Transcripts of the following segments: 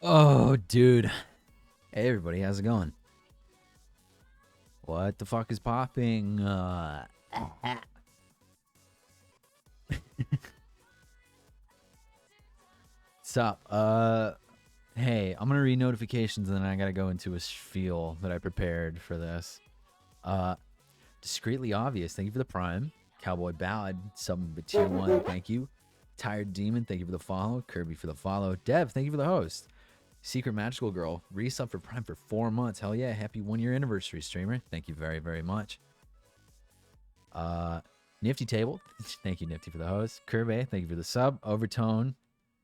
Oh, dude. Hey, everybody. How's it going? What the fuck is popping? What's up? Hey, I'm gonna read notifications and then I gotta go into a spiel that I prepared for this. Discreetly Obvious, thank you for the prime. Cowboy Ballad, sub with tier 1, thank you. Tired Demon, thank you for the follow. Kirby for the follow. Dev, thank you for the host. Secret Magical Girl, resub for prime for 4 months. Hell yeah, happy 1-year anniversary, streamer. Thank you very, very much. Nifty Table, thank you, Nifty, for the host. Kirby, thank you for the sub. Overtone,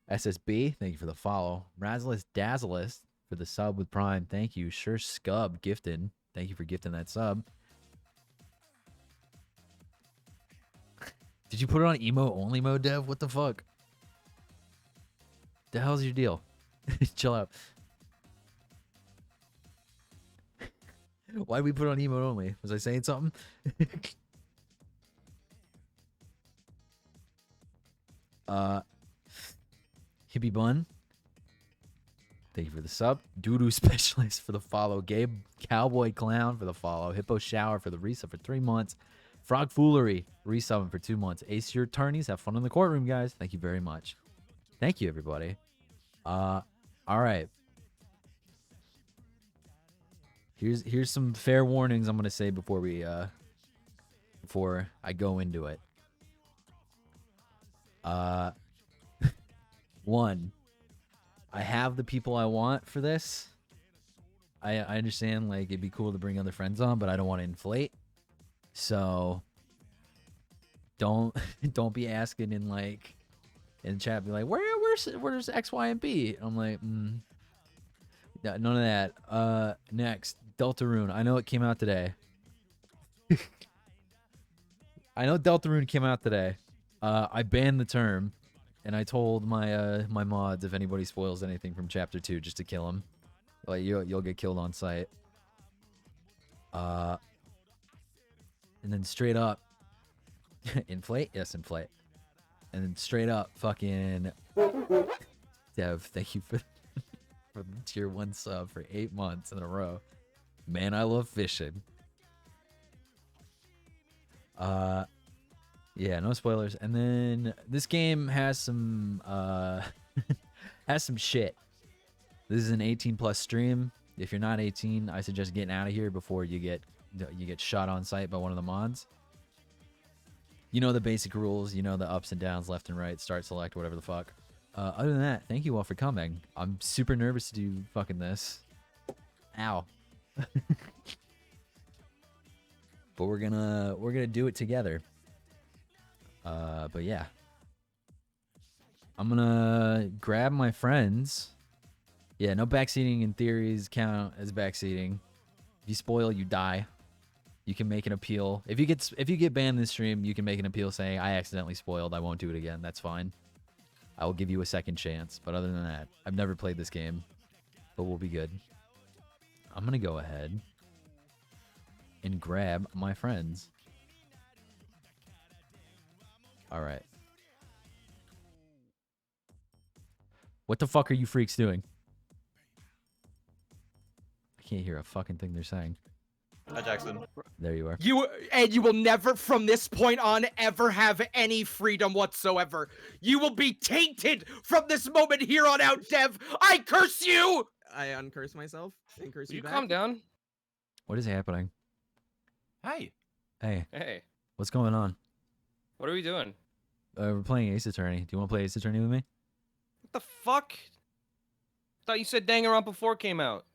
SSB, thank you for the follow. Razzlist Dazzlist for the sub with prime, thank you. Sure Scub gifted, thank you for gifting that sub. Did you put it on emo only mode, Dev? What the fuck? The hell's your deal? Chill out. Why did we put it on emo only? Was I saying something? Hippie Bun, thank you for the sub. Doodoo Specialist for the follow. Gabe Cowboy Clown for the follow. Hippo Shower for the resub for 3 months. Frog Foolery resubbing for 2 months. Ace your attorneys, have fun in the courtroom, guys. Thank you very much. Thank you, everybody. All right. Here's some fair warnings I'm gonna say before we before I go into it. One, I have the people I want for this. I understand, like, it'd be cool to bring other friends on, but I don't want to inflate. So don't be asking in in chat, be like, where's X, Y, and B? I'm like, yeah, none of that. Next, Deltarune. I know it came out today. I know Deltarune came out today. I banned the term, and I told my my mods if anybody spoils anything from Chapter 2, just to kill him. Like you'll get killed on sight. And then straight up, inflate? Yes, inflate. And then straight up, fucking Dev, thank you for the tier 1 sub for 8 months in a row. Man, I love fishing. Yeah, no spoilers. And then this game has some has some shit. This is an 18+ stream. If you're not 18, I suggest getting out of here before you get shot on sight by one of the mods. You know the basic rules. You know the ups and downs, left and right, start, select, whatever the fuck. Other than that, thank you all for coming. I'm super nervous to do fucking this. Ow. But we're gonna do it together. But yeah. I'm gonna grab my friends. Yeah, no backseating in theories count as backseating. If you spoil, you die. You can make an appeal. If you get banned this stream, you can make an appeal saying I accidentally spoiled. I won't do it again. That's fine. I will give you a second chance. But other than that, I've never played this game, but we'll be good. I'm gonna go ahead and grab my friends. All right. What the fuck are you freaks doing? I can't hear a fucking thing they're saying. Hi, Jackson. There you are. You will never, from this point on, ever have any freedom whatsoever. You will be tainted from this moment here on out, Dev. I curse you! I uncurse myself and curse you back. Calm down. What is happening? Hi. Hey, Hey, what's going on? what are we doing? We're playing Ace Attorney. Do you want to play Ace Attorney with me? What the fuck? Thought you said Danganronpa 4 came out.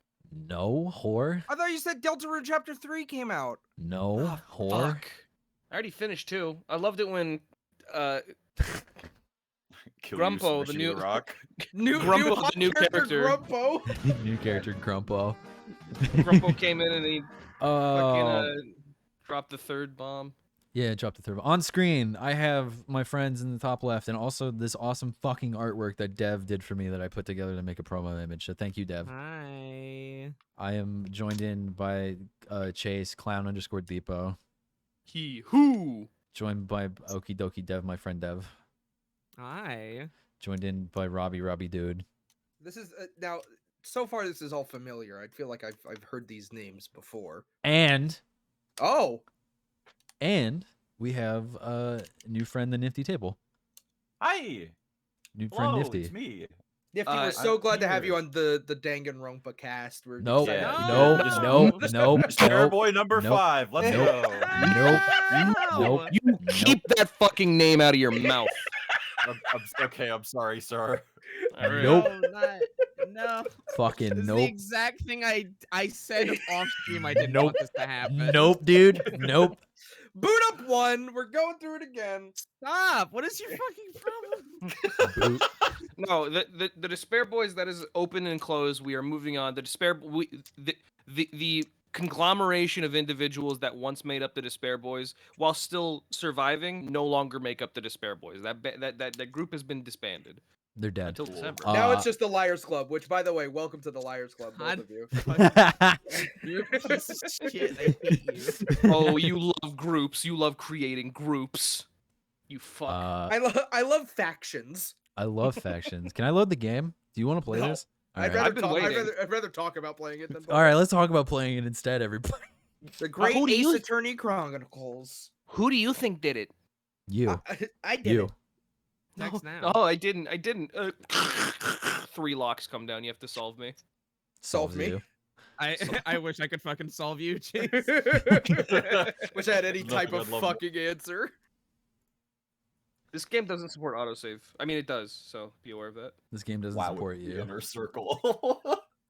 No, whore. I thought you said Deltarune Chapter 3 came out. No, whore. Fuck. I already finished 2. I loved it when Kill Grumpo, you, the smash you new with a rock. Grumpo, the new character. Grumpo. New character, Grumpo. Grumpo came in and he Oh. fucking dropped the third bomb. Yeah, drop the third. On screen, I have my friends in the top left, and also this awesome fucking artwork that Dev did for me that I put together to make a promo image. So thank you, Dev. Hi. I am joined in by Chase, Clown_Depot. He who? Joined by Okie Dokie Dev, my friend Dev. Hi. Joined in by Robbie Dude. This is now. So far, this is all familiar. I feel like I've heard these names before. And Oh, we have a new friend, the Nifty Table. Hi. New friend Hello, Nifty. it's me. Nifty, I'm we're so glad to have here. you on the Danganronpa cast. We're Nope. excited to be Nope. here. Nope. Spare boy number Nope. 5. Let's Nope. go. Nope. You keep that fucking name out of your mouth. Okay, I'm sorry, sir. All right. Nope. No. Fucking This is the nope. exact thing I said off stream. I didn't Nope. want this to happen. Nope, dude. Nope. Boot up one. We're going through it again. Stop. What is your fucking problem? Boot. No, the Despair Boys that is open and closed. We are moving on. The conglomeration of individuals that once made up the Despair Boys, while still surviving, no longer make up the Despair Boys. That group has been disbanded They're dead. until December. Now it's just the Liars Club. Which, by the way, welcome to the Liars Club, both God. of you. You're a piece of shit. I hate you. Oh, you love groups. You love creating groups. You fuck. I love factions. I love factions. Can I load the game? Do you want to play No. this? I'd Alright. rather talk about playing it than All right, let's talk about playing it instead, everybody. the Great who do Ace you- Attorney Chronicles. Who do you think did it? You. I did You. it. Next now. Oh, I didn't. 3 locks come down. You have to solve me. Solve Solves me. you. I wish I could fucking solve you, Chase. Wish I had any Nothing type of I'd love more. fucking answer. This game doesn't support autosave. I mean, it does, so be aware of that. This game doesn't Wow, support the you. inner circle.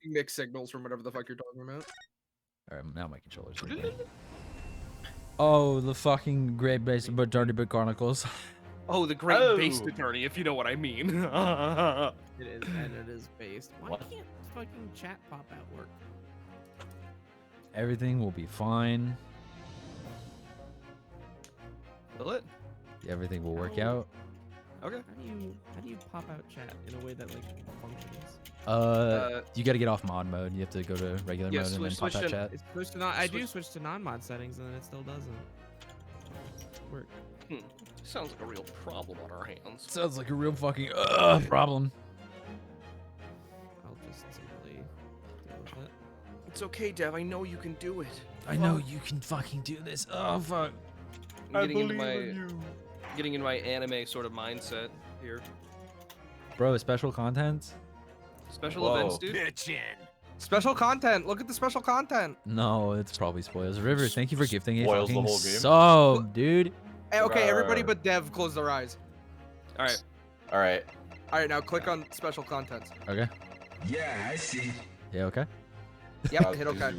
Mixed signals from whatever the fuck you're talking about. All right, now my controller's working. Oh, the fucking Great Base Dirty Big Chronicles. Oh, the Great Oh. Based Attorney, if you know what I mean. It is, and it is based. Why What? can't fucking chat pop out work? Everything will be fine. Will it? Everything will work Oh. out. Okay. How do you pop out chat in a way that like functions? You got to get off mod mode. You have to go to regular Yeah, mode and then switch pop out to- chat. It's switched to non. I do Switch- switch to non-mod settings, and then it still doesn't work. Sounds like a real problem on our hands. Sounds like a real fucking problem. I'll just simply deal with it. It's okay, Dev. I know you can do it. I know you can fucking do this. Oh fuck. I'm getting in my anime sort of mindset here. Bro, special content? Special Whoa. events, dude. Special content. Look at the special content. No, it's probably spoils. River, thank you for gifting a Spoils the fucking whole game. sub, dude. Hey, okay, everybody Rawr. but Dev, close their eyes. All right. All right. All right, now click on special contents. Okay. Yeah, I see. Yeah, okay. Yep, hit okay.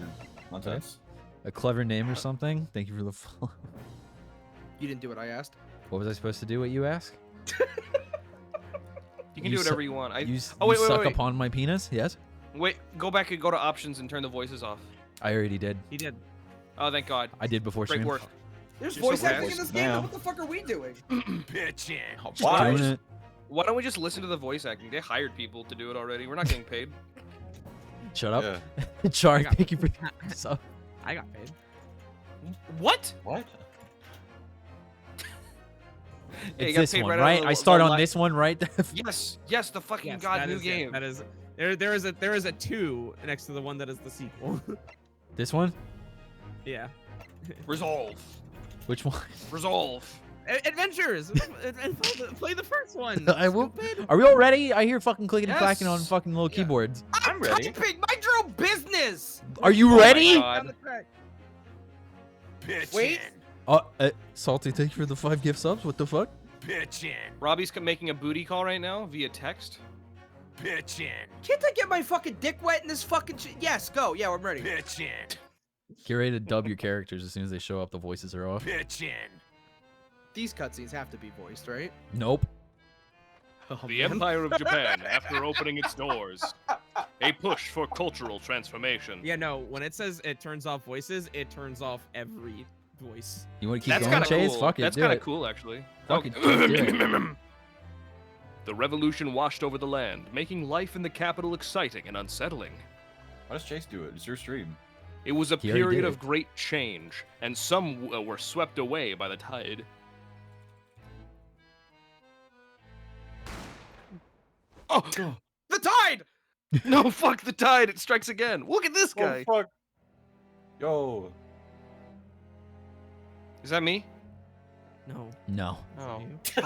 Contents. A clever name or something? Thank you for the follow. You didn't do what I asked. What was I supposed to do? What you ask? You can You do su- whatever you want. You, Oh, you wait, wait, suck wait. upon my penis? Yes. Wait, go back and go to options and turn the voices off. I already did. He did. Oh, thank God. I did before Great stream. work. There's You're so voice acting fast. in this game. Now. Then what the fuck are we doing? Just Why? doing it. Why don't we just listen to the voice acting? They hired people to do it already. We're not getting paid. Shut up. Yeah. Char, I got- thank you for sub. I got paid. What? What? Yeah, you It's got this paid one, right out right? of I the start on li- this one, right? Yes, the fucking Yes, god that new is it. game. That is there is a 2 next to the one that is the sequel. This one? Yeah. Resolve. Which one? Resolve. Adventures. Play the first one. I will. stupid. Are we all ready? I hear fucking clicking and clacking on Yes. fucking little Yeah. keyboards. I'm ready. Typing, mind your own business. Are you Oh my ready? God. Down the track. Wait. Salty, thank you for the 5 gift subs. What the fuck? Robbie's making a booty call right now via text. Can't I get my fucking dick wet in this fucking shit? Yes, go. Yeah, I'm ready. Get ready to dub your characters as soon as they show up. The voices are off. These cutscenes have to be voiced, right? Nope. The Empire of Japan, after opening its doors. A push for cultural transformation. Yeah, no. When it says it turns off voices, it turns off every voice. You want to keep That's going, kind of Chase? cool. Fuck it. That's do kind of it. cool, actually. Fuck it, Chase, do The revolution washed over the land, making life in the capital exciting and unsettling. Why does Chase do it? It's your stream. It was a He already period did of it. great change, and some were swept away by the tide. Oh The tide. no! Fuck the tide! It strikes again. Look at this guy. Oh, fuck. Yo. Is that me? No. No. Oh. You.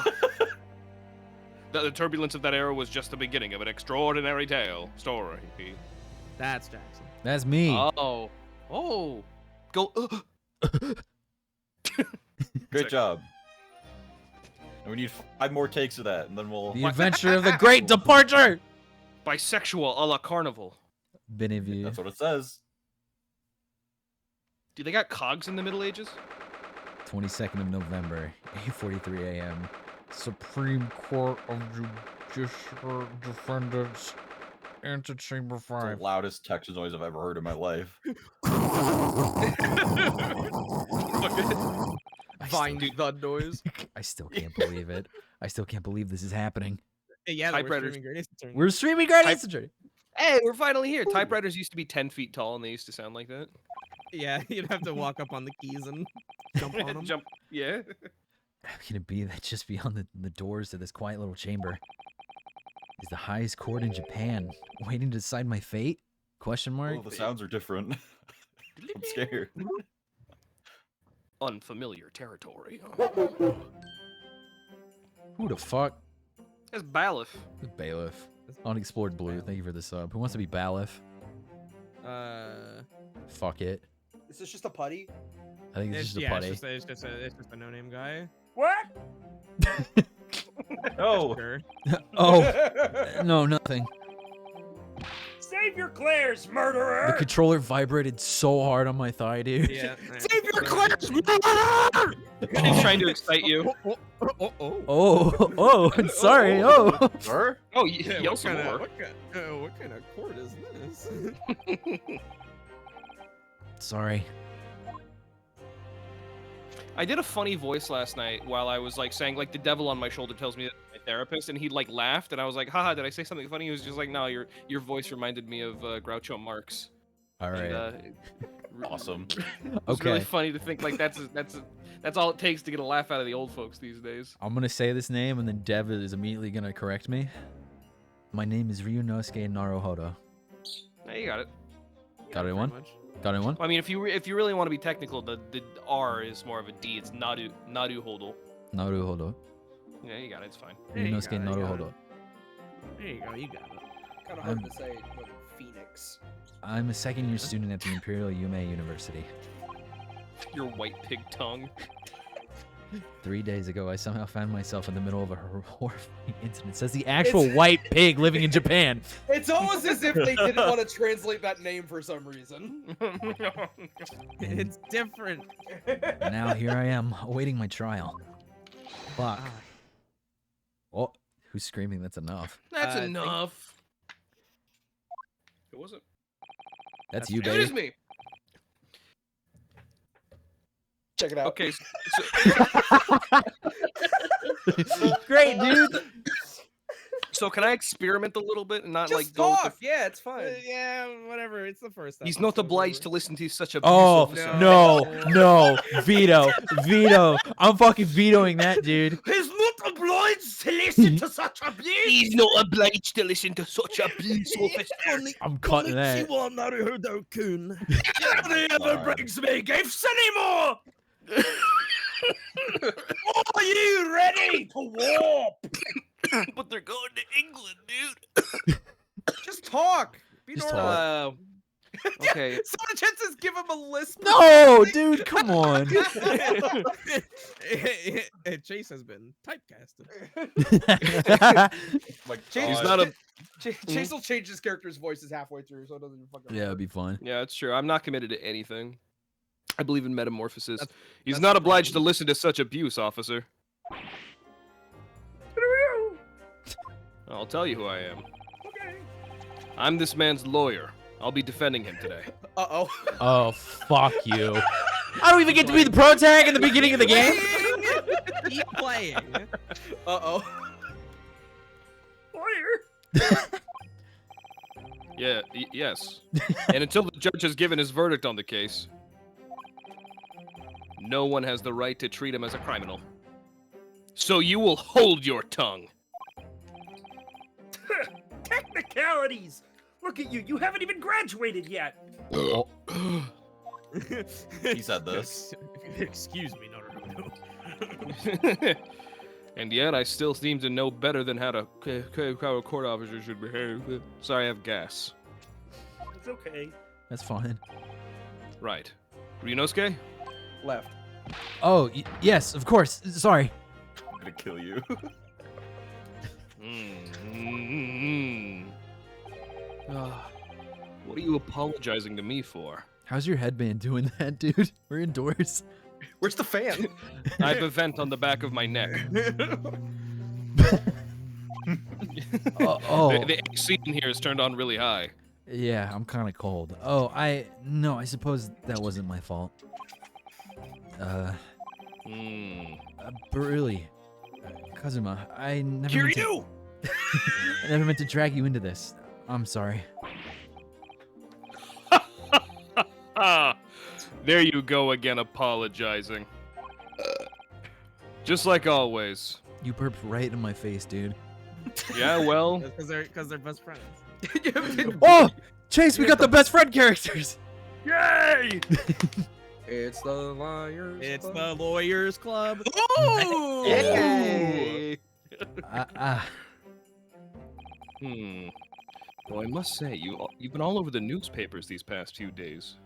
The turbulence of that era was just the beginning of an extraordinary story. That's Jackson. That's me. Oh. Oh. Go. Great job. And we need 5 more takes of that, and then we'll. The adventure of the great departure. Bisexual a la carnival. Benevue. That's what it says. Do they got cogs in the Middle Ages? 22nd of November, 8:43 a.m. Supreme Court of Judicial Defendants, Antechamber It's 5. the loudest Texas noise I've ever heard in my life. Vine the noise. I still can't believe it. I still can't believe this is happening. Hey, yeah, we're Typewriters. streaming Great Ace Attorney. We're streaming Guardians Attorney. Hey, we're finally here. Typewriters used to be 10 feet tall, and they used to sound like that. Yeah, you'd have to walk up on the keys and jump on them. Jump. Yeah. How can it be that just beyond the doors to this quiet little chamber is the highest court in Japan, waiting to decide my fate? Question mark. Oh, the sounds are different. I'm scared. Unfamiliar territory. Who the fuck? That's Balif. Bailiff. Unexplored Blue. Thank you for the sub. Who wants to be Bailiff? Fuck it. Is this just a putty? I think it's just a yeah, putty. it's just a no-name guy. What? No. Sure. Oh, no, nothing. Save your Claire's, The murderer! controller vibrated so hard on my thigh, dude. Yeah. Save your Claire's! He's trying to excite you. Oh, sorry. Oh. Sir? Oh, Yeah, yell some more. what kind of chord is this? Sorry. I did a funny voice last night while I was like saying like the devil on my shoulder tells me that I'm my therapist, and he like laughed, and I was like, haha, did I say something funny? He was just like, no, your voice reminded me of Groucho Marx. All right. And, Awesome. it's really Okay. funny to think like that's all it takes to get a laugh out of the old folks these days. I'm gonna say this name, and then Dev is immediately gonna correct me. My name is Ryunosuke Naruhodo. Hey, you got it. Got it one? Pretty much. Got it one? I mean, if you really want to be technical, the R is more of a D. It's Naruhodo. Naruhodo. Yeah, you got it. It's fine. There you Ryunosuke go, you got it. Naruhodo. There you go. You got it. Kind of hard to say more than Phoenix. I'm a second-year student at the Imperial Yume University. Your white pig tongue. 3 days ago, I somehow found myself in the middle of a horrifying incident. It says the actual white pig living in Japan. It's almost as if they didn't want to translate that name for some reason. It's different. And now here I am, awaiting my trial. Fuck. Ah. Oh, who's screaming? That's enough. That's think- enough. Who was it? That's you, It is baby. me. Check it out. Okay. Great, dude. So can I experiment a little bit and not Just like go with talk. Yeah, it's fine. Yeah, whatever. It's the first. He's not episode, obliged to whatever. listen to such a Oh, officer. no, veto. I'm fucking vetoing that, dude. He's not obliged to listen to such abuse! He's not obliged to listen to such a police officer. I'm cutting that. Naruhodo-kun. Nobody ever brings me gifts anymore! Are you ready to warp? But they're going to England, dude. Just talk. Be Just normal. Okay. Someone chances give him a lisp. No, dude, come on. Chase has been typecasted. My Chase, He's not a. Chase will change his character's voices halfway through, so it doesn't even fucking. Yeah, it'd be fun. Yeah, it's true. I'm not committed to anything. I believe in metamorphosis. He's that's not the obliged to problem. listen to such abuse, officer. I'll tell you who I am. Okay. I'm this man's lawyer. I'll be defending him today. Uh-oh. Oh, fuck you. I don't even get to be the pro tag in the beginning of the game. Keep playing. Uh-oh. Lawyer. Yeah, yes. And until the judge has given his verdict on the case, no one has the right to treat him as a criminal. So you will hold your tongue. Technicalities! Look at you, you haven't even graduated yet! Oh, He said this. Excuse me, Naruhodo. And yet I still seem to know better than how a court officer should behave. Sorry, I have gas. It's okay. that's fine. Right. Ryunosuke? Left. Oh, yes, of course. Sorry. I'm gonna kill you. What are you apologizing to me for? How's your headband doing that, dude? We're indoors. Where's the fan? I have a vent on the back of my neck. Oh, The AC in here is turned on really high. yeah, I'm kind of cold. Oh, no, I suppose that wasn't my fault. But really, Kazuma, I never meant to, I never meant to drag you into this. I'm sorry. Ah, there you go again, apologizing. Just like always. You burped right in my face, dude. Yeah, well, Because they're best friends. Oh, Chase, we got the best friend characters. Yay! It's the liars. It's Club. the Lawyers Club. Oh! Yay! Though I must say, you've been all over the newspapers these past few days.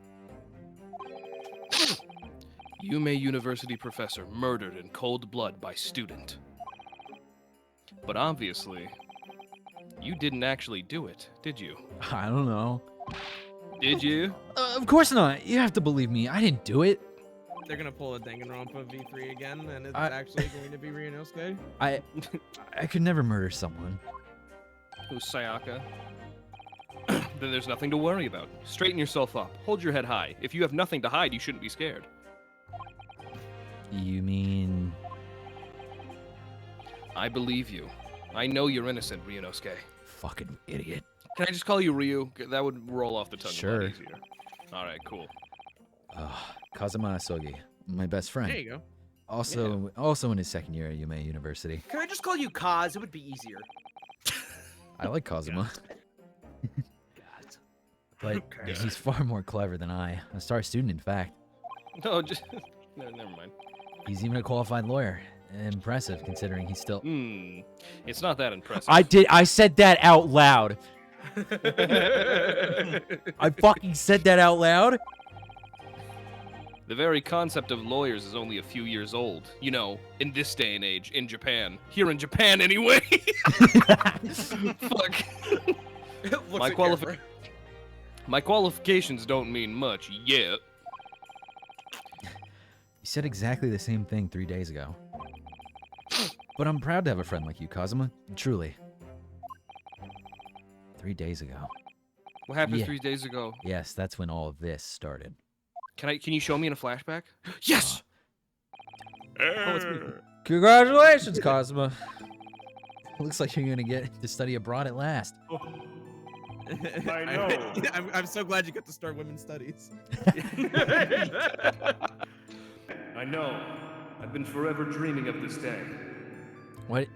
Yume University professor murdered in cold blood by student. But obviously, you didn't actually do it, did you? I don't know. Did you? Of course not. You have to believe me. I didn't do it. They're gonna pull a Danganronpa V3 again, and it's I- actually going to be Ryunosuke. I could never murder someone. Who's Sayaka? Then there's nothing to worry about. Straighten yourself up. Hold your head high. If you have nothing to hide, you shouldn't be scared. You mean... I believe you. I know you're innocent, Ryunosuke. Fucking idiot. Can I just call you Ryu? That would roll off the tongue a Sure. lot easier. All right, cool. Kazuma Asogi, my best friend. There you go. Also in his second year at Yume University. Can I just call you Kaz? It would be easier. I like Kazuma. But he's far more clever than I. A star student, in fact. No, just no, never mind. He's even a qualified lawyer. Impressive, considering he's still... It's not that impressive. I said that out loud. I fucking said that out loud? The very concept of lawyers is only a few years old. You know, in this day and age, in Japan. Here in Japan, anyway. Fuck. My qualifications don't mean much yet. You said exactly the same thing 3 days ago. But I'm proud to have a friend like you, Kazuma. Truly. 3 days ago. What happened Yeah. 3 days ago? Yes, that's when all of this started. Can you show me in a flashback? Yes. Congratulations, Kazuma. Looks like you're gonna get to study abroad at last. I know. I'm so glad you got to start women's studies. I know. I've been forever dreaming of this day. What?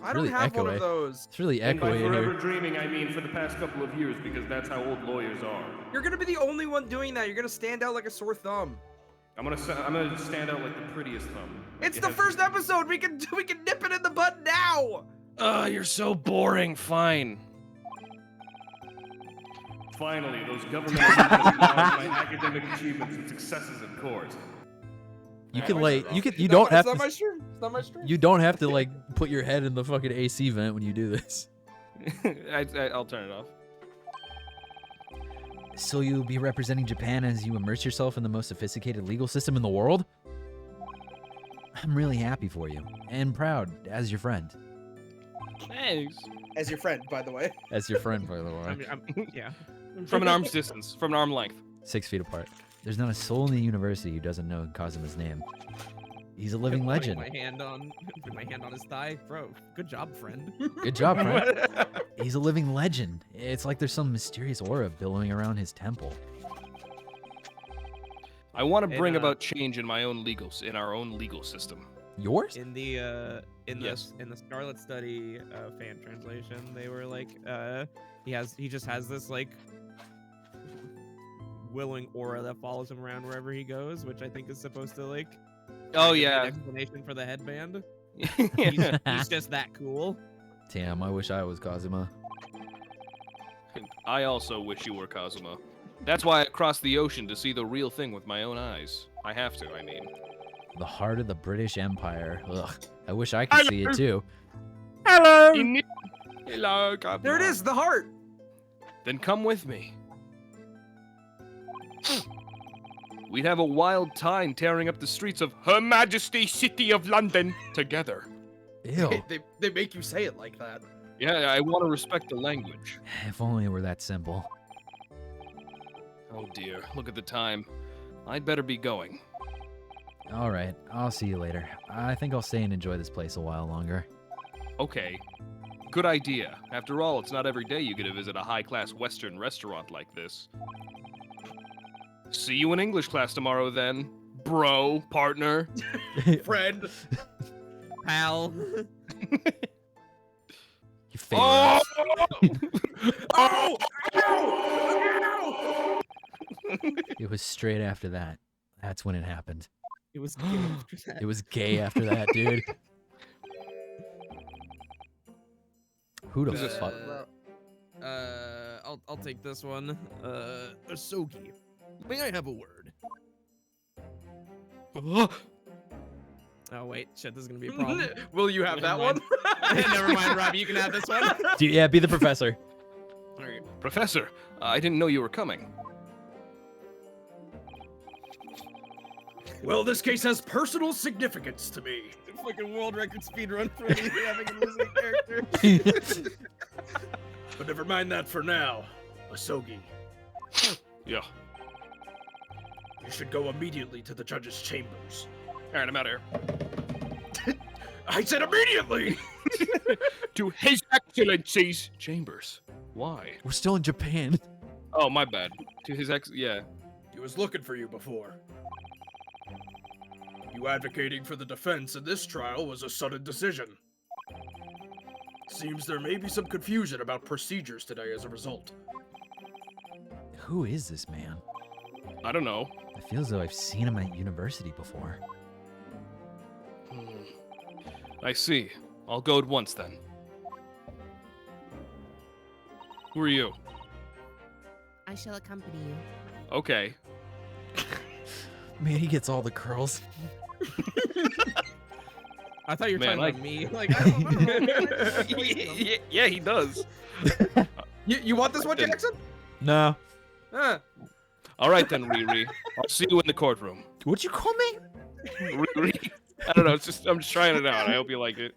I don't really have one echoey. of those. It's really And by echoey in forever here. dreaming, I mean for the past couple of years, because that's how old lawyers are. You're gonna be the only one doing that. You're gonna stand out like a sore thumb. I'm gonna stand out like the prettiest thumb. It's It the has- first episode. We can nip it in the bud now. You're so boring. Fine. Finally, those government agencies acknowledge my academic achievements and successes in court. You can like you It's don't have not to my stream. It's not my stream. you don't have to like put your head in the fucking AC vent when you do this. I'll turn it off. So you'll be representing Japan as you immerse yourself in the most sophisticated legal system in the world? I'm really happy for you and proud as your friend. Thanks. As your friend, by the way. As your friend, by the I way. mean, yeah. From an arm's distance. From an arm length. 6 feet apart. There's not a soul in the university who doesn't know Kazuma's name. He's a living legend. Put my hand on his thigh, bro. Good job, friend. Good job, friend. He's a living legend. It's like there's some mysterious aura billowing around his temple. I want to bring And, about change in our own legal system. Yours? In the Yes. in the Scarlet Study fan translation, they were like, he just has this like willing aura that follows him around wherever he goes, which I think is supposed to like. Oh kind of be an yeah. explanation for the headband. Yeah. He's just that cool. Damn, I wish I was Kazuma. I also wish you were Kazuma. That's why I crossed the ocean to see the real thing with my own eyes. I have to, I mean. The heart of the British Empire. Ugh. I wish I could see it too. Hello, Kazuma. There it is, the heart. Then come with me. We'd have a wild time tearing up the streets of Her Majesty City of London together. Ew. They make you say it like that. Yeah, I want to respect the language. If only it were that simple. Oh dear, look at the time. I'd better be going. Alright, I'll see you later. I think I'll stay and enjoy this place a while longer. Okay. Good idea. After all, it's not every day you get to visit a high-class Western restaurant like this. See you in English class tomorrow then, bro, partner. Friend. Pal. You favorite. Oh! It was straight after that. That's when it happened. It was gay after that. It was gay after that, dude. Who the fuck? I'll take this one. Asogi, may I have a word? Oh wait, shit, this is gonna be a problem. Will you have that one? Never mind, Robbie, you can have this one. Yeah, be the professor. Professor, I didn't know you were coming. Well, this case has personal significance to me. Fucking world record speedrun for me having a losing character. But never mind that for now. Asogi, Yeah. you should go immediately to the judge's chambers. Alright, I'm out of here. I said immediately! To His Excellency's chambers. Why? We're still in Japan. Oh, my bad. To his yeah. He was looking for you before. You advocating for the defense in this trial was a sudden decision. Seems there may be some confusion about procedures today as a result. Who is this man? I don't know. I feel as though I've seen him at university before. I see. I'll go at once then. Who are you? I shall accompany you. Okay. Man, he gets all the curls. I thought you were Man, talking like- about me. Like, I don't know. Man. I just voiced them. Yeah, he does. You want this one, Jackson? No. All right then, Riri. I'll see you in the courtroom. What'd you call me? Riri. I don't know. I'm just trying it out. I hope you like it.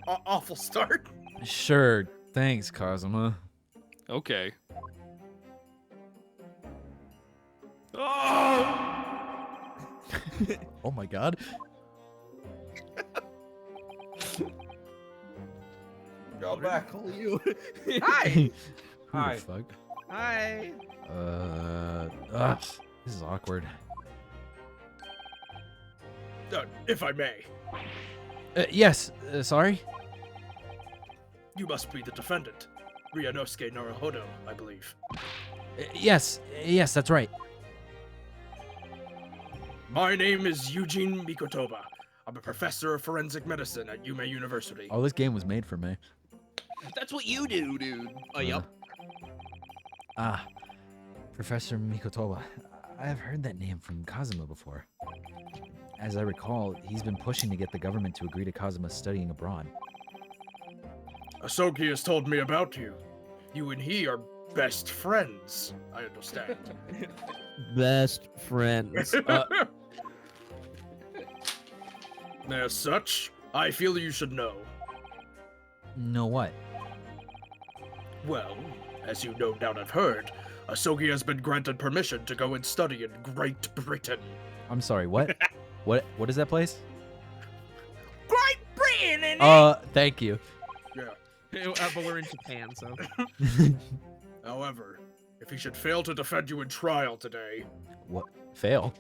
Awful start. Sure. Thanks, Kazuma. Okay. Oh my god. Go back. Call you. Hi. Who Hi. the fuck? Hi. Ugh, this is awkward. If I may, Yes, sorry? you must be the defendant. Ryanosuke Naruhodo, I believe. Yes, that's right. My name is Eugene Mikotoba. I'm a professor of forensic medicine at Yume University. Oh, this game was made for me. That's what you do, dude. Yup. Professor Mikotoba. I have heard that name from Kazuma before. As I recall, he's been pushing to get the government to agree to Kazuma studying abroad. Asogi has told me about you. You and he are best friends, I understand. Best friends. As such, I feel you should know. Know what? Well, as you no doubt have heard, Asogi has been granted permission to go and study in Great Britain. I'm sorry, what? What is that place? Great Britain. Thank you. Yeah. But we're in Japan, so. However, if he should fail to defend you in trial today, What? Fail?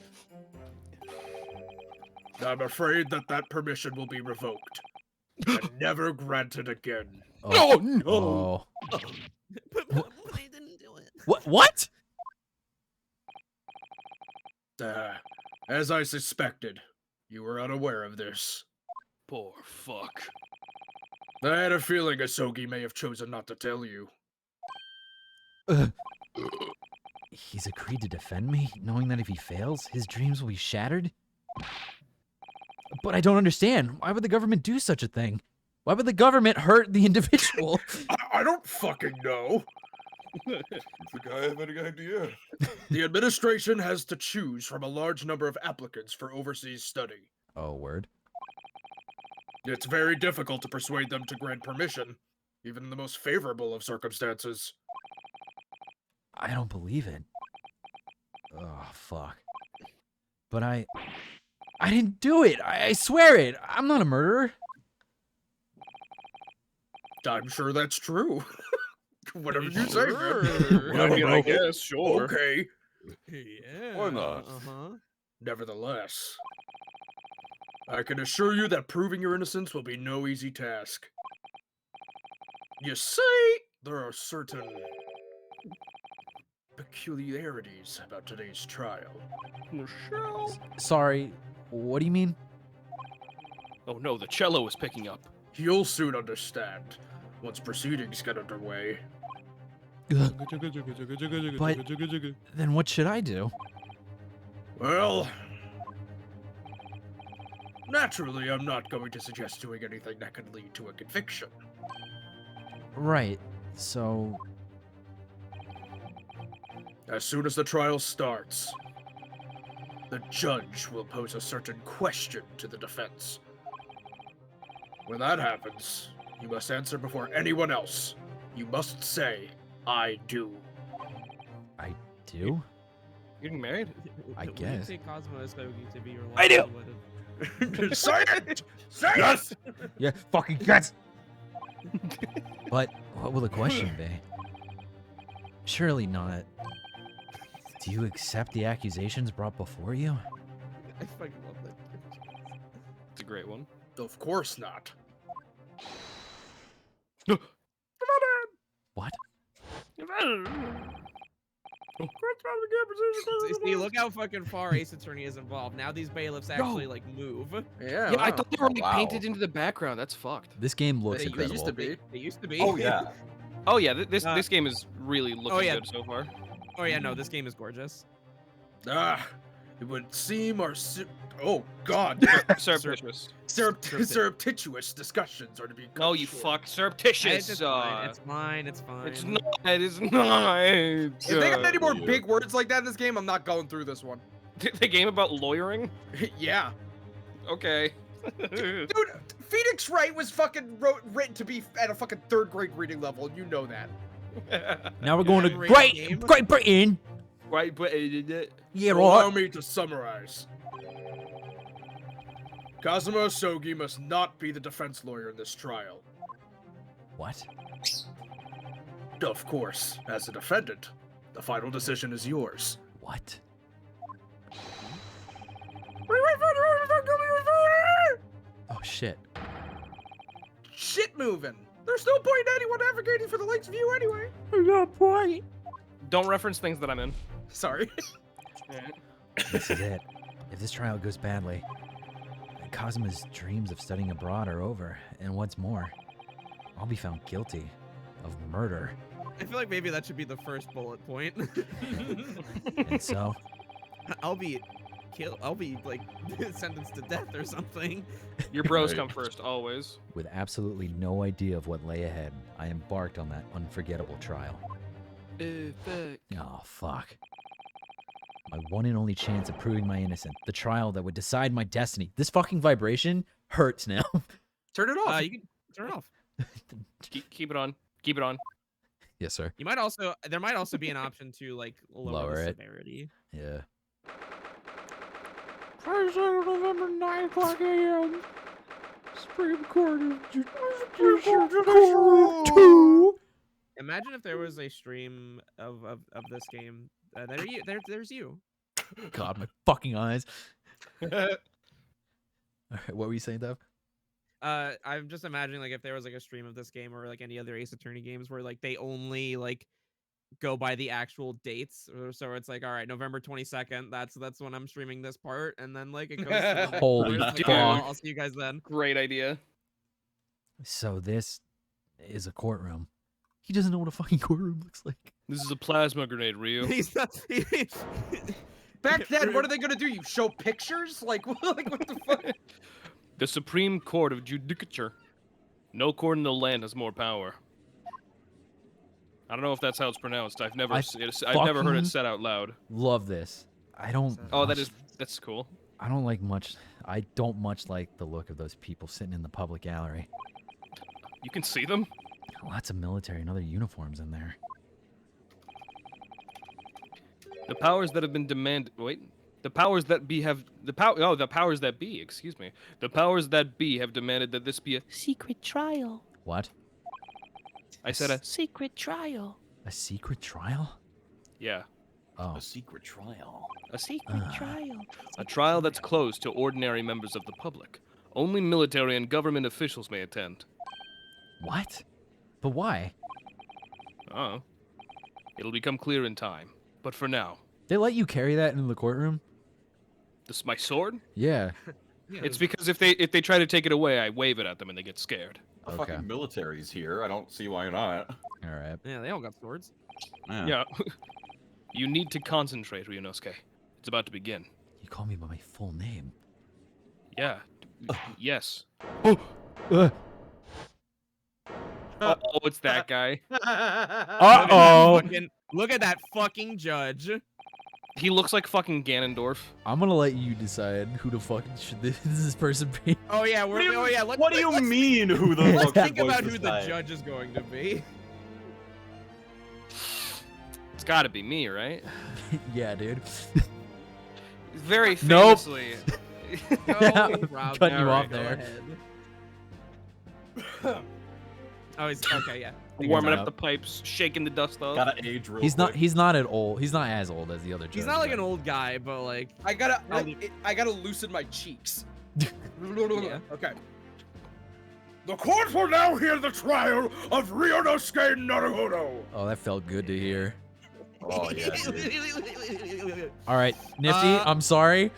I'm afraid that permission will be revoked and never granted again. Oh, no! Oh. I didn't do it. What? As I suspected, you were unaware of this. Poor fuck. I had a feeling Asogi may have chosen not to tell you. He's agreed to defend me, knowing that if he fails, his dreams will be shattered? But I don't understand. Why would the government do such a thing? Why would the government hurt the individual? I don't fucking know. You think I have any idea? The administration has to choose from a large number of applicants for overseas study. Oh, word. It's very difficult to persuade them to grant permission, even in the most favorable of circumstances. I don't believe it. Oh, fuck. But I didn't do it. I swear it. I'm not a murderer. I'm sure that's true. Whatever you say, man. I mean, I guess, sure. Okay. Yeah. Why not? Uh-huh. Nevertheless, I can assure you that proving your innocence will be no easy task. You see, there are certain peculiarities about today's trial. Sorry. What do you mean? Oh no, the cello is picking up. You'll soon understand once proceedings get underway. But then what should I do? Well, naturally, I'm not going to suggest doing anything that could lead to a conviction. Right. So, As soon as the trial starts, the judge will pose a certain question to the defense. When that happens, you must answer before anyone else. You must say, I do. I do? You're getting married? I Would guess. you say Cosmo is going to be your I do. likelihood Say it! Say Yes! Yeah, fucking yes! But what will the question be? Surely not. Do you accept the accusations brought before you? I fucking love that. It's a great one. Of course not. What? See, look how fucking far Ace Attorney is involved. Now these bailiffs actually like move. Yeah, Yeah, I wow. thought they were like Wow. painted into the background. That's fucked. This game looks They incredible. used to be. They used to be. Oh yeah. Oh yeah, this Uh, this game is really looking yeah. good so far. Oh yeah, no, this game is gorgeous. It would seem our oh god, Surreptitious. surreptitious discussions are to be cut No, you short. fuck. Surreptitious. It's fine. It's fine. It's fine. It's not. It's not. If they got any more you. big words like that in this game, I'm not going through this one. The game about lawyering? Yeah. Okay. Dude, Phoenix Wright was fucking written to be at a fucking 3rd grade reading level, and you know that. Now we're going to Great game. Great Britain. Right, but Yeah, Allow right. me to summarize. Kazuma Sogi must not be the defense lawyer in this trial. What? Of course, as a defendant, the final decision is yours. What? Oh shit. Shit moving. There's no point in anyone advocating for the likes of you anyway. No point. don't reference things that I'm in. Sorry. This is it. If this trial goes badly, Kazuma's dreams of studying abroad are over, and what's more, I'll be found guilty of murder. I feel like maybe that should be the first bullet point. And so, I'll be like sentenced to death or something. Your bros Right. come first, always. with absolutely no idea of what lay ahead, I embarked on that unforgettable trial. Oh, fuck. My one and only chance of proving my innocence. The trial that would decide my destiny. This fucking vibration hurts now. Turn it off. You can turn it off. Keep it on. Keep it on. Yes, sir. You might also there might also be an option to like lower the Lower it. severity. Yeah. Thursday, November 9 o'clock a.m. Supreme Court of Judicial 2. Imagine if there was a stream of this game. There's you. God, my fucking eyes. All right, what were you saying, Dev? I'm just imagining like if there was like a stream of this game or like any other Ace Attorney games where like they only like go by the actual dates. So it's like, all right, November 22nd. That's when I'm streaming this part, and then like it goes. to the Holy others, like, fuck. I'll see you guys then. Great idea. So this is a courtroom. He doesn't know what a fucking courtroom looks like. This is a plasma grenade, Ryu. He's not. Back then, what are they gonna do? You show pictures? Like what the fuck? The Supreme Court of Judicature. No court in the land has more power. I don't know if that's how it's pronounced. I've never heard fucking it said out loud. Love this. I don't. Oh, much- that's cool. I don't like much. I don't much like the look of those people sitting in the public gallery. You can see them. Lots of military and other uniforms in there. The powers that have been demanded. Wait. The powers that be have the powers that be. Excuse me. The powers that be have demanded that this be a. Secret trial. What? I said a. Secret trial. A secret trial? Yeah. Oh. A secret trial. A Secret Ah. trial. A trial that's closed to ordinary members of the public. Only military and government officials may attend. What? But why? Oh. It'll become clear in time. But for now, They let you carry that into the courtroom? this my sword. Yeah. Yeah, It's because if they try to take it away, I wave it at them and they get scared. The Okay. fucking military's here. I don't see why not. All All right. Yeah, they all got swords. Yeah. You need to concentrate, Ryunosuke. It's about to begin. You call me by my full name. Yeah. Yes. Uh, Oh, it's that guy. Uh-oh. Look at that fucking judge. He looks like fucking Ganondorf. I'm gonna let you decide who the fuck should this person be. Oh yeah, What do you, let's, what do you let's, mean? Who the Let's fuck think should about voice who this the guy? judge is going to be. It's gotta be me, right? Yeah, dude. Very Nope. famously. No, Rob, Cutting you alright, off go there. ahead. Oh, he's okay. Yeah. Warming Up. up the pipes, shaking the dust off. Gotta age real He's not. quick. He's not at old. He's not as old as the other. He's judge, not like but- an old guy, but like. I gotta Really? I gotta loosen my cheeks. Yeah. Okay. The court will now hear the trial of Ryunosuke Naruhodo. Oh, that felt good to hear. Oh yeah. Dude. All right, Nifty. I'm sorry.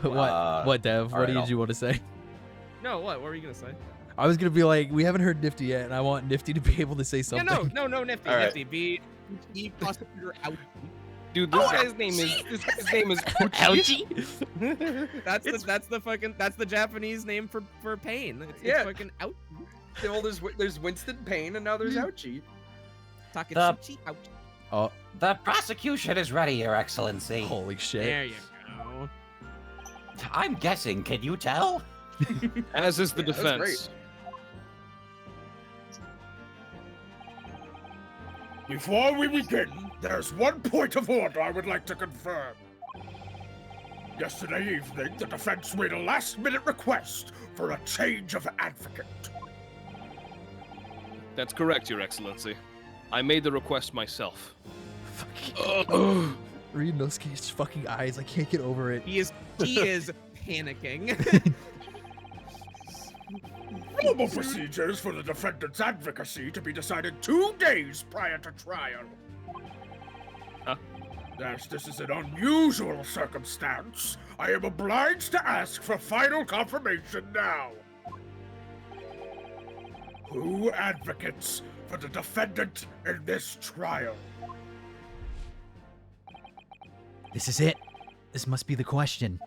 What, Dev? What alright, did you want to say? No, what? What were you gonna say? I was gonna be like, we haven't heard Nifty yet, and I want Nifty to be able to say something. Yeah, no, Nifty, All right. Nifty. Be prosecutor out. Dude, this guy's name is Ouchie. That's the Japanese name for pain. It's Yeah. fucking out. Well, there's Winston Payne and now there's Ouchie. Taketsuchi out. Oh, The prosecution is ready, Your Excellency. holy shit! There you go. I'm guessing, can you tell? As is the Yeah, that's defense. Before we begin, there's one point of order I would like to confirm. Yesterday evening, the defense made a last-minute request for a change of advocate. That's correct, Your Excellency. I made the request myself. Ryunosuke's fucking eyes. I can't get over it. He is panicking. Normal procedures for the defendant's advocacy to be decided 2 days prior to trial. Huh? As this is an unusual circumstance, I am obliged to ask for final confirmation now. Who advocates for the defendant in this trial? This is it. This must be the question.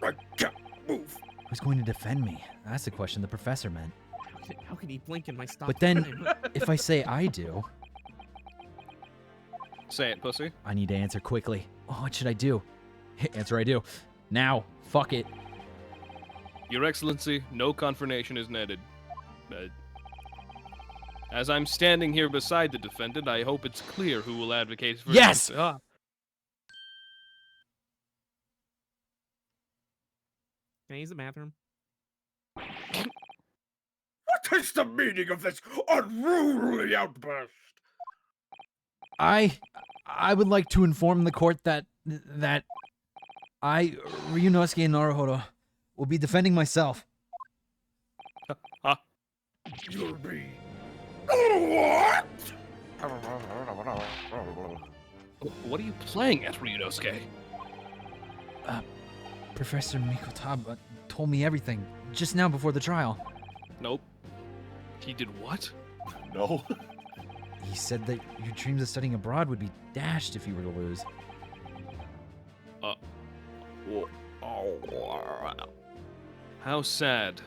I can't move. Who's going to defend me? That's the question the professor meant. How can he blink in my stop But then, time? if I say I do, Say it, pussy. I need to answer quickly. Oh, what should I do? Answer I do. Now. Fuck it. Your Excellency, no confirmation is needed. As I'm standing here beside the defendant, I hope it's clear who will advocate for Yes! him. Ah, Can I use the bathroom? What is the meaning of this unruly outburst? I would like to inform the court that I, Ryunosuke Naruhodo, will be defending myself. You'll be... What? What are you playing at, Ryunosuke? Professor Mikotaba told me everything just now before the trial. Nope. He did what? No. He said that your dreams of studying abroad would be dashed if you were to lose. How sad.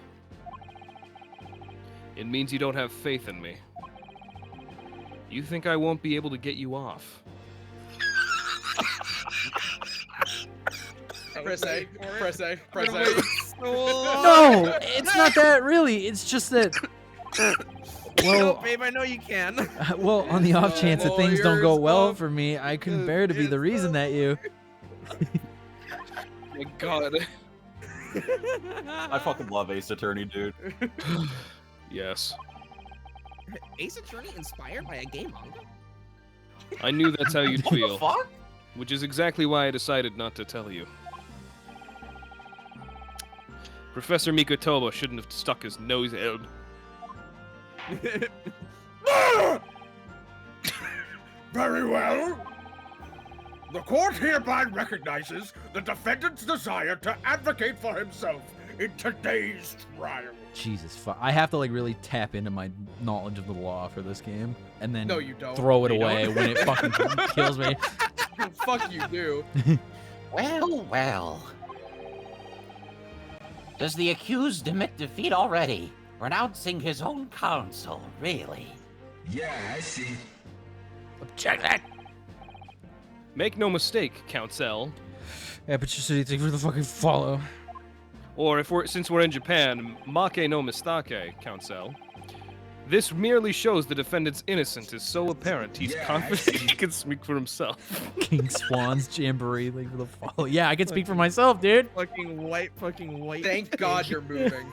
It means you don't have faith in me. You think I won't be able to get you off? Press A. Press A. Press A. No, it's not that really. It's just that. No, Well, babe, I know you can. well, on the off chance that things don't go lawyers well of for me, I couldn't bear to be the reason that you. My God. I fucking love Ace Attorney, dude. Yes. Ace Attorney inspired by a game manga? I knew that's how you'd What the feel. fuck? Which is exactly why I decided not to tell you. Professor Mikotoba shouldn't have stuck his nose out. Very well. The court hereby recognizes the defendant's desire to advocate for himself in today's trial. Jesus, I have to like really tap into my knowledge of the law for this game, and then No, you don't. throw it You away don't. when it fucking kills me. Fuck you, do. Well, well. Does the accused admit defeat already? Renouncing his own counsel, really? Yeah, I see. Check that. Make no mistake, Counsel. Yeah, but you said you for the fucking follow. Or since we're in Japan, make no mistake, Counsel. This merely shows the defendant's innocence is so apparent he's confident he can speak for himself. King Swan's Jamboree, like for the follow. Yeah, I can speak for myself, dude. Fucking white. Thank God you're moving.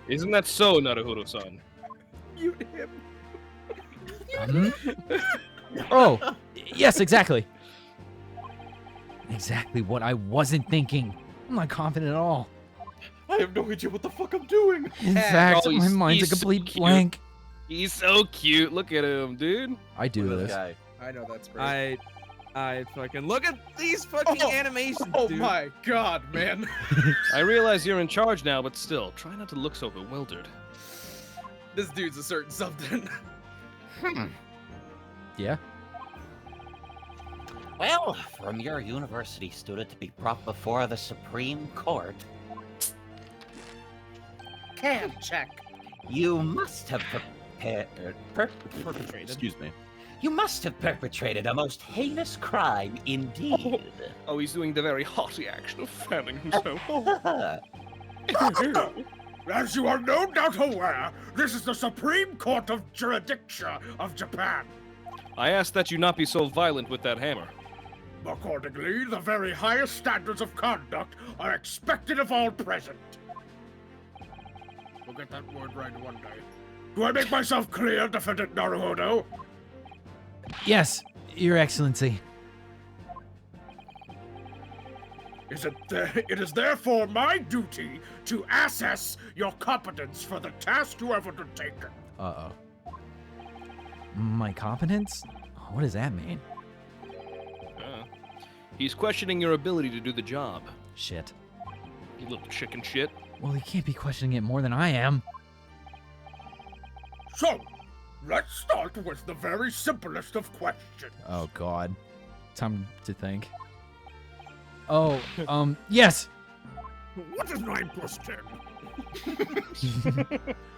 Isn't that so, Naruhiro-san? Mute him. Oh, yes, exactly. Exactly what I wasn't thinking. I'm not confident at all. I have no idea what the fuck I'm doing. In fact, Oh, my mind's a he's so complete cute. blank. He's so cute. Look at him, dude. I do Look at this. guy. I know that's great. I fucking look at these fucking animations, Oh dude. my God, man. I realize you're in charge now, but still, try not to look so bewildered. This dude's a certain something. Yeah. Well, from your university student to be brought before the Supreme Court, Cam check. you must have Excuse me. You must have perpetrated a most heinous crime indeed. Oh, he's doing the very haughty action of fanning himself. As you are no doubt aware, this is the Supreme Court of Jurisdiction of Japan. I ask that you not be so violent with that hammer. Accordingly, the very highest standards of conduct are expected of all present. We'll get that word right one day. Do I make myself clear, Defendant Naruhodo? Yes, Your Excellency. It is therefore my duty to assess your competence for the task you have undertaken. Uh-oh. My competence? What does that mean? He's questioning your ability to do the job. Shit. You little chicken shit. Well, he can't be questioning it more than I am. So, let's start with the very simplest of questions. Oh, God. Time to think. Oh, yes! What is 9 plus 10?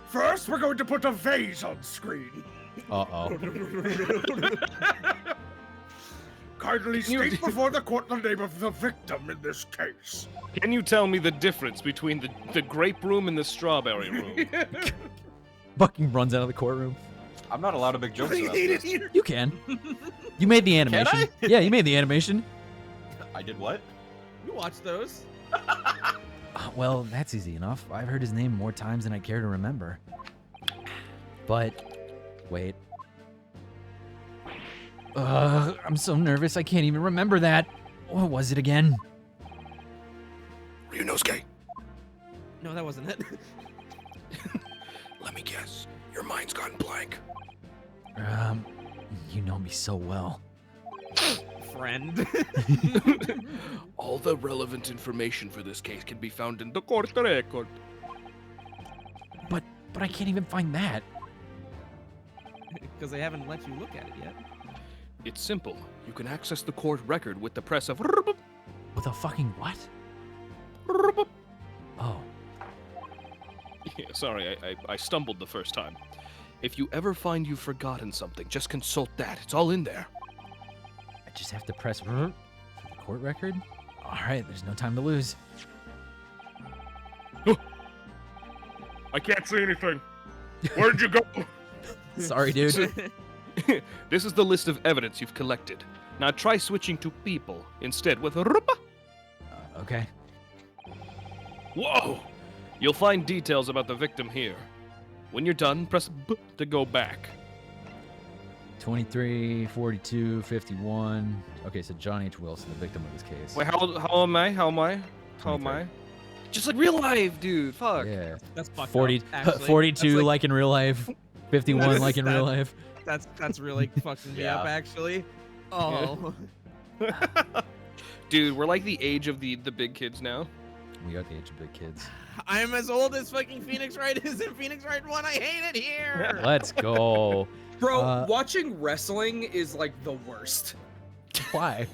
First, we're going to put a vase on screen. Uh-oh. Kindly state before the court the name of the victim in this case. Can you tell me the difference between the grape room and the strawberry room? Fucking runs out of the courtroom. I'm not allowed to make jokes about this. You can. You made the animation. Yeah, you made the animation. I did what? You watch those. Well, that's easy enough. I've heard his name more times than I care to remember. But, wait. I'm so nervous I can't even remember that. What was it again? Ryunosuke, No, that wasn't it. let me guess. Your mind's gone blank. You know me so well. Friend. All the relevant information for this case can be found in the court record. But I can't even find that. Because they haven't let you look at it yet. It's simple. You can access the court record with the press of. With a fucking what? Oh. Yeah, sorry, I stumbled the first time. If you ever find you've forgotten something, just consult that. It's all in there. I just have to press for the court record? Alright, there's no time to lose. I can't see anything. Where'd you go? Sorry, dude. This is the list of evidence you've collected. Now try switching to people instead with. Okay. Whoa! You'll find details about the victim here. When you're done, press B to go back. 23, 42, 51. Okay, so John H. Wilson, the victim of this case. Wait, how am I? How am I? How am I? Just like real life, dude. Fuck. Yeah. That's fucked 40, up, actually. 42 That's like in real life. 51 like in real life. That's really fucking me up, actually. Oh. Dude, we're like the age of the big kids now. We are the age of big kids. I'm as old as fucking Phoenix Wright is in Phoenix Wright 1. I hate it here. Let's go. Bro, watching wrestling is like the worst. Why?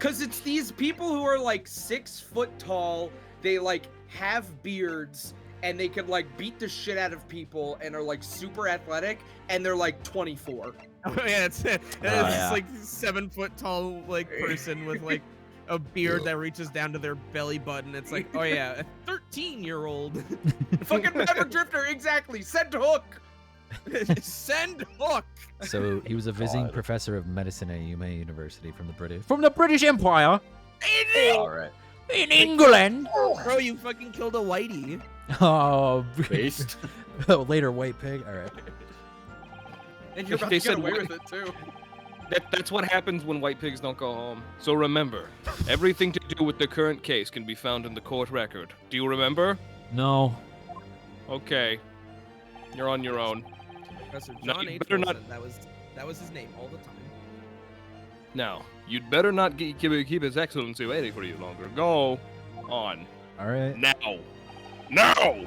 Cause it's these people who are like 6 foot tall. They like have beards and they can like beat the shit out of people and are like super athletic and they're like 24. Oh yeah, it's yeah. like 7 foot tall like person with like a beard that reaches down to their belly button. It's like, oh yeah, a 13-year-old. Fucking Maverick Drifter, exactly. Send Hook. Send Hook. So he was a visiting professor of medicine at UMA University from the British Empire All right. in England. Bro, you fucking killed a whitey. Oh, Based. later white pig. All right. And you're about They to get said away what? with it too. That's what happens when white pigs don't go home. So remember, everything to do with the current case can be found in the court record. Do you remember? No. Okay. You're on your own. Professor No, John you H. better Wilson. That was his name all the time. Now, you'd better not keep His Excellency waiting for you longer. Go on. All right. Now. Now!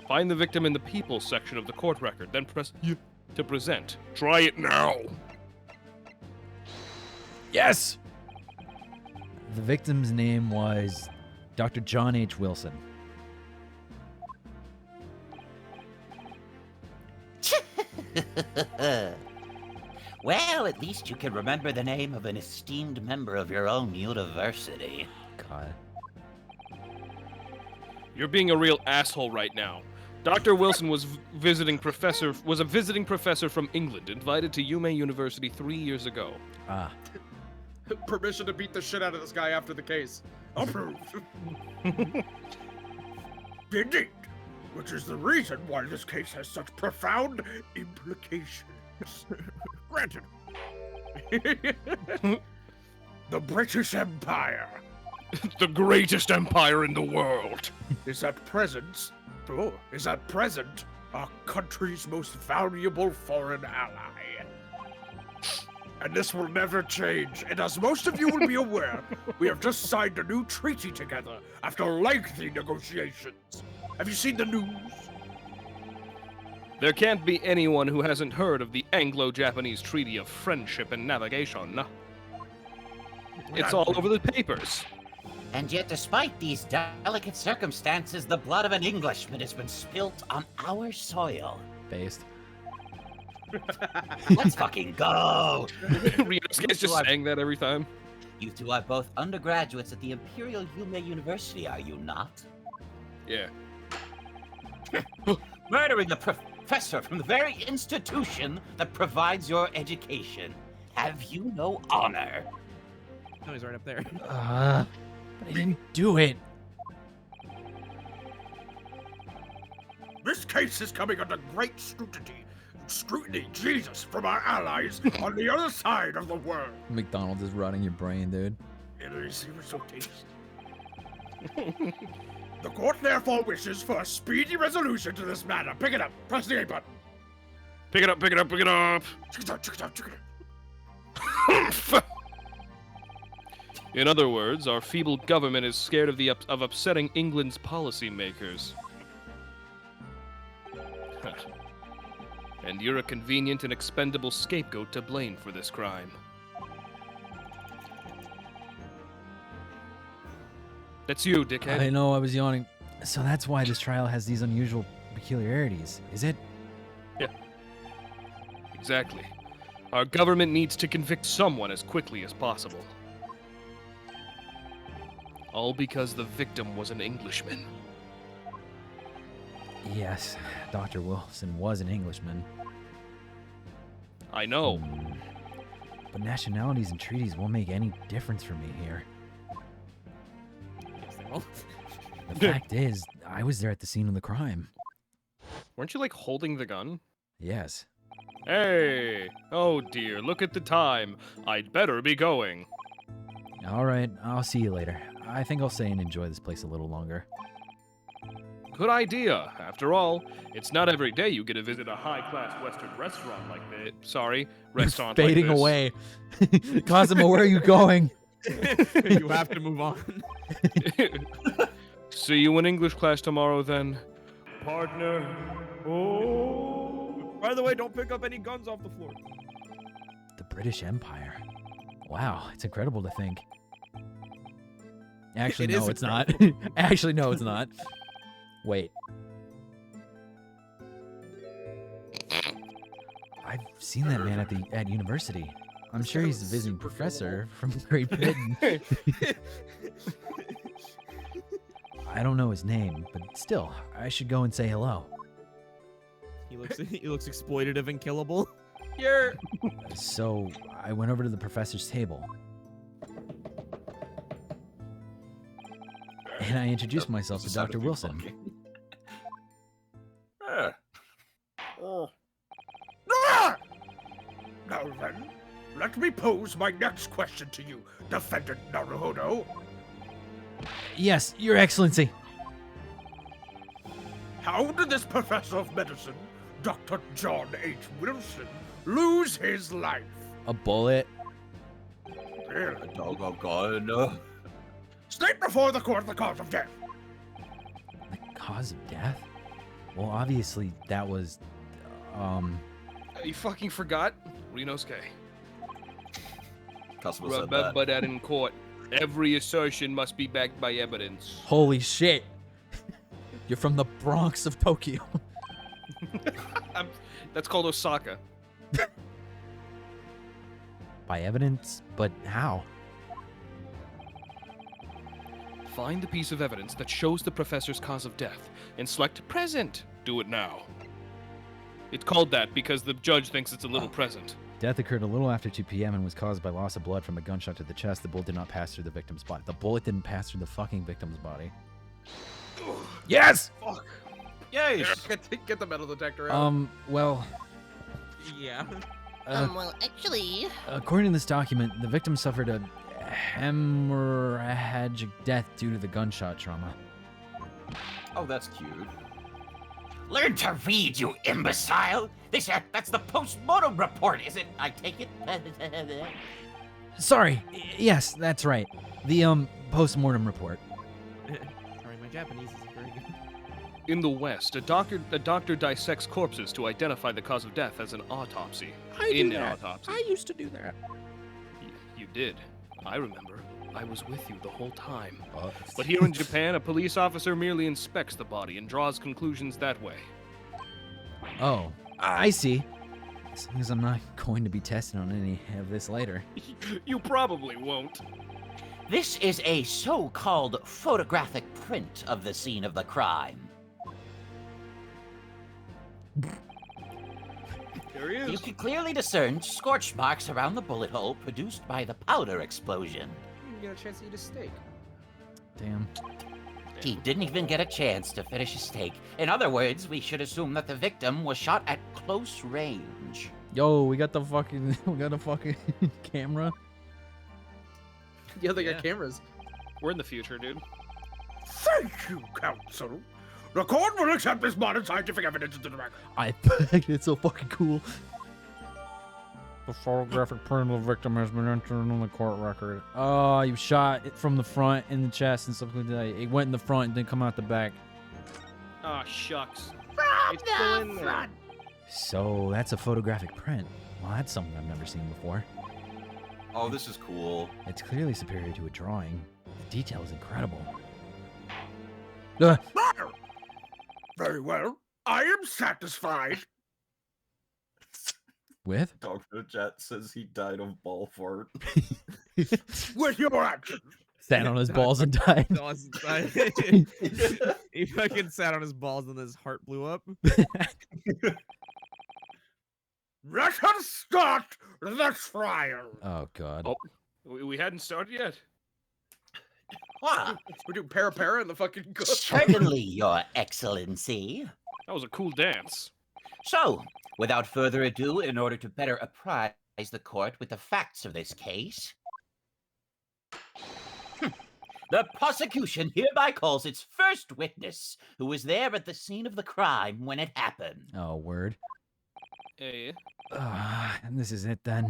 Find the victim in the people section of the court record, then press Y to present. Try it now. Yes. The victim's name was Dr. John H. Wilson. Well, at least you can remember the name of an esteemed member of your own university. God. You're being a real asshole right now. Dr. Wilson was a visiting professor from England, invited to UMA University 3 years ago. Ah. Permission to beat the shit out of this guy after the case. Approved. Indeed. Which is the reason why this case has such profound implications. Granted. The British Empire The greatest empire in the world. is at present our country's most valuable foreign ally. And this will never change. And as most of you will be aware, we have just signed a new treaty together after lengthy negotiations. Have you seen the news? There can't be anyone who hasn't heard of the Anglo-Japanese Treaty of Friendship and Navigation. It's all over the papers. And yet, despite these delicate circumstances, the blood of an Englishman has been spilt on our soil. Based. Let's fucking go! Ryusuke's just saying that every time. You two are both undergraduates at the Imperial UMA University, are you not? Yeah. Murdering the professor from the very institution that provides your education. Have you no honor? Oh, he's right up there. But I didn't do it. This case is coming under great scrutiny, Jesus, from our allies on the other side of the world. McDonald's is rotting your brain, dude. It is so tasty. The court therefore wishes for a speedy resolution to this matter. Pick it up. Press the A button. Pick it up, pick it up, pick it up. Check it out, check it out, check it out. In other words, our feeble government is scared of upsetting England's policymakers. And you're a convenient and expendable scapegoat to blame for this crime. That's you, dickhead. I know, I was yawning. So that's why this trial has these unusual peculiarities, is it? Yeah. Exactly. Our government needs to convict someone as quickly as possible. All because the victim was an Englishman. Yes, Dr. Wilson was an Englishman. I know. But nationalities and treaties won't make any difference for me here. The fact is, I was there at the scene of the crime. Weren't you, like, holding the gun? Yes. Hey! Oh dear, look at the time. I'd better be going. All right, I'll see you later. I think I'll stay and enjoy this place a little longer. Good idea. After all, it's not every day you get to visit a high-class Western restaurant like this. Sorry, restaurant like Fading this. away. Cosimo, where are you going? You have to move on. See you in English class tomorrow then. Partner. Oh. By the way, don't pick up any guns off the floor. The British Empire. Wow, it's incredible to think. Actually, It no, is it's not. Actually, no, it's not. Wait. I've seen that man at university. I'm sure he's a visiting professor from Great Britain. I don't know his name, but still, I should go and say hello. He looks exploitative and killable. You're So I went over to the professor's table. And I introduced myself to Dr. Wilson. Ah! Now then, let me pose my next question to you, Defendant Naruhodo. Yes, Your Excellency. How did this professor of medicine, Dr. John H. Wilson, lose his life? A bullet. Really? Doggone. State before the court the cause of death. The cause of death? Well, obviously, that was, You fucking forgot? Rinosuke. Customer said Remember that. that in court. Every assertion must be backed by evidence. holy shit. You're from the Bronx of Tokyo. That's called Osaka. By evidence? But how? Find the piece of evidence that shows the professor's cause of death and select present. Do it now. It's called that because the judge thinks it's a little present. Death occurred a little after 2 p.m. and was caused by loss of blood from a gunshot to the chest. The bullet did not pass through the victim's body. The bullet didn't pass through the fucking victim's body. Yes! Yay! get the metal detector out. Well, Yeah. Well, actually, according to this document, the victim suffered a hemorrhagic death due to the gunshot trauma. Oh, that's cute. Learn to read, you imbecile! That's the post-mortem report, is it? I take it? Sorry. Yes, that's right. The, post-mortem report. Sorry, my Japanese is very good. In the West, a doctor dissects corpses to identify the cause of death as an autopsy. An autopsy. I used to do that. You did. I remember. I was with you the whole time. But here in Japan, a police officer merely inspects the body and draws conclusions that way. Oh, I see. As long as I'm not going to be tested on any of this later. You probably won't. This is a so-called photographic print of the scene of the crime. There he You is. can clearly discern scorch marks around the bullet hole produced by the powder explosion. You get a chance to eat a steak. Damn. He didn't even get a chance to finish his steak. In other words, we should assume that the victim was shot at close range. Yo, we got the fucking camera. Yeah, they got cameras. We're in the future, dude. Thank you, counsel. The court will accept this modern scientific evidence into the record. I it's so fucking cool. The photographic print of the victim has been entered on the court record. Oh, he was shot from the front in the chest and stuff like that. It went in the front and didn't come out the back. Ah, shucks. From It's still in the there. front. So that's a photographic print. Well, that's something I've never seen before. Oh, this is cool. It's clearly superior to a drawing. The detail is incredible. There. Very well. I am satisfied. With? Dr. Jet says he died of ball fart. With your action. Sat on his balls and died. He fucking sat on his balls and his heart blew up. Let us start the trial. Oh, God. Oh. We hadn't started yet. Ah, We do para in the fucking cook. certainly, Your Excellency. That was a cool dance. So, without further ado, in order to better apprise the court with the facts of this case, the prosecution hereby calls its first witness, who was there at the scene of the crime when it happened. Oh, word. Eh? And this is it then.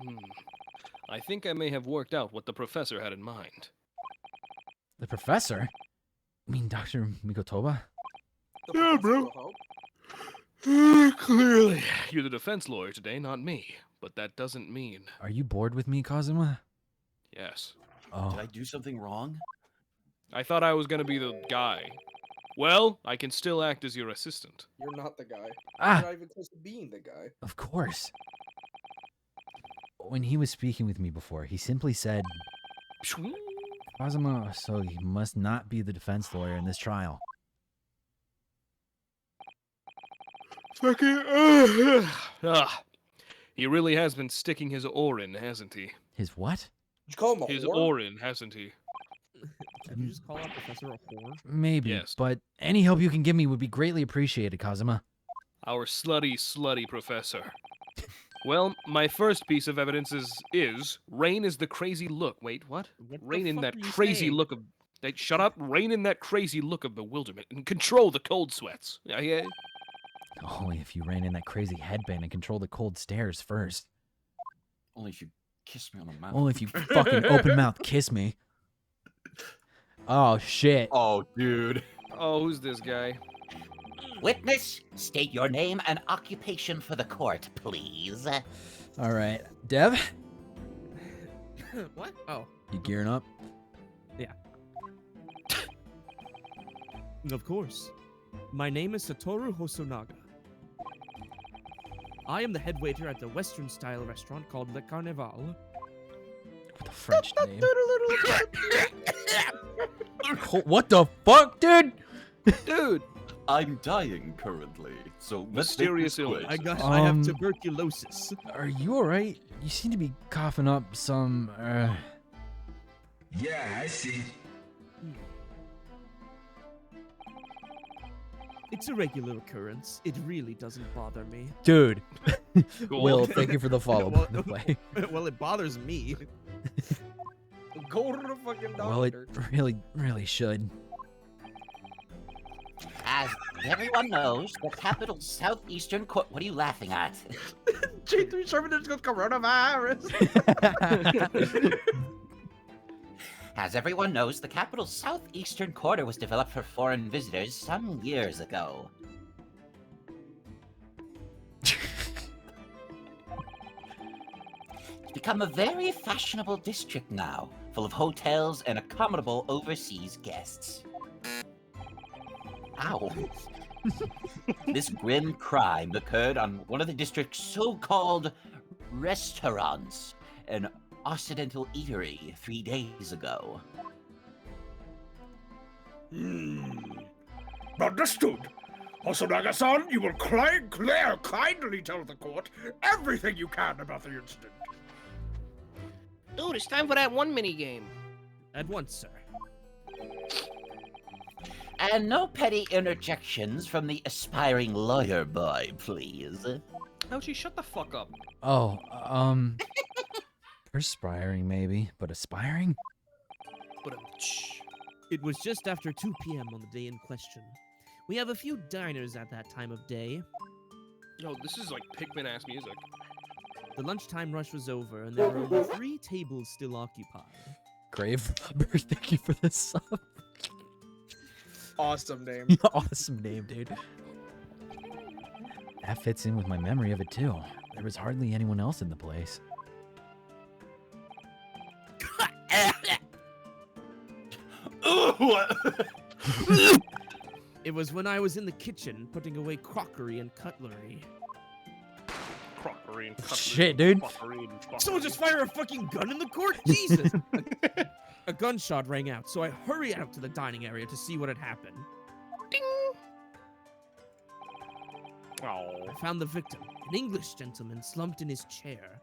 Hmm. I think I may have worked out what the professor had in mind. The professor? You mean Dr. Mikotoba? Yeah, bro. Clearly, you're the defense lawyer today, not me. But that doesn't mean... Are you bored with me, Kazuma? Yes. Oh. Did I do something wrong? I thought I was gonna be the guy. Well, I can still act as your assistant. You're not the guy. Ah. You're not even close to being the guy. Of course. When he was speaking with me before, he simply said, Kazuma Asogi must not be the defense lawyer in this trial. He really has been sticking his oar in, hasn't he? His what? Did you call him a His whore? oar in, hasn't he? Did you just call our professor a whore? Maybe, Yes. but any help you can give me would be greatly appreciated, Kazuma. Our slutty professor. Well, my first piece of evidence is Rain is the crazy look. Wait, what? What the Rain in fuck that are you crazy saying? look of... Hey, shut up. Rain in that crazy look of bewilderment and control the cold sweats. Yeah. Only if you ran in that crazy headband and control the cold stares first. Only if you kiss me on the mouth. Only if you fucking open mouth kiss me. Oh, shit. Oh, dude. Oh, who's this guy? Witness, state your name and occupation for the court, please. All right. Dev, What? Oh, you gearing up? of course. My name is Satoru Hosonaga. I am the head waiter at the Western-style restaurant called Le Carnival. With a French name. What the fuck, dude? Dude! I'm dying currently, so let's make Mysterious this quick. illness. I have tuberculosis. Are you alright? You seem to be coughing up some, Yeah, I see. It's a regular occurrence. It really doesn't bother me. Dude. Cool. Will, thank you for the follow, by the way. Well, it bothers me. Go to the fucking doctor. Well, it really should. As everyone knows, the capital southeastern court. What are you laughing at? J3 Sherman has got coronavirus. As everyone knows, the capital's southeastern quarter was developed for foreign visitors some years ago. It's become a very fashionable district now, full of hotels and accommodable overseas guests. Ow. This grim crime occurred on one of the district's so-called restaurants, an Occidental eatery 3 days ago. Understood. Hosonaga-san, you will kindly tell the court everything you can about the incident. Dude, it's time for that one mini game. At once, sir. And no petty interjections from the aspiring lawyer boy, please. Ouchie, shut the fuck up. Oh, perspiring maybe, but aspiring? But It was just after 2 p.m. on the day in question. We have a few diners at that time of day. Yo, this is like Pikmin-ass music. The lunchtime rush was over, and there were only 3 tables still occupied. Grave Robber, thank you for the sub. Awesome name. Awesome name, dude. That fits in with my memory of it too. There was hardly anyone else in the place. It was when I was in the kitchen putting away crockery and cutlery. Crockery and cutlery. Shit, dude. Someone just fire a fucking gun in the court? Jesus! A gunshot rang out, so I hurried out to the dining area to see what had happened. Oh, I found the victim, an English gentleman slumped in his chair,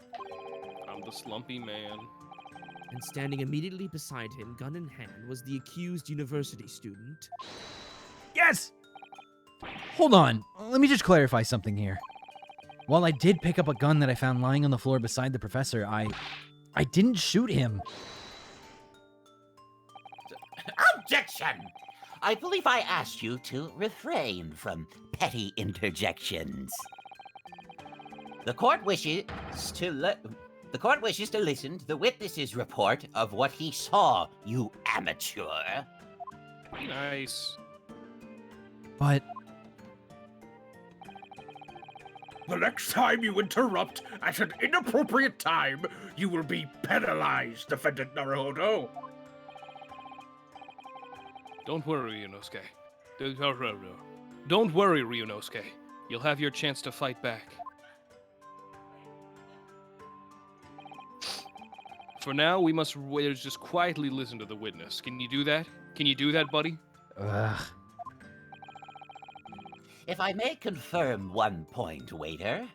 I'm the slumpy man. and standing immediately beside him, gun in hand, was the accused university student. Yes! Hold on. Let me just clarify something here. While I did pick up a gun that I found lying on the floor beside the professor, I didn't shoot him. Objection! I believe I asked you to refrain from petty interjections. The court wishes to The court wishes to listen to the witness's report of what he saw, you amateur. Nice. But The next time you interrupt at an inappropriate time, you will be penalized, Defendant Naruhodo. Don't worry, Ryunosuke. Don't worry, Ryunosuke. You'll have your chance to fight back. For now, we must just quietly listen to the witness. Can you do that? Can you do that, buddy? ugh. If I may confirm one point, waiter.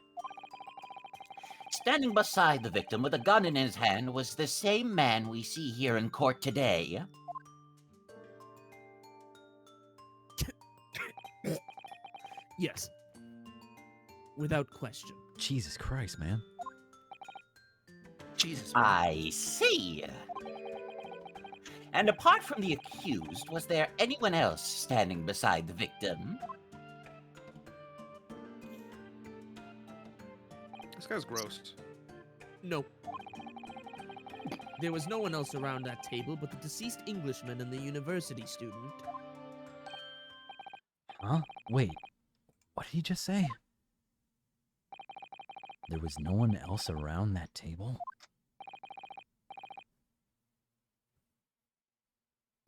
Standing beside the victim with a gun in his hand was the same man we see here in court today. Yes. Without question. Jesus Christ, man. Jesus. I see. And apart from the accused, was there anyone else standing beside the victim? This guy's gross. No. There was no one else around that table but the deceased Englishman and the university student. Huh? Wait. What did he just say? There was no one else around that table?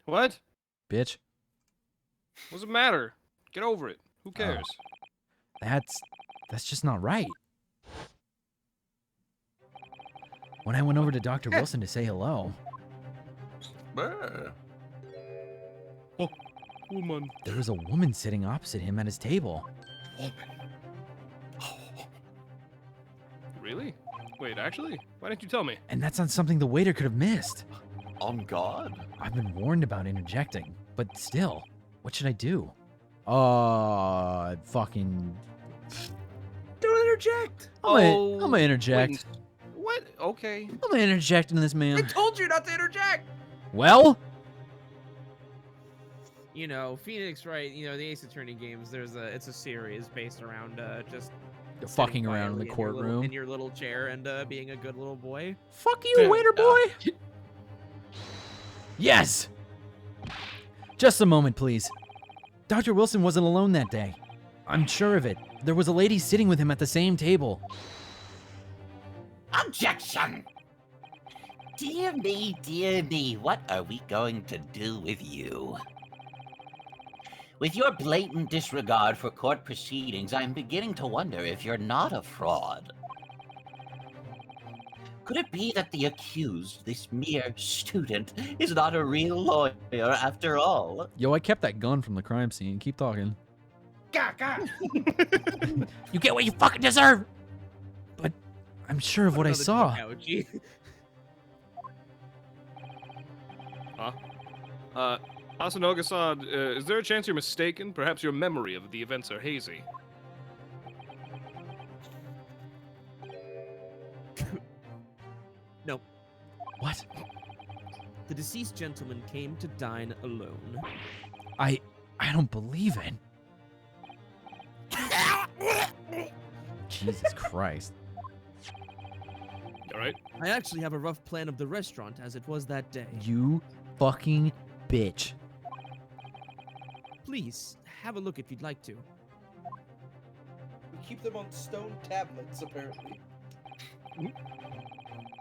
What? Bitch. What's the matter? Get over it. Who cares? That's just not right. When I went over to Dr. Wilson to say hello, Oh, woman. there was a woman sitting opposite him at his table. Really? Wait, actually? Why didn't you tell me? And that's not something the waiter could have missed. On God. I've been warned about interjecting, but still, what should I do? Fucking... Don't interject. I'm gonna interject. wait, What? Okay. I'm gonna interject into this I man. told you not to interject. Well, You know, Phoenix, right? You know, the Ace Attorney games. It's a series based around just fucking sitting around in the quietly courtroom. in your little chair and being a good little boy. Fuck you, waiter boy! Yes! Just a moment, please. Dr. Wilson wasn't alone that day. I'm sure of it. There was a lady sitting with him at the same table. Objection! Dear me, what are we going to do with you? With your blatant disregard for court proceedings, I'm beginning to wonder if you're not a fraud. Could it be that the accused, this mere student, is not a real lawyer after all? Yo, I kept that gun from the crime scene. Keep talking. Gah. You get what you fucking deserve! But I'm sure of what I Another saw. ouchie. Asanoga-san, is there a chance you're mistaken? Perhaps your memory of the events are hazy. No. What? The deceased gentleman came to dine alone. I don't believe it. Jesus Christ. All right. I actually have a rough plan of the restaurant as it was that day. You fucking bitch. Please, have a look if you'd like to. We keep them on stone tablets, apparently.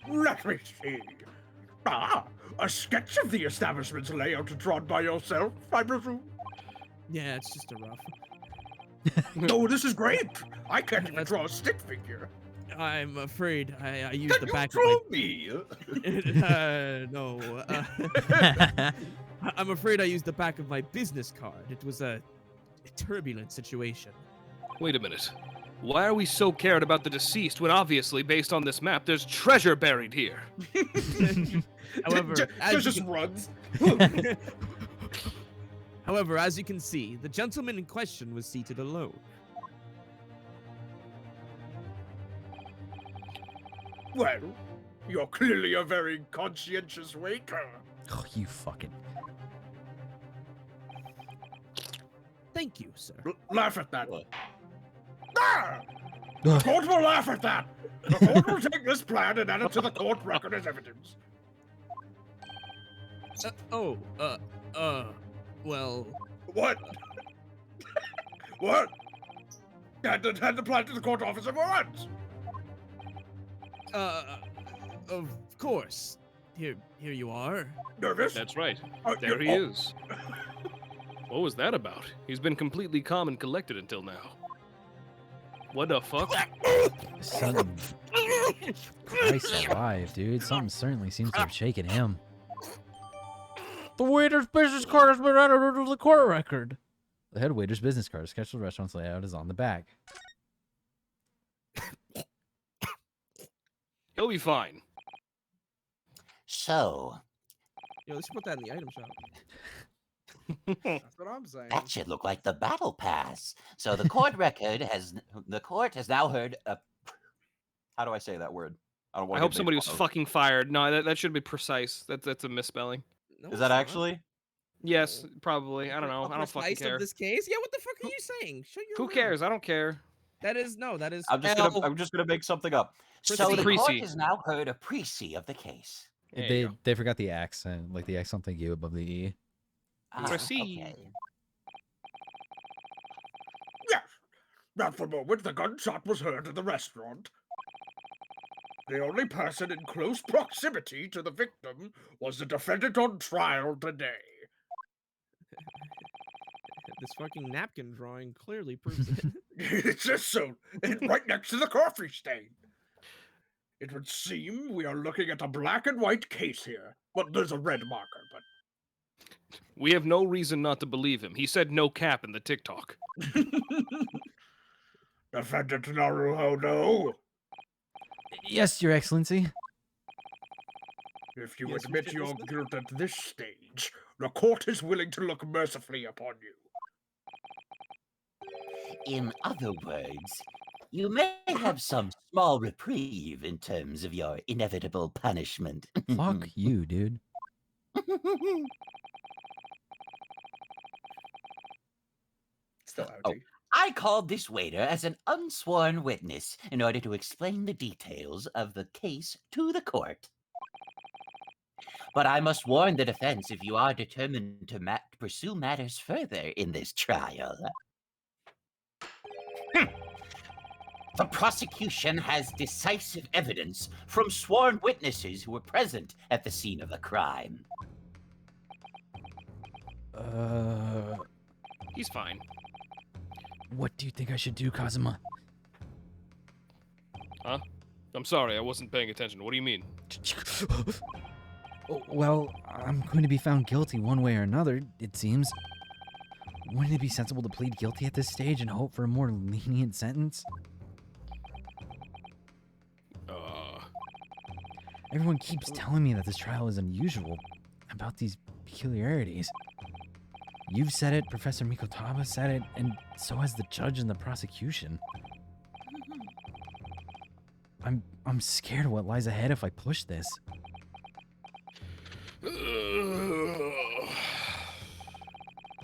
Let me see. A sketch of the establishment's layout drawn by yourself, I presume? Yeah, it's just a rough. Oh, this is great! I can't even draw a stick figure. I'm afraid I used the Can you back draw of me? my... no. I'm afraid I used the back of my business card. It was a turbulent situation. Wait a minute. Why are we so cared about the deceased when obviously, based on this map, there's treasure buried here? However, as just you can- runs. However, as you can see, the gentleman in question was seated alone. Well, you're clearly a very conscientious waiter. Oh, you fucking... Thank you, sir. Laugh at that. What? Ah! Ugh. Don't laugh at that! The court will take this plan and add it to the court record as evidence. Well, What? What? Hand the plan to the court officer at once. of course. Here you are. Nervous? That's right. you- There he is. What was that about? He's been completely calm and collected until now. What the fuck? Something. Christ alive, dude. Something certainly seems to have shaken him. The waiter's business card has been added to the court record. The head waiter's business card, scheduled restaurant's layout, is on the back. He'll be fine. So, Yo, let's put that in the item shop. That's what I'm saying. that should look like the battle pass. So the court the court has now heard a. How do I say that word? I don't want. I hope somebody was fucking fired. No, that should be precise. That's a misspelling. No, Is it's that not. actually? Yes, probably. I don't know. A I don't fucking precise care. Of this case? Yeah, what the fuck are you saying? Shut your Who mouth. cares? I don't care. That is that is. I'm just gonna make something up. So Proceed. the court Precy. has now heard a précis of the case. There you go. They forgot the accent, like the accent they gave above the E. Proceed. Okay. Yes. At the moment the gunshot was heard in the restaurant. The only person in close proximity to the victim was the defendant on trial today. This fucking napkin drawing clearly proves it. It says so, and right next to the coffee stain. It would seem we are looking at a black and white case here. Well, there's a red marker, but We have no reason not to believe him. He said no cap in the TikTok. Defendant Naruho, no. Yes, Your Excellency. If you Yes, admit Mr. your Listener? guilt at this stage, the court is willing to look mercifully upon you. In other words, you may have some small reprieve in terms of your inevitable punishment. Fuck you, dude. Still Oh. ouchie. I called this waiter as an unsworn witness in order to explain the details of the case to the court. But I must warn the defense if you are determined to pursue matters further in this trial. The prosecution has decisive evidence from sworn witnesses who were present at the scene of the crime. He's fine. What do you think I should do, Kazuma? Huh? I'm sorry, I wasn't paying attention. What do you mean? Well, I'm going to be found guilty one way or another, it seems. Wouldn't it be sensible to plead guilty at this stage and hope for a more lenient sentence? Everyone keeps telling me that this trial is unusual about these peculiarities. You've said it, Professor Mikotaba said it, and so has the judge and the prosecution. I'm scared of what lies ahead if I push this.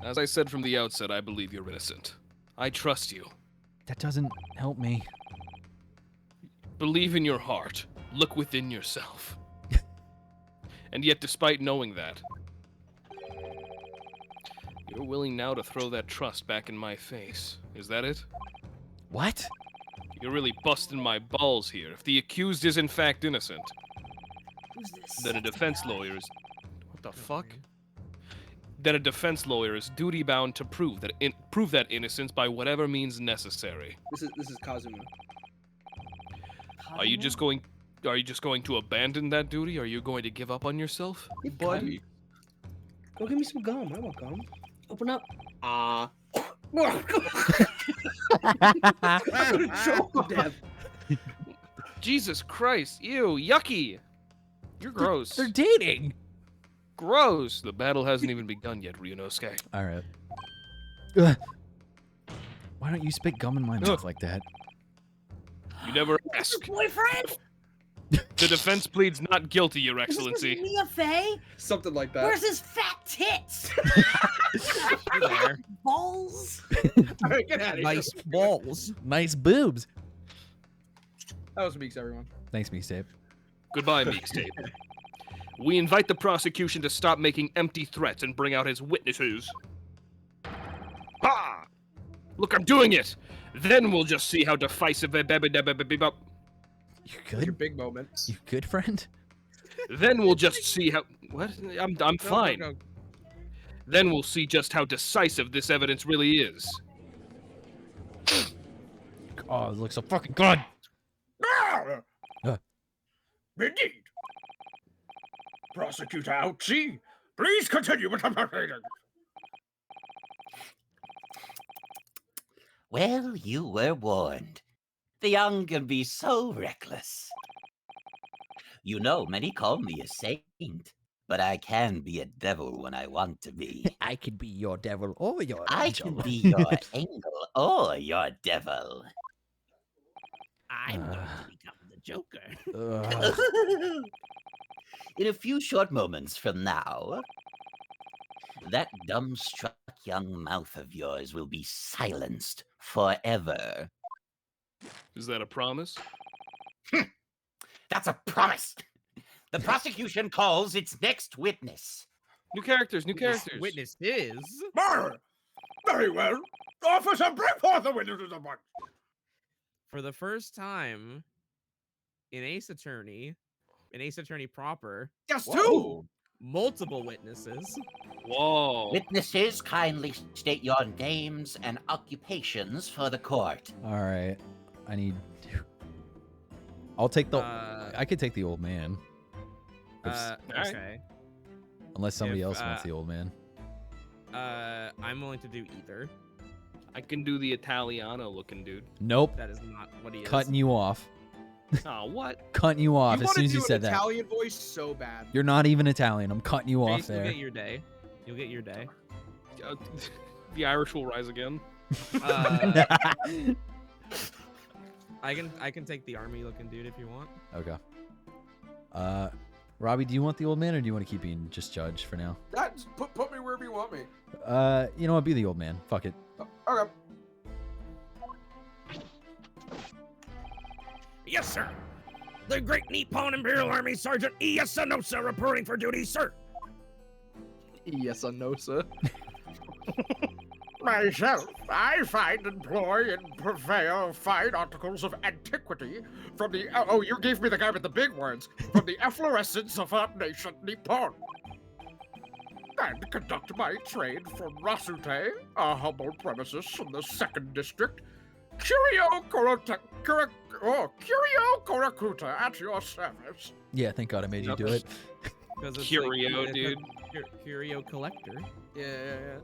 As I said from the outset, I believe you're innocent. I trust you. That doesn't help me. Believe in your heart. Look within yourself. And yet, despite knowing that, you're willing now to throw that trust back in my face. Is that it? What? You're really busting my balls here. If the accused is in fact innocent, then a defense lawyer is... What the fuck? Then a defense lawyer is duty-bound to prove that innocence by whatever means necessary. This is Kazuma. Are you just going to abandon that duty? Are you going to give up on yourself? Hey, buddy. Go give me some gum. I want gum. Open up. Choke to death. Jesus Christ. Ew, yucky. You're gross. They're dating. Gross. The battle hasn't even begun yet, Ryunosuke. All right. Ugh. Why don't you spit gum in my mouth like that? You never ask. Boyfriend? The defense pleads not guilty, Your Is this Excellency. Mia Fey? Something like that. Where's his fat tits? There. Balls? Alright, get out of here. Nice balls. Nice boobs. That was Meeks, everyone. Thanks, Mixtape. Goodbye, Mixtape. We invite the prosecution to stop making empty threats and bring out his witnesses. Ha! Look, I'm doing it! Then we'll just see how decisive You Your good? big moment. You good, friend? Then we'll just see how... What? I'm fine. No. Then we'll see just how decisive this evidence really is. Oh, it looks so fucking good. Indeed. Prosecutor Ouchie, please continue with the proceedings. Well, you were warned. The young can be so reckless. You know, many call me a saint, but I can be a devil when I want to be. I could be your devil or your I angel. can be your angel or your devil. I'm going to become the Joker. In a few short moments from now, that dumbstruck young mouth of yours will be silenced forever. Is that a promise? That's a promise. The prosecution calls its next witness. New characters, new This characters. witness is... Very well. Officer, bring forth the witnesses at once. For the first time in Ace Attorney proper, Just two. multiple witnesses. Whoa. Witnesses, kindly state your names and occupations for the court. All right. I need... I'll take the... Uh, I could take the old man. Okay. Unless somebody if, else wants the old man. I'm willing to do either. I can do the Italiano looking dude. Nope. That is not what he is. Cutting you off. Oh, what? Cutting you off You as soon as you said that. Italian voice so bad. You're not even Italian. I'm cutting you off Chase, you'll there. get your day. You'll get your day. The Irish will rise again. I can take the army looking dude if you want. Okay. Robbie, do you want the old man or do you want to keep being just judge for now? That's put me wherever you want me. You know what? Be the old man. Fuck it. Okay. Yes, sir. The Great Nippon Imperial Army Sergeant Iyasanosa reporting for duty, sir. Yes, I know, sir. Myself, I find employ and prevail fine articles of antiquity from the... Oh, you gave me the guy with the big words. From the efflorescence of our nation, Nippon. And conduct my trade from Rasute, a humble premises from the 2nd District. Curio Korakuta at your service. Yeah, thank God I made you do it. Curio, dude. Curio collector. Yeah.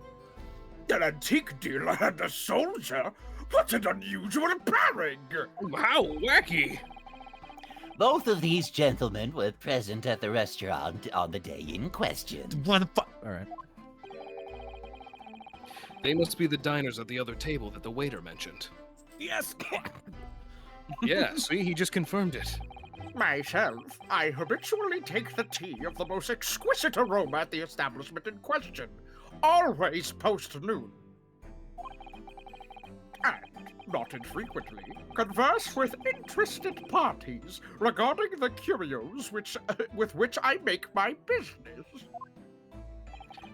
An antique dealer and a soldier? What an unusual pairing! How wacky! Both of these gentlemen were present at the restaurant on the day in question. What the fuck? All right. They must be the diners at the other table that the waiter mentioned. Yes. Yeah, see, he just confirmed it. Myself, I habitually take the tea of the most exquisite aroma at the establishment in question, always post-noon. And, not infrequently, converse with interested parties regarding the curios with which I make my business.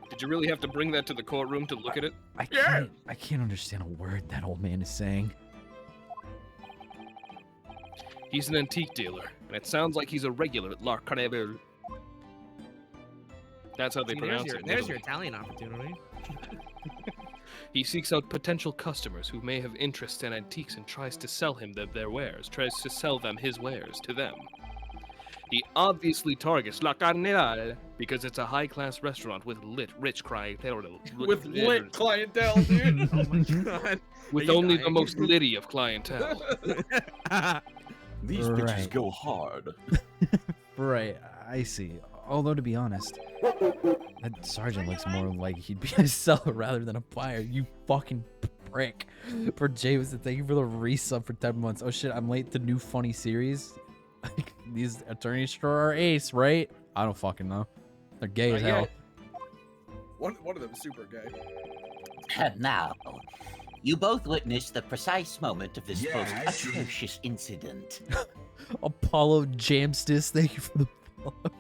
Did you really have to bring that to the courtroom to look at it? I can't understand a word that old man is saying. He's an antique dealer, and it sounds like he's a regular at La Carnival. That's how they pronounce it. There's your Italian opportunity. He seeks out potential customers who may have interest in antiques and tries to sell him their wares, tries to sell them his wares to them. He obviously targets La Carnival because it's a high-class restaurant with rich clientele. With lit clientele, dude. Oh my god. With only the most litty of clientele. These bitches go hard. Right, I see. Although, to be honest, that sergeant looks more like he'd be a seller rather than a buyer. You fucking prick. For Jameson, thank you for the resub for 10 months. Oh shit, I'm late to new funny series. These attorneys sure are ace, right? I don't fucking know. They're gay as hell. One of them is super gay. And now, You both witnessed the precise moment of this most atrocious incident. Apollo Jamstis, thank you for the follow.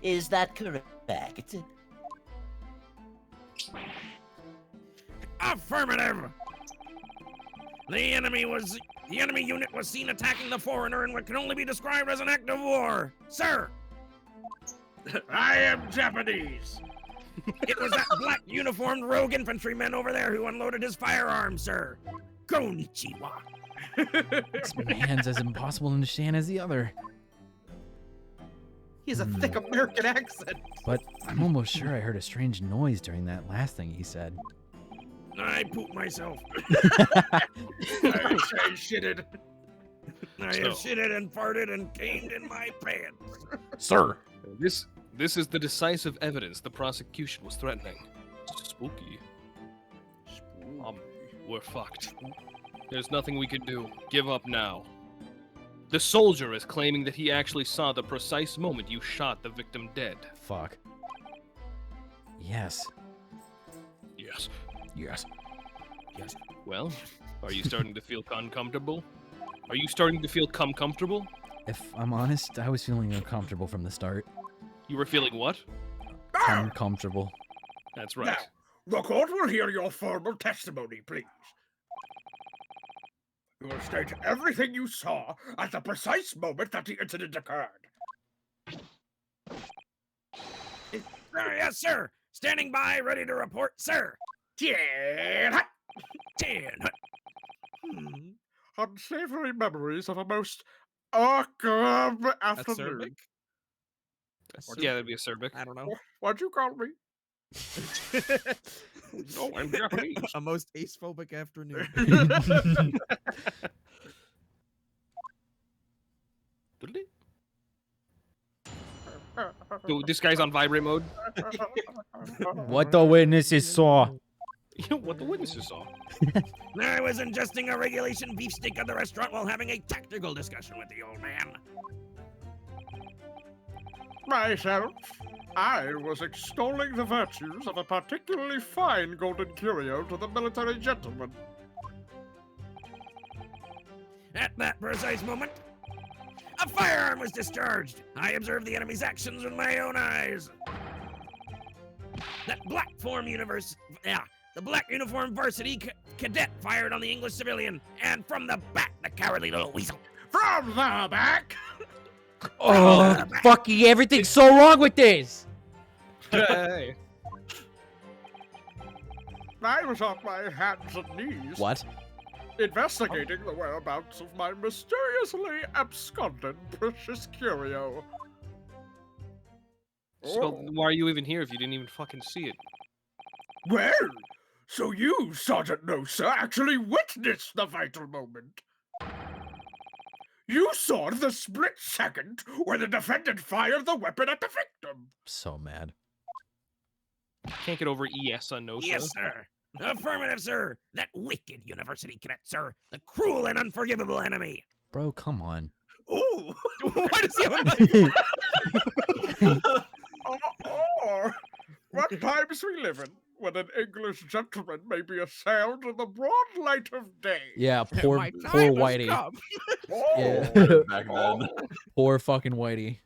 Is that correct? Affirmative. The enemy unit was seen attacking the foreigner in what can only be described as an act of war, sir. I am Japanese. It was that black uniformed rogue infantryman over there who unloaded his firearm, sir. Konnichiwa. This man's as impossible to understand as the other. He has a thick American accent. But I'm almost sure I heard a strange noise during that last thing he said. I pooped myself. I shitted. I have shitted and farted and came in my pants. Sir. This is the decisive evidence the prosecution was threatening. Spooky. We're fucked. There's nothing we can do. Give up now. The soldier is claiming that he actually saw the precise moment you shot the victim dead. Fuck. Yes. Yes. Yes. Yes. Well, are you starting to feel uncomfortable? Are you starting to feel comfortable? If I'm honest, I was feeling uncomfortable from the start. You were feeling what? Uncomfortable. That's right. Now, the court will hear your formal testimony, please. You will state everything you saw at the precise moment that the incident occurred. Yes, sir. Standing by, ready to report, sir. Unsavory memories of a most awkward afternoon. Yeah, that'd be acerbic. I don't know. What'd you call me? No, I'm Japanese. A most ace-phobic afternoon. Dude, this guy's on vibrate mode. What the witnesses saw. What the witnesses saw. I was ingesting a regulation beefsteak at the restaurant while having a tactical discussion with the old man. Myself, I was extolling the virtues of a particularly fine golden curio to the military gentleman. At that precise moment, a firearm was discharged. I observed the enemy's actions with my own eyes. The black uniform varsity cadet fired on the English civilian, and from the back, the cowardly little weasel. From the back? Oh, fucking everything's so wrong with this. Hey. I was on my hands and knees. What? Investigating the whereabouts of my mysteriously absconded precious curio. So why are you even here if you didn't even fucking see it? Well, so you, Sergeant Nosa, actually witnessed the vital moment. You saw the split second where the defendant fired the weapon at the victim. So mad. Can't get over ES on no, Yes, sir. Affirmative, sir. That wicked university cadet, sir. The cruel and unforgivable enemy. Bro, come on. Ooh. Why does he have a knife? What times we live in, when an English gentleman may be assailed in the broad light of day. Yeah, poor Whitey. Yeah. Back then. Poor fucking Whitey.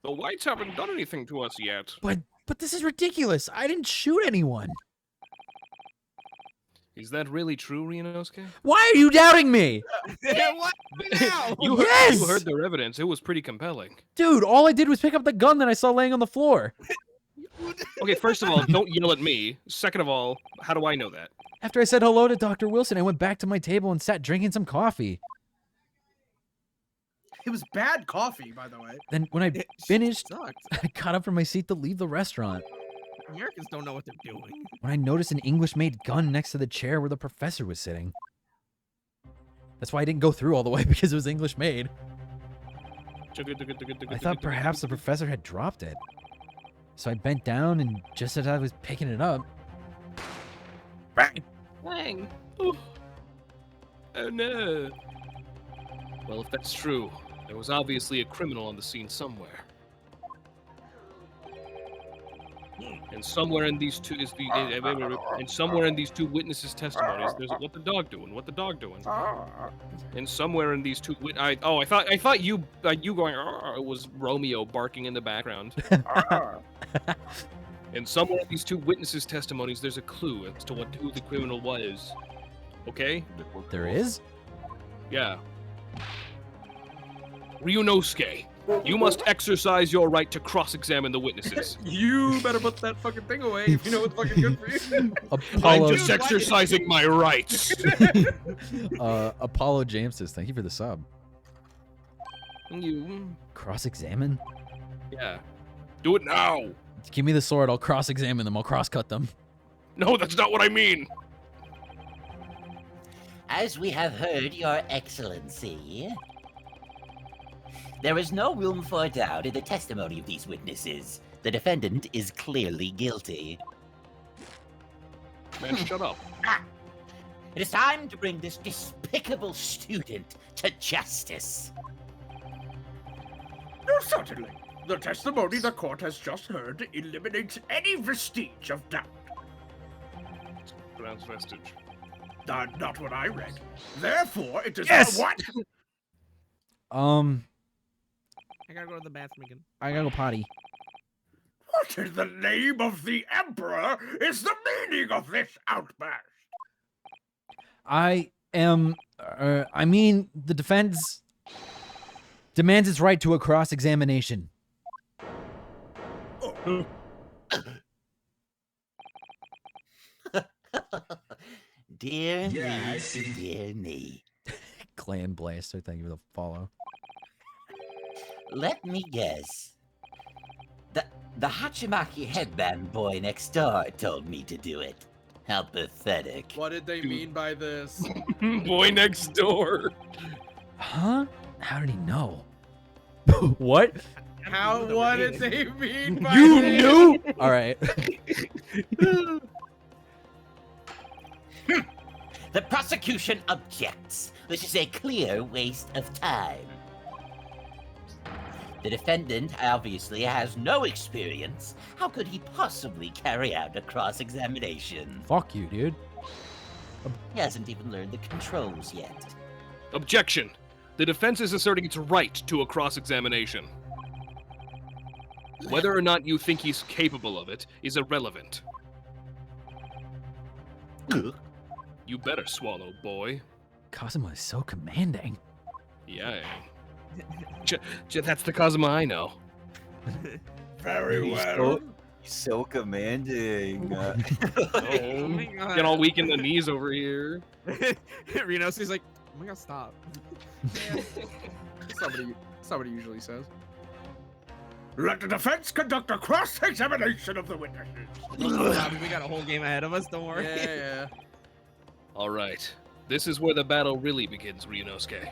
The whites haven't done anything to us yet. But this is ridiculous. I didn't shoot anyone. Is that really true, Ryunosuke? Why are you doubting me? What now? You heard, Yes! you heard their evidence. It was pretty compelling. Dude, all I did was pick up the gun that I saw laying on the floor. Okay, first of all, don't yell at me. Second of all, how do I know that? After I said hello to Dr. Wilson, I went back to my table and sat drinking some coffee. It was bad coffee, by the way. Then when I finished, Sucked. I got up from my seat to leave the restaurant. Americans don't know what they're doing. When I noticed an English-made gun next to the chair where the professor was sitting. That's why I didn't go through all the way, because it was English-made. I thought perhaps the professor had dropped it. So I bent down, and just as I was picking it up... Bang! Bang! Oh no. Well, if that's true, there was obviously a criminal on the scene somewhere. And somewhere in these two is the and somewhere in these two witnesses' testimonies, there's what the dog doing, what the dog doing. And somewhere in these two I thought you going was Romeo barking in the background. And somewhere in these two witnesses' testimonies, there's a clue as to who the criminal was. Okay? There is? Yeah. Ryunosuke, you must exercise your right to cross-examine the witnesses. You better put that fucking thing away if you know what's fucking good for you. I'm just exercising my rights. Apollo James says, thank you for the sub. You. Cross-examine? Yeah. Do it now. Give me the sword. I'll cross-examine them. I'll cross-cut them. No, that's not what I mean. As we have heard, Your Excellency, there is no room for doubt in the testimony of these witnesses. The defendant is clearly guilty. Man, shut up. It is time to bring this despicable student to justice. No, certainly. The testimony the court has just heard eliminates any vestige of doubt. Pronounced vestige. Not what I read. Therefore, it is Yes! what? I gotta go to the bathroom again. I gotta go potty. What in the name of the Emperor is the meaning of this outburst? I mean, the defense demands its right to a cross-examination. Dear me, dear me. Clan Blaster, thank you for the follow. Let me guess. The Hachimaki headband boy next door told me to do it. How pathetic. What did they mean by this? Boy next door. Huh? How did he know? What? What did they mean by You this? knew? All right. The prosecution objects. This is a clear waste of time. The defendant obviously has no experience. How could he possibly carry out a cross-examination? Fuck you, dude. He hasn't even learned the controls yet. Objection. The defense is asserting its right to a cross-examination. Whether or not you think he's capable of it is irrelevant. You better swallow, boy. Kazuma is so commanding. Yeah. That's the Kazuma I know. Very well. He's so commanding. Oh my God. Get all weak in the knees over here. Ryunosuke's like, oh my God, stop. That's not what he usually says. Let the defense conduct a cross-examination of the witnesses. We got a whole game ahead of us, don't worry. Yeah. All right. This is where the battle really begins, Ryunosuke.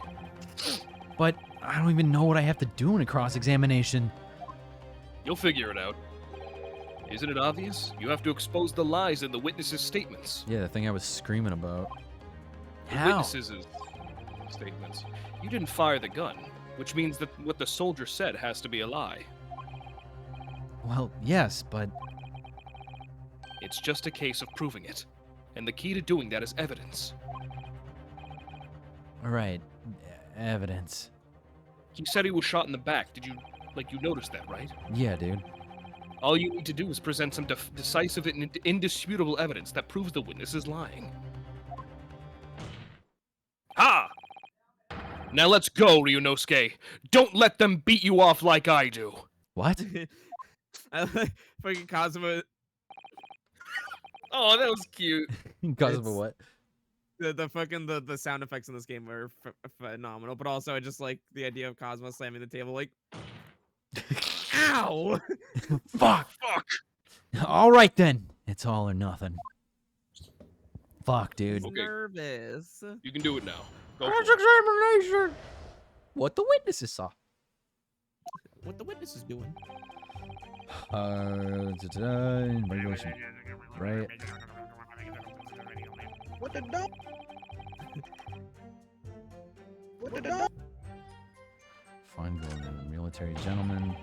But I don't even know what I have to do in a cross-examination. You'll figure it out. Isn't it obvious? You have to expose the lies in the witnesses' statements. Yeah, the thing I was screaming about. The How? witnesses' statements. You didn't fire the gun, which means that what the soldier said has to be a lie. Well, yes, but It's just a case of proving it. And the key to doing that is evidence. all right, evidence. He said he was shot in the back. Did you, you noticed that, right? Yeah, dude. All you need to do is present some decisive and indisputable evidence that proves the witness is lying. Ha! Now let's go, Ryunosuke. Don't let them beat you off like I do. What? Fucking Kazuma. Oh, that was cute. Kazuma what? The sound effects in this game are phenomenal, but also I just like the idea of Cosmo slamming the table like, ow! Fuck! All right then, it's all or nothing. Fuck, dude. Okay. Nervous. You can do it now. Go for it. Cross-examination. What the witnesses saw. What the witness is doing? Regulation. Right. What the dog? What the dog? Find the military gentleman.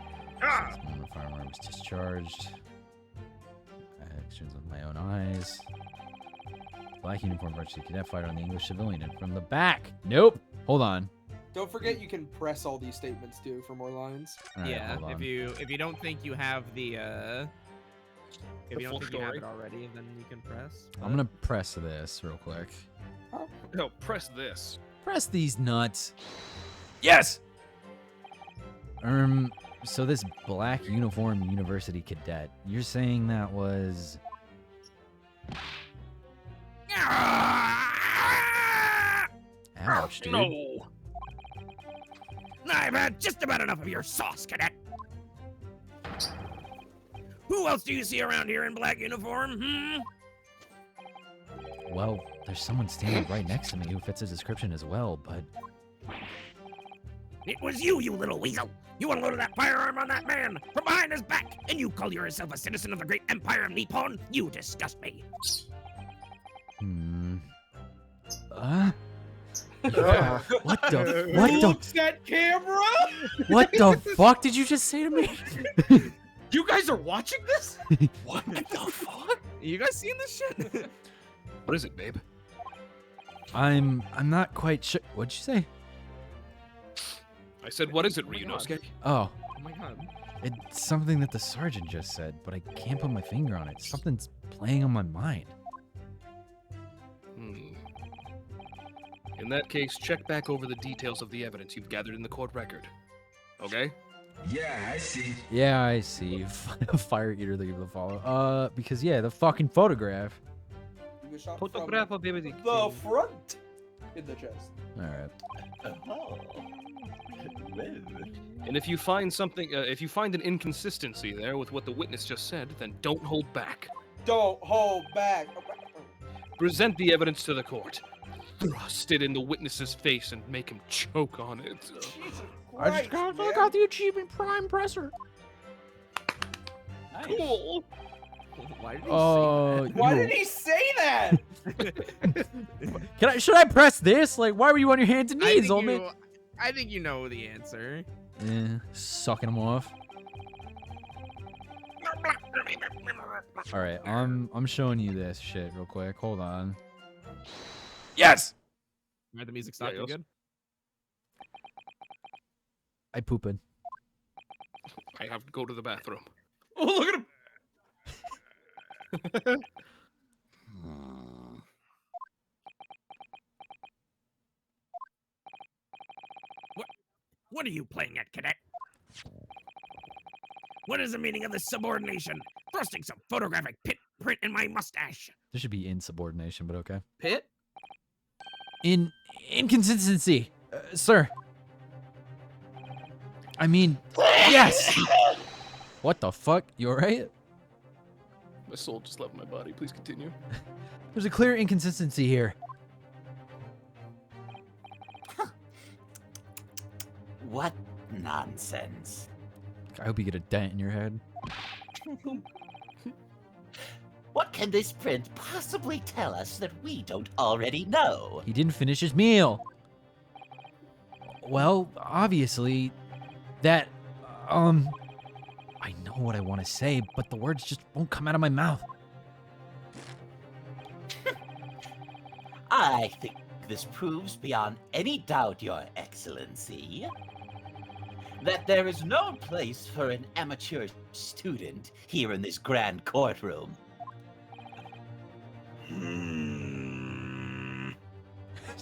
When the firearm was discharged. Actions with my own eyes. Black uniform varsity cadet fired on the English civilian and from the back. Nope. Hold on. Don't forget you can press all these statements too for more lines. All right, Yeah, hold on. if you don't think you have the if you full don't think you have story. it already, then you can press. I'm gonna press this real quick. No, press this. Press these nuts. Yes. So this black uniform university cadet, you're saying that was? Ouch, dude. No. I've had just about enough of your sauce, cadet. Who else do you see around here in black uniform? Well, there's someone standing right next to me who fits the description as well, but It was you, you little weasel. You unloaded that firearm on that man from behind his back, and you call yourself a citizen of the great empire of Nippon? You disgust me. What the That camera? what the fuck did you just say to me? You guys are watching this? What the fuck? You guys seen this shit? What is it, babe? I'm not quite sure. What'd you say? I said, what is it, Oh my Ryunosuke? Oh, Oh my god. it's something that the sergeant just said, but I can't put my finger on it. Something's playing on my mind. In that case, check back over the details of the evidence you've gathered in the court record. Okay? Yeah, I see. Yeah, I see. Fire eater that you will follow. Because yeah, the fucking photograph. You get shot Photograph from of baby. the front in the chest. All right. And if you find something, if you find an inconsistency there with what the witness just said, then don't hold back. Don't hold back. Present the evidence to the court. Thrust it in the witness's face and make him choke on it. I just got the achievement prime presser. Cool. Why did he Why did he say that? Should I press this? Like, why were you on your hands and knees, old man? I think you know the answer. Sucking them off. All right, I'm showing you this shit real quick. Hold on. Yes. Right, the music stopped. Yeah, You good? I pooping. I have to go to the bathroom. Oh, look at him. What are you playing at, cadet? What is the meaning of this subordination? Thrusting some photographic print in my mustache. There should be insubordination, but okay. Pit? Inconsistency, sir. I mean, yes. What the fuck? You alright? My soul just left my body. Please continue. There's a clear inconsistency here. What nonsense. I hope you get a dent in your head. What can this print possibly tell us that we don't already know? He didn't finish his meal. Well, obviously, that, I know what I want to say, but the words just won't come out of my mouth. I think this proves beyond any doubt, Your Excellency, that there is no place for an amateur student here in this grand courtroom.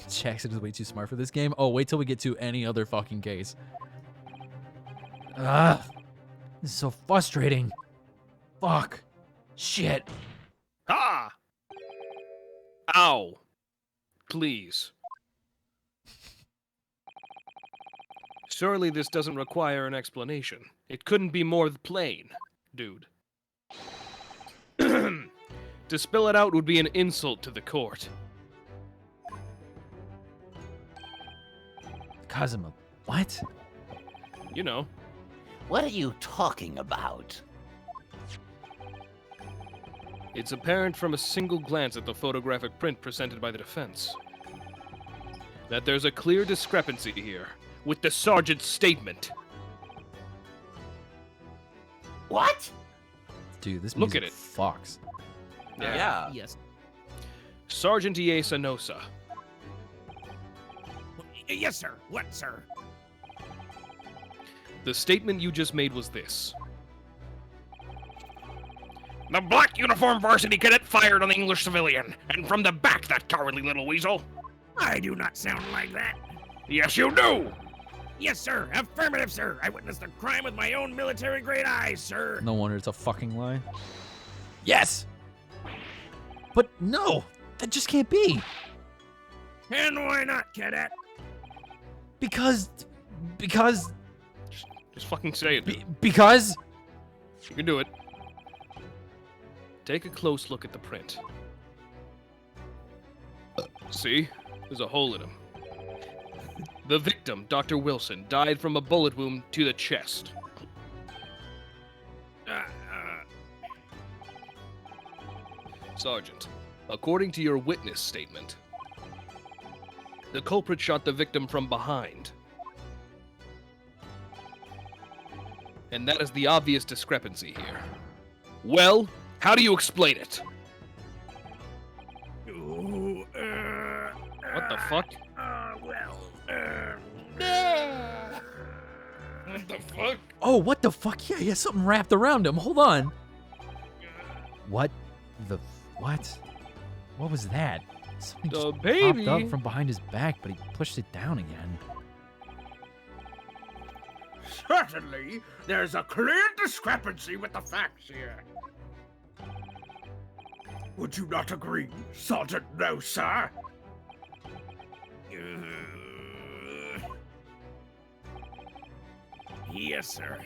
Jackson is way too smart for this game. Oh, wait till we get to any other fucking case. Ugh. This is so frustrating. Fuck. Shit. Ha! Ow. Please. Surely this doesn't require an explanation. It couldn't be more plain, dude. To spill it out would be an insult to the court. Kazuma, what? You know. What are you talking about? It's apparent from a single glance at the photographic print presented by the defense that there's a clear discrepancy here with the sergeant's statement. What? Dude, this Look music at it. fucks. Yeah. Yes. Sergeant Iesa Nosa. Yes, sir. What, sir? The statement you just made was this. The black uniform varsity cadet fired on the English civilian, and from the back, that cowardly little weasel. I do not sound like that. Yes, you do. Yes, sir. Affirmative, sir. I witnessed the crime with my own military-grade eyes, sir. No wonder it's a fucking lie. Yes! But no! That just can't be! And why not, cadet? Because... Just fucking say it. Because... You can do it. Take a close look at the print. See? There's a hole in him. The victim, Dr. Wilson, died from a bullet wound to the chest. Sergeant, according to your witness statement, the culprit shot the victim from behind. And that is the obvious discrepancy here. Well, how do you explain it? What the fuck? What the fuck? Oh, what the fuck? Yeah, he has something wrapped around him. Hold on. What the... What? What was that? Something The just baby. popped up from behind his back, but he pushed it down again. Certainly, there's a clear discrepancy with the facts here. Would you not agree, Sergeant No, sir? Yes, sir.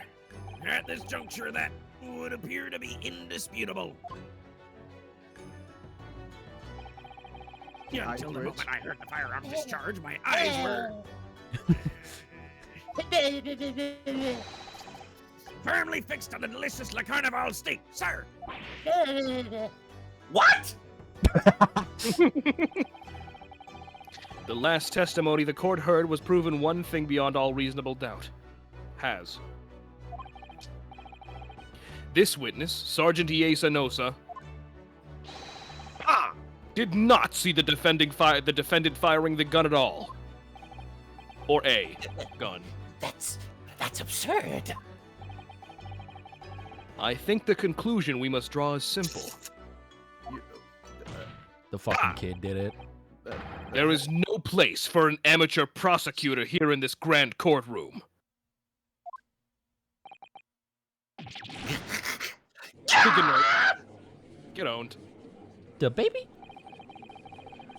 At this juncture, that would appear to be indisputable. Until the moment I heard the firearm discharge, my eyes were firmly fixed on the delicious Le Carnival steak, sir. What? The last testimony the court heard was proven one thing beyond all reasonable doubt. Has. This witness, Sergeant Iesa Nosa, did not see the defendant firing the gun at all. Or a gun. That's absurd. I think the conclusion we must draw is simple. The fucking kid did it. There is no place for an amateur prosecutor here in this grand courtroom. Good night. Get owned. The baby?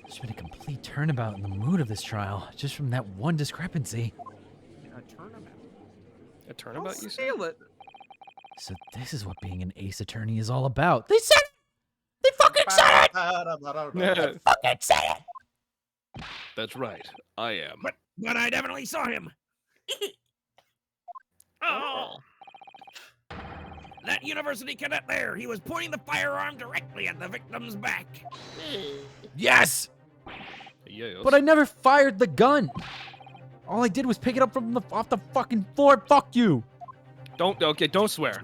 There's been a complete turnabout in the mood of this trial, just from that one discrepancy. A turnabout, you say? Steal it. So this is what being an ace attorney is all about. They said it! They fucking said it! Yeah, Fucking say it. that's right. I am. But I definitely saw him. Oh. That university cadet there, he was pointing the firearm directly at the victim's back. Yes! Yes. But I never fired the gun! All I did was pick it up from off the fucking floor. Fuck you! Don't swear.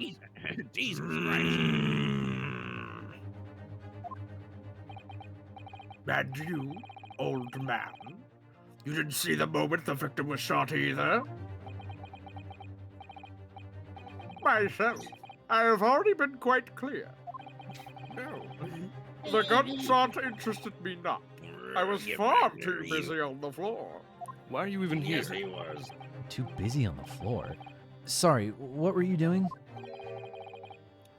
Jesus Christ. And you, old man? You didn't see the moment the victim was shot either? Myself, I have already been quite clear. No, the gunshot interested me not. I was far too busy on the floor. Why are you even here? Yes, he was. Too busy on the floor. Sorry, what were you doing?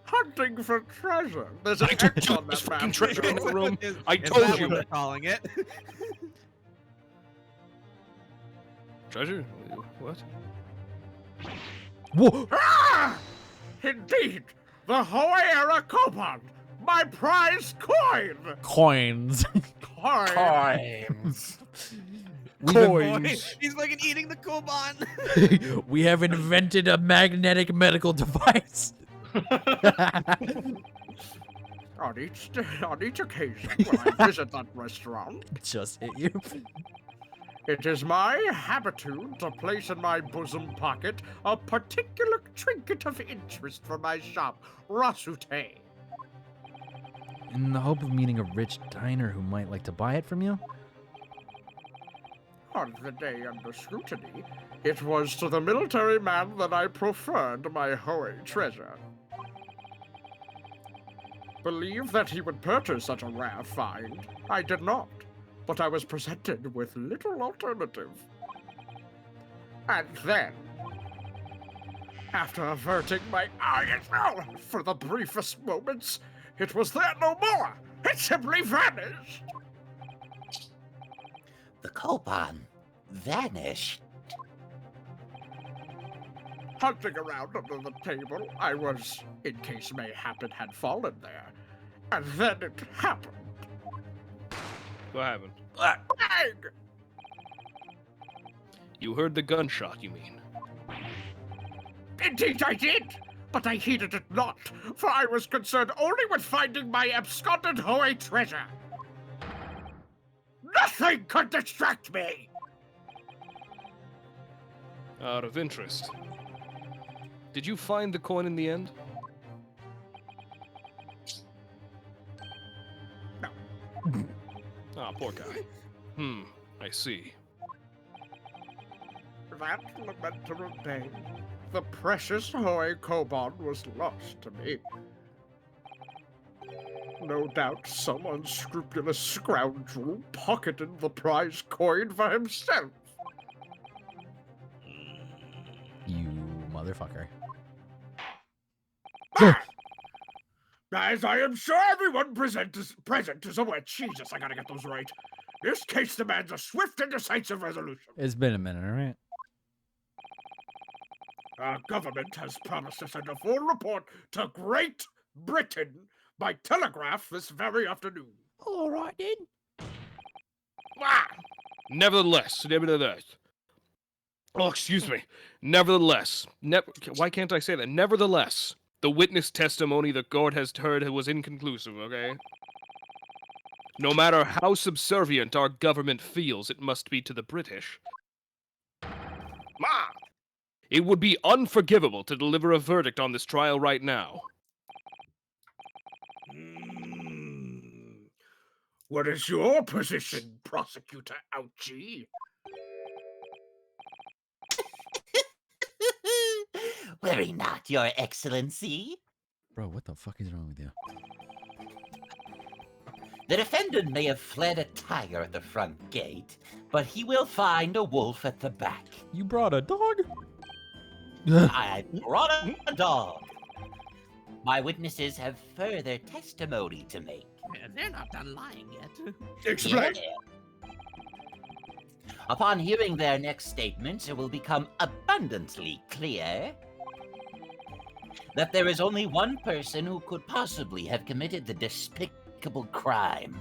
Hunting for treasure. There's an X on that fucking map. treasure in the room. I Is told that you. what we're calling it? Treasure? What? Whoa! Ah! Indeed, the Hoera coupon, my prize coin. Coins. Coins. Coins. He's fucking eating the coupon. We have invented a magnetic medical device. On each occasion when I visit that restaurant, Just hit you. it is my habitude to place in my bosom pocket a particular trinket of interest for my shop, Rasute. in the hope of meeting a rich diner who might like to buy it from you? On the day under scrutiny, it was to the military man that I proffered my Hoey treasure. Believe that he would purchase such a rare find? I did not, but I was presented with little alternative. And then, after averting my eyes for the briefest moments, it was there no more. It simply vanished. The coupon vanished. Hunting around under the table, I was, in case mayhap it had fallen there. And then it happened. What happened? Bang! You heard the gunshot, you mean? Indeed I did, but I heeded it not, for I was concerned only with finding my absconded Hoey treasure. Nothing could distract me! Out of interest. Did you find the coin in the end? No. Ah, poor guy. I see. That lamentable day, the precious Hoey koban was lost to me. No doubt some unscrupulous scoundrel pocketed the prize coin for himself. You motherfucker. As I am sure everyone present is aware. Jesus, I gotta get those right. This case demands a swift and decisive resolution. It's been a minute, all right? Our government has promised to send a full report to Great Britain by telegraph this very afternoon. All right, then. Nevertheless. Oh, excuse me. Nevertheless. Why can't I say that? Nevertheless, the witness testimony the court has heard was inconclusive, okay? No matter how subservient our government feels it must be to the British, it would be unforgivable to deliver a verdict on this trial right now. What is your position, Prosecutor Ouchie? Worry not, Your Excellency. Bro, what the fuck is wrong with you? The defendant may have fled a tiger at the front gate, but he will find a wolf at the back. You brought a dog? I brought a dog. My witnesses have further testimony to make. They're not done lying yet. Explain. Yeah. Upon hearing their next statements, it will become abundantly clear that there is only one person who could possibly have committed the despicable crime.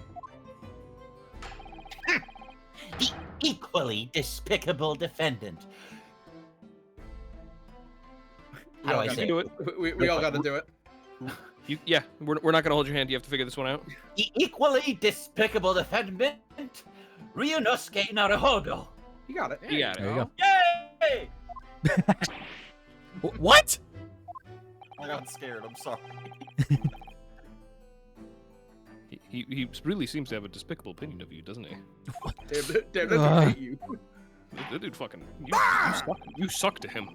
The equally despicable defendant. How do I say do it? We all gotta do it. Yeah, we're not gonna hold your hand. You have to figure this one out. The equally despicable defendant, Ryunosuke Naruhodo. You got it. You got it. There you go. Yay! What? I got scared. I'm sorry. He really seems to have a despicable opinion of you, doesn't he? Damn, I hate you. That dude fucking... You suck to him.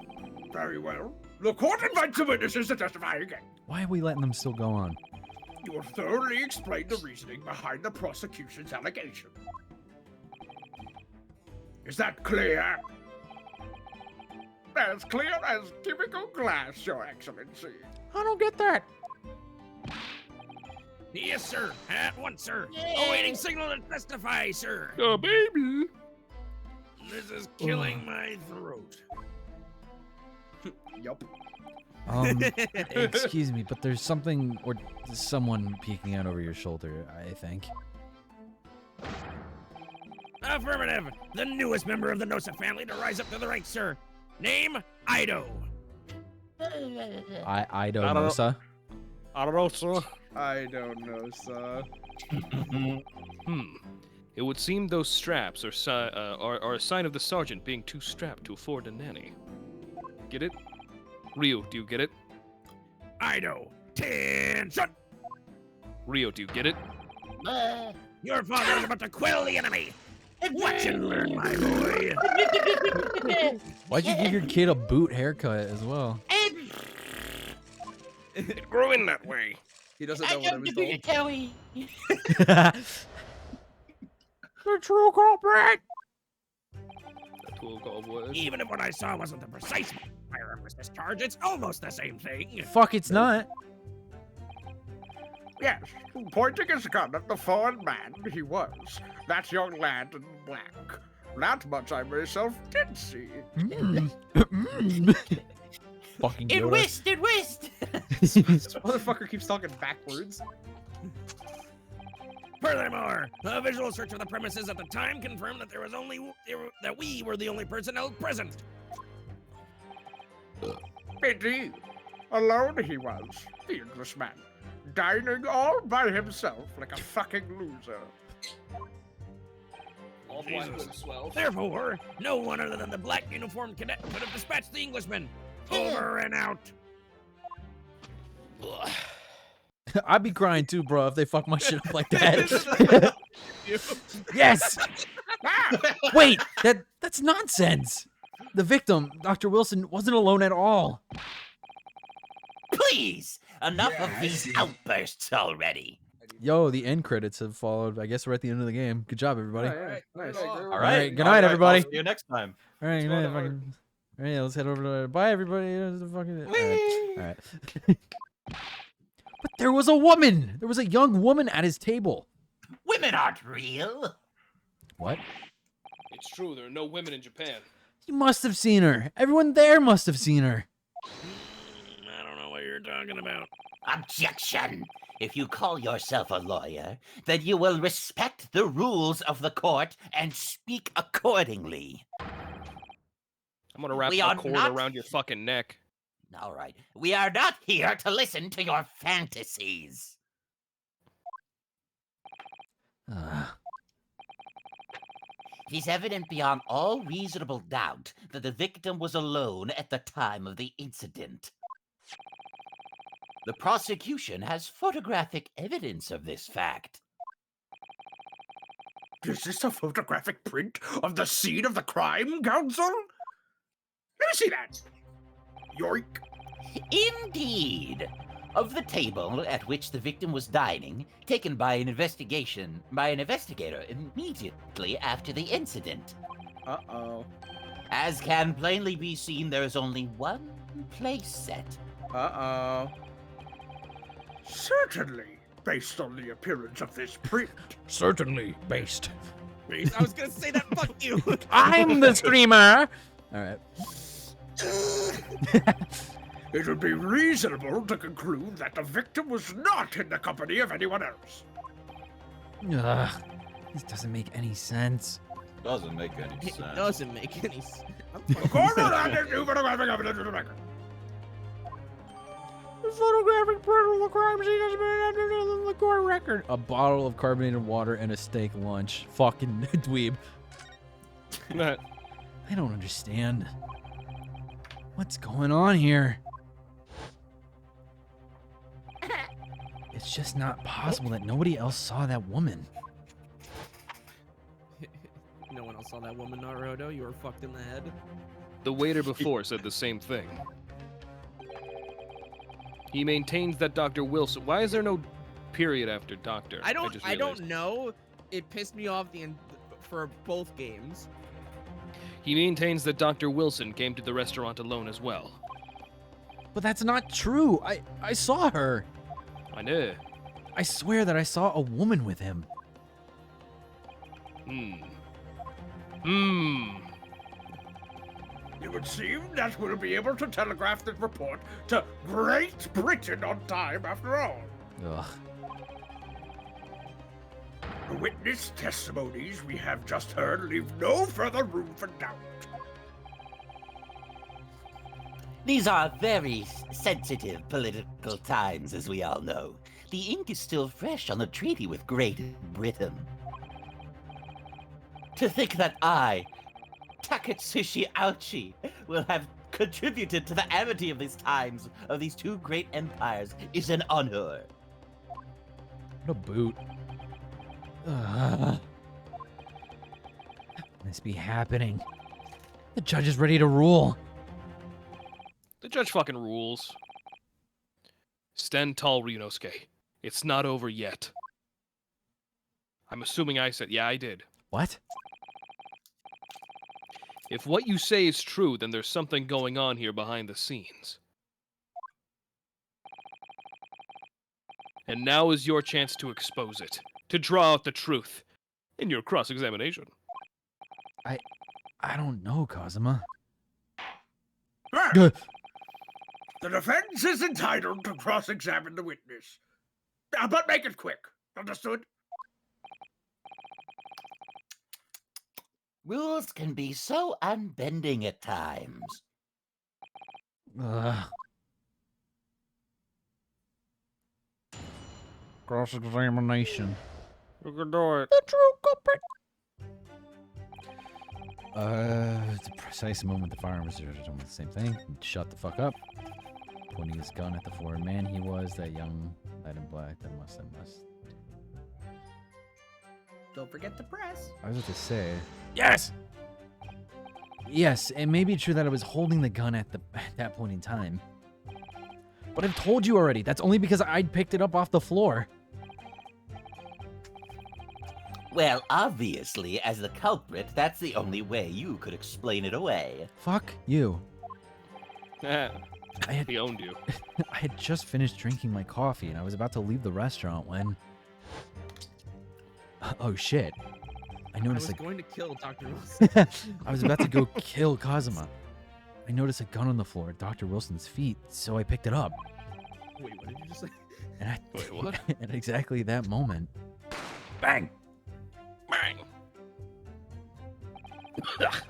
Very well. The court invites the witnesses to testify again. Why are we letting them still go on? You have thoroughly explained the reasoning behind the prosecution's allegation. Is that clear? As clear as typical glass, Your Excellency. I don't get that. Yes, sir. At once, sir. Awaiting signal to testify, sir. Oh, baby. This is killing my throat. Yup. Excuse me, but there's something or someone peeking out over your shoulder, I think. Affirmative. The newest member of the Nosa family to rise up to the ranks, sir. Name, Ido. Ido I don't know. Nosa. I don't know, sir. I don't know, sir. It would seem those straps are a sign of the sergeant being too strapped to afford a nanny. Get it? Ryu, do you get it? Ido. Tension. Rio, do you get it? Your father is about to quell the enemy. Watch and learn, my boy. Why'd you give your kid a boot haircut as well? It grew in that way. He doesn't know what it was told. The true culprit. The tool called what? Even if what I saw wasn't the precise firearm was discharged, it's almost the same thing. Fuck, it's not. Yes, pointing his gun at the foreign man, he was. That young lad in black. That much I myself did see. Fucking It Yoda. whisked, it whisked. This motherfucker keeps talking backwards. Furthermore, a visual search of the premises at the time confirmed that that we were the only personnel present. Indeed. Alone he was, the Englishman. Dining all by himself like a fucking loser. All black would swell. Therefore, no one other than the black uniformed cadet could have dispatched the Englishman. Over and out. I'd be crying too, bro, if they fuck my shit up like that. Yes. Wait, that's nonsense. The victim, Dr. Wilson, wasn't alone at all. Please, enough of these outbursts already. Yo, the end credits have followed. I guess we're at the end of the game. Good job, everybody. All right, nice. All right, good night, everybody. I'll see you next time. All right, good night. Fucking... All right, let's head over to. Bye, everybody. All right. But there was a woman. There was a young woman at his table. Women aren't real. What? It's true. There are no women in Japan. You must have seen her. Everyone there must have seen her. I don't know what you're talking about. Objection. If you call yourself a lawyer, then you will respect the rules of the court and speak accordingly. I'm gonna wrap a cord around your fucking neck. All right. We are not here to listen to your fantasies. It is evident beyond all reasonable doubt that the victim was alone at the time of the incident. The prosecution has photographic evidence of this fact. Is this a photographic print of the scene of the crime, Counsel? Let me see that. Yoink. Indeed. Of the table at which the victim was dining, taken by an investigator immediately after the incident. Uh-oh. As can plainly be seen, there is only one place set. Uh-oh. Certainly, based on the appearance of this print. Certainly, based. I was gonna say that, fuck you. I'm the screamer. All right. It would be reasonable to conclude that the victim was not in the company of anyone else. Ugh, this doesn't make any sense. Doesn't make any sense. It doesn't make any sense. According to new photographic evidence of the record. The photographic print of the crime scene has been entered in the court record. A bottle of carbonated water and a steak lunch. Fucking dweeb. I don't understand. What's going on here? It's just not possible that nobody else saw that woman. No one else saw that woman, Naruto. You were fucked in the head. The waiter before said the same thing. He maintains that Dr. Wilson. Why is there no period after doctor? I just don't realized. know. It pissed me off for both games. He maintains that Dr. Wilson came to the restaurant alone as well. But that's not true. I saw her. I know. I swear that I saw a woman with him. It would seem that we'll be able to telegraph this report to Great Britain on time after all. Ugh. The witness testimonies we have just heard leave no further room for doubt. These are very sensitive political times, as we all know. The ink is still fresh on the treaty with Great Britain. To think that I, Takatsushi Ouchi, will have contributed to the amity of these times of these two great empires is an honor. What a boot. Ugh. This be happening. The judge is ready to rule. The judge fucking rules. Stand tall, Ryunosuke. It's not over yet. I'm assuming I said, yeah, I did. What? If what you say is true, then there's something going on here behind the scenes. And now is your chance to expose it, to draw out the truth in your cross-examination. I don't know, Kazuma. The defense is entitled to cross-examine the witness. But make it quick. Understood? Rules can be so unbending at times. Cross-examination. You can do it. The true culprit. The precise moment the firearm was told the same thing. Shut the fuck up. Pointing his gun at the foreign man he was, that young lad in black, that must. Don't forget the press. I was about to say. Yes! Yes, it may be true that I was holding the gun at that point in time. But I've told you already, that's only because I'd picked it up off the floor. Well, obviously, as the culprit, that's the only way you could explain it away. Fuck you. He owned you. I had just finished drinking my coffee and I was about to leave the restaurant when... Oh shit. I noticed I was going to kill Dr. Wilson. I was about to go kill Kazuma. I noticed a gun on the floor at Dr. Wilson's feet, so I picked it up. Wait, what did you just say? And Wait, what? At exactly that moment, bang! Bang!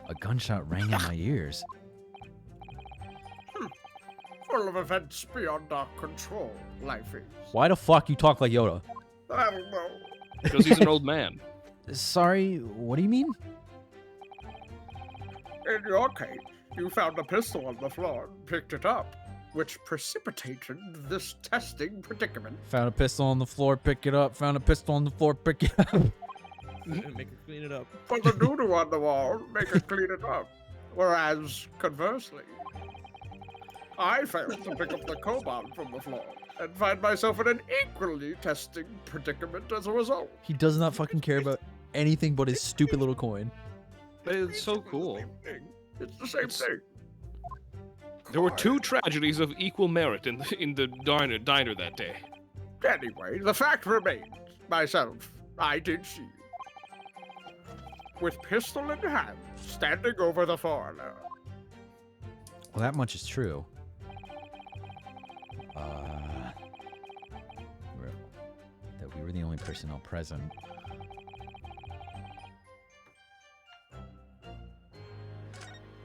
A gunshot rang in my ears. Full of events beyond our control, life is. Why the fuck you talk like Yoda? I don't know. Because he's an old man. Sorry, what do you mean? In your case, you found a pistol on the floor and picked it up, which precipitated this testing predicament. Found a pistol on the floor, pick it up. Found a pistol on the floor, pick it up. Make her clean it up. Put the doodoo on the wall, make her clean it up. Whereas, conversely, I failed to pick up the koban from the floor and find myself in an equally testing predicament as a result. He does not fucking care about anything but his stupid little coin. But it's so cool. It's the same thing. There were two tragedies of equal merit in the diner that day. Anyway, the fact remains, myself, I did see you. With pistol in hand, standing over the foreigner. Well, that much is true. That we were the only personnel present.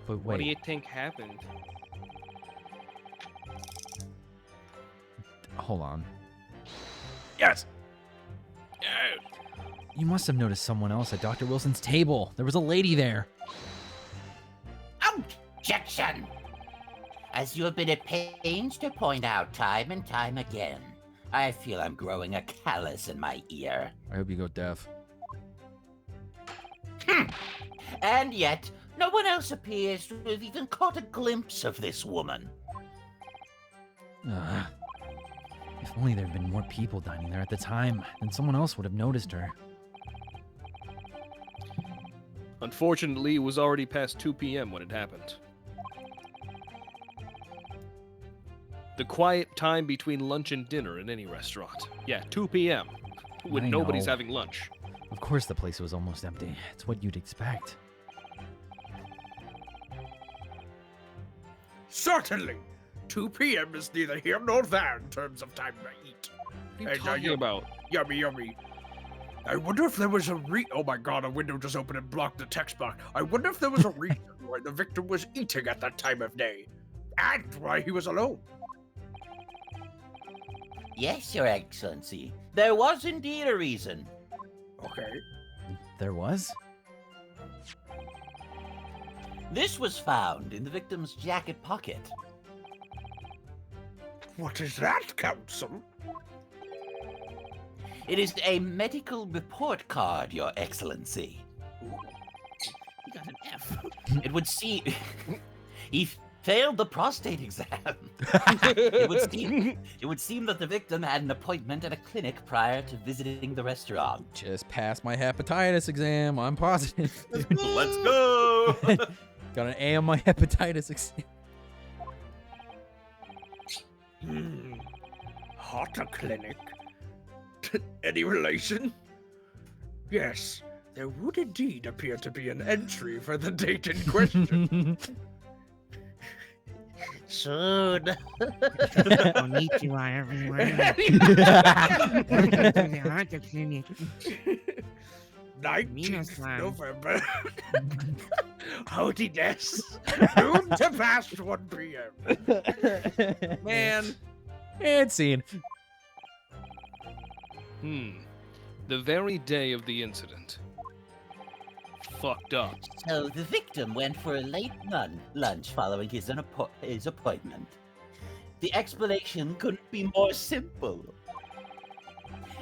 But wait. What do you think happened? Hold on. Yes! You must have noticed someone else at Dr. Wilson's table. There was a lady there. Objection! As you have been at pains to point out time and time again, I feel I'm growing a callus in my ear. I hope you go deaf. And yet, no one else appears to have even caught a glimpse of this woman. If only there had been more people dining there at the time, then someone else would have noticed her. Unfortunately, it was already past 2 p.m. when it happened. The quiet time between lunch and dinner in any restaurant. Yeah, 2 p.m. when I nobody's know. having lunch. Of course the place was almost empty. It's what you'd expect. Certainly. 2 p.m. is neither here nor there in terms of time to eat. What are you talking about? Yummy, yummy. I wonder if there was a oh my god, a window just opened and blocked the text box. I wonder if there was a reason why the victim was eating at that time of day. And why he was alone. Yes, Your Excellency. There was indeed a reason. Okay. There was? This was found in the victim's jacket pocket. What is that, Counsel? It is a medical report card, Your Excellency. He got an F. It would seem he failed the prostate exam. it would seem that the victim had an appointment at a clinic prior to visiting the restaurant. Just passed my hepatitis exam. I'm positive. Let's go. Got an A on my hepatitis exam. Hotter clinic? Any relation? Yes, there would indeed appear to be an entry for the date in question. Soon. Konnichiwa, everyone. 19th November. Howdy des. Noon to past 1 p.m. Man. And scene. The very day of the incident. Fucked up. So the victim went for a late lunch following his appointment. The explanation couldn't be more simple.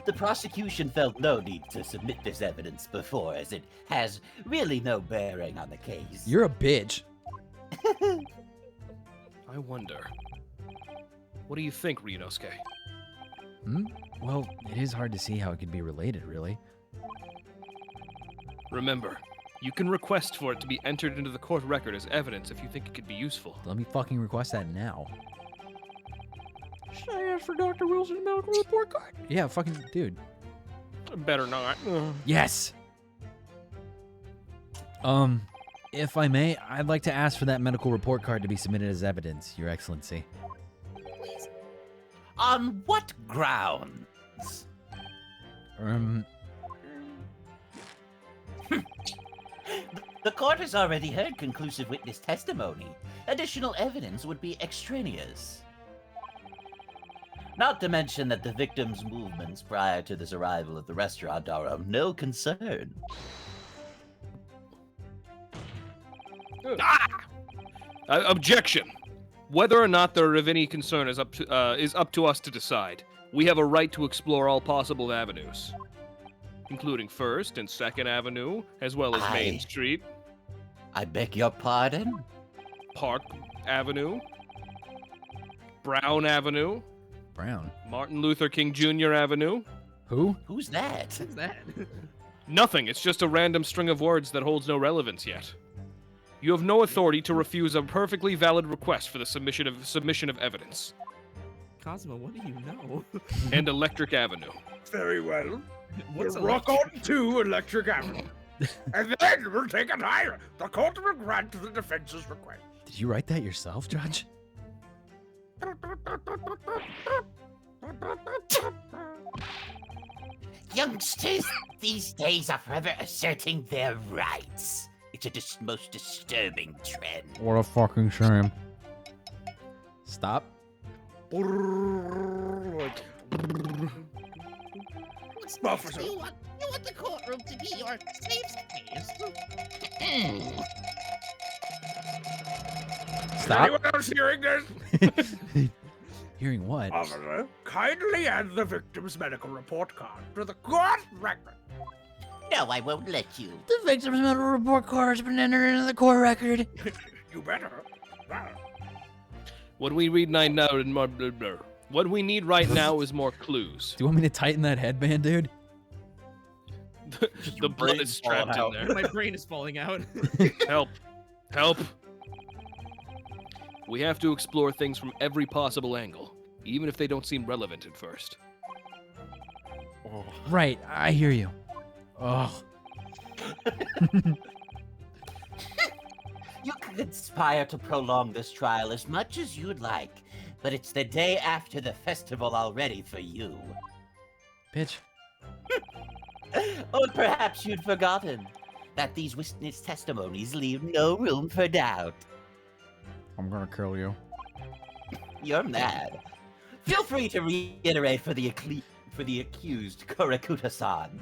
The prosecution felt no need to submit this evidence before, as it has really no bearing on the case. You're a bitch. I wonder. What do you think, Ryunosuke? Well, it is hard to see how it could be related, really. Remember, you can request for it to be entered into the court record as evidence if you think it could be useful. Let me fucking request that now. Should I ask for Dr. Wilson's medical report card? Yeah, fucking dude. Better not. Yes. If I may, I'd like to ask for that medical report card to be submitted as evidence, Your Excellency. On what grounds? The court has already heard conclusive witness testimony. Additional evidence would be extraneous. Not to mention that the victim's movements prior to this arrival at the restaurant are of no concern. Objection. Whether or not they're of any concern is up to us to decide. We have a right to explore all possible avenues, including 1st and 2nd Avenue, as well as Main Street. I beg your pardon? Park Avenue. Brown Avenue. Brown? Martin Luther King Jr. Avenue. Who? Who's that? Who's that? Nothing. It's just a random string of words that holds no relevance yet. You have no authority to refuse a perfectly valid request for the submission of evidence. Cosmo, what do you know? And Electric Avenue. Very well. What's We'll rock on to Electric Avenue. And then we'll take it higher. The court will grant the defense's request. Did you write that yourself, Judge? Youngsters these days are forever asserting their rights. It's a most disturbing trend. What a fucking shame. Stop. Officer. You want the courtroom to be your safe space. Stop. Anyone else hearing this? Hearing what? Officer, kindly add the victim's medical report card to the court record. No, I won't let you. The victim's medical report card has been entered into the court record. You better. What we need right now is more. What we need right now is more clues. Do you want me to tighten that headband, dude? The blood is trapped in there. My brain is falling out. Help. Help. We have to explore things from every possible angle, even if they don't seem relevant at first. Right, I hear you. Oh. You can conspire to prolong this trial as much as you'd like, but it's the day after the festival already for you. Bitch. Or perhaps you'd forgotten that these witness testimonies leave no room for doubt. I'm gonna kill you. You're mad. Feel free to reiterate for the accused, Korakuta-san.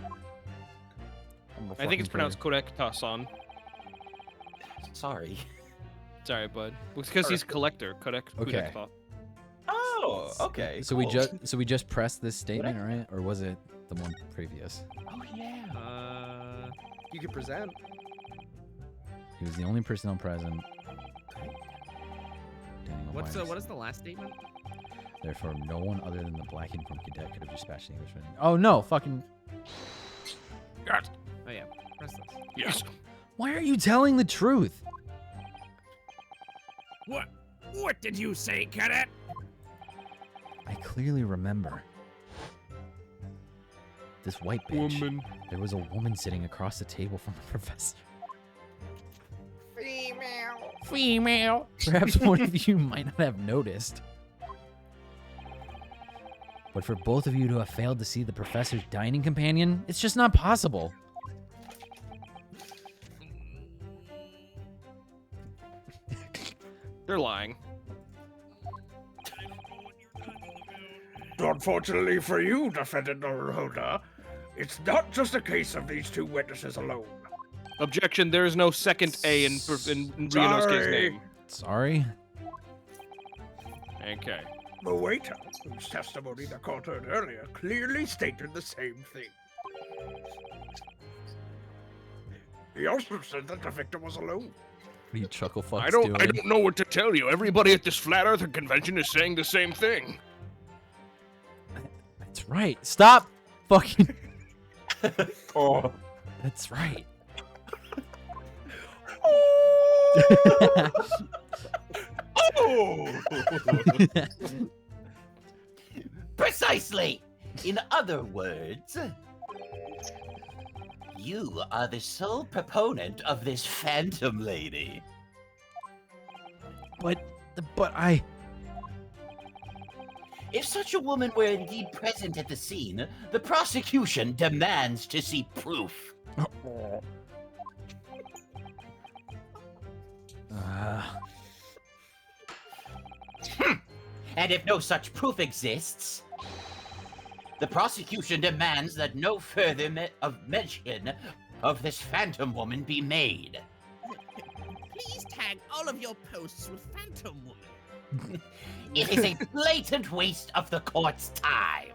I think it's pronounced Korekta-san. Sorry. Sorry, bud. It's because he's collector. Oh, okay. So we just pressed this statement, right? Or was it? The one previous. Oh yeah. You can present. He was the only personnel present. What is the last statement? Therefore, no one other than the black uniform cadet could have dispatched the Englishman. Oh no, fucking. Yes. Oh yeah, press this. Yes. Why are you telling the truth? What did you say, cadet? I clearly remember. This white bitch. Woman. There was a woman sitting across the table from the professor. Female. Perhaps one of you might not have noticed. But for both of you to have failed to see the professor's dining companion, it's just not possible. They're lying. Unfortunately for you, Defendant Noruhoda, it's not just a case of these two witnesses alone. Objection, there is no second A in Ryunosuke's Sorry. name. Sorry? Okay. The waiter, whose testimony the court heard earlier, clearly stated the same thing. He also said that the victim was alone. What are you chuckle fucks I don't doing? know what to tell you. Everybody at this flat earther convention is saying the same thing. That's right. Stop fucking. Oh. That's right. Oh! Precisely. In other words, you are the sole proponent of this phantom lady. But I. If such a woman were indeed present at the scene, the prosecution demands to see proof. And if no such proof exists, the prosecution demands that no further mention of this phantom woman be made. Please tag all of your posts with Phantom Woman. It is a blatant waste of the court's time.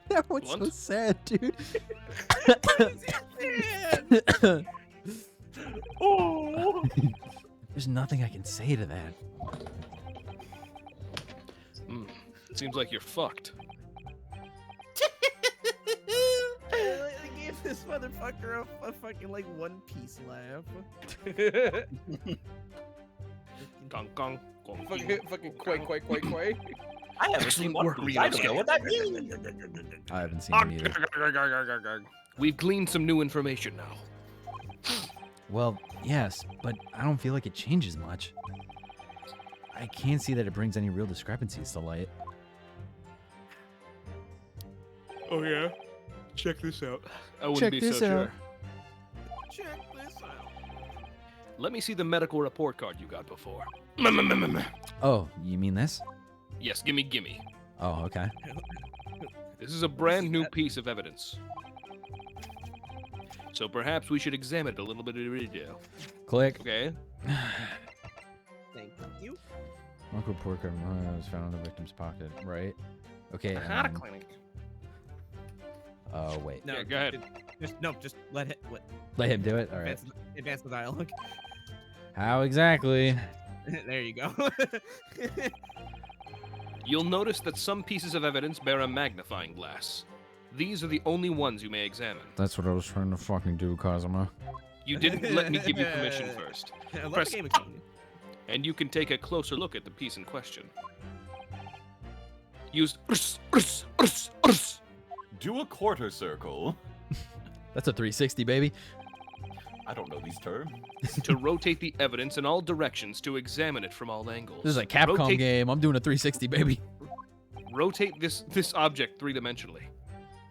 That was so sad, dude. Oh! There's nothing I can say to that. Seems like you're fucked. I gave this motherfucker a fucking like One Piece laugh. Gong gong gong. Fucking quay. I haven't seen one of these. I don't know what that means. I haven't seen him either. We've gleaned some new information now. Well, yes, but I don't feel like it changes much. I can't see that it brings any real discrepancies to light. Oh yeah? Check this out. I wouldn't Check be this so out. sure. Check this out. Let me see the medical report card you got before. Oh, you mean this? Yes, gimme. Oh, okay. This is a brand new piece of evidence. So perhaps we should examine it a little bit in detail. Click. Okay. Thank you. Local report card was found in the victim's pocket, right? Okay. Not a clinic. Oh, wait. No, Yeah, go ahead. Just let it. Let him do it? All right. Advance the dialogue. How exactly? There you go. You'll notice that some pieces of evidence bear a magnifying glass. These are the only ones you may examine. That's what I was trying to fucking do, Kazuma. You didn't let me give you permission first. Let Press- the game continue. And you can take a closer look at the piece in question. Use Do a quarter circle. That's a 360, baby. I don't know these terms. to rotate the evidence in all directions to examine it from all angles. This is a Capcom game. I'm doing a 360, baby. Rotate this object three-dimensionally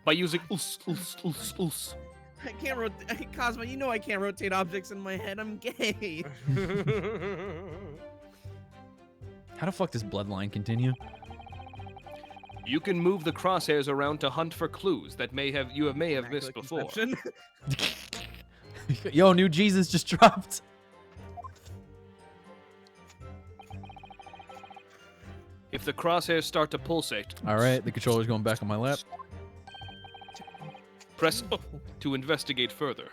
by using I can't rotate. Cosmo, you know I can't rotate objects in my head. I'm gay. How the fuck does Bloodline continue? You can move the crosshairs around to hunt for clues that may have missed before. Yo, new Jesus just dropped. If the crosshairs start to pulsate, All right, the controller's going back on my lap. Press O to investigate further.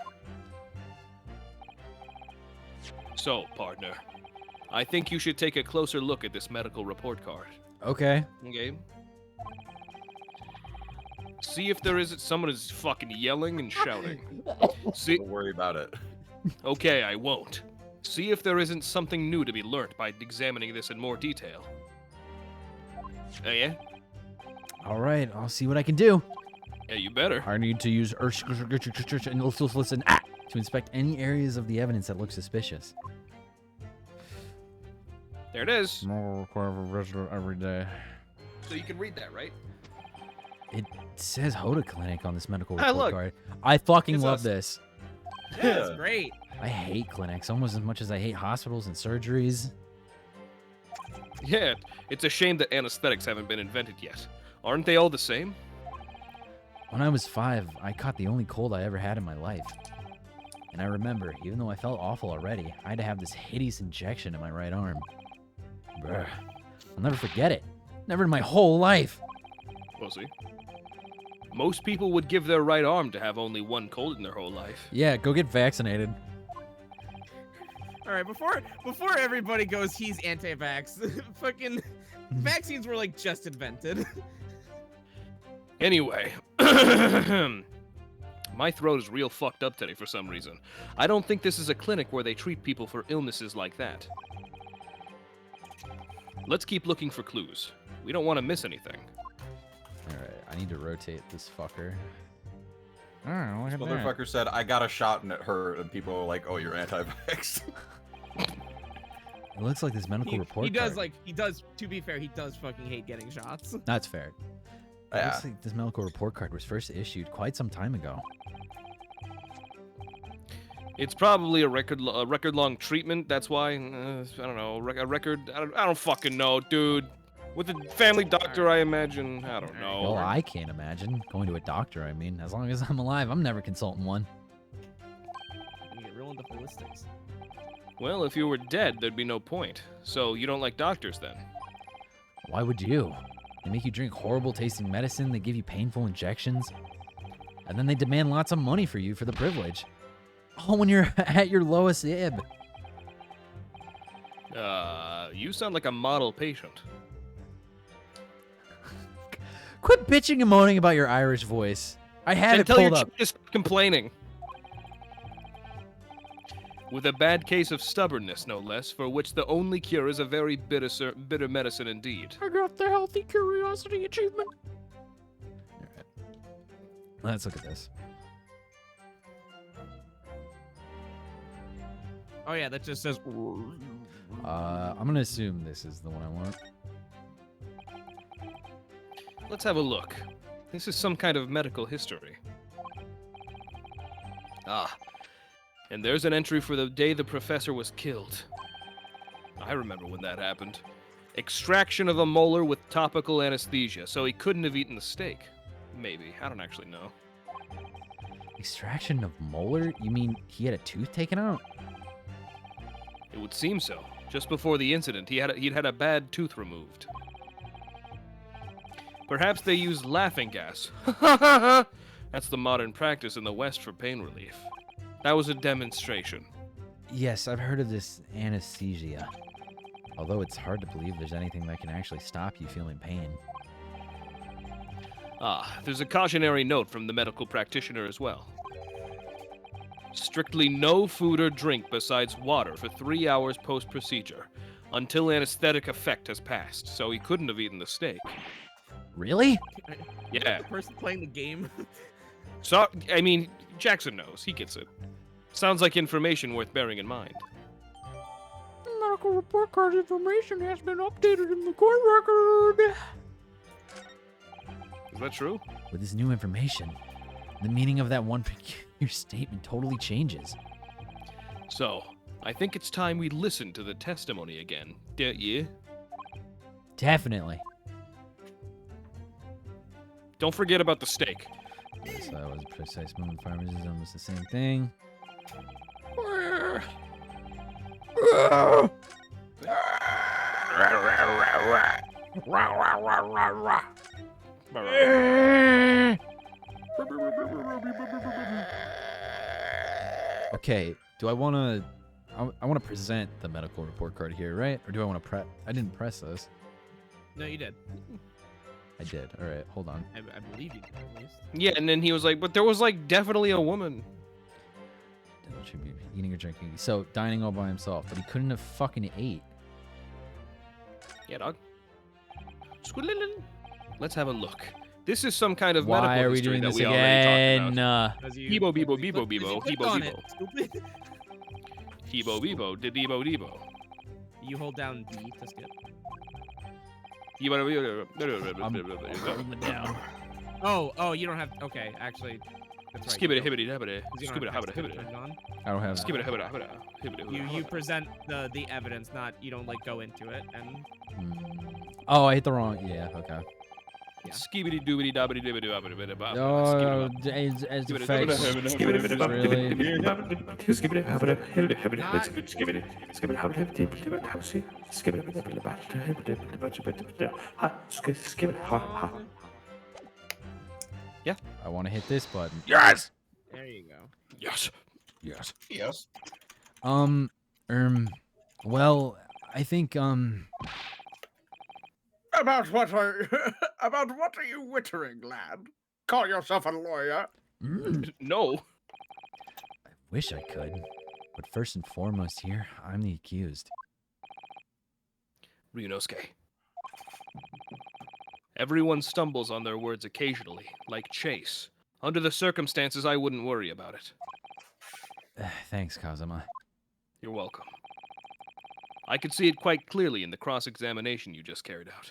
So, partner, I think you should take a closer look at this medical report card. Okay. Okay? See if there is someone is fucking yelling and shouting. See, Don't worry about it. okay, I won't. See if there isn't something new to be learnt by examining this in more detail. Yeah? All right, I'll see what I can do. Yeah, you better. I need to use and listen to inspect any areas of the evidence that look suspicious. There it is. More required for resident every day. So you can read that, right? It says Hoda Clinic on this medical Ah, report look. card. I fucking It's love us. this. Yeah, that's great. I hate clinics almost as much as I hate hospitals and surgeries. Yeah, it's a shame that anesthetics haven't been invented yet. Aren't they all the same? When I was 5, I caught the only cold I ever had in my life. And I remember, even though I felt awful already, I had to have this hideous injection in my right arm. Bruh. I'll never forget it. Never in my whole life. We'll see. Most people would give their right arm to have only one cold in their whole life. Yeah, go get vaccinated. All right, before everybody goes, he's anti-vax. Fucking vaccines were like just invented. Anyway, my throat is real fucked up today for some reason. I don't think this is a clinic where they treat people for illnesses like that. Let's keep looking for clues. We don't want to miss anything. Alright, I need to rotate this fucker. Oh, look This at that. motherfucker said, I got a shot and it hurt, and people were like, oh, you're anti-vax. It looks like this medical report he does card. to be fair, he does fucking hate getting shots. That's fair. It Yeah. looks like this medical report card was first issued quite some time ago. It's probably a record-long treatment. That's why. I don't know. A record. I don't fucking know, dude. With a family doctor, I imagine. I don't know. Well, I can't imagine going to a doctor. I mean, as long as I'm alive, I'm never consulting one. You get real into ballistics. Well, if you were dead, there'd be no point. So you don't like doctors then? Why would you? They make you drink horrible tasting medicine, they give you painful injections, and then they demand lots of money for you for the privilege. Oh, when you're at your lowest ebb. You sound like a model patient. Quit bitching and moaning about your Irish voice. I have And it tell your pulled up. chick to stop complaining. With a bad case of stubbornness, no less, for which the only cure is a very bitter medicine indeed. I got the healthy curiosity achievement. Alright. Let's look at this. Oh yeah, that just says. I'm gonna assume this is the one I want. Let's have a look. This is some kind of medical history. Ah. And there's an entry for the day the professor was killed. I remember when that happened. Extraction of a molar with topical anesthesia, so he couldn't have eaten the steak. Maybe. I don't actually know. Extraction of molar? You mean he had a tooth taken out? It would seem so. Just before the incident, he'd had a bad tooth removed. Perhaps they used laughing gas. That's the modern practice in the West for pain relief. That was a demonstration. Yes, I've heard of this anesthesia. Although it's hard to believe there's anything that can actually stop you feeling pain. Ah, there's a cautionary note from the medical practitioner as well. Strictly no food or drink besides water for 3 hours post-procedure, until anesthetic effect has passed, so he couldn't have eaten the steak. Really? Yeah. The person playing the game. So, I mean, Jackson knows. He gets it. Sounds like information worth bearing in mind. Medical report card information has been updated in the court record. Is that true? With this new information, the meaning of that one peculiar statement totally changes. So, I think it's time we listen to the testimony again. Yeah? Definitely. Don't forget about the steak. So that was a precise movement. Pharmacy is almost the same thing. Okay, do I want to... I want to present the medical report card here, right? Or do I want to press... I didn't press this. No, you did. I did. All right, hold on. I believe you did, at least. Yeah, and then he was like, but there was like definitely a woman. Should be eating or drinking. So, dining all by himself, but he couldn't have fucking ate. Yeah, dog. Squidlin'. Let's have a look. This is some kind of Why medical are we history doing that this we already again? talked about. Bebo, bebo, bebo, bebo, Click bebo, on bebo. it, stupid. Hebo, bebo, debo, debo. You hold down D to skip. down. Oh, you don't have. Okay, actually, that's right. Skip it, hibbity, hibbity. You Skip it, don't have hibbity, skip hibbity. turned on. I don't have... Skip it, hibbity, hibbity, hibbity. You present the evidence, not you don't like go into it and. Oh, I hit the wrong... Yeah, okay. Yeah. Skibidi doobity dobbity dibbity dobbity bidi bop. Oh, as effects. Really? Yeah. I want to hit this button. Yes! There you go. Yes. Yes. Yes. Well, I think, About what are you wittering, lad? Call yourself a lawyer? No. I wish I could. But first and foremost here, I'm the accused. Ryunosuke. Everyone stumbles on their words occasionally, like Chase. Under the circumstances, I wouldn't worry about it. Thanks, Kazuma. You're welcome. I could see it quite clearly in the cross-examination you just carried out.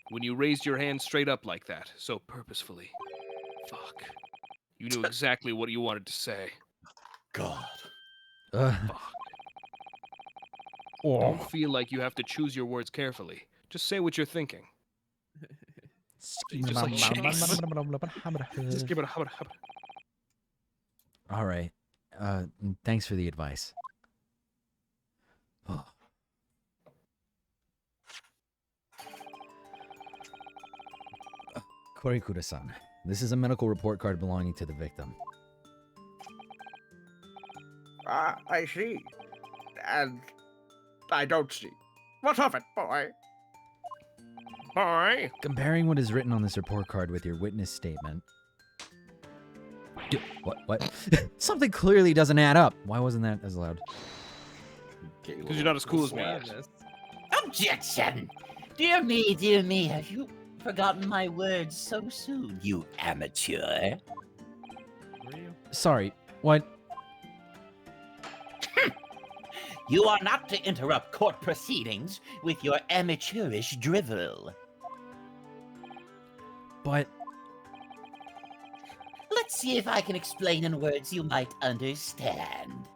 When you raised your hand straight up like that, so purposefully. Fuck. You knew exactly what you wanted to say. God. Fuck. Don't feel like you have to choose your words carefully. Just say what you're thinking. Just like Chase. Just give it a hubba hubba. All right. Thanks for the advice. Oh. Korikura-san, this is a medical report card belonging to the victim. I see. And I don't see. What of it, boy? Boy. Comparing what is written on this report card with your witness statement. What? Something clearly doesn't add up. Why wasn't that as loud? Because you're not as cool as me. Objection! Dear me, have you forgotten my words so soon, you amateur? Sorry, what? You are not to interrupt court proceedings with your amateurish drivel. But... Let's see if I can explain in words you might understand.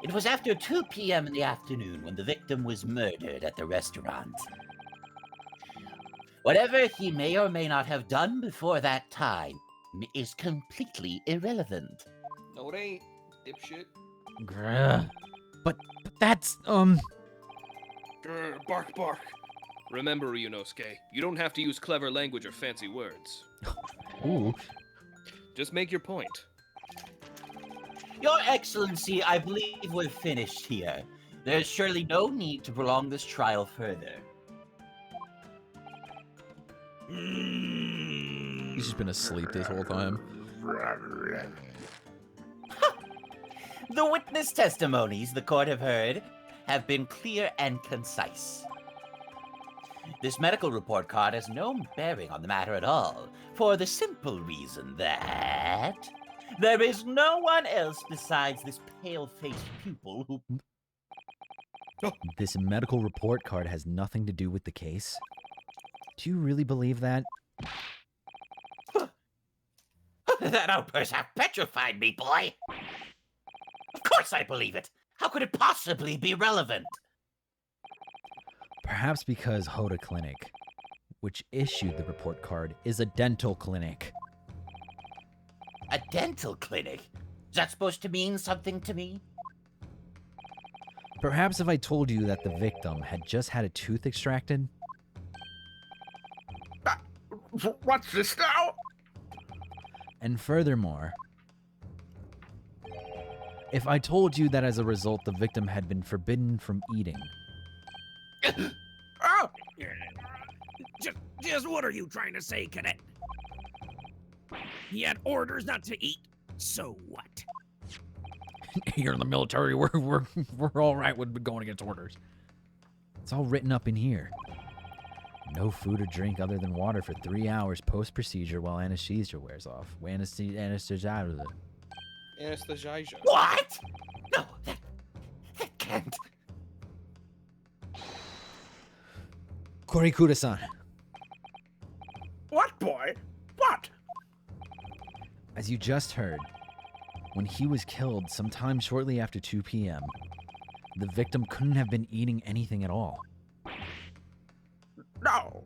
It was after 2 p.m. in the afternoon when the victim was murdered at the restaurant. Whatever he may or may not have done before that time is completely irrelevant. No, it ain't, dipshit. But that's, Grr, bark, bark. Remember, Ryunosuke, you don't have to use clever language or fancy words. Ooh. Just make your point. Your Excellency, I believe we're finished here. There's surely no need to prolong this trial further. He's just been asleep this whole time. The witness testimonies the court have heard have been clear and concise. This medical report card has no bearing on the matter at all, for the simple reason that there is no one else besides this pale-faced pupil who... This medical report card has nothing to do with the case? Do you really believe that? That outburst have petrified me, boy! Of course I believe it! How could it possibly be relevant? Perhaps because Hoda Clinic, which issued the report card, is a dental clinic. A dental clinic? Is that supposed to mean something to me? Perhaps if I told you that the victim had just had a tooth extracted? What's this now? And furthermore, if I told you that as a result the victim had been forbidden from eating? Oh! Just what are you trying to say, cadet? He had orders not to eat, so what? You're in the military. We're all right with going against orders. It's all written up in here. No food or drink other than water for 3 hours post-procedure while anesthesia wears off. Anesthesia. Anesthesia. What? No, that can't. Korikura-san, What, boy? What? as you just heard, when he was killed sometime shortly after 2 p.m., the victim couldn't have been eating anything at all. No.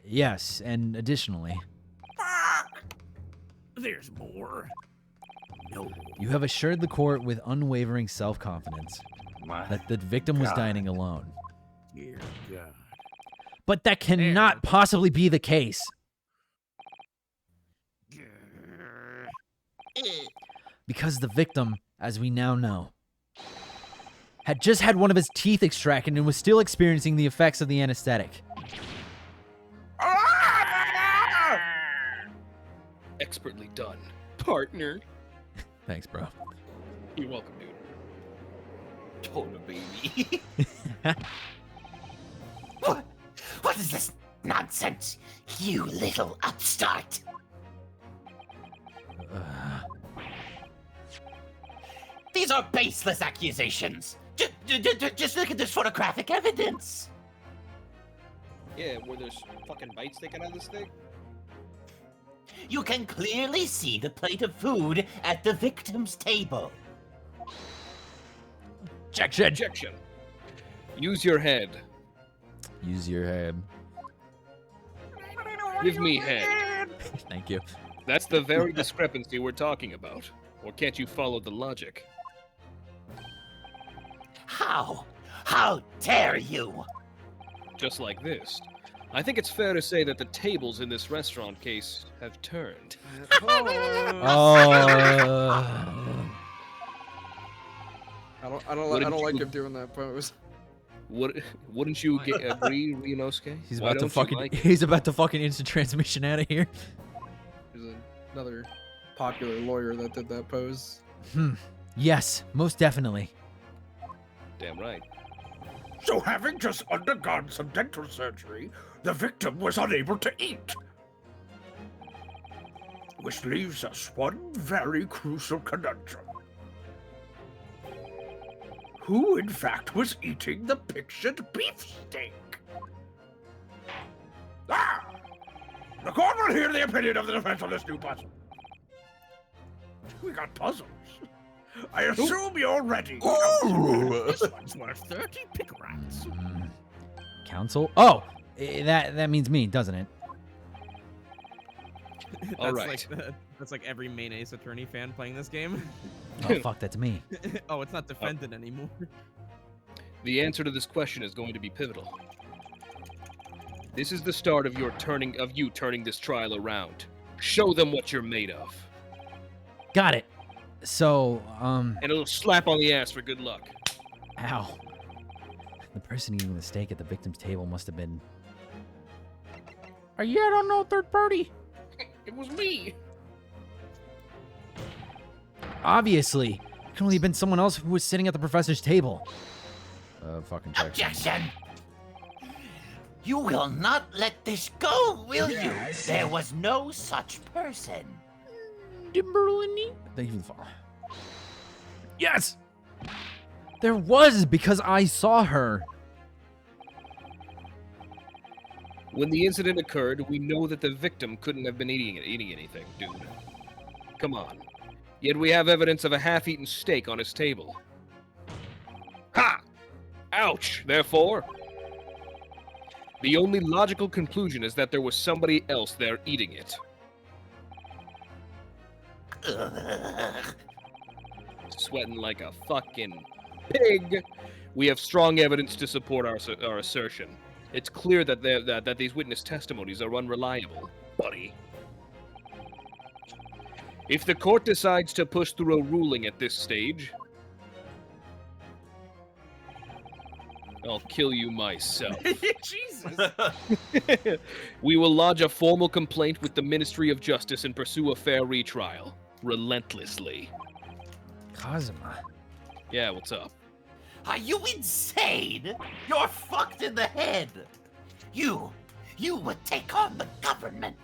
Yes, and additionally, There's more. No. you have assured the court with unwavering self-confidence that the victim was dining alone. Dear God. But that cannot possibly be the case. Because the victim, as we now know, had just had one of his teeth extracted and was still experiencing the effects of the anesthetic. Expertly done, partner. Thanks, bro. You're welcome, dude. Total baby. What is this nonsense, you little upstart? These are baseless accusations. Just look at this photographic evidence. Yeah, where there's fucking bites sticking out of this thing. You can clearly see the plate of food at the victim's table. Objection. Use your head. Use your head. Give me head. Thank you. That's the very discrepancy we're talking about. Or can't you follow the logic? How? How dare you? Just like this. I think it's fair to say that the tables in this restaurant case have turned. I don't like him doing that pose. Wouldn't you agree, Ryunosuke? He's Why about to don't you fucking like it? he's about to fucking instant transmission out of here. There's another popular lawyer that did that pose. Yes, most definitely. Damn right. So having just undergone some dental surgery, the victim was unable to eat. Which leaves us one very crucial conundrum. Who, in fact, was eating the pictured beefsteak? The court will hear the opinion of the defense on this new puzzle. We got puzzles. I assume you're ready. This one's worth 30 pick rats. Counsel? Oh, that means me, doesn't it? All right. That's like every main Ace Attorney fan playing this game. Oh fuck, that's me. Oh, it's not defended anymore. The answer to this question is going to be pivotal. This is the start of you turning this trial around. Show them what you're made of. Got it. So, And a little slap on the ass for good luck. ow. The person eating the steak at the victim's table must have been... I don't know, third party. It was me. Obviously. It can only have been someone else who was sitting at the professor's table. Fucking Objection! You will not let this go, will you? There was no such person. Thank you for the follow. Yes! There was, because I saw her. When the incident occurred, we know that the victim couldn't have been eating anything, dude. Come on. Yet we have evidence of a half-eaten steak on his table. Ha! Ouch! Therefore, the only logical conclusion is that there was somebody else there eating it. Sweating like a fucking pig. We have strong evidence to support our assertion. It's clear that that these witness testimonies are unreliable, buddy. If the court decides to push through a ruling at this stage, I'll kill you myself. Jesus. We will lodge a formal complaint with the Ministry of Justice and pursue a fair retrial, relentlessly. Kazuma. Yeah, what's up? Are you insane? You're fucked in the head. You would take on the government.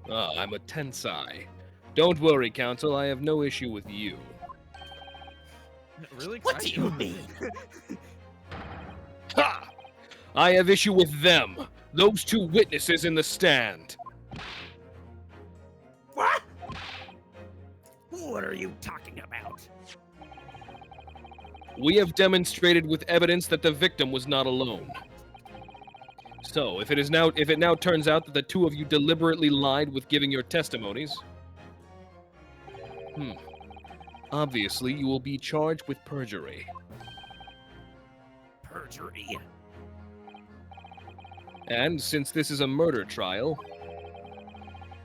Ah, I'm a tensai. Don't worry, Counsel, I have no issue with you. Really? What do you mean? Ha! I have issue with them. Those two witnesses in the stand. What? What are you talking about? We have demonstrated with evidence that the victim was not alone. So, if it now turns out that the two of you deliberately lied with giving your testimonies, obviously you will be charged with perjury. Perjury? And since this is a murder trial,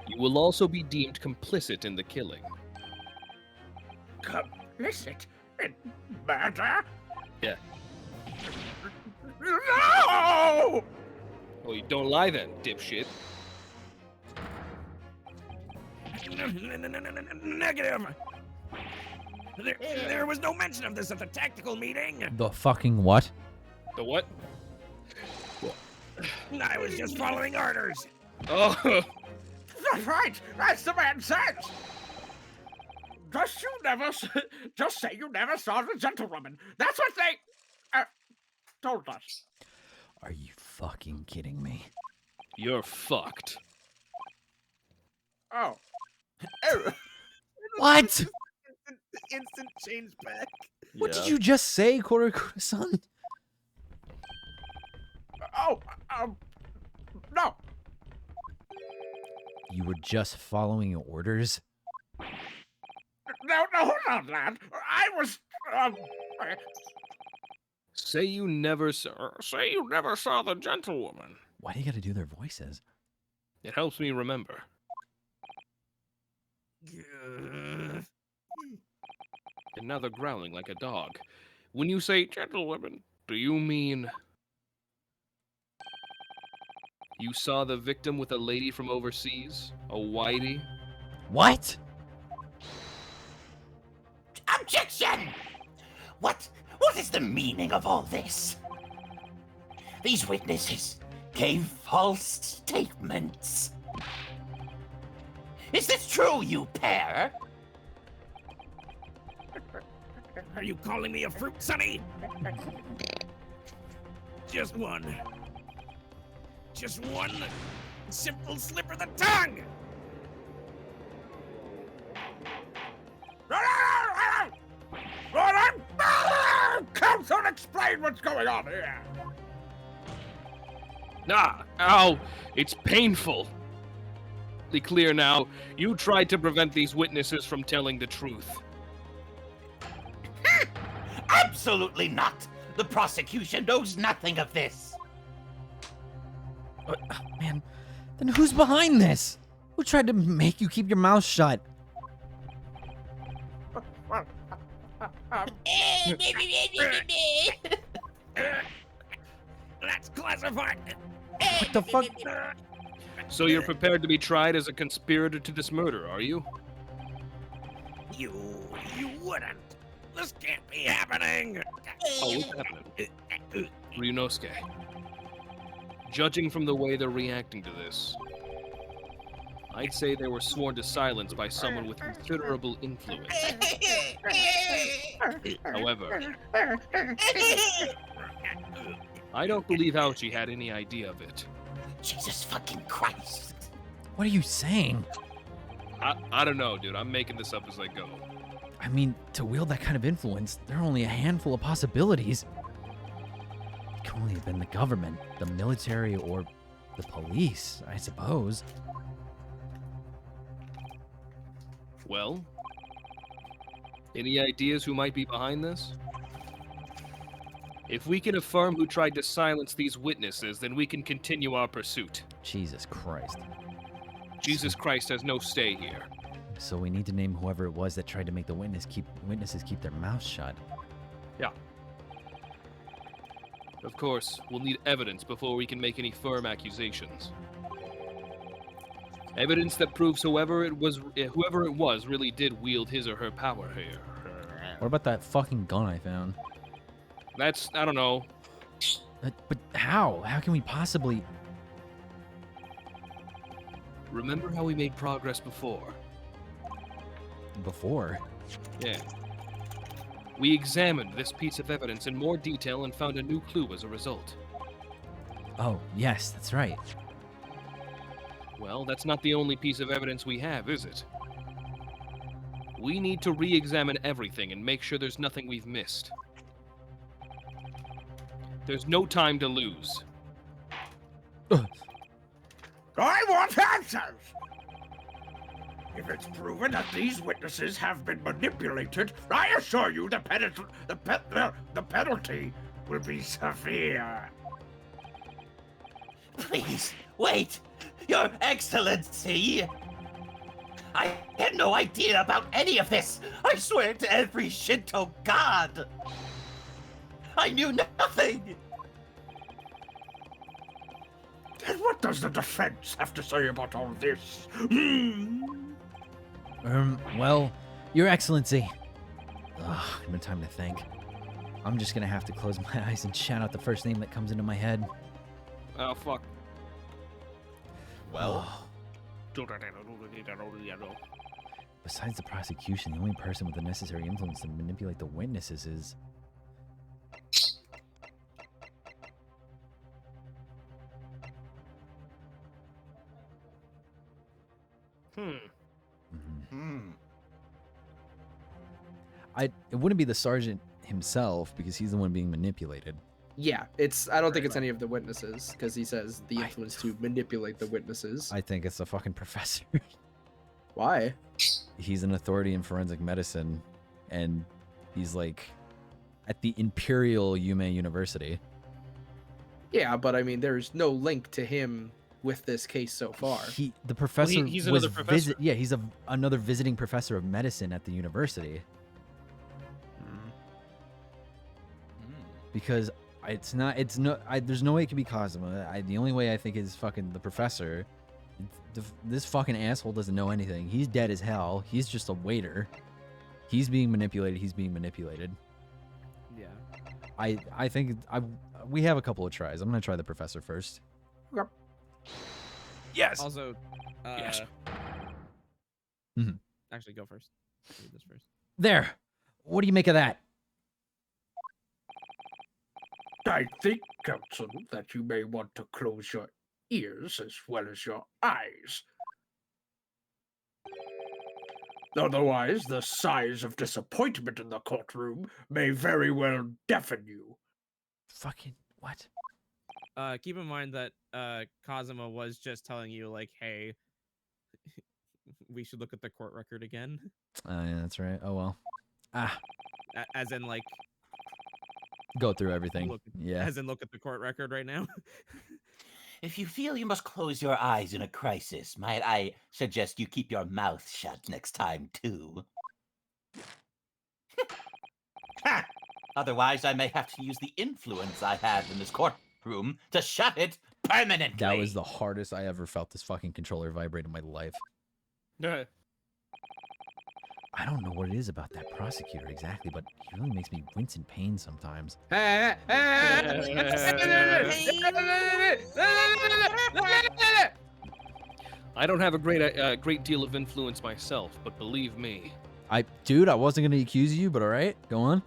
you will also be deemed complicit in the killing. Complicit in murder? Yeah. No! Well, you don't lie then, dipshit. Negative. There was no mention of this at the tactical meeting. The fucking what? The what? I was just following orders. Oh, That's right. That's the man says. Just say you never saw the gentlewoman. That's what they told us. Are you fucking kidding me? you're fucked. Oh. What? Instant change back. What did you just say, Korokuro-san? Oh, no. You were just following orders? No, hold on, lad. I was, Say you never saw the gentlewoman. Why do you gotta do their voices? It helps me remember. And now they're growling like a dog. When you say gentlewoman, do you mean you saw the victim with a lady from overseas? A whitey? What? Objection! What is the meaning of all this? These witnesses gave false statements. Is this true, you pair? Are you calling me a fruit, Sonny? Just one simple slip of the tongue! Counsel, explain what's going on here! Ow! It's painful. Be clear now. You tried to prevent these witnesses from telling the truth. Absolutely not! The prosecution knows nothing of this. Man, then who's behind this? Who tried to make you keep your mouth shut? That's classified. What the fuck? So you're prepared to be tried as a conspirator to this murder, are you? You wouldn't. This can't be happening. Oh, what's happening? Ryunosuke. Judging from the way they're reacting to this, I'd say they were sworn to silence by someone with considerable influence. However, I don't believe Ouchie had any idea of it. Jesus fucking Christ. What are you saying? I don't know, dude. I'm making this up as I go. I mean, to wield that kind of influence, there are only a handful of possibilities. It could only have been the government, the military, or the police, I suppose. Well, any ideas who might be behind this? If we can affirm who tried to silence these witnesses, then we can continue our pursuit. Jesus Christ. Jesus Christ has no stay here. So we need to name whoever it was that tried to make the witnesses keep their mouths shut. Yeah. Of course, we'll need evidence before we can make any firm accusations. Evidence that proves whoever it was really did wield his or her power here. What about that fucking gun I found? That's, I don't know. But how? How can we possibly... Remember how we made progress before? Before? Yeah. We examined this piece of evidence in more detail and found a new clue as a result. Oh, yes, that's right. Well, that's not the only piece of evidence we have, is it? We need to re-examine everything and make sure there's nothing we've missed. There's no time to lose. I want answers! If it's proven that these witnesses have been manipulated, I assure you the penalty will be severe. Please, wait! Your Excellency! I had no idea about any of this! I swear to every Shinto god! I knew nothing! And what does the defense have to say about all this? Well, Your Excellency. Ugh, no time to think. I'm just gonna have to close my eyes and shout out the first name that comes into my head. Oh, fuck. Well, Besides the prosecution, the only person with the necessary influence to manipulate the witnesses is... It wouldn't be the sergeant himself because he's the one being manipulated. Yeah, I don't think it's any of the witnesses because he says the influence to manipulate the witnesses. I think it's the fucking professor. Why? He's an authority in forensic medicine, and he's like at the Imperial Yume University. Yeah, but I mean, there's no link to him with this case so far. The professor Well, he's another professor. Yeah, he's another visiting professor of medicine at the university. Because there's no way it could be Kazuma. The only way I think is fucking the professor. This fucking asshole doesn't know anything. He's dead as hell. He's just a waiter. He's being manipulated. He's being manipulated. Yeah. I think we have a couple of tries. I'm gonna try the professor first. Okay. Yes. Also, yes. Actually, go first. Read this first. There. What do you make of that? I think, Counsel, that you may want to close your ears as well as your eyes. Otherwise, the sighs of disappointment in the courtroom may very well deafen you. Fucking what? Keep in mind that Kazuma was just telling you, like, hey, we should look at the court record again. Yeah, that's right. Oh well. As in, like, go through everything. Yeah. As in, look at the court record right now. If you feel you must close your eyes in a crisis, might I suggest you keep your mouth shut next time, too? Otherwise, I may have to use the influence I have in this courtroom to shut it permanently. That was the hardest I ever felt this fucking controller vibrate in my life. Yeah. I don't know what it is about that prosecutor exactly, but he really makes me wince in pain sometimes. I don't have a great deal of influence myself, but believe me. Dude, I wasn't gonna accuse you, but all right, go on.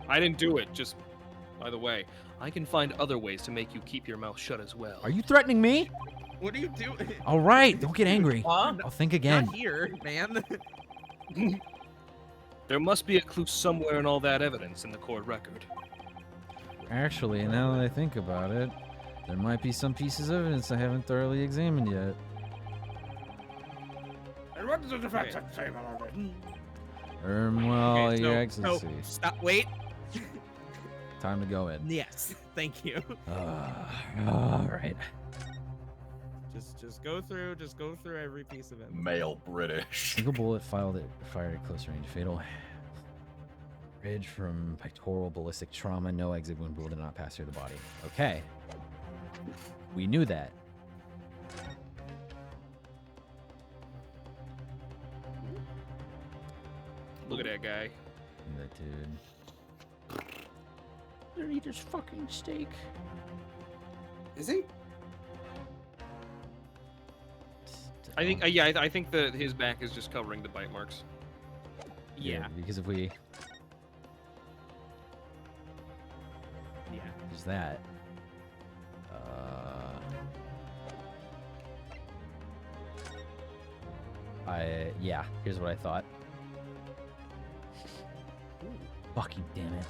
I didn't do it. Just, by the way, I can find other ways to make you keep your mouth shut as well. Are you threatening me? What are you doing? All right, don't get angry. Huh? I'll think again. Not here, man. There must be a clue somewhere in all that evidence in the court record. Actually, now that I think about it, there might be some pieces of evidence I haven't thoroughly examined yet. And what does the defense have to say about all this? Well, Okay, Your so- Excellency. Stop. Wait. Time to go in. Yes. Thank you. All right. Just go through every piece of it. Male British. Single bullet fired at close range. Fatal. Ridge from pectoral ballistic trauma. No exit wound. Bullet did not pass through the body. Okay. We knew that. Look at that guy. That dude. Gonna eat his fucking steak. Is he? I think, yeah, I think that his back is just covering the bite marks. Yeah. Because if we. Yeah. There's that. Yeah, here's what I thought. Fucking damn it.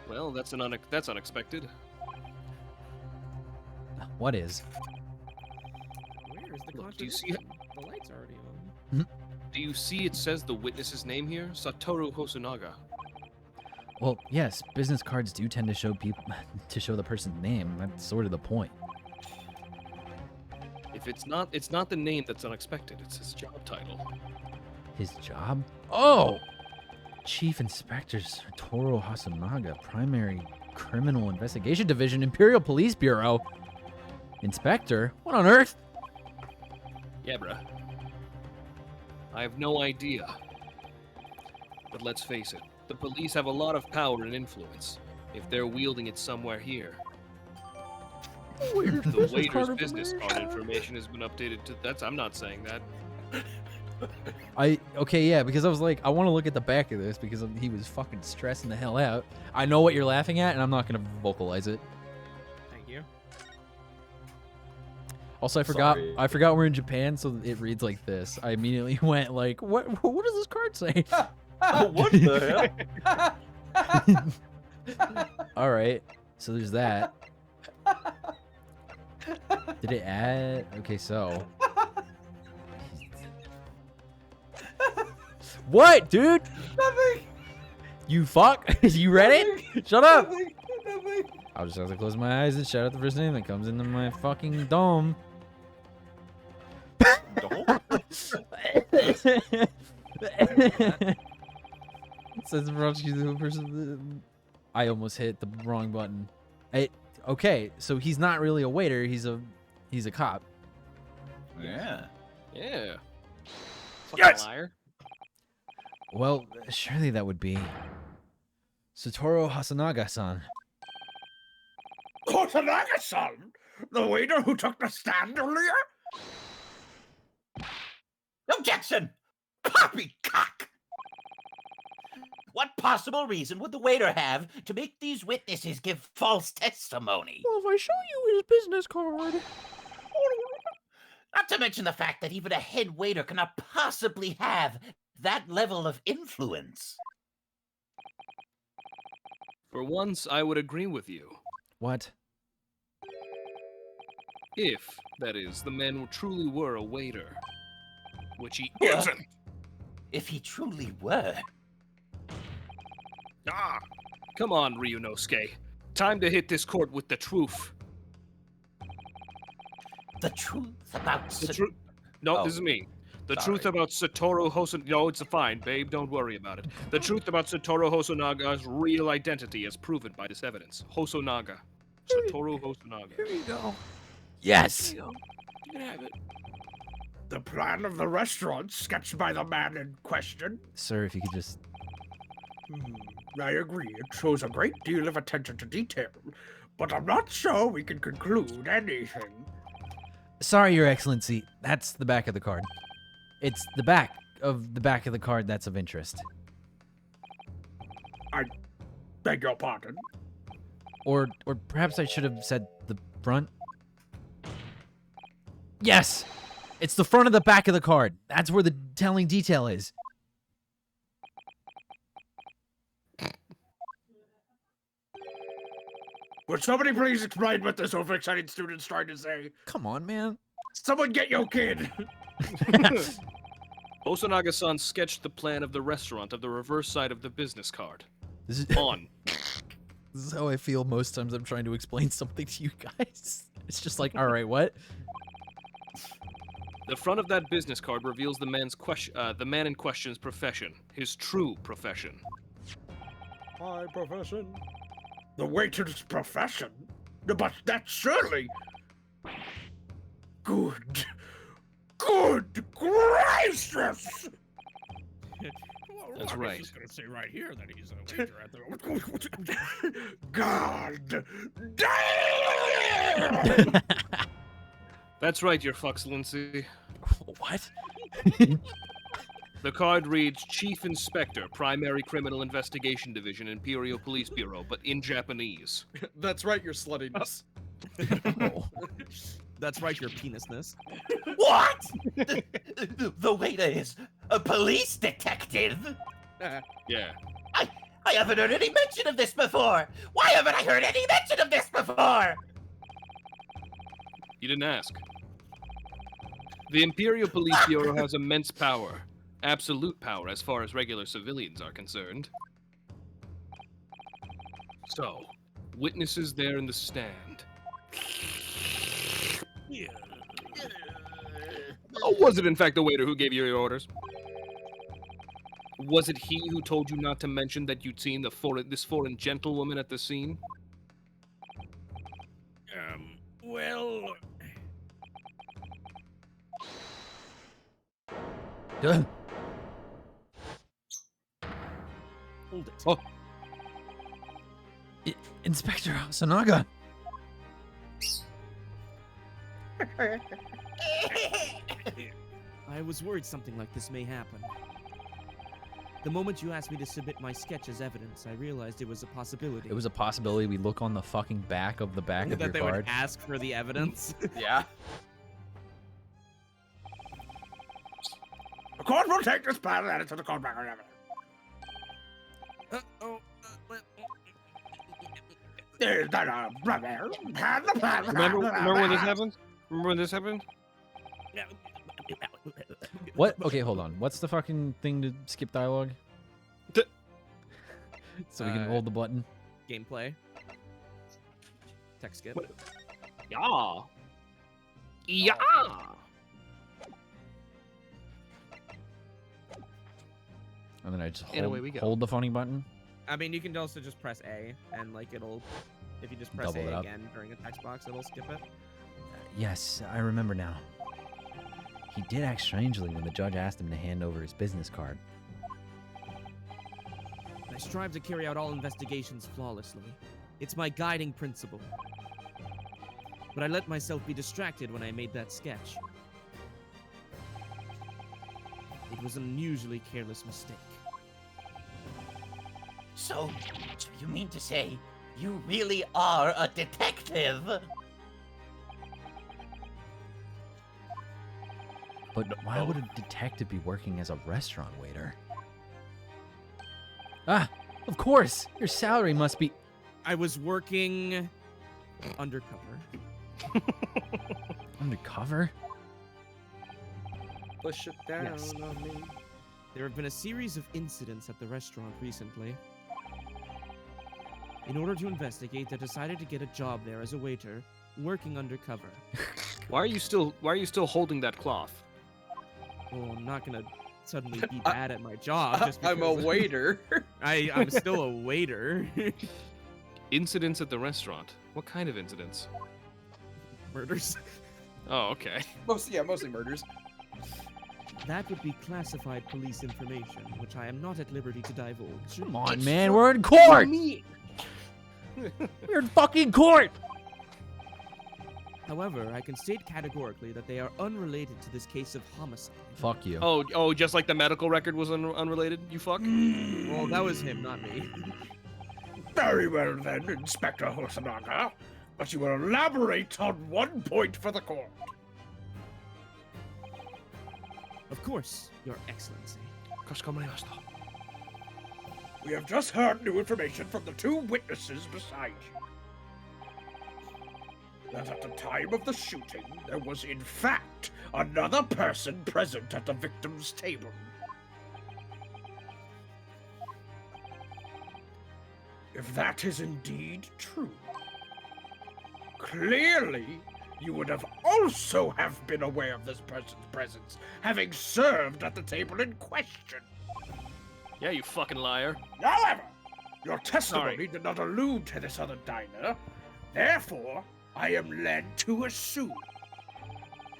Well, that's unexpected. What is? Where is the Look, do you see? The light's already on. Do you see? It says the witness's name here, Satoru Hosonaga. Well, yes, business cards do tend to show the person's name. That's sort of the point. If it's not the name that's unexpected. It's his job title. His job? Oh! Chief Inspector Satoru Hosonaga, Primary Criminal Investigation Division, Imperial Police Bureau. Inspector? What on earth? Yeah, bruh. I have no idea. But let's face it, the police have a lot of power and influence. If they're wielding it somewhere here. The waiter's business card information has been updated to. I'm not saying that. Okay, yeah, because I was like, I want to look at the back of this because he was fucking stressing the hell out. I know what you're laughing at, and I'm not gonna vocalize it. Thank you. Also, I forgot we're in Japan, so it reads like this. I immediately went like, what does this card say? What the hell? All right, so there's that. Did it add? Okay, so. What, dude? Nothing. You fuck? You read it? Shut up. Nothing. I'll just have to close my eyes and shout out the first name that comes into my fucking dome. It says the person. I almost hit the wrong button. Okay, so he's not really a waiter. He's a cop. Yeah. Yeah. Yes! Liar. Well, surely that would be Satoru Hosonaga-san. Hosonaga-san? The waiter who took the stand earlier? Objection! Poppycock! What possible reason would the waiter have to make these witnesses give false testimony? Well, if I show you his business card. Not to mention the fact that even a head waiter cannot possibly have that level of influence. For once, I would agree with you. What? If, that is, the man truly were a waiter. Which he isn't. If he truly were. Ah! Come on, Ryunosuke. Time to hit this court with the truth. The truth about... No, this is me. The truth about Satoru Hosonaga... No, it's fine, babe. Don't worry about it. The truth about Satoru Hosonaga's real identity as proven by this evidence. Hosonaga. Satoru Hosonaga. Here you go. Yes! You can have it. The plan of the restaurant sketched by the man in question. Sir, if you could just... I agree, it shows a great deal of attention to detail, but I'm not sure we can conclude anything. Sorry, Your Excellency. That's the back of the card. It's the back of the card that's of interest. I beg your pardon. Or perhaps I should have said the front. Yes! It's the front of the back of the card. That's where the telling detail is. Would somebody please explain what this overexcited student's trying to say? Come on, man. Someone get your kid! Hosonaga-san sketched the plan of the restaurant of the reverse side of the business card. This is On. This is how I feel most times I'm trying to explain something to you guys. It's just like, all right, what? The front of that business card reveals the man in question's profession, his true profession. My profession? The waiter's profession? But that's surely... Good gracious! That's right. He's gonna say right here that he's a waiter at the... God damn! That's right, Your Excellency. What? The card reads Chief Inspector, Primary Criminal Investigation Division, Imperial Police Bureau, but in Japanese. That's right, your sluttiness. Oh. That's right, your penisness. What? The waiter is a police detective? Yeah. I haven't heard any mention of this before! Why haven't I heard any mention of this before? You didn't ask. The Imperial Police Bureau has immense power. Absolute power as far as regular civilians are concerned. So, witnesses there in the stand. Oh, was it in fact the waiter who gave you your orders? Was it he who told you not to mention that you'd seen this foreign gentlewoman at the scene? Well... Duh. Hold it. Oh. Inspector Sanaga. I was worried something like this may happen. The moment you asked me to submit my sketch as evidence, I realized it was a possibility. It was a possibility. We look on the fucking back of your that they card. would ask for the evidence. Yeah. The court will take this plan and add it to the court record evidence. There's that Remember when this happened? Remember when this happened? What? Okay, hold on. What's the fucking thing to skip dialogue? So we can hold the button. Gameplay. Text skip. Yeah. Yeah. And then I just And away we go. hold the funny button. I mean, you can also just press A, and like it'll, if you just press Double it A up. again during a text box, it'll skip it. Yes, I remember now. He did act strangely when the judge asked him to hand over his business card. I strive to carry out all investigations flawlessly. It's my guiding principle. But I let myself be distracted when I made that sketch. It was an unusually careless mistake. So you mean to say you really are a detective? But why would a detective be working as a restaurant waiter? Ah, of course! Your salary must be... I was working undercover. Undercover? Push it down Yes. on me. There have been a series of incidents at the restaurant recently. In order to investigate, I decided to get a job there as a waiter, working undercover. Why are you still holding that cloth? Well, I'm not gonna suddenly be bad at my job just I'm a because waiter. I'm still a waiter. Incidents at the restaurant. What kind of incidents? Murders. Oh, okay. Mostly murders. That would be classified police information, which I am not at liberty to divulge. Come on, man, we're in court! We're in fucking court! However, I can state categorically that they are unrelated to this case of homicide. Fuck you. Oh, just like the medical record was unrelated, you fuck? Well, that was him, not me. Very well then, Inspector Hosanaga. But you will elaborate on one point for the court. Of course, Your Excellency. We have just heard new information from the two witnesses beside you. That at the time of the shooting, there was in fact another person present at the victim's table. if that is indeed true, clearly you would have also have been aware of this person's presence, having served at the table in question. Yeah, you fucking liar. However, your testimony did not allude to this other diner. Therefore, I am led to assume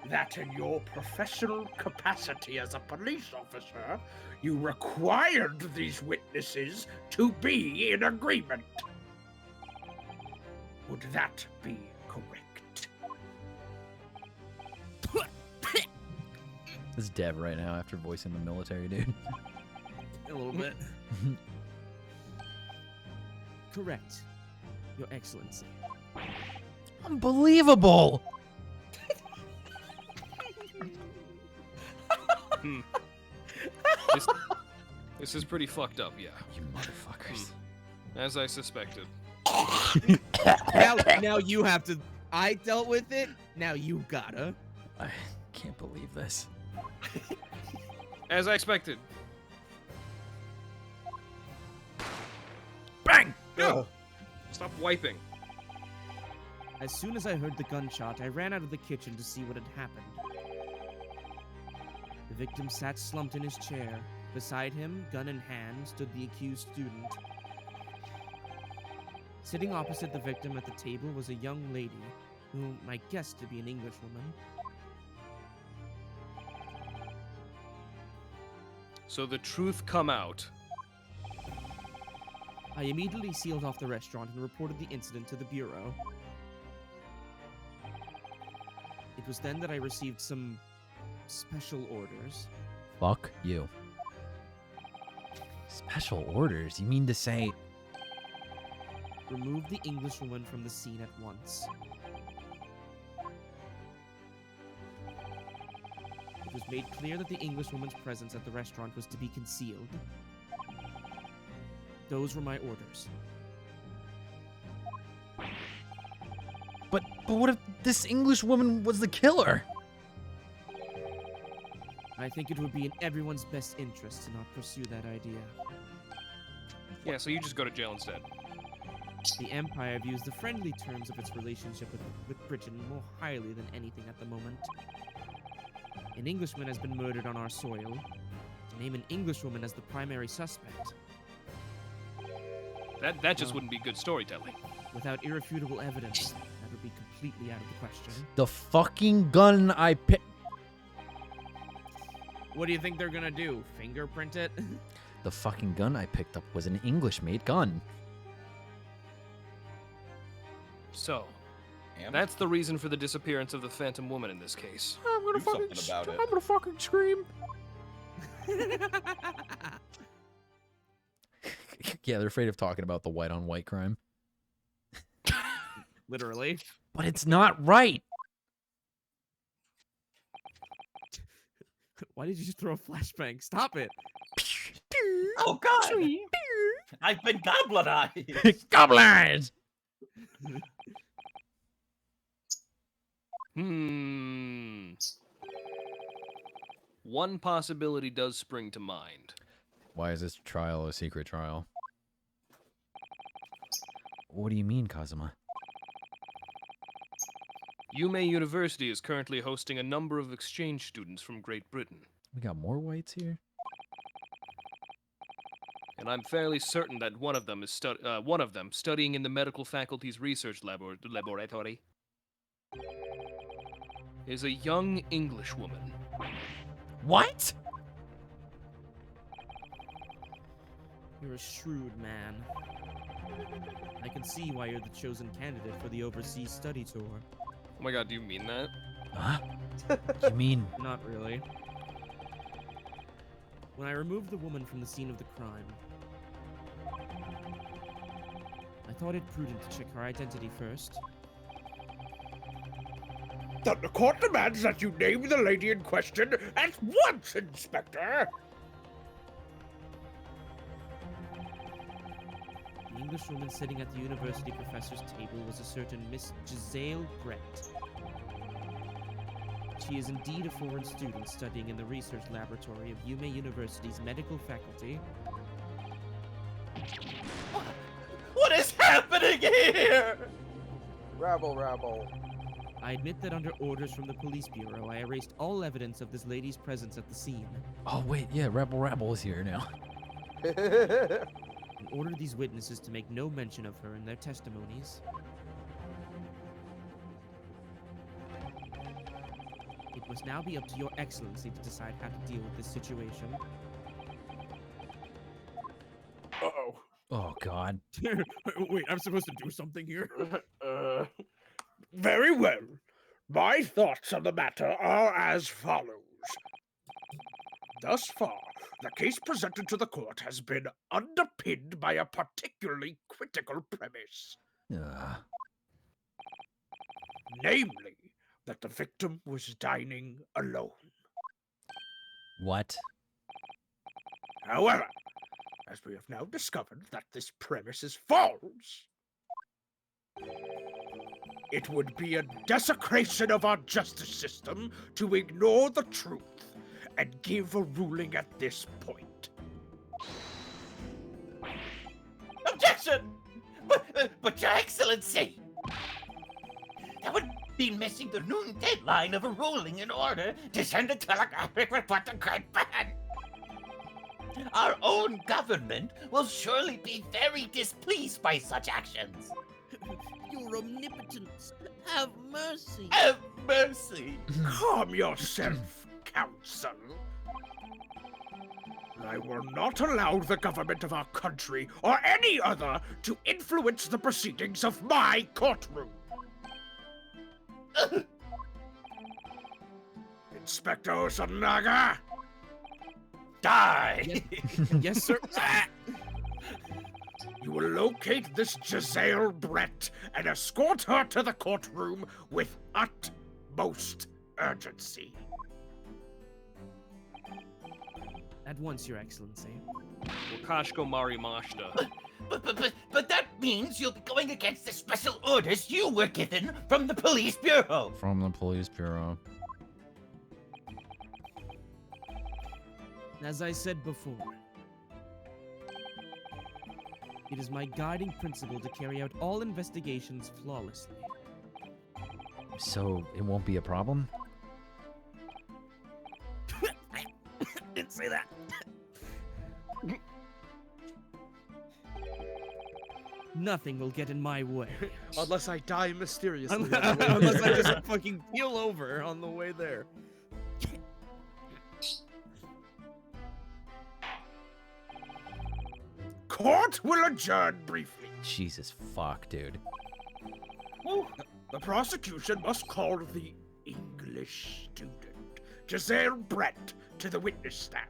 that in your professional capacity as a police officer, you required these witnesses to be in agreement. Would that be correct? This is Dev right now after voicing the military dude. A little bit. Correct, Your Excellency. Unbelievable! This is pretty fucked up, yeah. You motherfuckers. As I suspected. now you have to. I dealt with it. Now you gotta. I can't believe this. As I expected. Bang! Go! Stop wiping. As soon as I heard the gunshot, I ran out of the kitchen to see what had happened. The victim sat slumped in his chair. Beside him, gun in hand, stood the accused student. Sitting opposite the victim at the table was a young lady, whom I guessed to be an Englishwoman. So the truth come out. I immediately sealed off the restaurant and reported the incident to the bureau. It was then that I received some special orders. Fuck you. Special orders? You mean to say... Remove the Englishwoman from the scene at once. It was made clear that the Englishwoman's presence at the restaurant was to be concealed. Those were my orders. But what if this English woman was the killer? I think it would be in everyone's best interest to not pursue that idea. Yeah, so you just go to jail instead. The Empire views the friendly terms of its relationship with Britain more highly than anything at the moment. An Englishman has been murdered on our soil. To name an Englishwoman as the primary suspect. That just wouldn't be good storytelling. Without irrefutable evidence, that would be completely out of the question. The fucking gun I picked... What do you think they're gonna do? Fingerprint it? The fucking gun I picked up was an English-made gun. So, that's the reason for the disappearance of the Phantom Woman in this case. I'm gonna fucking scream. Yeah, they're afraid of talking about the white-on-white crime. Literally. But it's not right. Why did you just throw a flashbang? Stop it. Oh, God. I've been goblinized. Goblins! One possibility does spring to mind. Why is this trial a secret trial? What do you mean, Kazuma? Yume University is currently hosting a number of exchange students from Great Britain. We got more whites here? And I'm fairly certain that one of them studying in the medical faculty's research laboratory is a young English woman. What? You're a shrewd man. I can see why you're the chosen candidate for the overseas study tour. Oh my god, do you mean that? Huh? You mean... Not really. When I removed the woman from the scene of the crime, I thought it prudent to check her identity first. The court demands that you name the lady in question at once, Inspector! The Englishwoman sitting at the university professor's table was a certain Miss Giselle Brett. She is indeed a foreign student studying in the research laboratory of Yume University's medical faculty. What here! Rabble, rabble. I admit that under orders from the police bureau, I erased all evidence of this lady's presence at the scene. Oh wait, yeah, Rabble is here now. And ordered these witnesses to make no mention of her in their testimonies. It must now be up to Your Excellency to decide how to deal with this situation. Uh-oh. Oh God. Wait, I'm supposed to do something here? Very well. My thoughts on the matter are as follows. Thus far, the case presented to the court has been underpinned by a particularly critical premise. Namely, that the victim was dining alone. What? However, as we have now discovered that this premise is false, it would be a desecration of our justice system to ignore the truth and give a ruling at this point. Objection! But Your Excellency! That would be missing the noon deadline of a ruling in order to send a telegraphic report to Great Britain. Our own government will surely be very displeased by such actions. Your omnipotence, have mercy. Have mercy! Calm yourself, Counsel. I will not allow the government of our country or any other to influence the proceedings of my courtroom. Inspector Osanaga, die! Yes, sir. You will locate this Giselle Brett and escort her to the courtroom with utmost urgency. At once, Your Excellency. Wakashko Mari Mashta. But that means you'll be going against the special orders you were given from the police bureau. From the police bureau. As I said before, it is my guiding principle to carry out all investigations flawlessly. So it won't be a problem? I didn't say that. Nothing will get in my way. Unless I die mysteriously. Unless I just fucking keel over on the way there. Court will adjourn briefly. Jesus fuck, dude. The prosecution must call the English student, Giselle Brett, to the witness stand.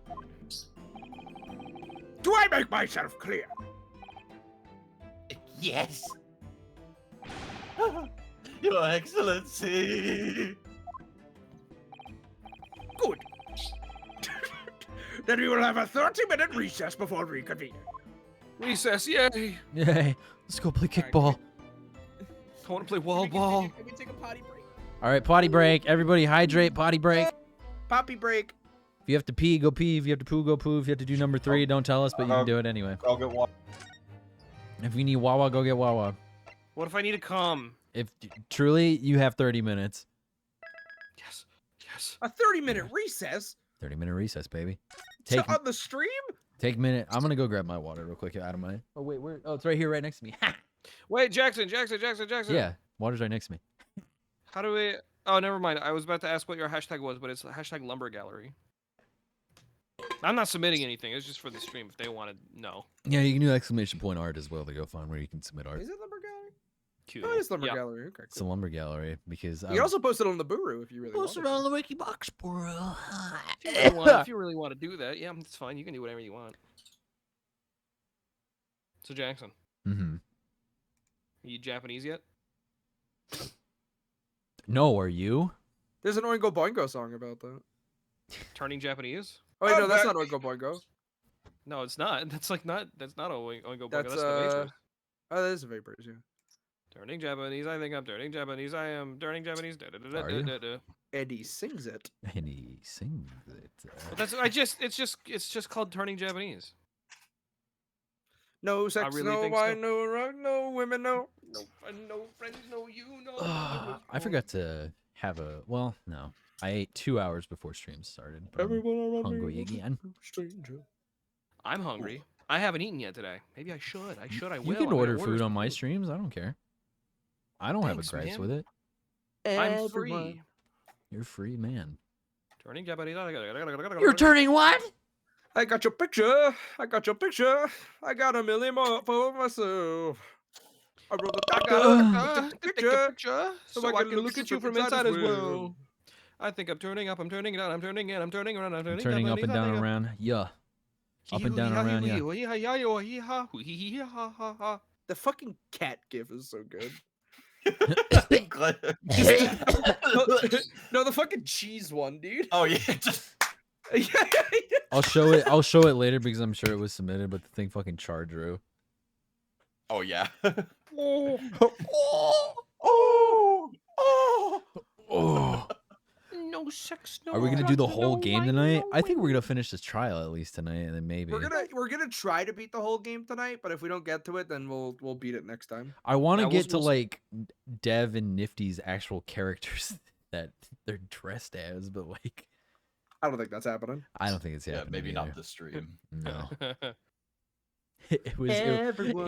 Do I make myself clear? Yes. Your Excellency. Good. Then we will have a 30-minute recess before reconvening. Recess, yay! Yay. Let's go play kickball. I want to play wall ball. Can we take a potty break? All right, potty break. Everybody hydrate, potty break. Poppy break. If you have to pee, go pee. If you have to poo, go poo. If you have to do number 3, don't tell us, but you can do it anyway. I'll get one. If you need Wawa, go get Wawa. What if I need to come? If truly, you have 30 minutes. Yes, yes. A 30-minute recess? 30-minute recess, baby. On the stream? Take a minute. I'm gonna go grab my water real quick out of my. Oh wait, where? Oh, it's right here, right next to me. Wait, Jackson. Yeah, water's right next to me. How do we? Oh, never mind. I was about to ask what your hashtag was, but it's hashtag lumber gallery. I'm not submitting anything. It's just for the stream if they want to know. Yeah, you can do exclamation point art as well to go find where you can submit art. Is it Lumber Gallery? Cute. Oh, it's Lumber Yeah. Gallery. Okay, It's a cool. lumber gallery because You can also post it on the Buru if you really want. post it on the wiki box, bro. If you really want to do that, yeah, it's fine. You can do whatever you want. So Jackson, Mm-hmm. are you Japanese yet? No, are you? There's an Oingo Boingo song about that. Turning Japanese? Oh, wait, no, that's Okay. not Oingo Boingo. No, it's not. That's like not. That's not a Oingo Boingo. That's, That's the Vapors. Oh, that is a Vapors, yeah. Turning Japanese. I think I'm turning Japanese. I am turning Japanese. Da, da, da, da, Are you? da, da. And he sings it. And he sings it. But that's. It's just called turning Japanese. No sex, really no think wine, so. no rock, no women, no. No friend, no friends, no you, no. I forgot to have a. Well, no. I ate 2 hours before stream started. But I'm hungry again. I'm hungry. I haven't eaten yet today. Maybe I should. I will. You can I'm gonna order food some on my streams. I don't care. I don't have a Thanks, gripes man. with it. I'm free. You're free, man. Turning You're turning what? I got your picture. I got your picture. I got a million more for myself. I wrote the picture so I can look at you from inside as well. I think I'm turning up, I'm turning down, I'm turning in, I'm turning around, I'm turning Turning up and down around. Yeah. Up and down around. Yeah. The fucking cat gif is so good. No, the fucking cheese one, dude. Oh yeah. Just... I'll show it. I'll show it later because I'm sure it was submitted, but the thing fucking charred Drew. Oh yeah. Oh. No sex, no. Are we gonna do the whole game wine, tonight? no I think we're gonna finish this trial at least tonight, and then maybe We're gonna try to beat the whole game tonight, but if we don't get to it, then we'll beat it next time. I want to Yeah, get to we'll- like Dev and Nifty's actual characters that they're dressed as, but like I don't think that's happening. I don't think it's Yeah, happening. maybe not either. this stream. No. It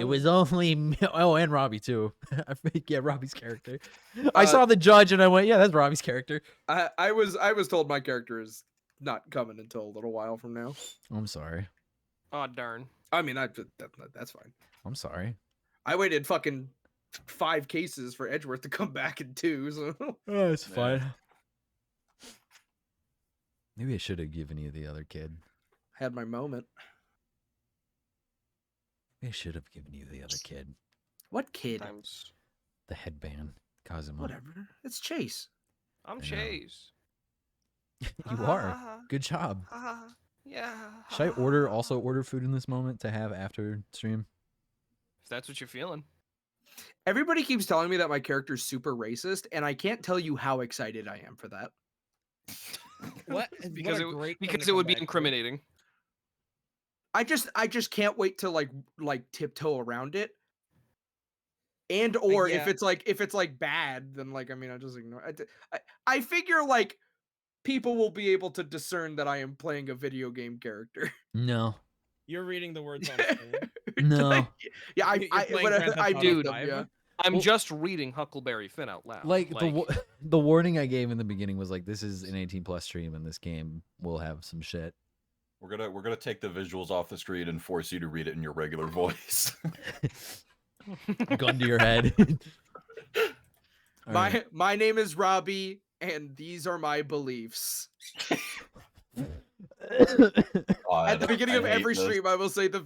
was only me. Oh, and Robbie too. I think yeah, Robbie's character. I saw the judge and I went, yeah, that's Robbie's character. I was told my character is not coming until a little while from now. I'm sorry. Oh darn. I mean, that's fine. I'm sorry. I waited fucking 5 cases for Edgeworth to come back in 2, so Oh, it's fine. Maybe I should have given you the other kid. had my moment. I should have given you the other kid. What kid? Times. The headband. Kazuma. Whatever. It's Chase. I'm know. Chase. You are. Good job. Yeah. Should I also order food in this moment to have after stream? If that's what you're feeling. Everybody keeps telling me that my character's super racist, and I can't tell you how excited I am for that. What? Because it would be incriminating. I just can't wait to like tiptoe around it. And or Yeah. if it's like bad, then like I mean I just ignore it. I figure like people will be able to discern that I am playing a video game character. No. You're reading the words on screen. No. Yeah, You're I playing whatever Grand I Theft do Auto them, 5? yeah. I'm Well- just reading Huckleberry Finn out loud. Like the warning I gave in the beginning was like, this is an 18+ stream and this game will have some shit. We're gonna take the visuals off the screen and force you to read it in your regular voice. Gun to your head. All right. My name is Robbie, and these are my beliefs. At the beginning of every stream, I will say the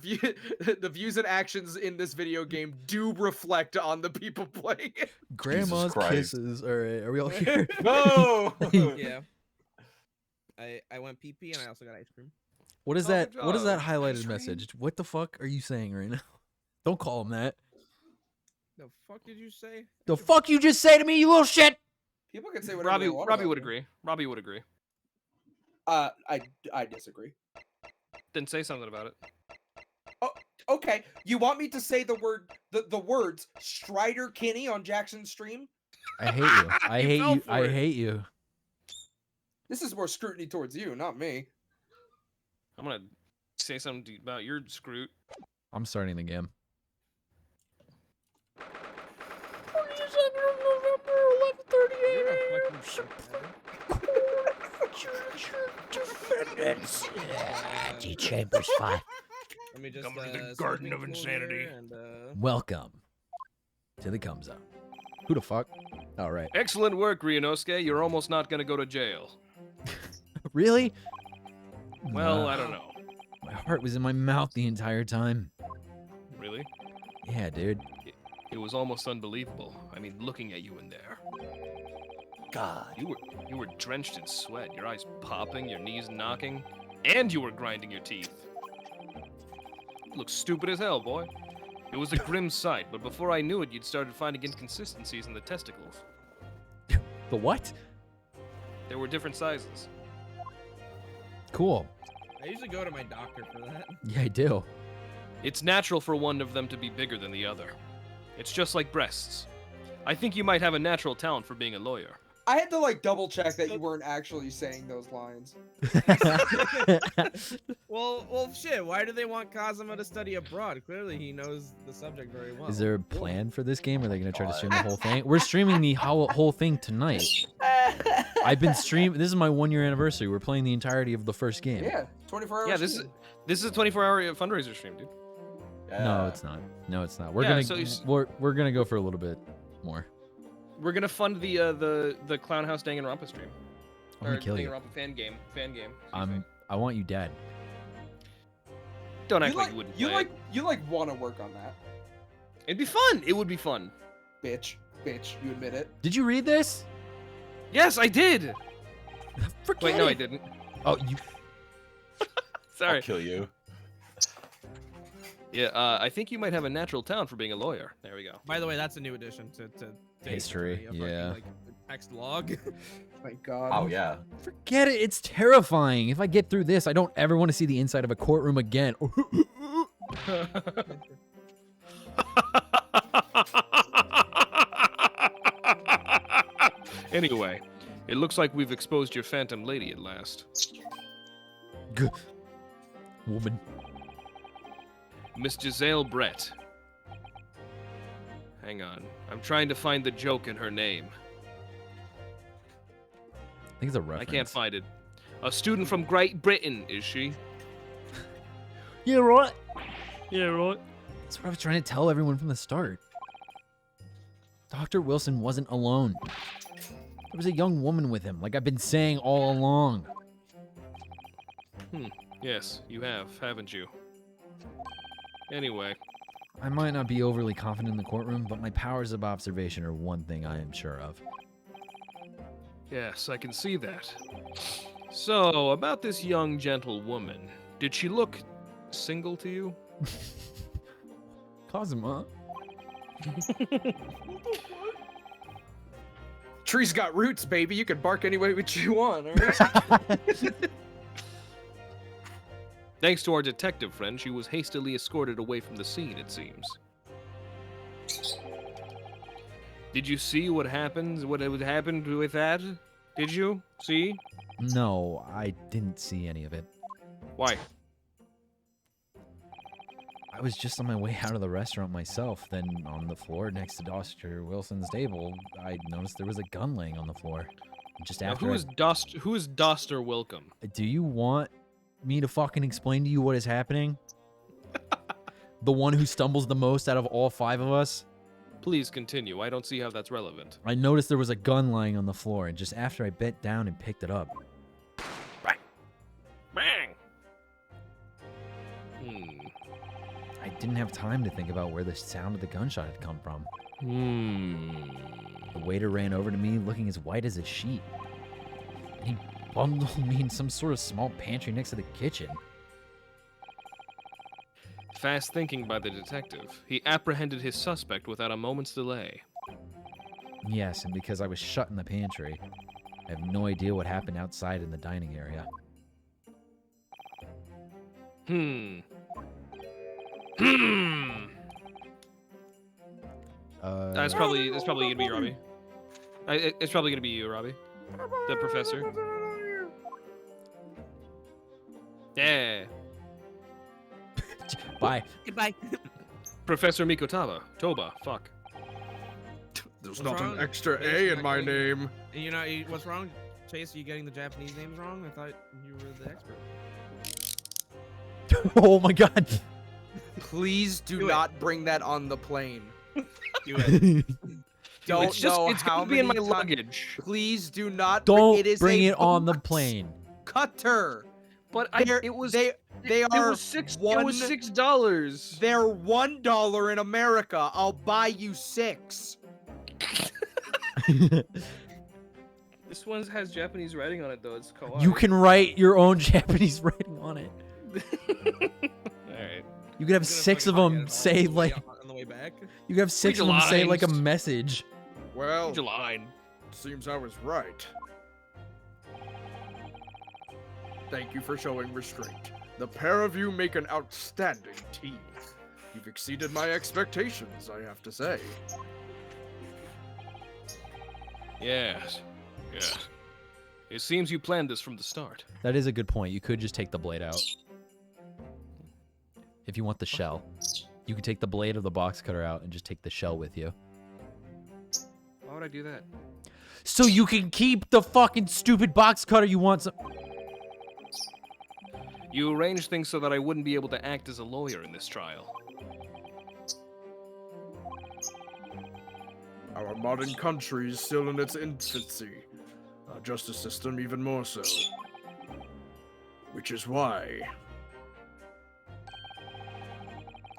views and actions in this video game do reflect on the people playing it. Grandma's Christ. kisses. All right, are we all here? No. Yeah. I went pee and I also got ice cream. What is Oh, that? What is that ice highlighted cream. message? What the fuck are you saying right now? Don't call him that. The fuck did you say? The fuck you just say to me, you little shit? People can say whatever they want. Robbie about would me. agree. Robbie would agree. I disagree. Then say something about it. Okay, you want me to say the words Strider Kinney on Jackson's stream? I hate you. I hate fell you. for I it. hate you. This is more scrutiny towards you, not me. I'm gonna say something about your scroot. I'm starting the game. Chambers 5. Let me just Coming to the set Garden of everything cool here Insanity. and, Welcome to the Comes Up. Who the fuck? All right. Excellent work, Ryunosuke. You're almost not gonna go to jail. Really? Well, Nah. I don't know. My heart was in my mouth the entire time. Really? Yeah, dude. It was almost unbelievable. I mean, looking at you in there. God. You were drenched in sweat, your eyes popping, your knees knocking, and you were grinding your teeth. You look stupid as hell, boy. It was a grim sight, but before I knew it, you'd started finding inconsistencies in the testicles. The what? There were different sizes. Cool. I usually go to my doctor for that. Yeah, I do. It's natural for one of them to be bigger than the other. It's just like breasts. I think you might have a natural talent for being a lawyer. I had to like double check that you weren't actually saying those lines. Well, shit. Why do they want Kazuma to study abroad? Clearly, he knows the subject very well. Is there a plan for this game? Are they gonna try to stream the whole thing? We're streaming the whole thing tonight. I've been streaming. This is my 1-year anniversary. We're playing the entirety of the first game. Yeah, 24 hours. Yeah, this is a 24-hour fundraiser stream, dude. No, it's not. No, it's not. We're Yeah, gonna so we're gonna go for a little bit more. We're gonna fund the Clown House Danganronpa stream. I'm gonna kill you. Danganronpa fan game. I want you dead. Don't act like you wouldn't play it. You want to work on that. It'd be fun. It would be fun. Bitch, you admit it. Did you read this? Yes, I did. Forget Wait, no, it. I didn't. Oh, you. Sorry. I'll kill you. Yeah, I think you might have a natural talent for being a lawyer. There we go. By the way, that's a new addition to History, a fucking, yeah. like, text log. My God. Oh yeah. Forget it. It's terrifying. If I get through this, I don't ever want to see the inside of a courtroom again. Anyway, it looks like we've exposed your phantom lady at last. Woman. Miss Giselle Brett. Hang on. I'm trying to find the joke in her name. I think it's a reference. I can't find it. A student from Great Britain, is she? Yeah, right. Yeah, right. That's what I was trying to tell everyone from the start. Dr. Wilson wasn't alone. There was a young woman with him, like I've been saying all along. Yes, you have, haven't you? Anyway. I might not be overly confident in the courtroom, but my powers of observation are one thing I am sure of. Yes, I can see that. So, about this young, gentle woman. Did she look single to you? Kazuma. Tree's got roots, baby. You can bark any way which you want, alright? Thanks to our detective friend, she was hastily escorted away from the scene, it seems. Did you see what happened? What happened with that? Did you see? No, I didn't see any of it. Why? I was just on my way out of the restaurant myself. Then on the floor next to Dr. Wilson's table, I noticed there was a gun laying on the floor. Just Now, after who is Doster Wilcom? Do you want me to fucking explain to you what is happening? The one who stumbles the most out of all 5 of us? Please continue. I don't see how that's relevant. I noticed there was a gun lying on the floor, and just after I bent down and picked it up. Bang! I didn't have time to think about where the sound of the gunshot had come from. The waiter ran over to me looking as white as a sheet. He bundled me in some sort of small pantry next to the kitchen. Fast thinking by the detective. He apprehended his suspect without a moment's delay. Yes, and because I was shut in the pantry, I have no idea what happened outside in the dining area. That's probably gonna be Robbie. It's probably gonna be you, Robbie. The professor. Yeah. Bye. Goodbye. Professor Toba. Fuck. There's What's not wrong? an extra Chase, A you're in not my getting- name. You know what's wrong, Chase? Are you getting the Japanese names wrong? I thought you were the expert. Oh my god. Please do not bring that on the plane. Do it. Don't It's just know it's how gonna be in my many luggage. Please do not. Don't it is bring a it on the box plane. Cutter. But They are was $6. They're $1 in America. I'll buy you 6. This one has Japanese writing on it though. It's kawaii. You can write your own Japanese writing on it. Alright. You could have 6 of them say like. On the way back. You could have 6 of them say like a message. Well, Read your line. seems I was right. Thank you for showing restraint. The pair of you make an outstanding team. You've exceeded my expectations, I have to say. Yes. Yes. It seems you planned this from the start. That is a good point. You could just take the blade out. If you want the shell. You could take the blade of the box cutter out and just take the shell with you. Why would I do that? So you can keep the fucking stupid box cutter you want some... You arranged things so that I wouldn't be able to act as a lawyer in this trial. Our modern country is still in its infancy. Our justice system even more so. Which is why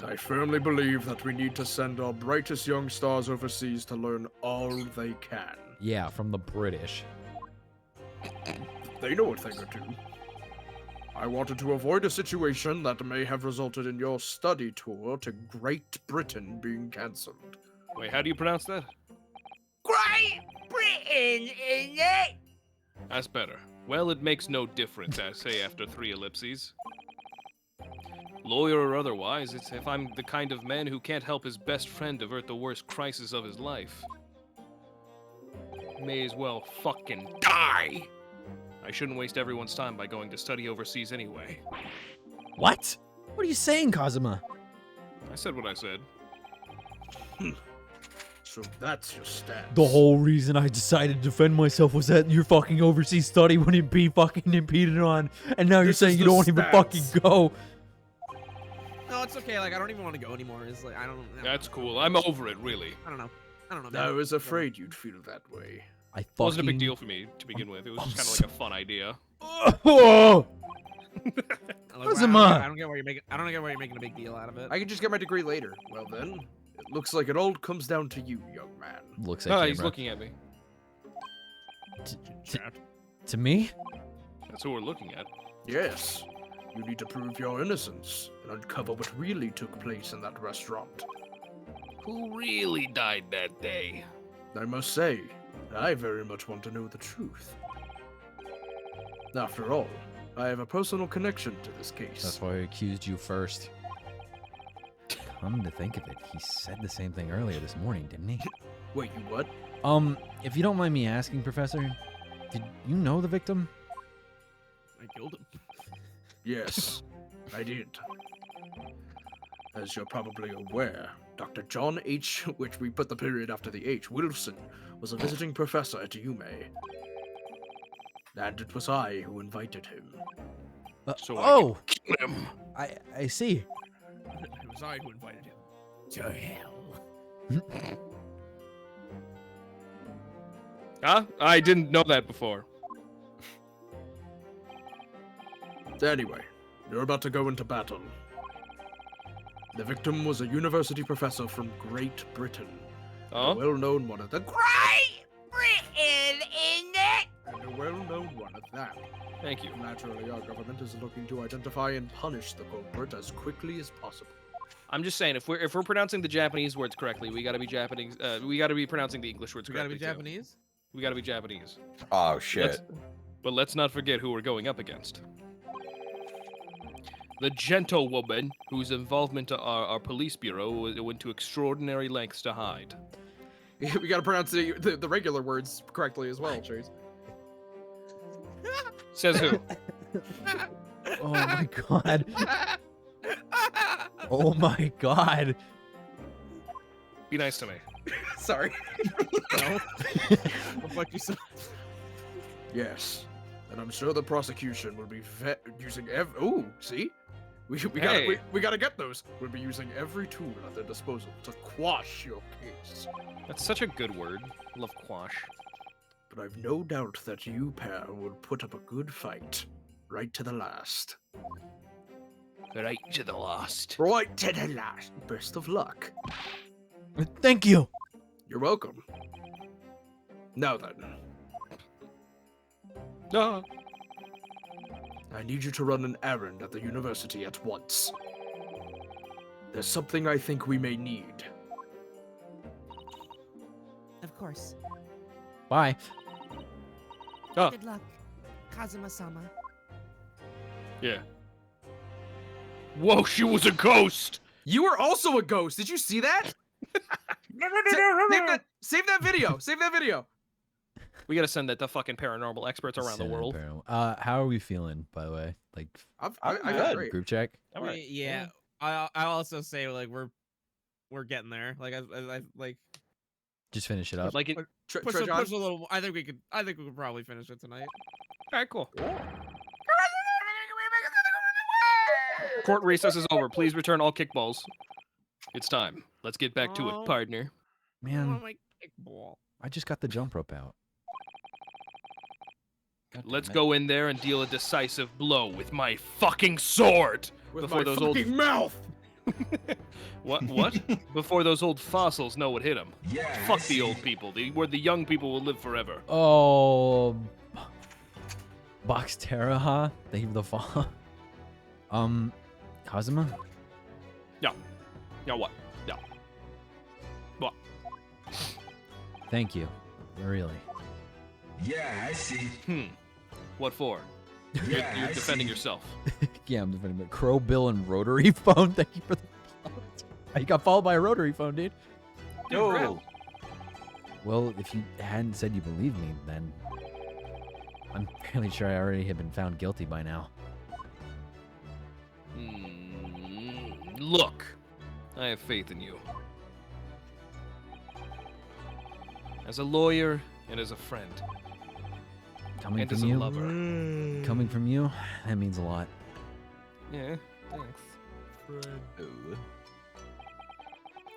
I firmly believe that we need to send our brightest young stars overseas to learn all they can. Yeah, from the British. They know a thing or two. I wanted to avoid a situation that may have resulted in your study tour to Great Britain being cancelled. Wait, how do you pronounce that? Great Britain, isn't it? That's better. Well, it makes no difference, I say after 3 ellipses. Lawyer or otherwise, it's if I'm the kind of man who can't help his best friend avert the worst crisis of his life. May as well fucking die! I shouldn't waste everyone's time by going to study overseas anyway. What? What are you saying, Kazuma? I said what I said. So that's your stance. The whole reason I decided to defend myself was that your fucking overseas study wouldn't be fucking impeded on, and now you're This saying is you the don't want to even fucking stance. go. No, it's okay. Like, I don't even want to go anymore. It's like, I don't. That's cool. I'm over it, really. I don't know. I don't know, man. I was afraid you'd feel that way. I It wasn't a big fucking- deal for me to begin with. It was just kind of like a fun idea. Oh! Like, Kazuma! I don't get why you're making. I don't get why you're making a big deal out of it. I can just get my degree later. Well then, it looks like it all comes down to you, young man. Looks at Oh, camera. he's looking at me. To me? That's who we're looking at. Yes, you need to prove your innocence and uncover what really took place in that restaurant. Who really died that day? I must say, I very much want to know the truth. After all, I have a personal connection to this case. That's why I accused you first. Come to think of it, he said the same thing earlier this morning, didn't he? Wait, you what? If you don't mind me asking, Professor, did you know the victim? I killed him. Yes, I did. As you're probably aware, Dr. John H., which we put the period after the H, Wilson, was a visiting professor at UMA. And it was I who invited him. So oh! kill him. I see. It was I who invited him. To hell. Huh? I didn't know that before. Anyway, you're about to go into battle. The victim was a university professor from Great Britain. Oh? A well-known one at the Great Britain, isn't it? and a well-known one at that. Thank you. Naturally, our government is looking to identify and punish the culprit as quickly as possible. I'm just saying, if we're pronouncing the Japanese words correctly, we gotta be Japanese. We gotta be pronouncing the English words We gotta correctly be too. Japanese. We gotta be Japanese. Oh shit. But let's not forget who we're going up against. The gentlewoman whose involvement to our police bureau went to extraordinary lengths to hide. We gotta pronounce the regular words correctly as well, Chase. Says who? Oh my god. Oh my god. Be nice to me. Sorry. No. What fuck you said? Yes, and I'm sure the prosecution will be using ooh, see? We Hey. gotta get those. We'll be using every tool at their disposal to quash your case. That's such a good word. Love quash. But I've no doubt that you pair will put up a good fight, right to the last. Right to the last. Right to the last. Best of luck. Thank you. You're welcome. Now then, No. I need you to run an errand at the university at once. There's something I think we may need. Of course. Bye. Oh, Good luck, Kazuma-sama. yeah. Whoa, she was a ghost! You were also a ghost. Did you see that? Save that video. Save that video. We gotta send that to fucking paranormal experts around the world. How are we feeling, by the way? Like, I got great. group check. All right. Yeah. I also say like we're getting there. Like I like Just finish it up. Like it. push a little. I think we could probably finish it tonight. All right, cool. Court recess is over. Please return all kickballs. It's time. Let's get back to it, partner. Man, my kickball. I just got the jump rope out. Let's go in there and deal a decisive blow with my fucking sword. With my fucking mouth. What? Before those old fossils know what hit them. Yeah. Fuck the old people. Where the young people will live forever. Oh, Boxtera, huh? Thank you for the follow. Kazuma? Yeah. Yeah, what? Yeah. What? Thank you. Really. Yeah, I see. What for? Yeah, You're I defending see. yourself. Yeah, I'm defending the Crow, Bill, and Rotary Phone. Thank you for the follow. You got followed by a Rotary Phone, dude. Yo. Well, if you hadn't said you believed me, then I'm fairly sure I already had been found guilty by now. Look, I have faith in you. As a lawyer and as a friend. Coming And from as a you, lover. coming from you, that means a lot. Yeah, thanks.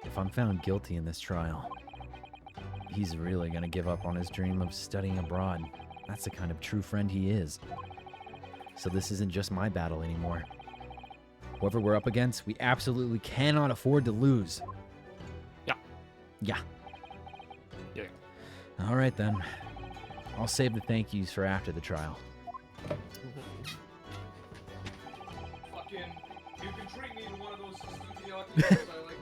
If I'm found guilty in this trial, he's really gonna give up on his dream of studying abroad. That's the kind of true friend he is. So this isn't just my battle anymore. Whoever we're up against, we absolutely cannot afford to lose. Yeah. Yeah. Yeah. All right then. I'll save the thank yous for after the trial. Fucking, you can treat me to one of those studio I like.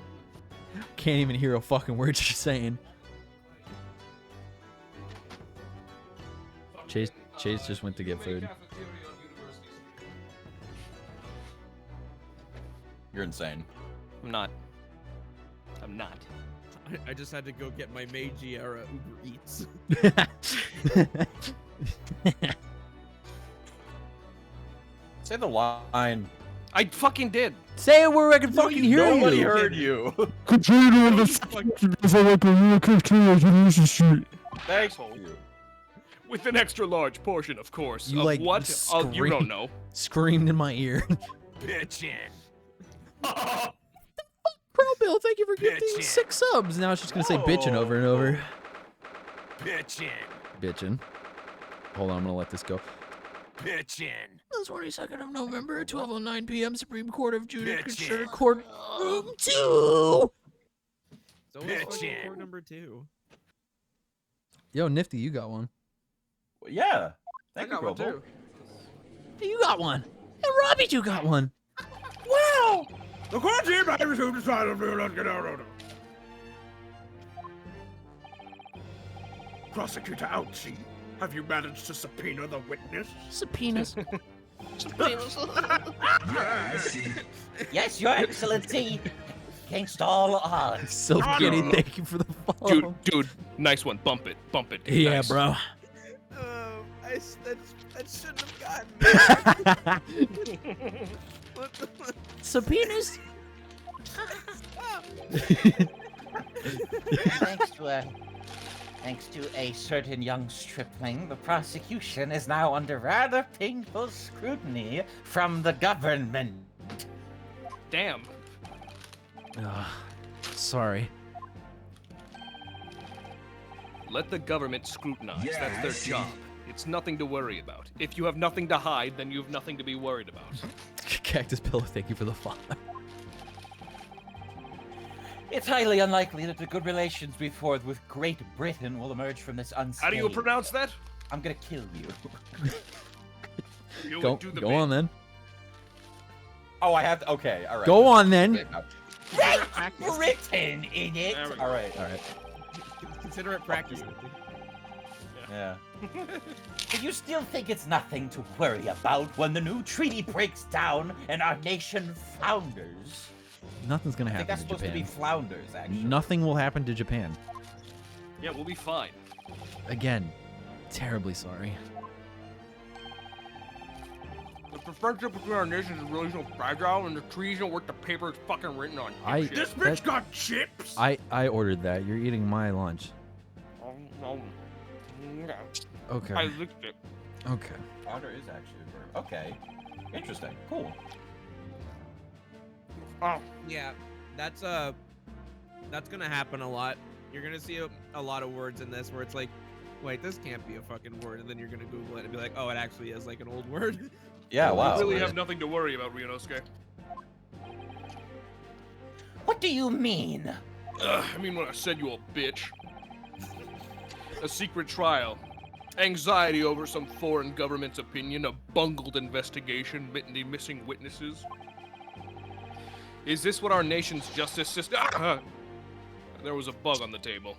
Can't even hear a fucking word you're saying. Chase just went to get food. You're insane. I'm not. I'm not. I just had to go get my Meiji era Uber Eats. Say the line. I fucking did. Say it where I can fucking hear you. Nobody heard you. Thanks. With an extra large portion, of course. You of like what? You don't know. Screamed in my ear. Bitchin'. Bro, Bill, thank you for gifting 6 subs. Now it's just gonna say bitchin' over and over. Bitchin'. Bitchin'. Hold on, I'm gonna let this go. Bitchin'. The 22nd of November, 12:09 p.m. Supreme Court of Judicature, courtroom 2. Bitchin'. Court number 2. Yo, Nifty, you got one. Yeah. I Thank you, got one Robo. too. Hey, you got one. And Robbie, you got one. Wow! The court team I resumed the trial of let's get out. Prosecutor Ouchie, have you managed to subpoena the witness? Subpoenas. Yeah, I see. Yes, Your Excellency. Against all odds. So giddy, thank you for the follow. Dude, nice one. Bump it. Yeah, Nice. bro. That shouldn't have gotten me. Subpoenas. Thanks to a certain young stripling, the prosecution is now under rather painful scrutiny from the government. Damn. Sorry. Let the government scrutinize. Yeah, That's I their see. job. It's nothing to worry about. If you have nothing to hide, then you have nothing to be worried about. Cactus Pillow, thank you for the follow. It's highly unlikely that the good relations we forged with Great Britain will emerge from this unscathed. How do you pronounce that? I'm gonna kill you. Go on then. Oh, I have to. Okay, all right. Go on then. Great Britain in it. All right. Consider it practice. Yeah. Do you still think it's nothing to worry about when the new treaty breaks down and our nation founders Nothing's gonna I think happen that's to supposed to be Japan. flounders, actually. Nothing will happen to Japan. Yeah, we'll be fine. Again, terribly sorry. The friendship between our nations is really so fragile, and the trees don't work the paper it's fucking written on. This bitch got chips. I ordered that. You're eating my lunch. Okay. I licked it. Okay. Flounder is actually a verb. Okay. Interesting. Cool. Oh yeah, that's gonna happen a lot. You're gonna see a lot of words in this where it's like, wait, this can't be a fucking word, and then you're gonna Google it and be like, oh, it actually is like an old word. Yeah, wow. We really have nothing to worry about, Ryunosuke. What do you mean? I mean when I said you a bitch. A secret trial. Anxiety over some foreign government's opinion, a bungled investigation, missing witnesses. Is this what our nation's justice system... There was a bug on the table.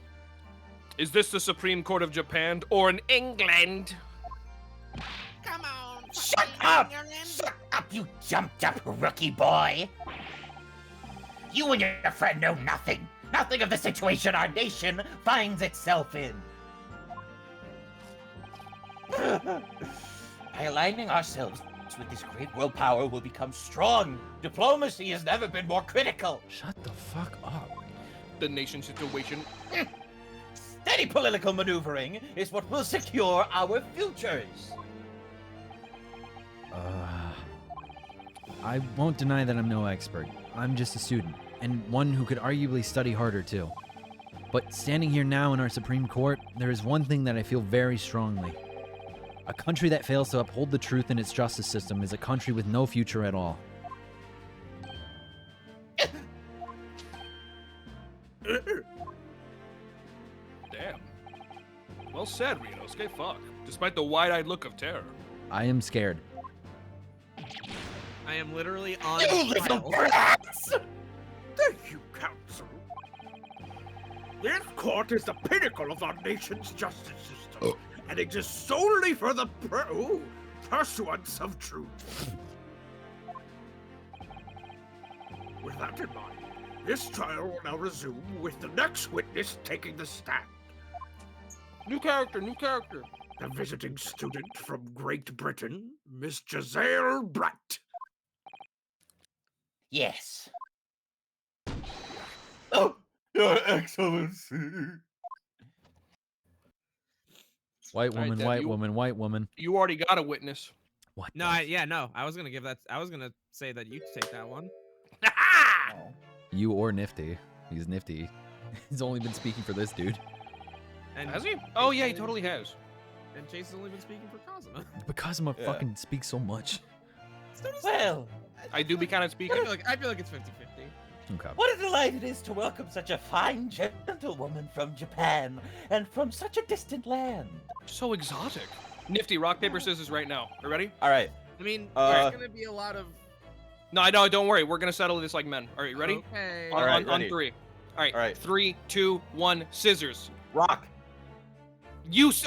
Is this the Supreme Court of Japan or in England? Come on. Shut up! Shut up, you jumped up rookie boy! You and your friend know nothing. Nothing of the situation our nation finds itself in. By aligning ourselves with this great world power, we'll become strong. Diplomacy has never been more critical. Shut the fuck up. The nation situation. Steady political maneuvering is what will secure our futures. I won't deny that I'm no expert. I'm just a student, and one who could arguably study harder too. But standing here now in our Supreme Court, there is one thing that I feel very strongly. A country that fails to uphold the truth in its justice system is a country with no future at all. Damn. Well said, Ryunosuke. Fuck. Despite the wide-eyed look of terror. I am scared. I am literally on You little trial. brats! Thank you, Counsel. This court is the pinnacle of our nation's justice system, and exists solely for the pursuance of truth. With that in mind, this trial will now resume with the next witness taking the stand. New character, new character. The visiting student from Great Britain, Miss Giselle Bratt. Yes. Oh, Your Excellency. White All right, woman, Dev, white you- woman, white woman. You already got a witness. What? No, I was gonna give that. I was gonna say that you take that one. You or Nifty. He's Nifty. He's only been speaking for this dude. And Has he? Oh yeah, he totally has. And Chase has only been speaking for Kazuma. But Kazuma Yeah. fucking speaks so much. Well, I do be kind of speaking. I feel like it's 50-50. Okay. what a delight it is to welcome such a fine gentlewoman from Japan, and from such a distant land. So exotic. Nifty, rock, paper, scissors right now. Are you ready? All right. I mean, Uh, there's gonna be a lot of. No, I know. Don't worry. We're gonna settle this like men. All right, you ready? Okay. On, All right, on ready. 3. All right. All right. 3, 2, 1. Scissors. Rock.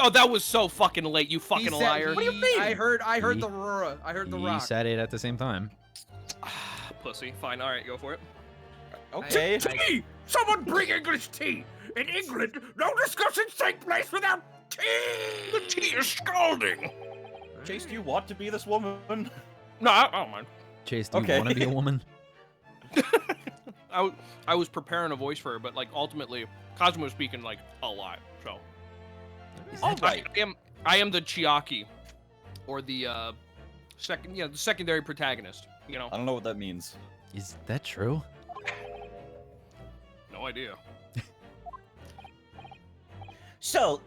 Oh, that was so fucking late. You fucking He said- liar. What do you mean? I heard He- the roar. I heard the He rock. said it at the same time. Pussy. Fine. All right, go for it. Okay. Tea! Someone bring English tea! In England, no discussions take place without tea! The tea is scalding. Chase, do you want to be this woman? No, I don't mind. Chase, do you Okay. want to be a woman? I was preparing a voice for her, but like ultimately, Cosmo was speaking like a lot. So All right. I am the Chiaki, or the the secondary protagonist. You know, I don't know what that means. Is that true? no idea. So,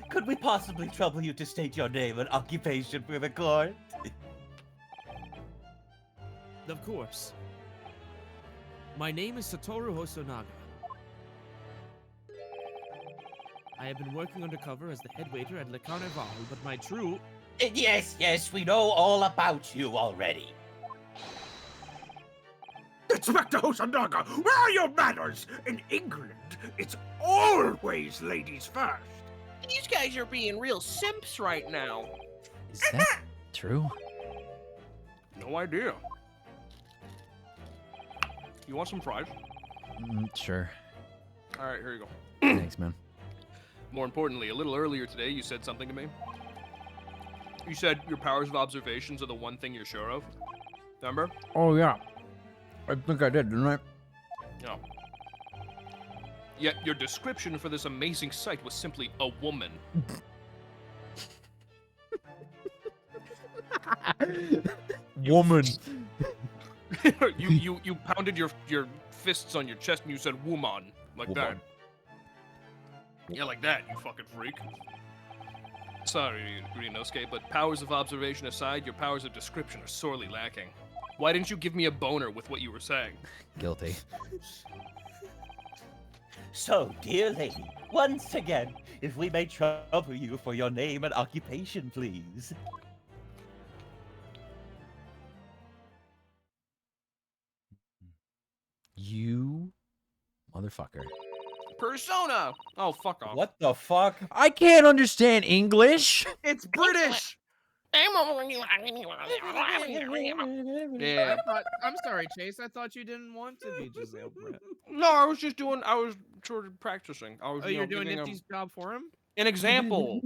could we possibly trouble you to state your name and occupation for the court? Of course. My name is Satoru Hosonaga. I have been working undercover as the head waiter at Le Carnival, but my true... Yes, we know all about you already. Inspector Hosonaga, where are your manners? In England, it's always ladies first. These guys are being real simps right now. Is that true? No idea. You want some fries? Sure. All right, here you go. Thanks, man. More importantly, a little earlier today, you said something to me. You said your powers of observations are the one thing you're sure of. Remember? Oh, yeah. I think I did, didn't I? Yeah. Yet your description for this amazing sight was simply a woman. Woman. you pounded your fists on your chest and you said woman. Like that. Woman. Yeah, like that, you fucking freak. Sorry, Rinosuke, but powers of observation aside, your powers of description are sorely lacking. Why didn't you give me a boner with what you were saying? Guilty. So, dear lady, once again, if we may trouble you for your name and occupation, please. You motherfucker. Persona! Oh, fuck off. What the fuck? I can't understand English. It's British. Yeah. I'm sorry, Chase. I thought you didn't want to be Giselle Brett. No, I was sort of practicing. I was, Oh, you know, you're doing giving Nifty's job for him? an example.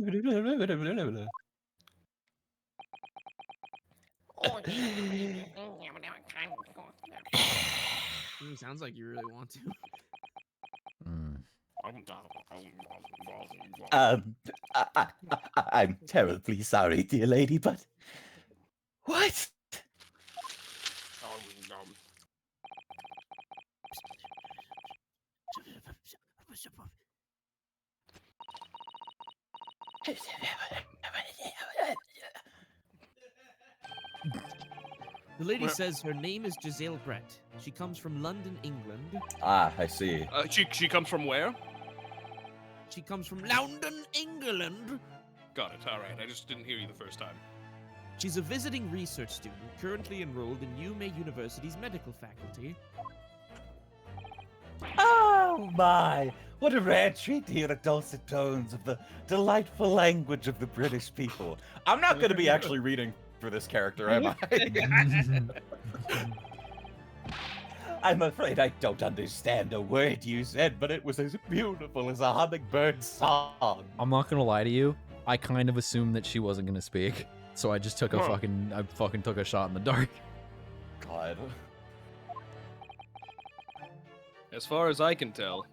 Sounds like you really want to. I'm terribly sorry, dear lady, but... What? The lady says her name is Giselle Brett. She comes from London, England. Ah, I see. She comes from where? She comes from London, England. Got it. All right. I just didn't hear you the first time. She's a visiting research student currently enrolled in UMay University's medical faculty. Oh my! What a rare treat to hear the dulcet tones of the delightful language of the British people. I'm not going to be actually reading for this character, am I? I'm afraid I don't understand a word you said, but it was as beautiful as a hummingbird song. I'm not gonna lie to you. I kind of assumed that she wasn't gonna speak, so I just took I fucking took a shot in the dark. God. As far as I can tell,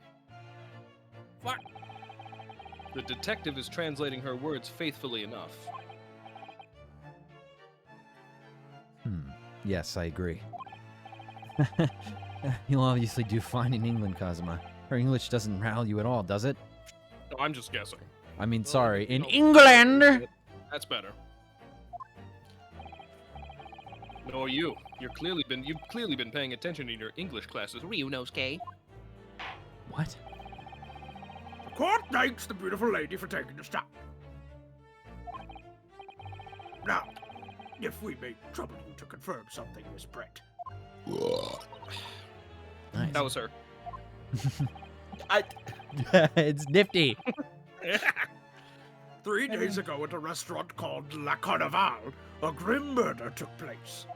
What? the detective is translating her words faithfully enough. Yes, I agree. You'll obviously do fine in England, Kazuma. Her English doesn't rile you at all, does it? No, I'm just guessing. I mean, sorry, in England! That's better. No, you've clearly been paying attention in your English classes, Ryunosuke. What? The court thanks the beautiful lady for taking the stop. Now, if we may trouble you to confirm something, Miss Brett. Nice. That was her. It's nifty. 3 days ago at a restaurant called La Carnival, a grim murder took place.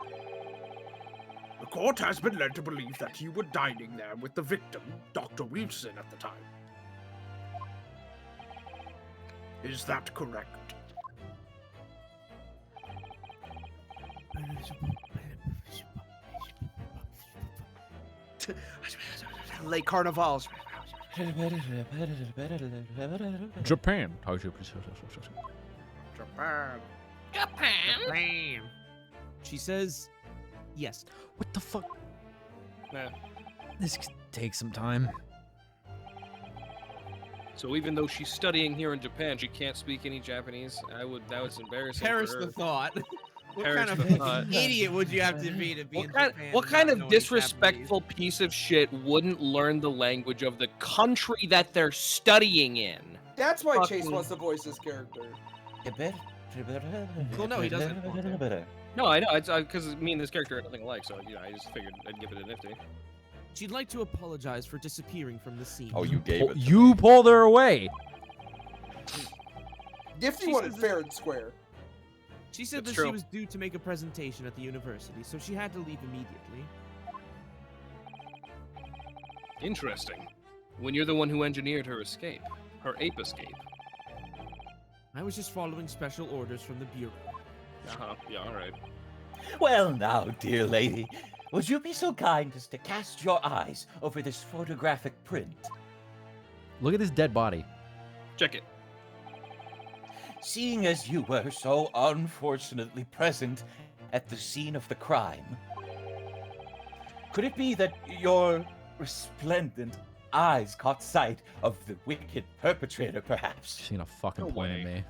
The court has been led to believe that you were dining there with the victim, Dr. Wilson, at the time. Is that correct? Les Carnivals. Japan. Japan. She says, yes. What the fuck? Yeah. This could take some time. So even though she's studying here in Japan, she can't speak any Japanese. That was embarrassing. Perish for her. the thought. What Perish kind the of thought. idiot would you have to be in Japan? What and kind not of knowing disrespectful piece of shit wouldn't learn the language of the country that they're studying in? That's why Chase Fucking- wants to voice his character. Well, no, he doesn't. No, I know. It's because me and this character are nothing alike, so I just figured I'd give it a nifty. She'd like to apologize for disappearing from the scene. Oh, you gave it. You pulled her away. Nifty wanted fair and square. She said That's that she true. was due to make a presentation at the university, so she had to leave immediately. Interesting. When you're the one who engineered her escape. Her ape escape. I was just following special orders from the Bureau. Uh-huh. Yeah, alright. Well now, dear lady, would you be so kind as to cast your eyes over this photographic print? Look at this dead body. Check it. Seeing as you were so unfortunately present at the scene of the crime, could it be that your resplendent eyes caught sight of the wicked perpetrator, perhaps? She's gonna fucking point at me.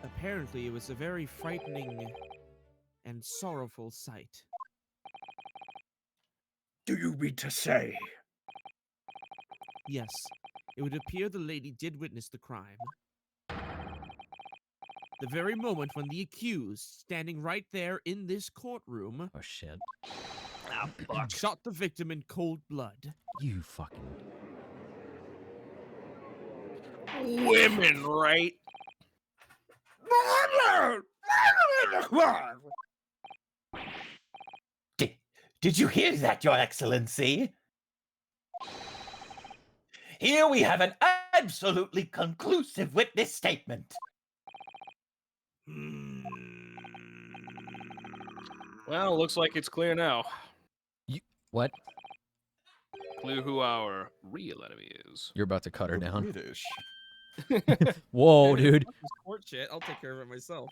Apparently, it was a very frightening and sorrowful sight. Do you mean to say? Yes, it would appear the lady did witness the crime. The very moment when the accused, standing right there in this courtroom, Oh shit. shot the victim in cold blood. You fucking. Women, right? Did you hear that, Your Excellency? Here we have an absolutely conclusive witness statement. Well, looks like it's clear now. What? Clear who our real enemy is. You're about to cut her down. British. Whoa, dude. Fuck this court shit. I'll take care of it myself.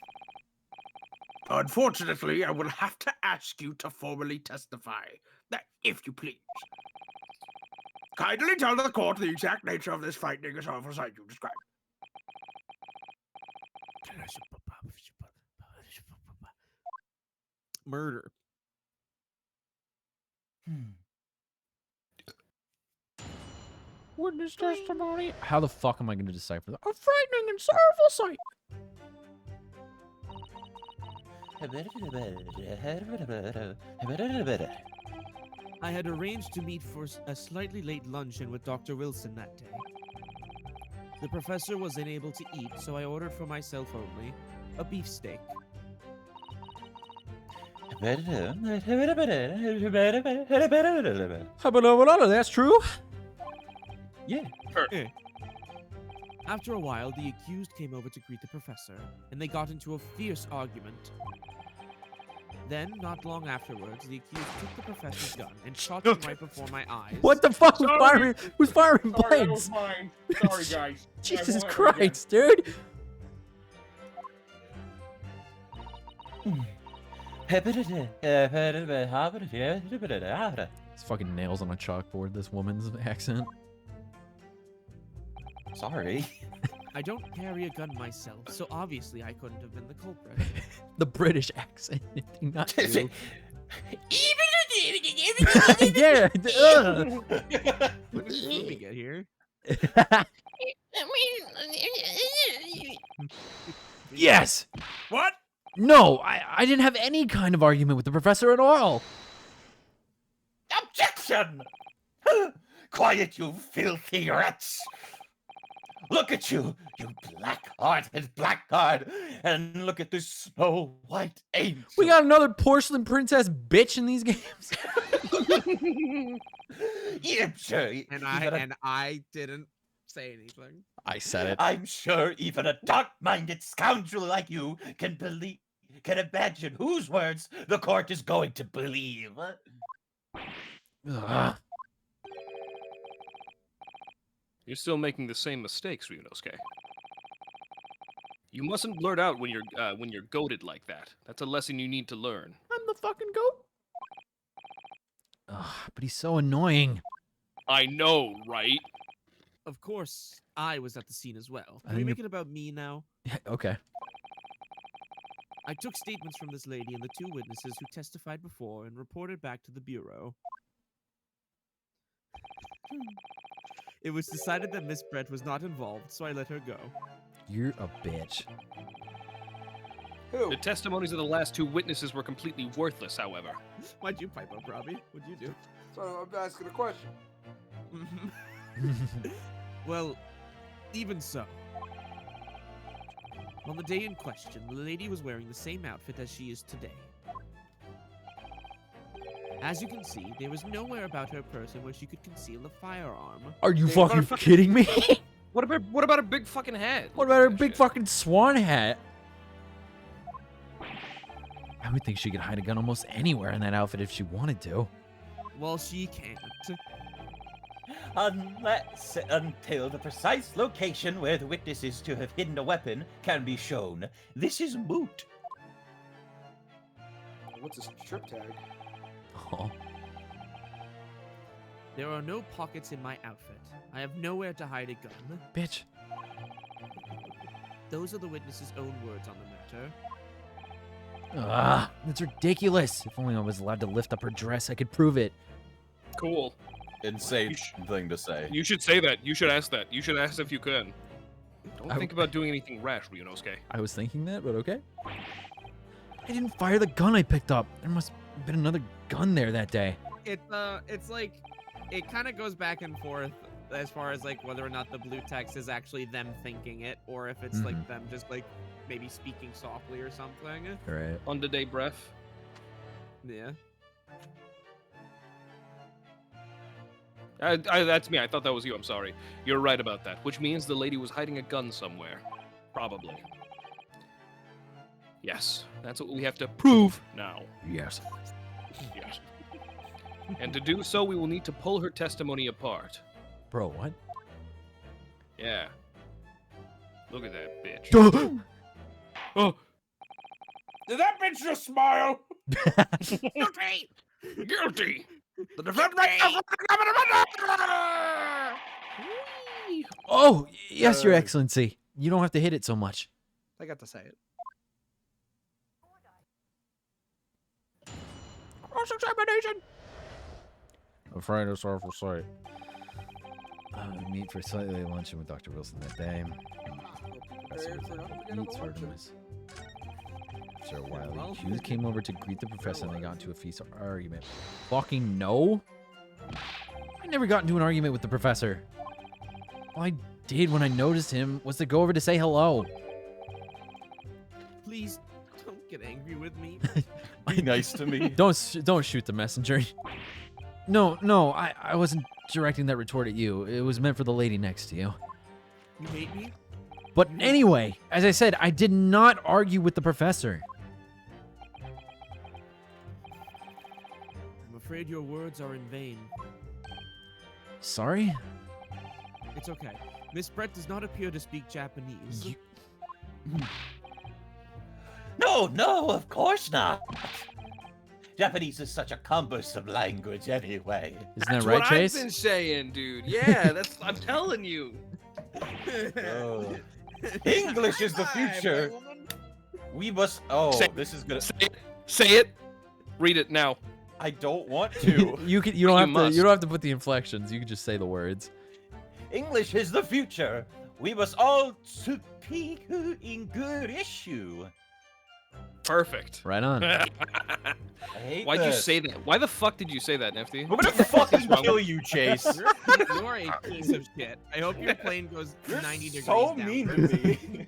Unfortunately, I will have to ask you to formally testify. That, if you please. Kindly tell the court the exact nature of this frightening as awful sight you described. Murder. Witness testimony. How the fuck am I going to decipher that? A frightening and sorrowful sight. I had arranged to meet for a slightly late luncheon with Dr. Wilson that day. The professor was unable to eat, so I ordered for myself only a beefsteak. That's true. Yeah. After a while, the accused came over to greet the professor, and they got into a fierce argument. Then, not long afterwards, the accused took the professor's gun and shot him right before my eyes. What the fuck? Who's Sorry. firing? Who's firing Sorry, that blades? was mine. Sorry, guys. I Jesus won't ever Christ, dude. It's fucking nails on a chalkboard, this woman's accent. Sorry. I don't carry a gun myself, so obviously I couldn't have been the culprit. The British accent. Not you. Yeah. When did this movie get here? Yes. What? No, I didn't have any kind of argument with the professor at all. Objection! Quiet, you filthy rats! Look at you, you black-hearted blackguard, and look at this snow-white angel. We got another porcelain princess bitch in these games. Yeah, sure. And I didn't say anything. I said it. I'm sure even a dark-minded scoundrel like you can imagine whose words the court is going to believe. Ugh. You're still making the same mistakes, Ryunosuke. You mustn't blurt out when you're goaded like that. That's a lesson you need to learn. I'm the fucking goat. Ugh, but he's so annoying. I know, right? Of course, I was at the scene as well. I Can we think make it about me now? Okay. I took statements from this lady and the two witnesses who testified before and reported back to the Bureau. It was decided that Miss Brett was not involved, so I let her go. You're a bitch. Who? The testimonies of the last 2 witnesses were completely worthless, however. Why'd you pipe up, Robbie? What'd you do? So I'm asking a question. Well, even so. On the day in question, the lady was wearing the same outfit as she is today. As you can see, there was nowhere about her person where she could conceal a firearm. Are you fucking kidding me? What about a big fucking hat? What about her big fucking swan hat? I would think she could hide a gun almost anywhere in that outfit if she wanted to. Well, she can't. Until the precise location where the witness is to have hidden a weapon can be shown. This is moot. What's his trip tag? Oh. There are no pockets in my outfit. I have nowhere to hide a gun. Bitch. Those are the witness's own words on the matter. Ah, that's ridiculous. If only I was allowed to lift up her dress, I could prove it. Cool. Insane thing to say. You should say that. You should ask that. You should ask if you can. Don't think about doing anything rash, Ryunosuke. I was thinking that, but okay. I didn't fire the gun I picked up. There must have been another gun there that day. It's like, it kind of goes back and forth as far as like whether or not the blue text is actually them thinking it, or if it's like them just like maybe speaking softly or something. Right. On the day breath. Yeah. That's me. I thought that was you. I'm sorry. You're right about that. Which means the lady was hiding a gun somewhere. Probably. Yes. That's what we have to prove now. Yes. Yes. And to do so, we will need to pull her testimony apart. Bro, what? Yeah. Look at that bitch. Oh. Did that bitch just smile? Guilty! Guilty! The defense. Oh, yes, Your Excellency. You don't have to hit it so much. I got to say it. Cross-examination! Afraid it's awful sight. Meet for slightly luncheon with Dr. Wilson that day. Meets for Artemis. After a while, the accused came over to greet the professor and they got into a feast argument. Fucking no! I never got into an argument with the professor. All I did when I noticed him was to go over to say hello. Please, don't get angry with me. Be nice to me. Don't shoot the messenger. No, I wasn't directing that retort at you. It was meant for the lady next to you. You hate me? But anyway, as I said, I did not argue with the professor. I'm afraid your words are in vain. Sorry? It's okay. Miss Brett does not appear to speak Japanese. No, of course not. Japanese is such a cumbersome language anyway. Isn't that right, Chase? I've been saying, dude. Yeah, I'm telling you. English is the future. We must. This is gonna. Say it. Read it now. I don't want to. You don't have to put the inflections. You can just say the words. English is the future. We must all speak English. Perfect. Right on. Why'd you say that? Why the fuck did you say that, Nifty? I'm gonna fucking kill you, Chase. You're a piece of shit. I hope your plane goes 90 degrees so down. mean to me.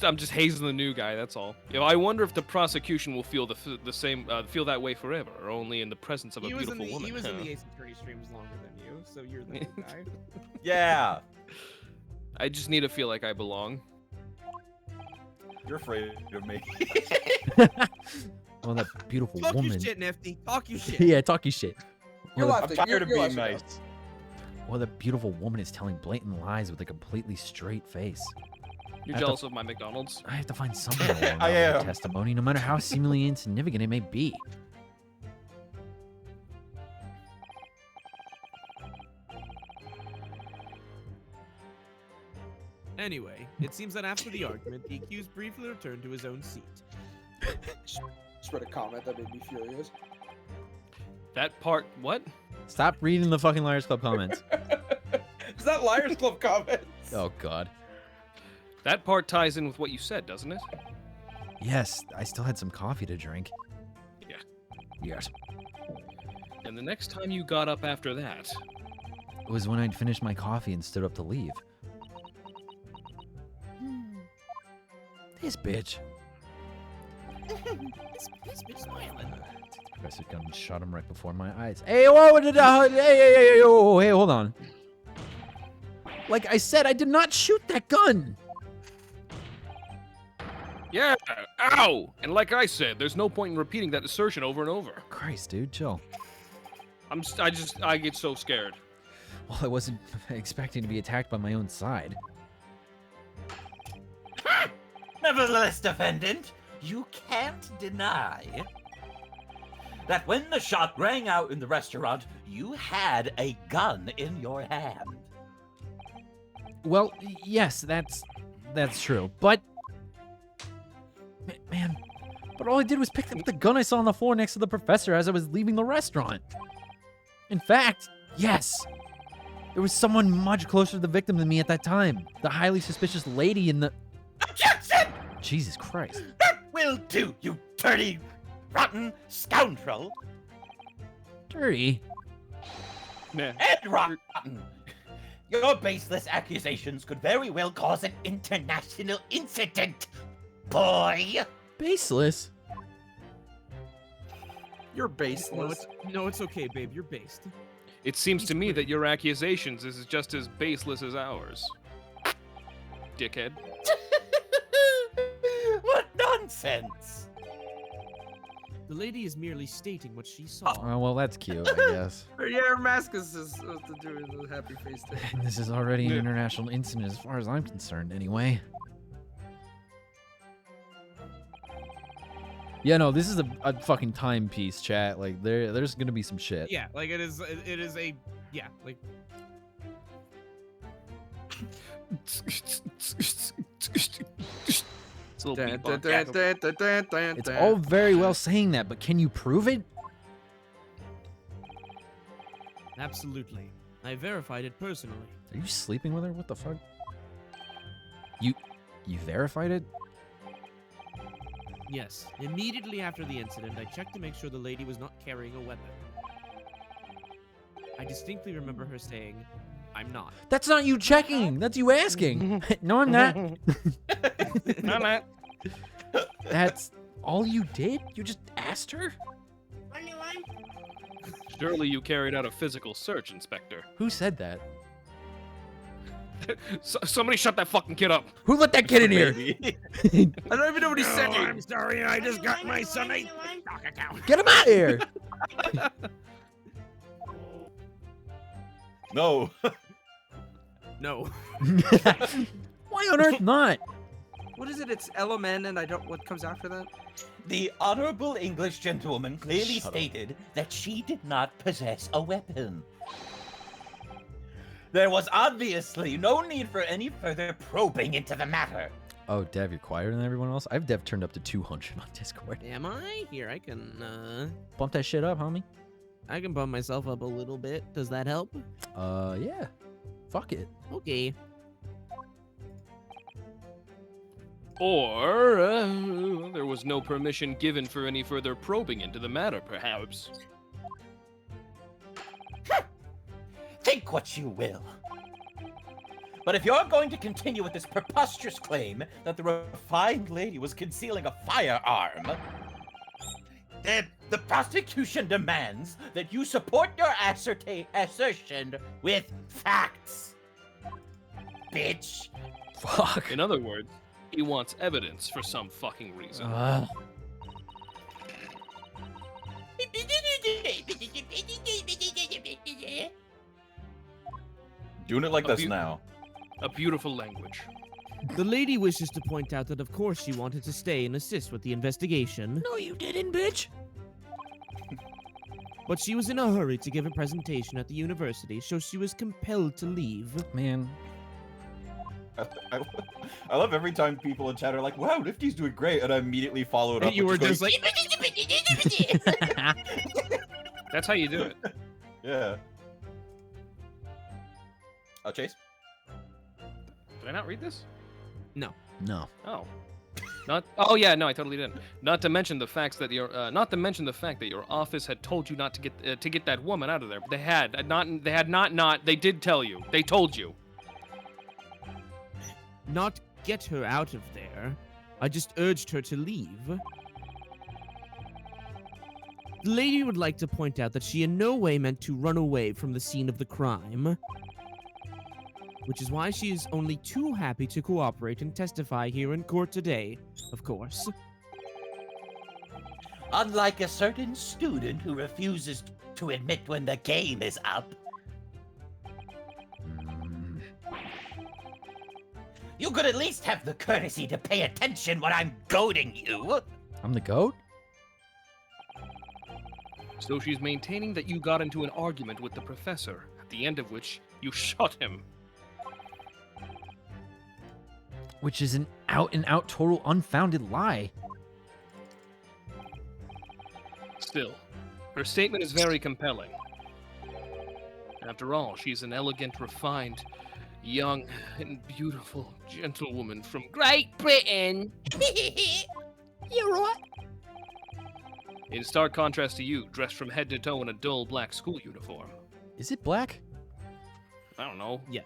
I'm just hazing the new guy. That's all. I wonder if the prosecution will feel the same, feel that way forever, or only in the presence of a beautiful woman. He was in the Ace Attorney streams longer than you, so you're the new guy. Yeah. I just need to feel like I belong. You're afraid of me. Oh, that beautiful Talk woman. your shit, Nifty. Talk your shit. Yeah, talk your shit. You're Well, laughing. I'm tired of You're being laughing. nice. well, the beautiful woman is telling blatant lies with a completely straight face. You're I have jealous of my McDonald's? I have to find something along I her am. testimony, no matter how seemingly insignificant it may be. Anyway, it seems that after the argument, the accused briefly returned to his own seat. Just read a comment that made me furious. That part, what? Stop reading the fucking Liars Club comments. Is that Liars Club comments? Oh, God. That part ties in with what you said, doesn't it? Yes, I still had some coffee to drink. Yeah. Yes. And the next time you got up after that, It was when I'd finished my coffee and stood up to leave. This bitch. This bitch smiling. Professor gun shot him right before my eyes. Hey, whoa, hey, hold on. Like I said, I did not shoot that gun. yeah, ow! And like I said, there's no point in repeating that assertion over and over. Christ, dude, chill. I get so scared. Well, I wasn't expecting to be attacked by my own side. Nevertheless, defendant, you can't deny that when the shot rang out in the restaurant, you had a gun in your hand. Well, yes, that's true. But man, but all I did was pick up the gun I saw on the floor next to the professor as I was leaving the restaurant. In fact, yes. There was someone much closer to the victim than me at that time. The highly suspicious lady in the... Objection! Jesus Christ. That will do, you dirty, rotten scoundrel. Dirty? Nah. And rotten. Your baseless accusations could very well cause an international incident, boy. Baseless? You're baseless. No, it's okay, babe. You're based. It seems to me that your accusations is just as baseless as ours. Dickhead. What nonsense! The lady is merely stating what she saw. Oh, well, that's cute, I guess. Yeah, her mask is supposed to do with the happy face thing. And this is already an international incident as far as I'm concerned, anyway. Yeah, no, this is a fucking timepiece, chat. Like, there's gonna be some shit. Yeah, like it is a yeah, like It's all very well saying that, but can you prove it? absolutely. I verified it personally. Are you sleeping with her? What the fuck? You verified it? Yes. Immediately after the incident, I checked to make sure the lady was not carrying a weapon. I distinctly remember her saying, "I'm not." That's not you checking. That's you asking. No, I'm not. I'm not. That's all you did? You just asked her? Surely you carried out a physical search, Inspector. Who said that? Somebody shut that fucking kid up. Who let that kid in here? I don't even know what he's saying. I'm sorry, I just got my son a stock account. Get him out of here! No. No. Why on earth not? What is it? It's LMN and I don't... What comes after that? The honorable English gentlewoman clearly stated that she did not possess a weapon. There was obviously no need for any further probing into the matter. Oh, Dev, you're quieter than everyone else? I've Dev turned up to 200 on Discord. Am I? Here, I can, Bump that shit up, homie. I can bump myself up a little bit. Does that help? Yeah. Fuck it. Okay. Or there was no permission given for any further probing into the matter, perhaps. Think what you will. But if you're going to continue with this preposterous claim that the refined lady was concealing a firearm, the prosecution demands that you support your assertion with facts. Bitch. Fuck. In other words, he wants evidence for some fucking reason. Doing it like this now. A beautiful language. The lady wishes to point out that of course she wanted to stay and assist with the investigation. No, you didn't, bitch. But she was in a hurry to give a presentation at the university, so she was compelled to leave. Man. I love every time people in chat are like, wow, Nifty's doing great, and I immediately followed up. And you were with just like... That's how you do it. Yeah. Chase? Did I not read this? No. No. Oh. Oh yeah, no, I totally didn't. Not to mention the fact that your office had told you not to get that woman out of there. But they did tell you. They told you. Not get her out of there. I just urged her to leave. The lady would like to point out that she in no way meant to run away from the scene of the crime, which is why she is only too happy to cooperate and testify here in court today, of course. Unlike a certain student who refuses to admit when the game is up. You could at least have the courtesy to pay attention when I'm goading you. I'm the goat? So she's maintaining that you got into an argument with the professor, at the end of which you shot him. Which is an out-and-out total unfounded lie. Still, her statement is very compelling. After all, she's an elegant, refined, young, and beautiful gentlewoman from Great Britain. You're right. In stark contrast to you, dressed from head to toe in a dull black school uniform. Is it black? I don't know. Yes.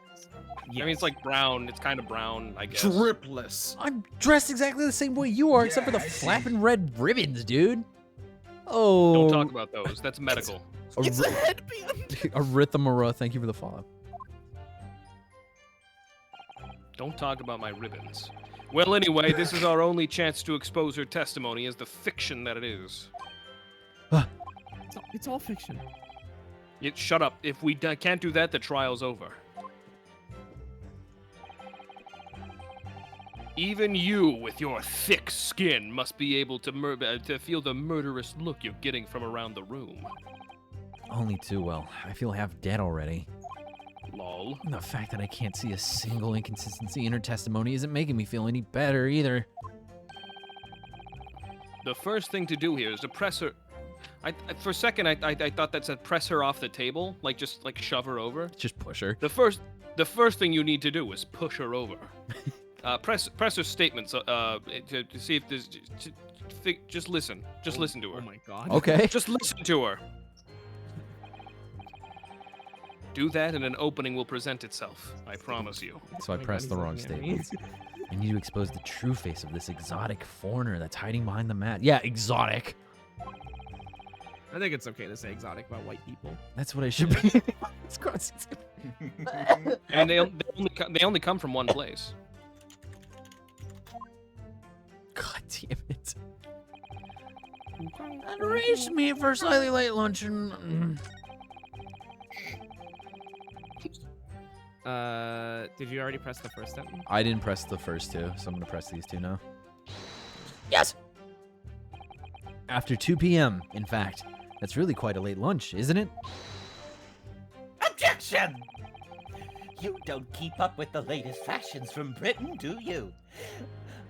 I mean, it's like brown. It's kind of brown, I guess. Dripless. I'm dressed exactly the same way you are, except for the flapping red ribbons, dude. Oh. Don't talk about those. That's medical. It's a headband. Arithmera, thank you for the follow. Don't talk about my ribbons. Well, anyway, this is our only chance to expose her testimony as the fiction that it is. It's all fiction. Shut up. If we can't do that, the trial's over. Even you, with your thick skin, must be able to feel the murderous look you're getting from around the room. Only too well. I feel half dead already. Lol. And the fact that I can't see a single inconsistency in her testimony isn't making me feel any better either. The first thing to do here is to press her. For a second, I thought that said press her off the table, just shove her over. Just push her. The first thing you need to do is push her over. Press her statements to see if there's. Just listen. Just listen to her. Oh my god. Okay. Just listen to her. Do that, and an opening will present itself. I promise you. So I pressed the wrong statement. I need to expose the true face of this exotic foreigner that's hiding behind the mat. Yeah, exotic. I think it's okay to say exotic about white people. That's what I should be. It's gross. And they only come from one place. God damn it. And raise me for slightly late luncheon. Did you already press the first sentence? I didn't press the first two, so I'm gonna press these two now. Yes. After 2 p.m., in fact. That's really quite a late lunch, isn't it? Objection! You don't keep up with the latest fashions from Britain, do you?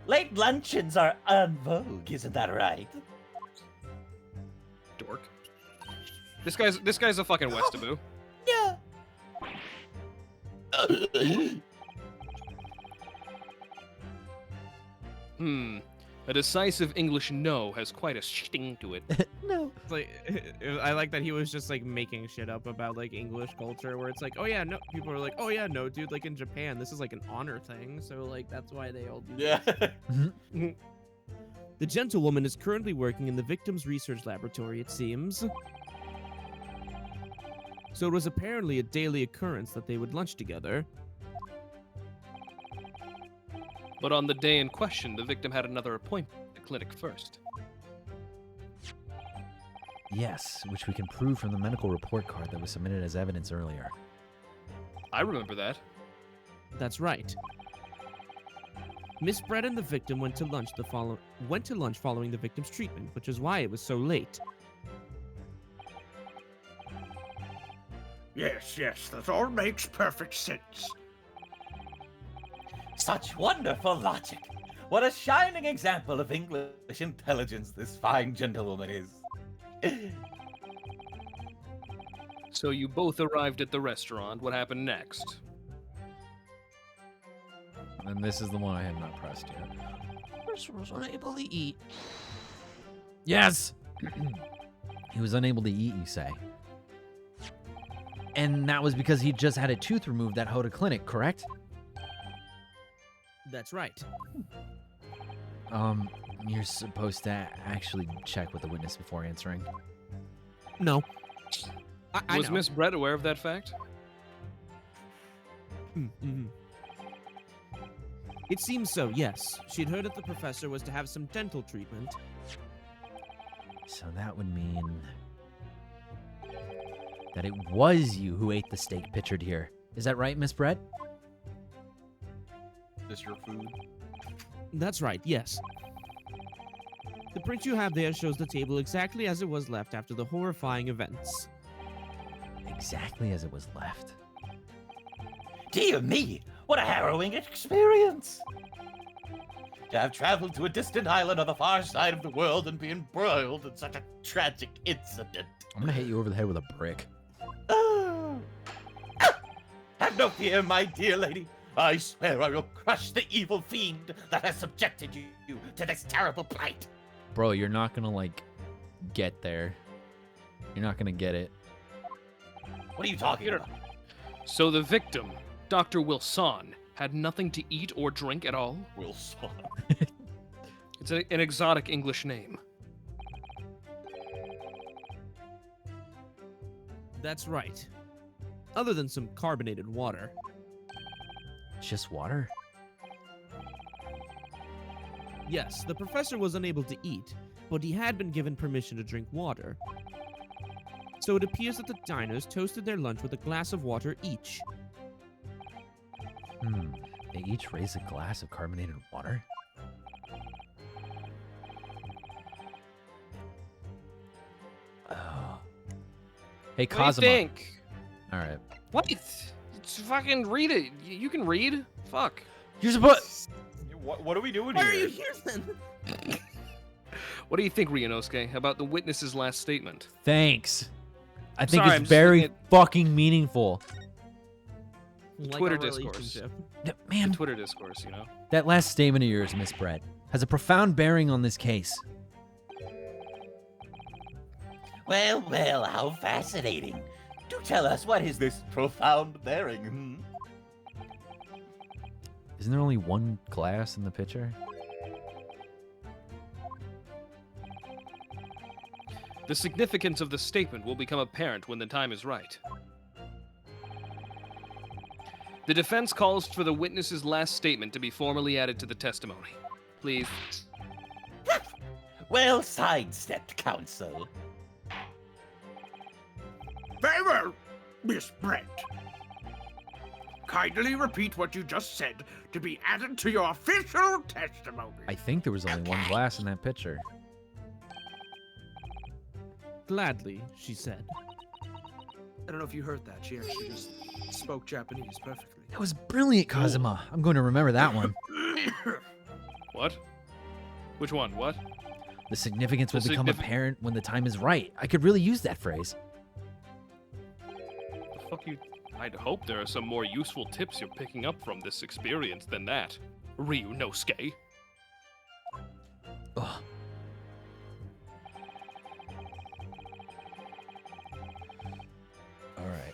Late luncheons are en vogue, isn't that right? Dork. This guy's a fucking Westaboo. Yeah. A decisive English no has quite a sting to it. No. It's like, I like that he was just like making shit up about like English culture, where it's like, oh yeah, no. People are like, oh yeah, no, dude. Like in Japan, this is like an honor thing, so like that's why they all do. Yeah. The gentlewoman is currently working in the victim's research laboratory, it seems. So it was apparently a daily occurrence that they would lunch together. But on the day in question, the victim had another appointment at the clinic first. Yes, which we can prove from the medical report card that was submitted as evidence earlier. I remember that. That's right. Miss Brett and the victim went to lunch following the victim's treatment, which is why it was so late. Yes, that all makes perfect sense. Such wonderful logic. What a shining example of English intelligence this fine gentlewoman is. So you both arrived at the restaurant. What happened next? And this is the one I have not pressed yet. First was unable to eat. Yes! He was unable to eat, you say. And that was because he just had a tooth removed at Hoda Clinic, correct? That's right. You're supposed to actually check with the witness before answering. No. I Was know. Miss Brett aware of that fact? Mm-hmm. It seems so, yes. She'd heard that the professor was to have some dental treatment. So that would mean that it was you who ate the steak pictured here. Is that right, Miss Brett? Is this your food? That's right, yes. The print you have there shows the table exactly as it was left after the horrifying events. Exactly as it was left. Dear me, what a harrowing experience! To have traveled to a distant island on the far side of the world and be embroiled in such a tragic incident. I'm gonna hit you over the head with a brick. Have no fear, my dear lady. I swear I will crush the evil fiend that has subjected you to this terrible plight. Bro, you're not gonna, like, get there. You're not gonna get it. What are you talking about? So the victim, Dr. Wilson, had nothing to eat or drink at all? Wilson. It's an exotic English name. That's right. Other than some carbonated water. Just water? Yes, the professor was unable to eat, but he had been given permission to drink water. So it appears that the diners toasted their lunch with a glass of water each. They each raised a glass of carbonated water? Oh. Hey, What do you Kazuma. think? All right. What? It's fucking read it. You can read. Fuck. You're supposed. What are we doing Why here? are you here then? What do you think, Ryunosuke, about the witness's last statement? Thanks. I think Sorry, I'm it's just very looking fucking meaningful. Like Twitter our discourse. relationship. Yeah, man, The Twitter discourse, you know? that last statement of yours, Miss Brett, has a profound bearing on this case. Well, well, how fascinating. Do tell us, what is this profound bearing? Isn't there only one glass in the picture? The significance of the statement will become apparent when the time is right. The defense calls for the witness's last statement to be formally added to the testimony. Please. Well sidestepped, counsel. Very well, Miss Brett. Kindly repeat what you just said to be added to your official testimony. I think there was only one glass in that picture. Gladly, she said. I don't know if you heard that. She actually just spoke Japanese perfectly. That was brilliant, Kazuma. I'm going to remember that one. What? Which one? What? The significance will The become apparent when the time is right. I could really use that phrase. The fuck you? I'd hope there are some more useful tips you're picking up from this experience than that, Ryunosuke. Ugh. All right.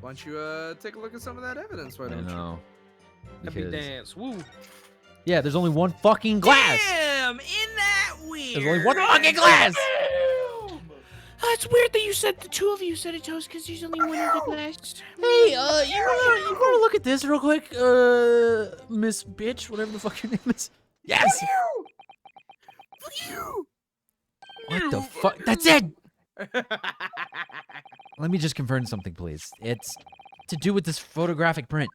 Why don't you take a look at some of that evidence? Why I don't you? know. Happy Because- dance. Woo. Yeah, there's only one fucking glass. Damn, in that weird. There's only one fucking glass. It's weird that you said the two of you said it, Toast, because there's only one of the glass. Hey, you wanna look at this real quick, Miss Bitch, whatever the fuck your name is? Yes. Fuck you! What the fuck? That's it. Let me just confirm something, please. It's to do with this photographic print.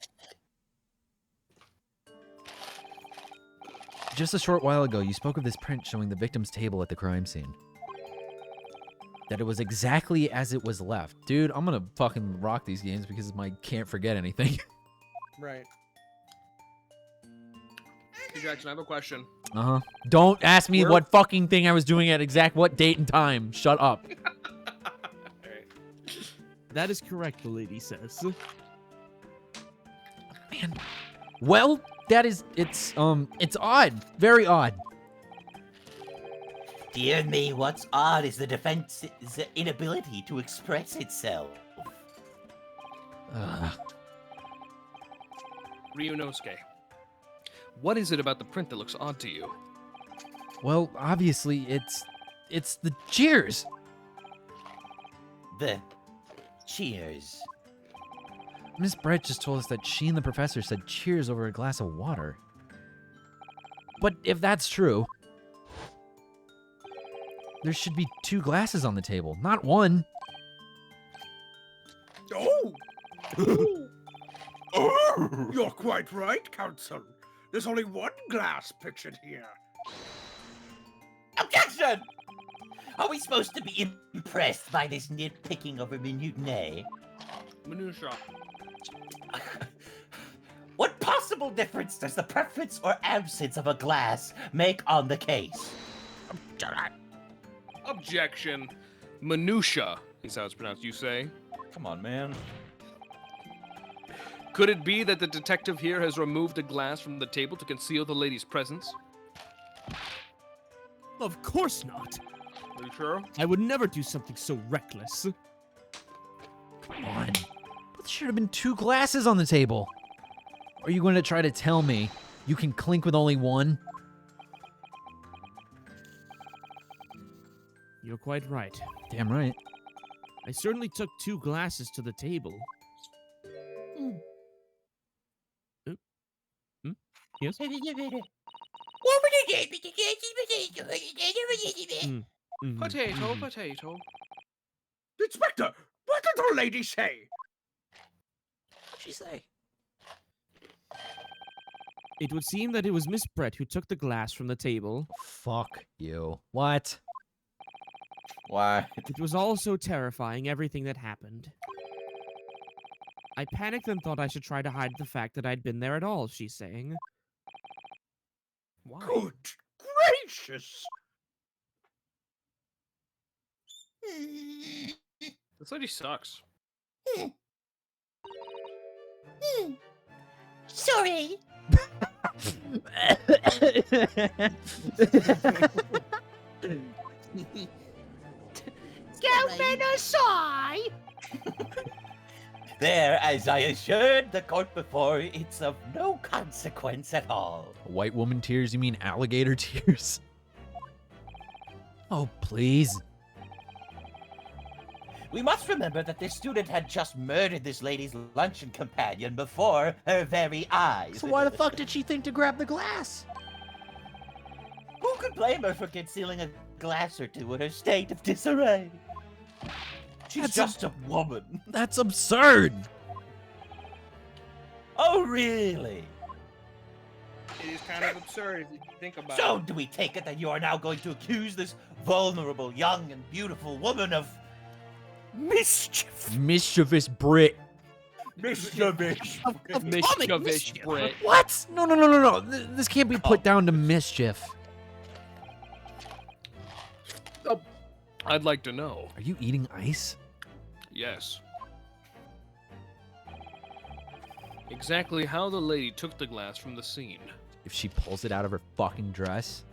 Just a short while ago, you spoke of this print showing the victim's table at the crime scene. That it was exactly as it was left. Dude, I'm gonna fucking rock these games because I can't forget anything. Right. Hey, Jackson, I have a question. Uh-huh. Don't ask me Where- what fucking thing I was doing at exact what date and time. Shut up. That is correct, the lady says. Man. Well, it's odd. Very odd. Dear me, what's odd is the defense's inability to express itself. Ryunosuke, what is it about the print that looks odd to you? Well, obviously, it's the cheers. The cheers. Miss Brett just told us that she and the professor said cheers over a glass of water. But if that's true, there should be 2 glasses on the table, not 1. Oh! You're quite right, Counsel. There's only 1 glass pictured here. Objection! Are we supposed to be impressed by this nitpicking over minutiae? Minutia. What possible difference does the preference or absence of a glass make on the case? Objection. Minutia is how it's pronounced, you say? Come on, man. Could it be that the detective here has removed a glass from the table to conceal the lady's presence? Of course not. Are you sure? I would never do something so reckless. Come on. There should have been 2 glasses on the table. Are you going to try to tell me you can clink with only 1? You're quite right. Damn right. I certainly took 2 glasses to the table. Yes? Potato, potato. Inspector, what did the lady say? What'd she say? It would seem that it was Miss Brett who took the glass from the table. Fuck you. What? Why? It was all so terrifying, everything that happened. I panicked and thought I should try to hide the fact that I'd been there at all, she's saying. Why? Good gracious! This lady sucks. Sorry. Government aside. There, as I assured the court before, it's of no consequence at all. White woman tears? You mean alligator tears? Oh, please. We must remember that this student had just murdered this lady's luncheon companion before her very eyes. So why the fuck did she think to grab the glass? Who could blame her for concealing a glass or two in her state of disarray? She's just a woman. That's absurd. Oh, really? It is kind of absurd if you think about So it. do we take it that you are now going to accuse this vulnerable, young, and beautiful woman of mischief? Mischievous Brit. Mischievous. Mischievous Brit. What? No. This can't be put down to mischief. I'd like to know. Are you eating ice? Yes. Exactly how the lady took the glass from the scene. If she pulls it out of her fucking dress?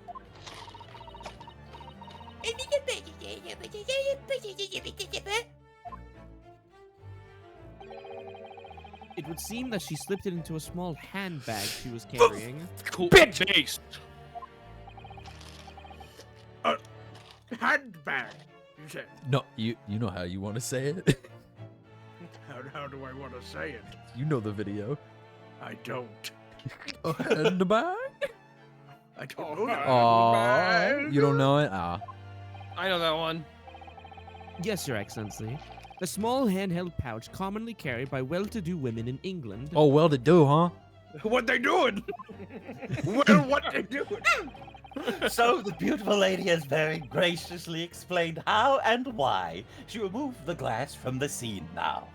It would seem that she slipped it into a small handbag she was carrying. Cool. Bitch! Handbag, you said. No, you know how you want to say it. How do I want to say it? You know the video. I don't. A handbag? I don't know that. Aw, you don't know it? Ah. I know that one. Yes, Your Excellency. A small handheld pouch commonly carried by well-to-do women in England. Oh, well to do, huh? What they doing? Well, what they doing? So the beautiful lady has very graciously explained how and why she removed the glass from the scene now.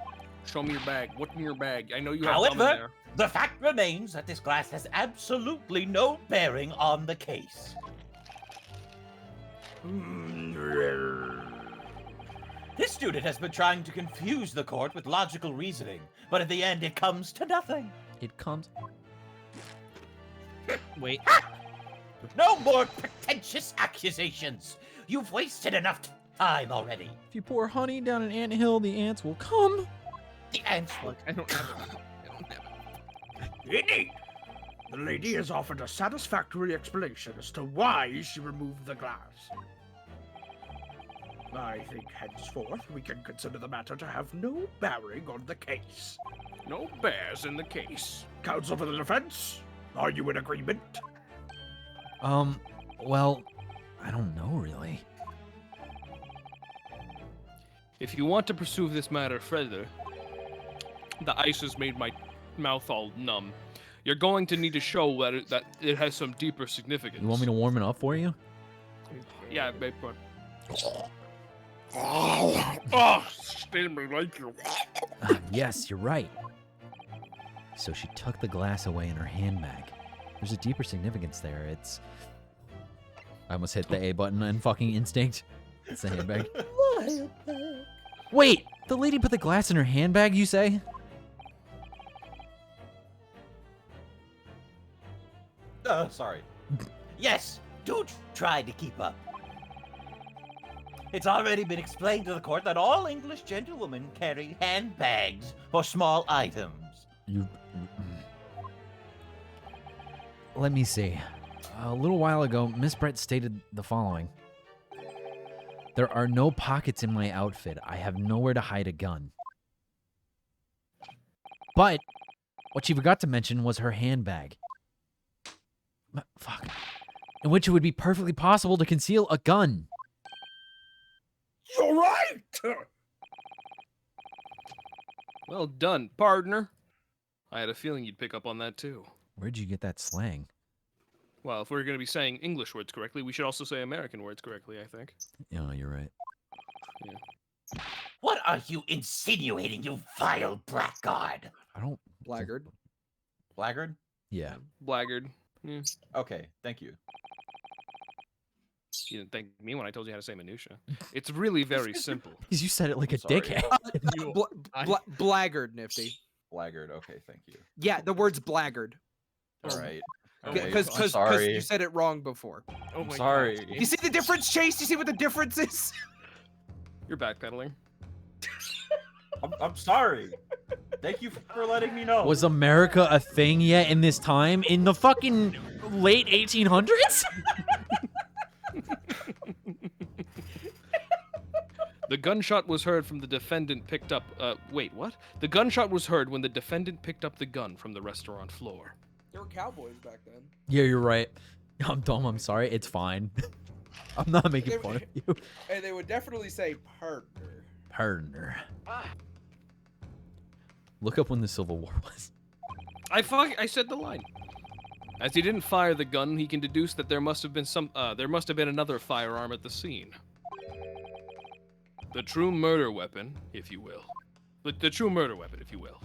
Show me your bag. What's in your bag? I know you have some in However, there. the fact remains that this glass has absolutely no bearing on the case. This student has been trying to confuse the court with logical reasoning, but in the end it comes to nothing. It comes. Wait. No more pretentious accusations. You've wasted enough time already. If you pour honey down an anthill, the ants will come. The ants will. I don't have it. I don't have it. Indeed. The lady has offered a satisfactory explanation as to why she removed the glass. I think henceforth we can consider the matter to have no bearing on the case. No bears in the case. Counsel for the defense, are you in agreement? Well, I don't know really. If you want to pursue this matter further, the ice has made my mouth all numb. You're going to need to show that it has some deeper significance. You want me to warm it up for you? Yeah, babe. Oh, stain me like you. Yes, you're right. So she tucked the glass away in her handbag. There's a deeper significance there. It's... I almost hit the A button on fucking instinct. It's the handbag. Wait! The lady put the glass in her handbag, you say? Sorry. Yes, do try to keep up. It's already been explained to the court that all English gentlewomen carry handbags for small items. Let me see. A little while ago, Miss Brett stated the following. There are no pockets in my outfit. I have nowhere to hide a gun. But what she forgot to mention was her handbag. Fuck. In which it would be perfectly possible to conceal a gun. You're right! Well done, partner. I had a feeling you'd pick up on that too. Where'd you get that slang? Well, if we're going to be saying English words correctly, we should also say American words correctly, I think. Yeah, you're right. Yeah. What are you insinuating, you vile blackguard? I don't... Blackguard. Blackguard? Yeah. Blackguard. Yeah. Okay, thank you. You didn't thank me when I told you how to say minutia. It's really very simple. Because you said it like a Sorry. dickhead. Blackguard, Nifty. Blackguard, okay, thank you. Yeah, the word's blackguard. Alright. Because sorry. you said it wrong before. Oh I'm my sorry. God. You see the difference, Chase? You see what the difference is? You're backpedaling. I'm sorry. Thank you for letting me know. Was America a thing yet in this time? In the fucking late 1800s? The gunshot was heard from the defendant picked up... wait, what? The gunshot was heard when the defendant picked up the gun from the restaurant floor. There were cowboys back then. Yeah, you're right. I'm dumb. I'm sorry. It's fine. I'm not making fun of you. And they would definitely say partner. Partner. Look up when the Civil War was. I said the line. As he didn't fire the gun, he can deduce that there must have been another firearm at the scene. The true murder weapon, if you will. The true murder weapon, if you will.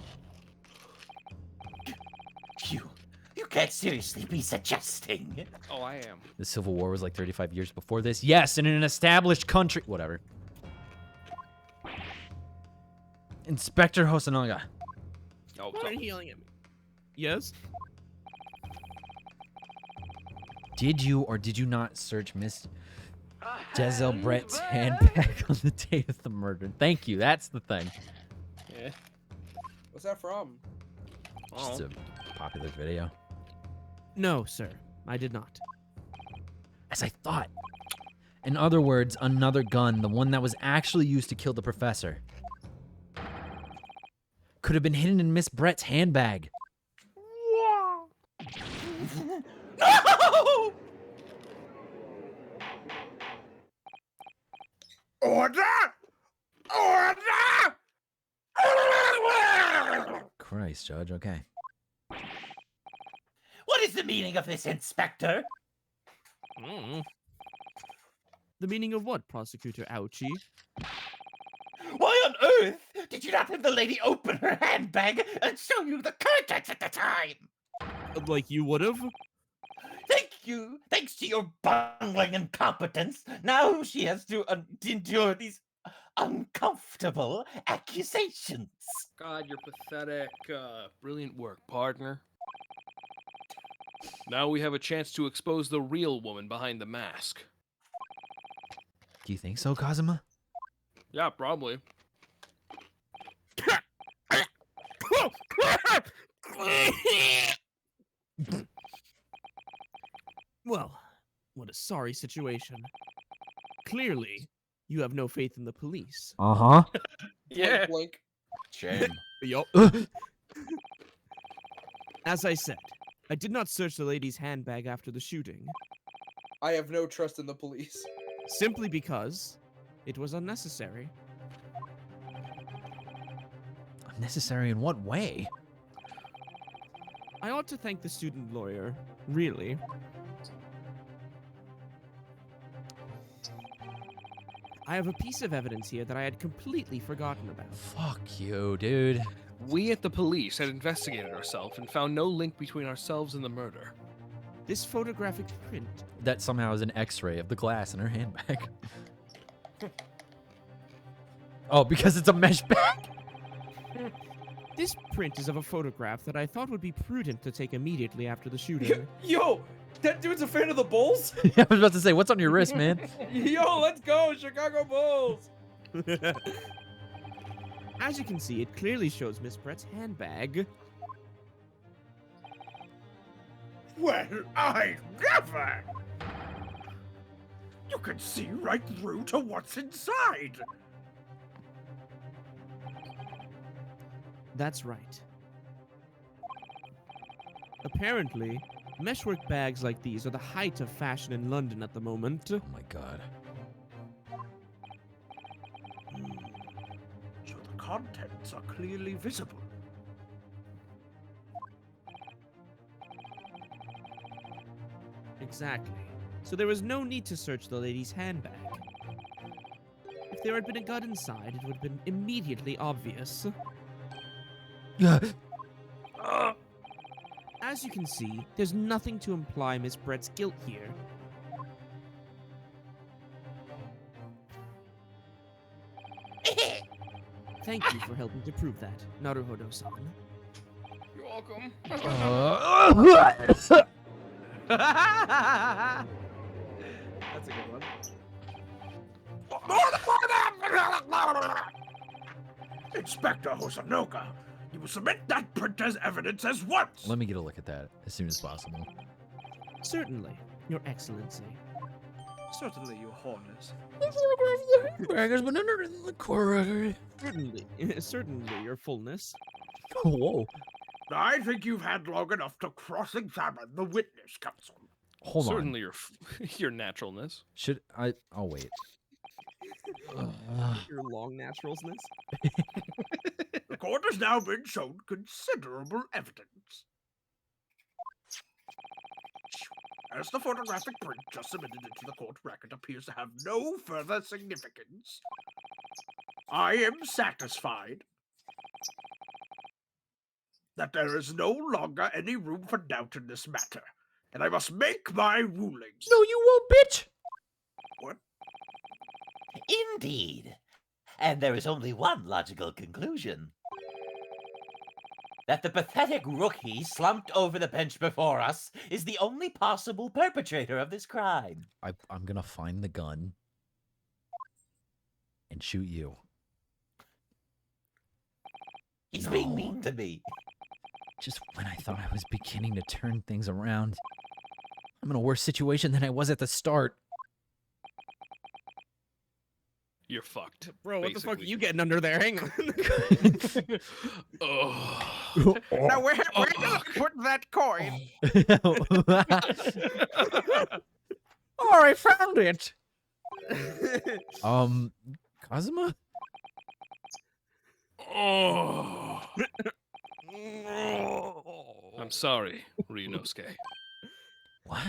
You can't seriously be suggesting. Oh, I am. The Civil War was like 35 years before this. Yes, in an established country. Whatever. Inspector Hosonaga. Oh, Why are you yelling at me? Yes? Did you or did you not search Miss Jezelle Brett's handbag on the date of the murder? Thank you. That's the thing. Yeah. What's that from? Just a popular video. No, sir. I did not. As I thought. In other words, another gun, the one that was actually used to kill the professor, could have been hidden in Miss Brett's handbag. No! Order! Order! Christ, Judge. Okay. What is the meaning of this, Inspector? The meaning of what, Prosecutor Ouchie? Why on earth did you not have the lady open her handbag and show you the contents at the time? Like you would have? Thank you. Thanks to your bungling incompetence, now she has to endure these uncomfortable accusations. God, you're pathetic. Brilliant work, partner. Now we have a chance to expose the real woman behind the mask. Do you think so, Kazuma? Yeah, probably. Well, what a sorry situation. Clearly, you have no faith in the police. Uh-huh. Blink, blink. Shame. Yup. As I said, I did not search the lady's handbag after the shooting, I have no trust in the police. simply because it was unnecessary. Unnecessary in what way? I ought to thank the student lawyer, really. I have a piece of evidence here that I had completely forgotten about. Fuck you, dude. We at the police had investigated ourselves and found no link between ourselves and the murder. This photographic print. That somehow is an x-ray of the glass in her handbag. Oh, because it's a mesh bag? This print is of a photograph that I thought would be prudent to take immediately after the shooting. Yo, that dude's a fan of the Bulls? I was about to say, what's on your wrist, man? Yo, let's go, Chicago Bulls! As you can see, it clearly shows Miss Brett's handbag. Well, I never! You can see right through to what's inside. That's right. Apparently, meshwork bags like these are the height of fashion in London at the moment. Oh my god. So the contents are clearly visible. Exactly. So there was no need to search the lady's handbag. If there had been a gun inside, it would have been immediately obvious. As you can see, there's nothing to imply Miss Brett's guilt here. Thank you for helping to prove that, Naruhodo-san. You're welcome. That's a good one. Inspector Hosanoka, you will submit that print as evidence as once. Let me get a look at that as soon as possible. Certainly, Your Excellency. Certainly, Your Highness. Certainly, Your Fullness. Whoa. I think you've had long enough to cross-examine the witness, Counsel. Hold on. Certainly your naturalness. Should I? Oh, wait. Your long naturalness. The court has now been shown considerable evidence. As the photographic print just submitted into the court record appears to have no further significance, I am satisfied that there is no longer any room for doubt in this matter, and I must make my rulings. No, you won't, bitch! What? Indeed. And there is only one logical conclusion. That the pathetic rookie slumped over the bench before us is the only possible perpetrator of this crime. I'm gonna find the gun and shoot you. He's being mean to me. Just when I thought I was beginning to turn things around, I'm in a worse situation than I was at the start. You're fucked. Bro, what the fuck are basically. you getting under there? Hang on. Oh. Now where you put that coin? Oh, I found it. Kazuma? Oh. I'm sorry, Ryunosuke. What?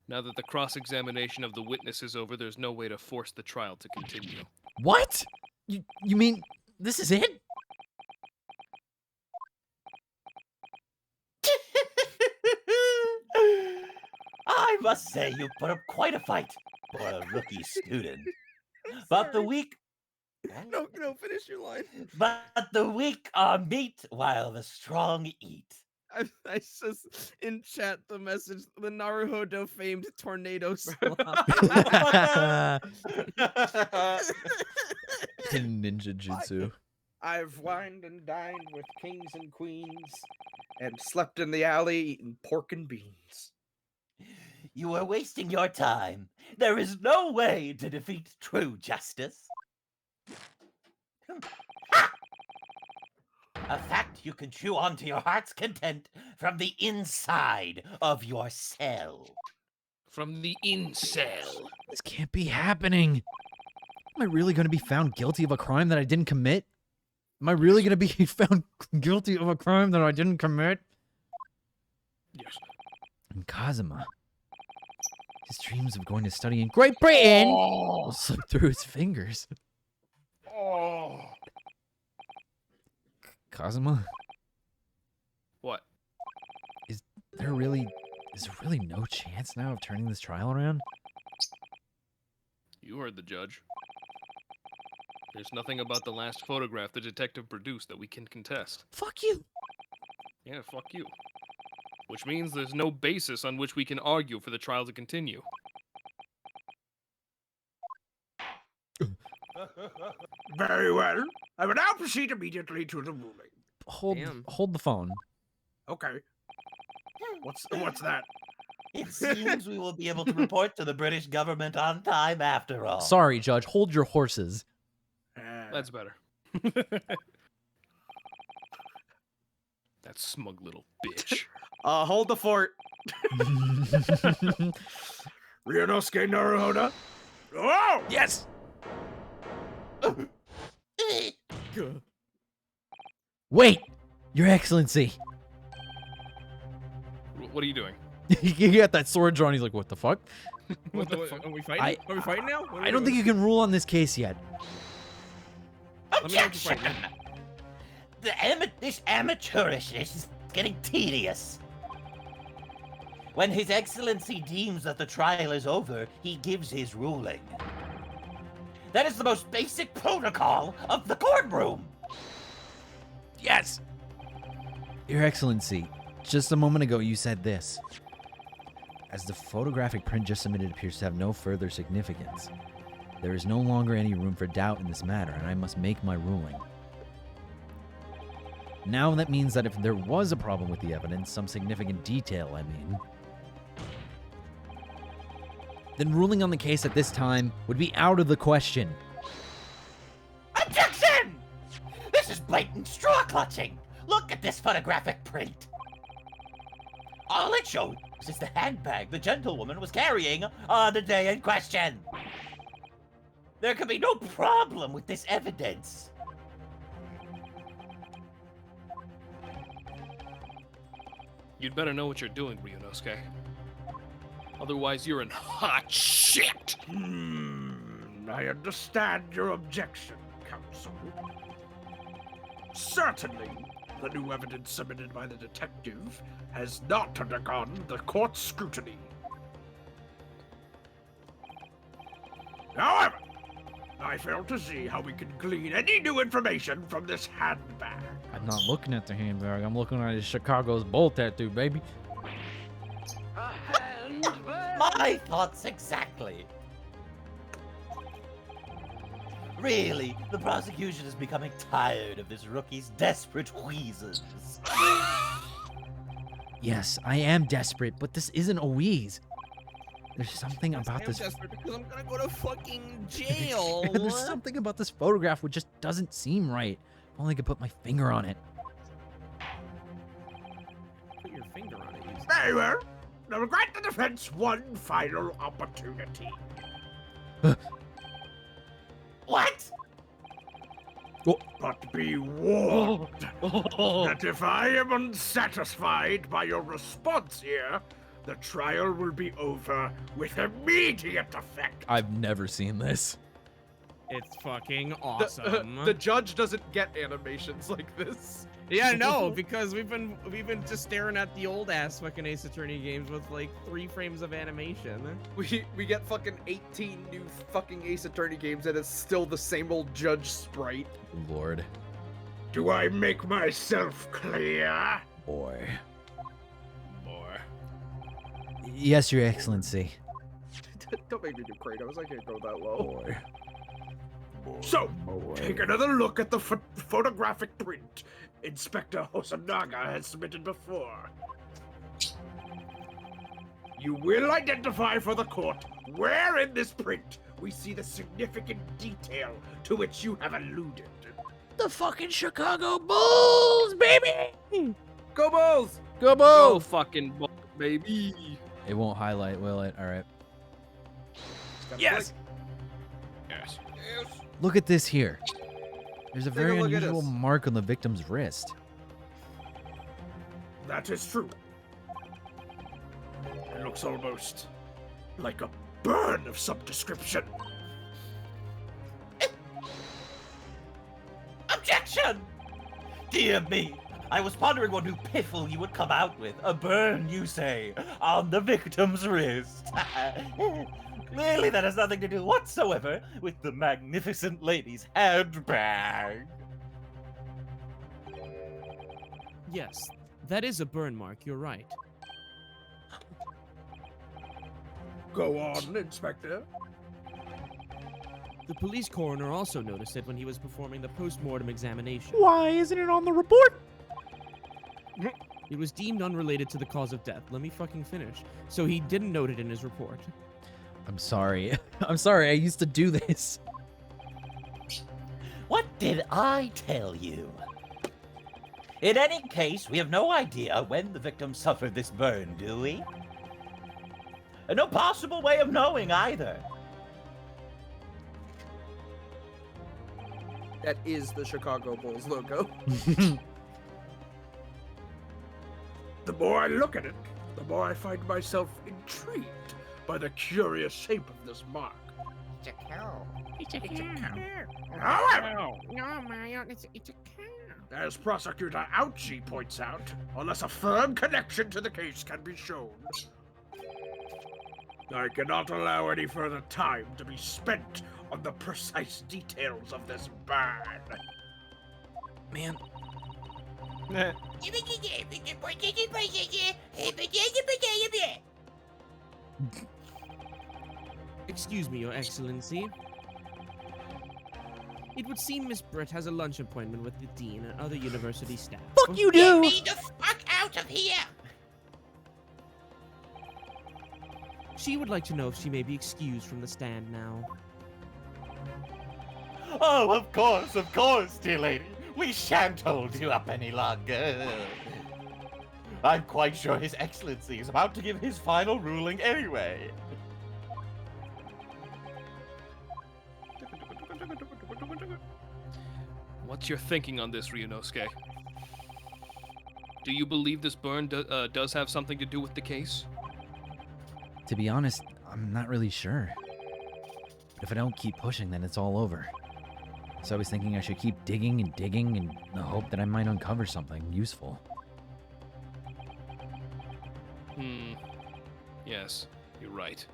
Now that the cross-examination of the witness is over, there's no way to force the trial to continue. What? You mean this is it? I must say you put up quite a fight for a rookie student. But the weak No, finish your line. but the weak are meat while the strong eat. I just in chat the message, the Naruhodo famed tornado slop. In ninja jutsu. I've wined and dined with kings and queens, and slept in the alley eating pork and beans. You are wasting your time. There is no way to defeat true justice. A fact you can chew on to your heart's content from the inside of your cell. From the incel. This can't be happening. Am I really going to be found guilty of a crime that I didn't commit? Am I really going to be found guilty of a crime that I didn't commit? Yes. And Kazuma. His dreams of going to study in Great Britain will slip through his fingers. Oh. Kazuma? What? Is there really no chance now of turning this trial around? You heard the judge. There's nothing about the last photograph the detective produced that we can contest. Fuck you! Yeah, fuck you. Which means there's no basis on which we can argue for the trial to continue. Very well. I will now proceed immediately to the ruling. Hold the phone. Okay. What's that? It seems we will be able to report to the British government on time after all. Sorry, Judge. Hold your horses. That's better. That smug little bitch. Hold the fort. Ryunosuke Naruhodo? Oh! Yes! Wait! Your Excellency! What are you doing? He got that sword drawn. He's like, what the fuck? What the fuck? Are we fighting? Are we fighting now? I don't think you can rule on this case yet. Objection! This amateurishness is getting tedious. When His Excellency deems that the trial is over, he gives his ruling. That is the most basic protocol of the courtroom. Yes! Your Excellency, just a moment ago you said this. As the photographic print just submitted appears to have no further significance, there is no longer any room for doubt in this matter, and I must make my ruling. Now that means that if there was a problem with the evidence, some significant detail, I mean, then ruling on the case at this time would be out of the question. Objection! This is blatant straw clutching. Look at this photographic print. All it shows is the handbag the gentlewoman was carrying on the day in question. There could be no problem with this evidence. You'd better know what you're doing, Ryunosuke. Otherwise, you're in hot shit. I understand your objection, counsel. Certainly, the new evidence submitted by the detective has not undergone the court's scrutiny. However, I fail to see how we can glean any new information from this handbag. I'm not looking at the handbag. I'm looking at his Chicago's bull tattoo, baby. My thoughts exactly. Really, the prosecution is becoming tired of this rookie's desperate wheezes. Yes, I am desperate, but this isn't a wheeze. There's something about I'm this. desperate because I'm gonna go to fucking jail. There's something about this photograph which just doesn't seem right. If only I could put my finger on it. Put your finger on it. Very well. I will grant the defense one final opportunity. What? But be warned that if I am unsatisfied by your response here, the trial will be over with immediate effect. I've never seen this. It's fucking awesome. The judge doesn't get animations like this. Yeah, no, because we've been just staring at the old ass fucking Ace Attorney games with like 3 frames of animation. We get fucking 18 new fucking Ace Attorney games and it's still the same old judge sprite. Lord. Do I make myself clear? Boy. Yes, Your Excellency. Don't make me do Kratos. I can't go that low. Boy. So, take another look at the photographic print Inspector Hosonaga has submitted before. You will identify for the court where in this print we see the significant detail to which you have alluded. The fucking Chicago Bulls, baby! Go Bulls! Go Go Bulls! fucking Bulls, baby. It won't highlight, will it? All right. Yes! Yes. Look at this here. There's a Take a very look at unusual this. mark on the victim's wrist. That is true. It looks almost like a burn of some description. Objection! Dear me, I was pondering what new piffle you would come out with. A burn, you say, on the victim's wrist. Clearly that has nothing to do whatsoever with the magnificent lady's handbag. Yes, that is a burn mark, you're right. Go on, Inspector. The police coroner also noticed it when he was performing the post-mortem examination. Why isn't it on the report? It was deemed unrelated to the cause of death. Let me fucking finish. So he didn't note it in his report. I'm sorry. I'm sorry. I used to do this. What did I tell you? In any case, we have no idea when the victim suffered this burn, do we? And no possible way of knowing either. That is the Chicago Bulls logo. The more I look at it, the more I find myself intrigued by the curious shape of this mark. It's a cow. It's a cow. However, No, Mario, it's a cow. as Prosecutor Ouchie points out, unless a firm connection to the case can be shown, I cannot allow any further time to be spent on the precise details of this burn. Man. Excuse me, Your Excellency. It would seem Miss Britt has a lunch appointment with the dean and other university staff. Fuck you do! Get me the fuck out of here! She would like to know if she may be excused from the stand now. Oh, of course, dear lady. We shan't hold you up any longer. I'm quite sure His Excellency is about to give his final ruling anyway. What's your thinking on this, Ryunosuke? Do you believe this burn does have something to do with the case? To be honest, I'm not really sure. If I don't keep pushing, then it's all over. So I was thinking I should keep digging and digging in the hope that I might uncover something useful. Yes, you're right.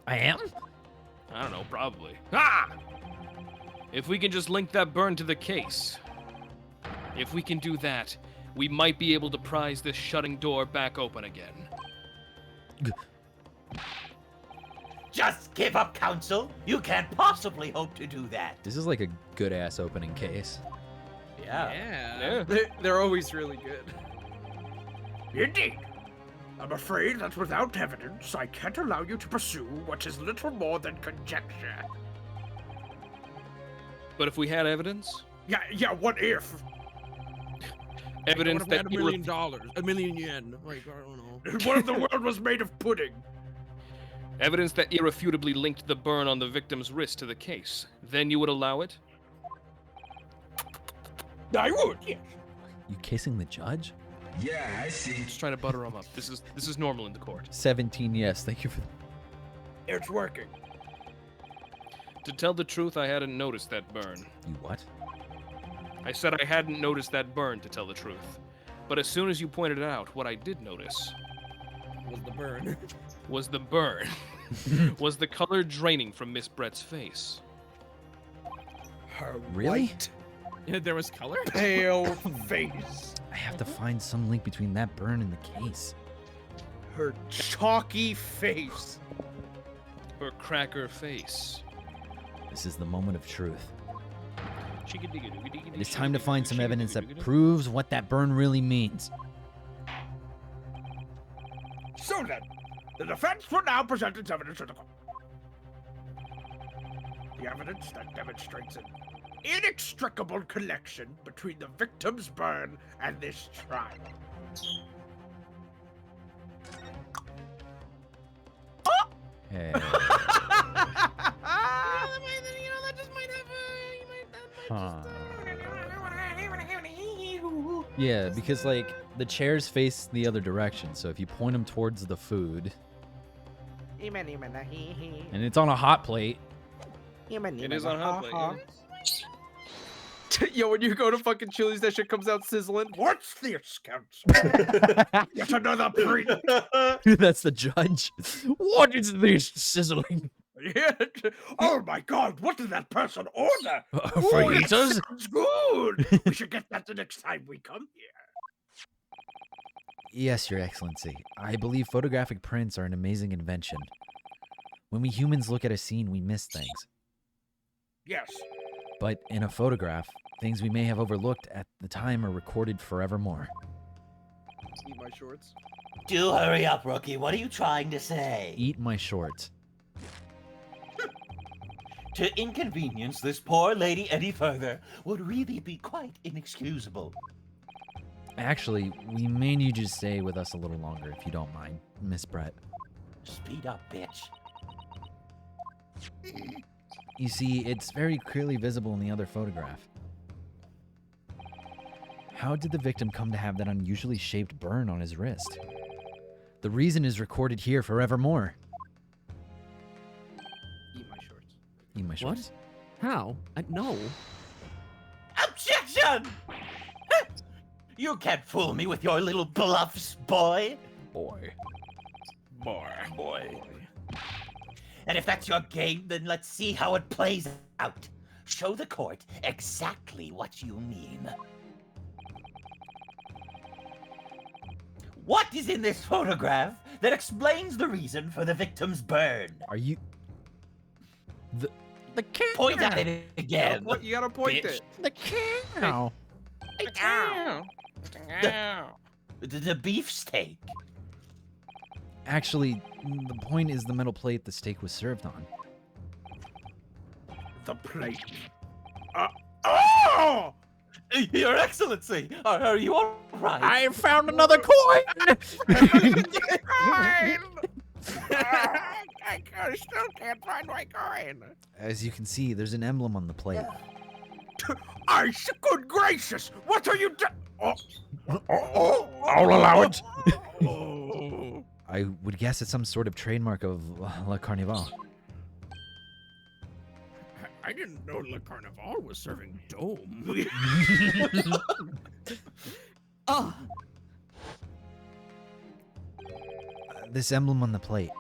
I am? I don't know, probably. Ah! If we can just link that burn to the case. If we can do that, we might be able to prise this shutting door back open again. Just give up, Counsel. You can't possibly hope to do that. This is like a good-ass opening case. Yeah. They're always really good. Indeed. I'm afraid that without evidence, I can't allow you to pursue what is little more than conjecture. But if we had evidence? Yeah, what if? Evidence What if that we had $1 million, $1 million yen? Like, I don't know. What if the world was made of pudding? Evidence that irrefutably linked the burn on the victim's wrist to the case. Then you would allow it? I would, yes. You kissing the judge? Yeah, I see. Just trying to butter him up. This is normal in the court. 17 yes. Thank you for It's working. To tell the truth, I hadn't noticed that burn. You what? I said I hadn't noticed that burn, to tell the truth. But as soon as you pointed it out, what I did notice Was the burn. was the burn. Was the color draining from Miss Brett's face. Her Really? white, There was color? pale face. I have to find some link between that burn and the case. Her chalky face. Her cracker face. This is the moment of truth. It It is time to find some evidence that proves what that burn really means. So then, the defense will now present its evidence to the court. The evidence that demonstrates an inextricable connection between the victim's burn and this trial. Hey. Huh. Yeah, because like the chairs face the other direction, so if you point them towards the food, and it's on a hot plate. It is on hot plate. Yeah. Yo, when you go to fucking Chili's, that shit comes out sizzling. What's this, counsel? Yet another pre. That's the judge. What is this sizzling? Yeah. Oh my God! What did that person order? Fajitas? Sounds good. We should get that the next time we come here. Yes, Your Excellency. I believe photographic prints are an amazing invention. When we humans look at a scene, we miss things. Yes. But in a photograph, things we may have overlooked at the time are recorded forevermore. Eat my shorts. Do hurry up, rookie. What are you trying to say? Eat my shorts. To inconvenience this poor lady any further would really be quite inexcusable. Actually, we may need you to stay with us a little longer, if you don't mind, Miss Brett. Speed up, bitch. You see, it's very clearly visible in the other photograph. How did the victim come to have that unusually shaped burn on his wrist? The reason is recorded here forevermore. Eat my shorts. Eat my shorts. What? How? No. Objection! You can't fool me with your little bluffs, boy. Boy. Boy. And if that's your game, then let's see how it plays out. Show the court exactly what you mean. What is in this photograph that explains the reason for the victim's burn? Are you... The cow. Point at it again. You gotta point bitch. it. The cow. The beefsteak. Actually, the point is the metal plate the steak was served on. The plate. Oh! Your Excellency, are you all right? I found another coin! I still can't find my coin. As you can see, there's an emblem on the plate. Good gracious! What are you doing? I'll allow it. I would guess it's some sort of trademark of La Carnival. I didn't know Le Carnival was serving dome. This emblem on the plate.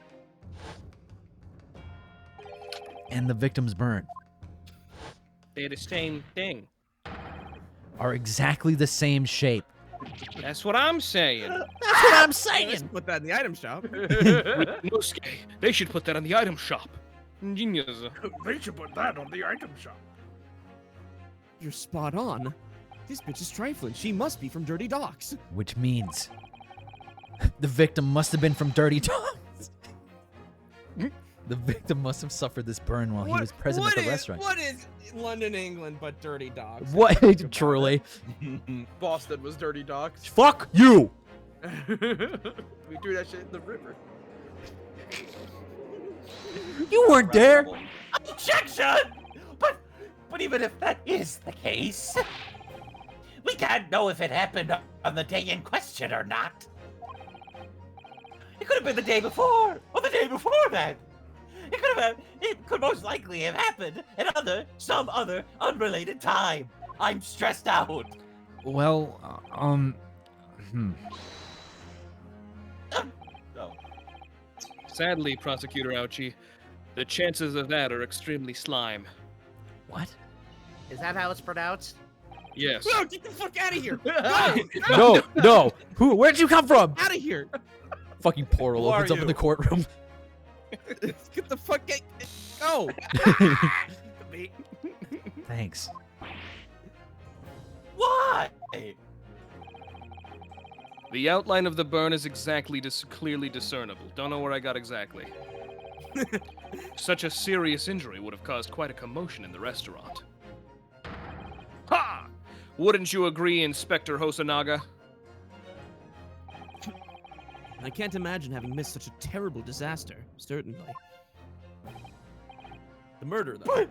And the victim's burn They're the same thing. are exactly the same shape. That's what I'm saying. That's what I'm saying! Put that in the item shop. Nosuke, they should put that on the item shop. Genius. They should put that on the item shop. You're spot on. This bitch is trifling. She must be from Dirty Docks. Which means the victim must have been from Dirty Docks. The victim must have suffered this burn while he was present at the restaurant. What is London, England, but Dirty Docks? What? Truly. Boston was Dirty Docks. Fuck you! We do that shit in the river. You weren't there! Objection! But even if that is the case, we can't know if it happened on the day in question or not. It could have been the day before, or the day before that. It could most likely have happened at some other unrelated time. I'm stressed out. Well, No. Sadly, Prosecutor Ouchie, the chances of that are extremely slime. What? Is that how it's pronounced? Yes. No, get the fuck out of here! No, no. Where'd you come from? Out of here! Fucking portal Who are opens up in you? the courtroom. Get the fuck out! Go! Thanks. Why? The outline of the burn is exactly clearly discernible. Don't know where I got exactly. Such a serious injury would have caused quite a commotion in the restaurant. Ha! Wouldn't you agree, Inspector Hosonaga? I can't imagine having missed such a terrible disaster, certainly. The murder, though.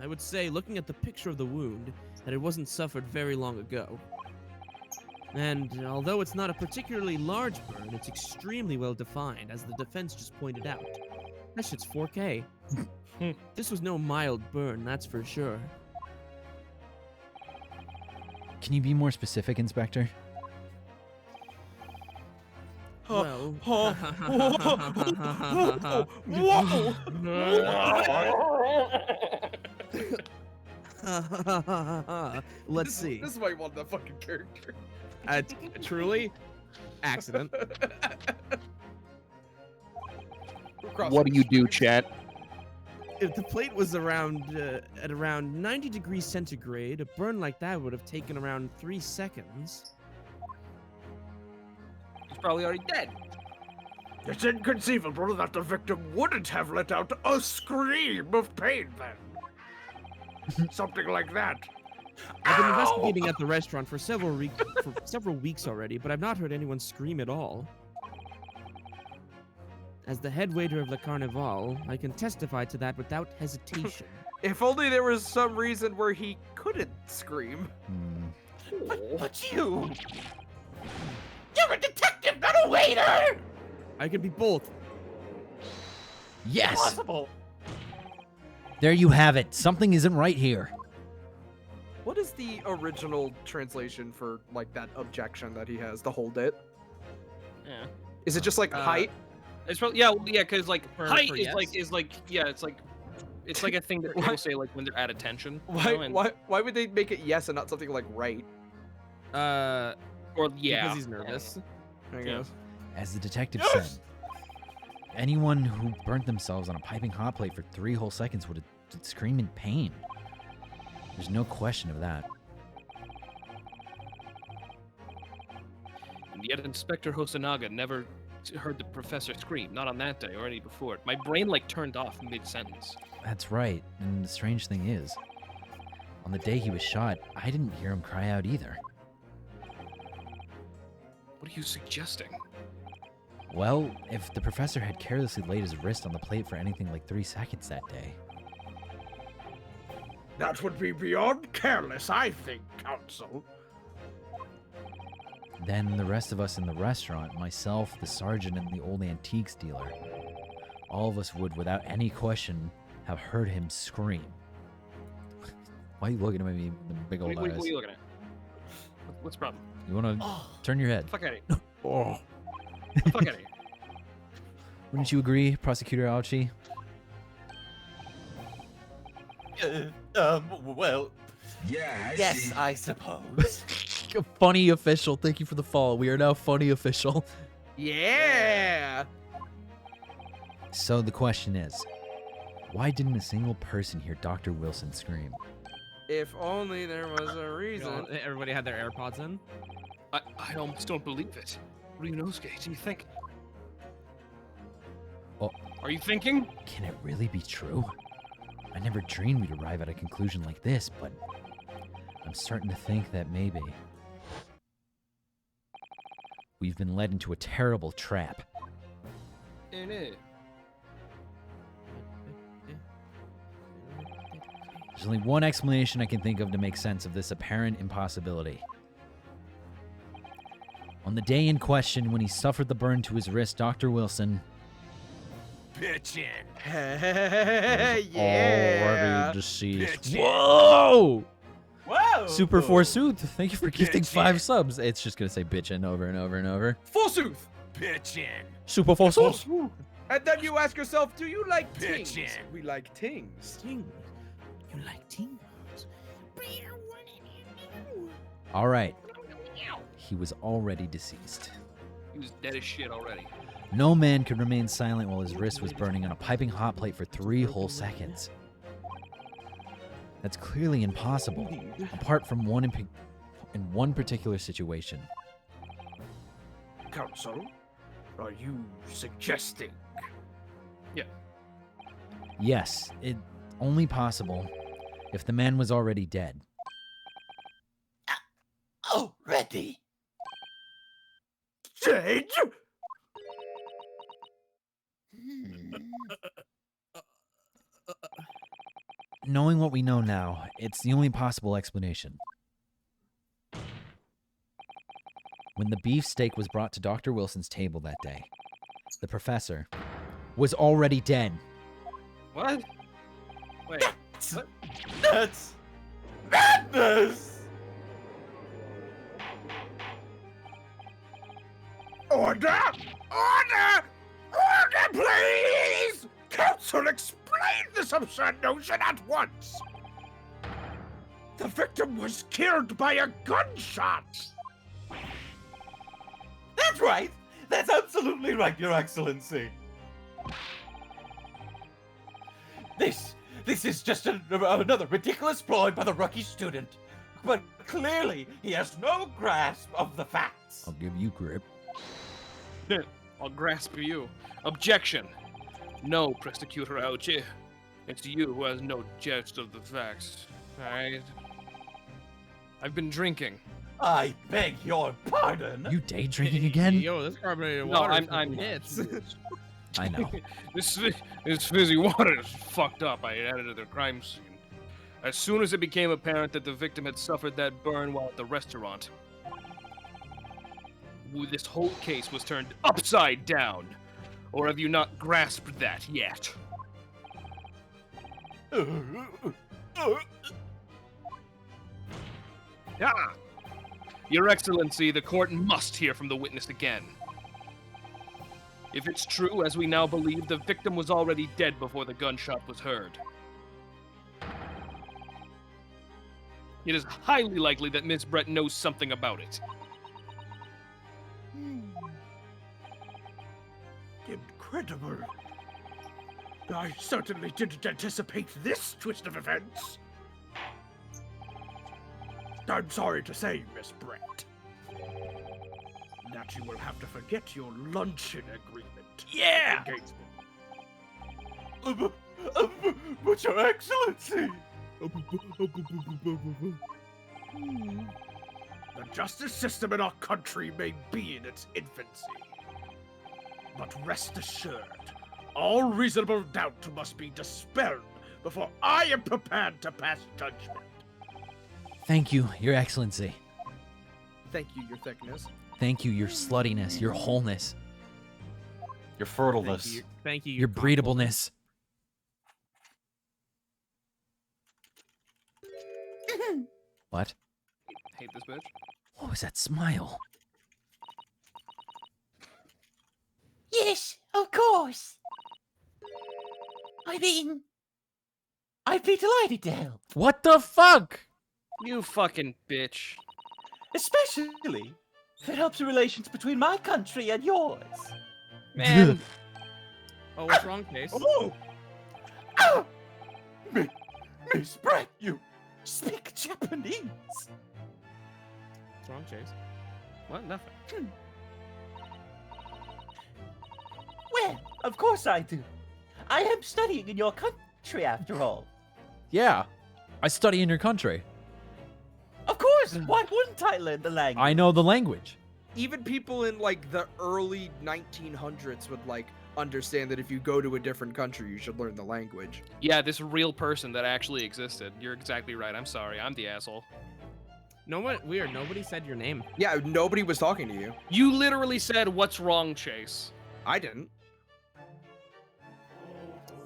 I would say, looking at the picture of the wound, that it wasn't suffered very long ago. And although it's not a particularly large burn, it's extremely well defined, as the defense just pointed out. That shit's 4K. This was no mild burn, that's for sure. Can you be more specific, Inspector? Well, let's see. This is why you want that fucking character. Truly, accident. What do you do, chat? If the plate was around at around 90 degrees centigrade, a burn like that would have taken around 3 seconds. He's probably already dead. It's inconceivable that the victim wouldn't have let out a scream of pain then. Something like that. I've been investigating at the restaurant for several weeks already, but I've not heard anyone scream at all. As the head waiter of Le Carnival, I can testify to that without hesitation. If only there was some reason where he couldn't scream. But you're a detective, not a waiter! I could be both. Yes! Possible. There you have it. Something isn't right here. What is the original translation for like that objection that he has to hold it? Yeah. Is it just like height? It's probably yeah, because like For height yes? is like it's like a thing that people say like when they're at attention. you know, and- Why would they make it yes and not something like right? Or yeah. Because he's nervous. I guess. As the detective said, anyone who burnt themselves on a piping hot plate for 3 whole seconds would scream in pain. There's no question of that. And yet Inspector Hosonaga never heard the professor scream, not on that day or any before it. My brain like turned off mid-sentence. That's right. And the strange thing is, on the day he was shot, I didn't hear him cry out either. What are you suggesting? Well, if the professor had carelessly laid his wrist on the plate for anything like 3 seconds that day. That would be beyond careless, I think, counsel. Then the rest of us in the restaurant, myself, the sergeant, and the old antiques dealer, all of us would, without any question, have heard him scream. Why are you looking at me with the big old What eyes? are you looking at? What's the problem? You want to turn your head? Fuck out of here. Oh. Fuck out of here. Wouldn't you agree, Prosecutor Ouchie? Well, Yeah, yes, I suppose. Funny official. Thank you for the follow. We are now funny official. Yeah. So the question is, why didn't a single person hear Dr. Wilson scream? If only there was a reason. Everybody had their AirPods in. I almost don't believe it. What do you know, Skate? Do you think? Oh. Are you thinking? Can it really be true? I never dreamed we'd arrive at a conclusion like this, but I'm starting to think that maybe we've been led into a terrible trap. There's only one explanation I can think of to make sense of this apparent impossibility. On the day in question, when he suffered the burn to his wrist, Dr. Wilson Bitchin'. Yeah. Already deceased. Bitchin'. Whoa! Whoa! Super Forsooth, thank you for gifting 5 subs. It's just gonna say bitchin' over and over and over. Forsooth. Bitchin'. Super Forsooth. And then you ask yourself, do you like tings? Bitchin'. We like tings. Ting. You like tingles? All right. He was already deceased. He was dead as shit already. No man could remain silent while his wrist was burning on a piping hot plate for 3 whole seconds. That's clearly impossible, apart from in one particular situation. Counsel, are you suggesting? Yes, it's only possible if the man was already dead. Already? Dead? Knowing what we know now, it's the only possible explanation. When the beefsteak was brought to Dr. Wilson's table that day, the professor was already dead. What? Wait. What? That's madness! Order! Order! Order, please! Counsel, explain this absurd notion at once! The victim was killed by a gunshot! That's right! That's absolutely right, Your Excellency! This is just another ridiculous ploy by the rookie student. But clearly, he has no grasp of the facts. I'll give you grip. I'll grasp you. Objection. No, prosecutor Ouchie. It's you who has no gist of the facts. Alright? I've been drinking. I beg your pardon? You day drinking again? Yo, this carbonated No, water I'm hits. I know. This fizzy water is fucked up. I added to the crime scene. As soon as it became apparent that the victim had suffered that burn while at the restaurant, this whole case was turned upside down. Or have you not grasped that yet? Ah! Your Excellency, the court must hear from the witness again. If it's true, as we now believe, the victim was already dead before the gunshot was heard. It is highly likely that Miss Brett knows something about it. Incredible. I certainly didn't anticipate this twist of events. I'm sorry to say, Miss Brett, that you will have to forget your luncheon agreement. Yeah! Engagement. But Your Excellency! The justice system in our country may be in its infancy. But rest assured, all reasonable doubt must be dispelled before I am prepared to pass judgment. Thank you, Your Excellency. Thank you, your thickness. Thank you, your sluttiness, your wholeness, Your fertileness. Thank you. your breedableness. What? Hate this bitch. What was that smile? Yes, of course. I mean, I'd be delighted to help. What the fuck? You fucking bitch. Especially if it helps the relations between my country and yours. Man. Oh, what's wrong, Case? Oh! Miss Brett, you... Speak Japanese. What's wrong, Chase? What? Nothing. Well, of course I do. I am studying in your country after all. Yeah, I study in your country. Of course, why wouldn't I learn the language? I know the language. Even people in like the early 1900s would like understand that if you go to a different country, you should learn the language. Yeah, this real person that actually existed. You're exactly right. I'm sorry. I'm the asshole. No one weird. Nobody said your name. Yeah, nobody was talking to you. You literally said, "What's wrong, Chase?" I didn't.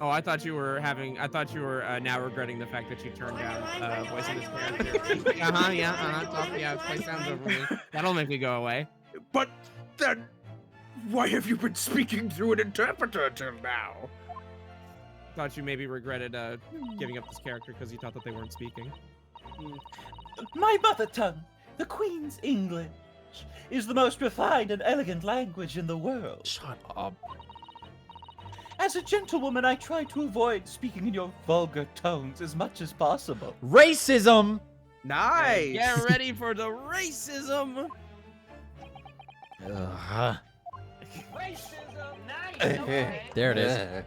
Oh, I thought you were now regretting the fact that you turned down voicing this character. Yeah, play sounds over me. That'll make me go away. But then, why have you been speaking through an interpreter till now? Thought you maybe regretted giving up this character because you thought that they weren't speaking. My mother tongue, the Queen's English, is the most refined and elegant language in the world. Shut up. As a gentlewoman, I try to avoid speaking in your vulgar tones as much as possible. Racism! Nice. Get ready for the racism. Racism, nice. There it is.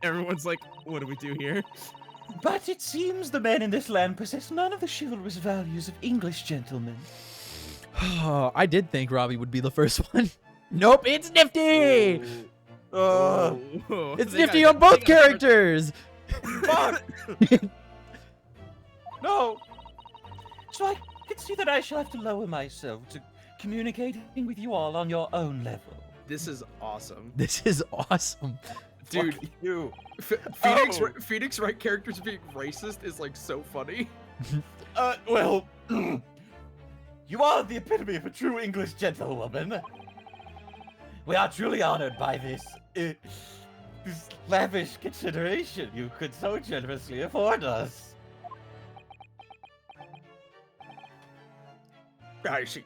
Everyone's like, what do we do here? But it seems the men in this land possess none of the chivalrous values of English gentlemen. I did think Robbie would be the first one. Nope, it's Nifty! It's Nifty on both characters! Fuck! No! So I can see that I shall have to lower myself to communicating with you all on your own level. This is awesome. This is awesome. Dude, Fuck you. Phoenix Wright characters being racist is like so funny. Well, you are the epitome of a true English gentlewoman. We are truly honored by this lavish consideration you could so generously afford us. I see.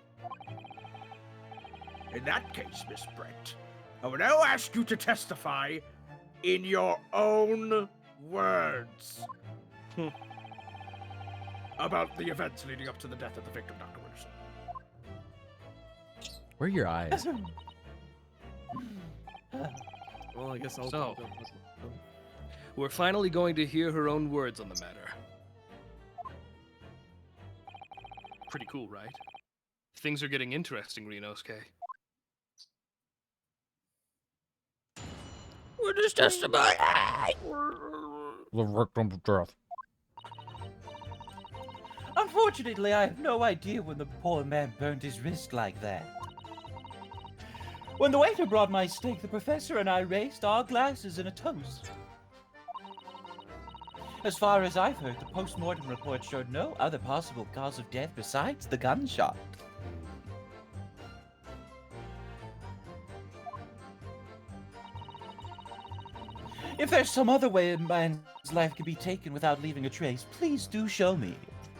In that case, Miss Brent, I will now ask you to testify in your own words about the events leading up to the death of the victim, Dr. Wilson. Where are your eyes? Well, I guess I'll So, we're finally going to hear her own words on the matter. Pretty cool, right? Things are getting interesting, Renosuke. What is testimony? The victim's death. Unfortunately, I have no idea when the poor man burned his wrist like that. When the waiter brought my steak, the professor and I raised our glasses in a toast. As far as I've heard, the post-mortem report showed no other possible cause of death besides the gunshot. If there's some other way a man's life could be taken without leaving a trace, please do show me.